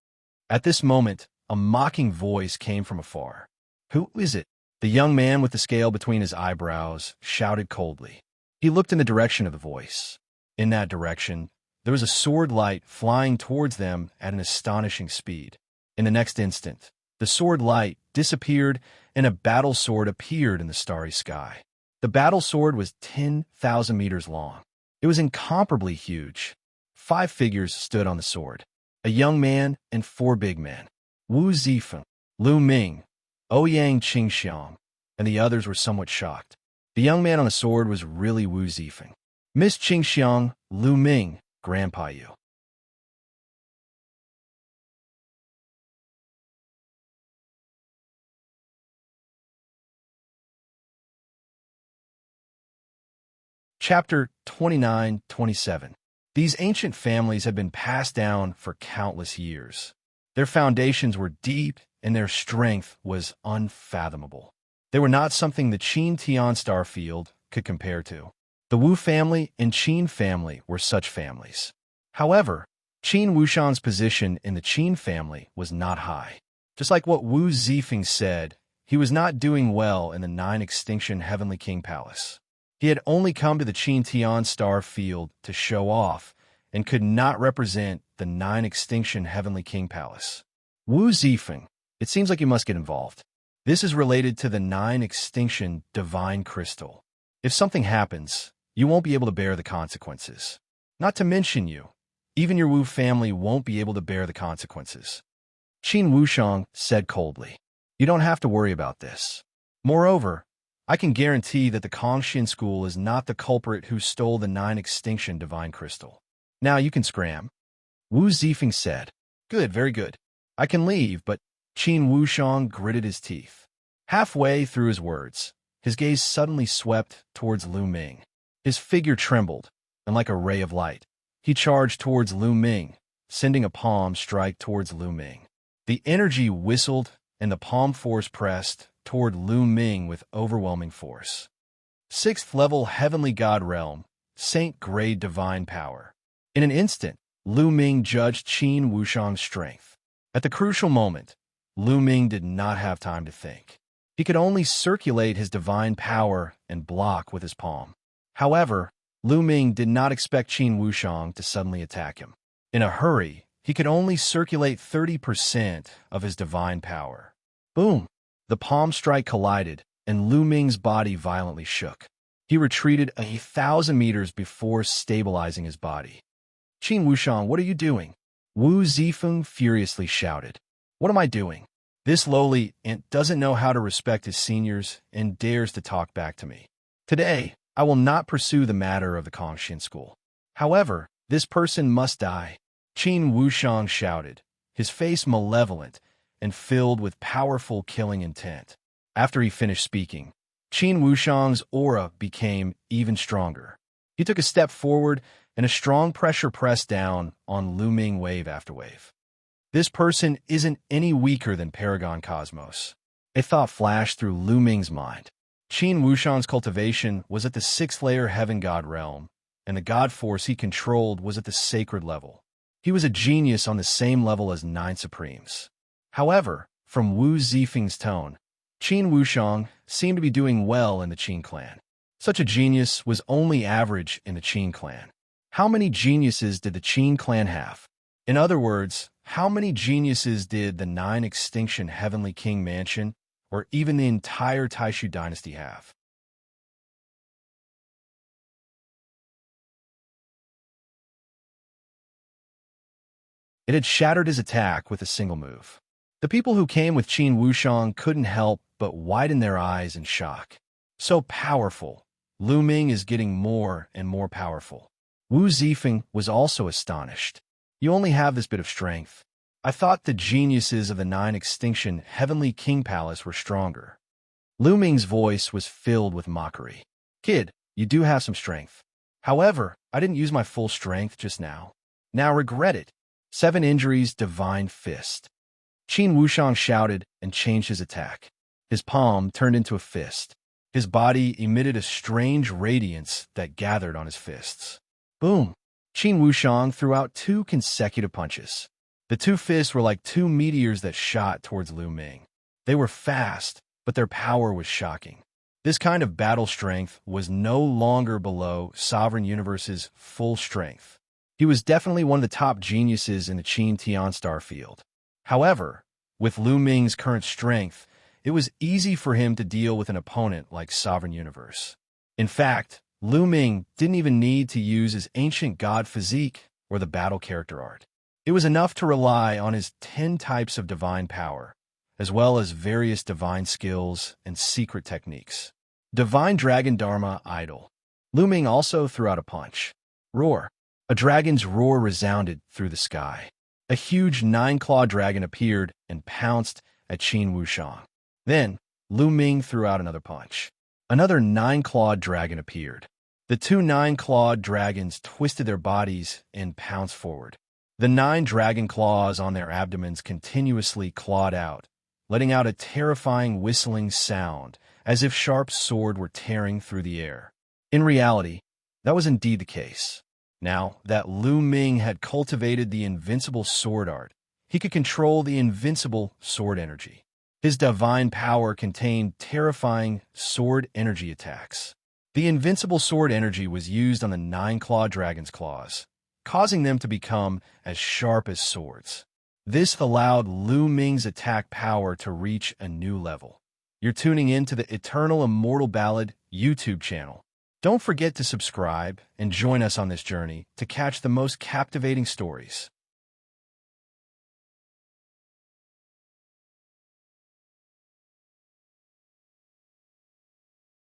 At this moment, a mocking voice came from afar. Who is it? The young man with the scale between his eyebrows shouted coldly. He looked in the direction of the voice. In that direction, there was a sword light flying towards them at an astonishing speed. In the next instant, the sword light disappeared and a battle sword appeared in the starry sky. The battle sword was 10,000 meters long. It was incomparably huge. 5 figures stood on the sword. A young man and 4 big men. Wu Zifeng, Lu Ming, Ouyang Qingxiang, and the others were somewhat shocked. The young man on the sword was really Wu Zifeng. Miss Qingxiang, Lu Ming, Grandpa Yu. Chapter 29-27. These ancient families had been passed down for countless years. Their foundations were deep, and their strength was unfathomable. They were not something the Qin Tian star field could compare to. The Wu family and Qin family were such families. However, Qin Wuxian's position in the Qin family was not high. Just like what Wu Zifeng said, he was not doing well in the 9 Extinction Heavenly King Palace. He had only come to the Qin Tian star field to show off and could not represent the 9 Extinction Heavenly King Palace. Wu Zifeng, it seems like you must get involved. This is related to the 9 Extinction Divine Crystal. If something happens, you won't be able to bear the consequences. Not to mention you. Even your Wu family won't be able to bear the consequences. Qin Wuxiang said coldly. You don't have to worry about this. Moreover, I can guarantee that the Kongxin school is not the culprit who stole the 9 Extinction Divine Crystal. Now you can scram. Wu Zifeng said. Good, very good. I can leave, but Qin Wuxiang gritted his teeth. Halfway through his words, his gaze suddenly swept towards Lu Ming. His figure trembled, and like a ray of light, he charged towards Lu Ming, sending a palm strike towards Lu Ming. The energy whistled, and the palm force pressed toward Lu Ming with overwhelming force. 6th level Heavenly God Realm, Saint-grade Divine Power. In an instant, Lu Ming judged Qin Wuxiang's strength. At the crucial moment, Lu Ming did not have time to think. He could only circulate his divine power and block with his palm. However, Lu Ming did not expect Qin Wuxiang to suddenly attack him. In a hurry, he could only circulate 30% of his divine power. Boom! The palm strike collided, and Lu Ming's body violently shook. He retreated 1,000 meters before stabilizing his body. Qin Wuxiang, what are you doing? Wu Zifeng furiously shouted. What am I doing? This lowly ant doesn't know how to respect his seniors and dares to talk back to me. Today, I will not pursue the matter of the Kongxin school. However, this person must die. Qin Wuxiang shouted, his face malevolent and filled with powerful killing intent. After he finished speaking, Qin Wuxiang's aura became even stronger. He took a step forward, and a strong pressure pressed down on Lu Ming wave after wave. This person isn't any weaker than Paragon Cosmos. A thought flashed through Lu Ming's mind. Qin Wuxiang's cultivation was at the 6th layer Heaven God realm, and the God force he controlled was at the sacred level. He was a genius on the same level as 9 Supremes. However, from Wu Zifeng's tone, Qin Wuxiang seemed to be doing well in the Qin clan. Such a genius was only average in the Qin clan. How many geniuses did the Qin clan have? In other words, how many geniuses did the 9 Extinction Heavenly King Mansion, or even the entire Taishu dynasty have? It had shattered his attack with a single move. The people who came with Qin Wuxiang couldn't help but widen their eyes in shock. So powerful. Lu Ming is getting more and more powerful. Wu Zifeng was also astonished. You only have this bit of strength. I thought the geniuses of the 9 Extinction Heavenly King Palace were stronger. Lu Ming's voice was filled with mockery. Kid, you do have some strength. However, I didn't use my full strength just now. Now regret it. 7 injuries, Divine Fist. Qin Wuxiang shouted and changed his attack. His palm turned into a fist. His body emitted a strange radiance that gathered on his fists. Boom! Qin Wuxiang threw out 2 consecutive punches. The 2 fists were like 2 meteors that shot towards Lu Ming. They were fast, but their power was shocking. This kind of battle strength was no longer below Sovereign Universe's full strength. He was definitely one of the top geniuses in the Qin Tian star field. However, with Lu Ming's current strength, it was easy for him to deal with an opponent like Sovereign Universe. In fact, Lu Ming didn't even need to use his ancient god physique or the battle character art. It was enough to rely on his 10 types of divine power, as well as various divine skills and secret techniques. Divine Dragon Dharma Idol. Lu Ming also threw out a punch. Roar. A dragon's roar resounded through the sky. A huge 9-clawed dragon appeared and pounced at Qin Wuxiang. Then, Lu Ming threw out another punch. Another 9-clawed dragon appeared. The 2 9-clawed dragons twisted their bodies and pounced forward. The 9 dragon claws on their abdomens continuously clawed out, letting out a terrifying whistling sound as if sharp sword were tearing through the air. In reality, that was indeed the case. Now that Lu Ming had cultivated the invincible sword art, he could control the invincible sword energy. His divine power contained terrifying sword energy attacks. The invincible sword energy was used on the 9-clawed dragon's claws, causing them to become as sharp as swords. This allowed Lu Ming's attack power to reach a new level. You're tuning in to the Eternal Immortal Ballad YouTube channel. Don't forget to subscribe and join us on this journey to catch the most captivating stories.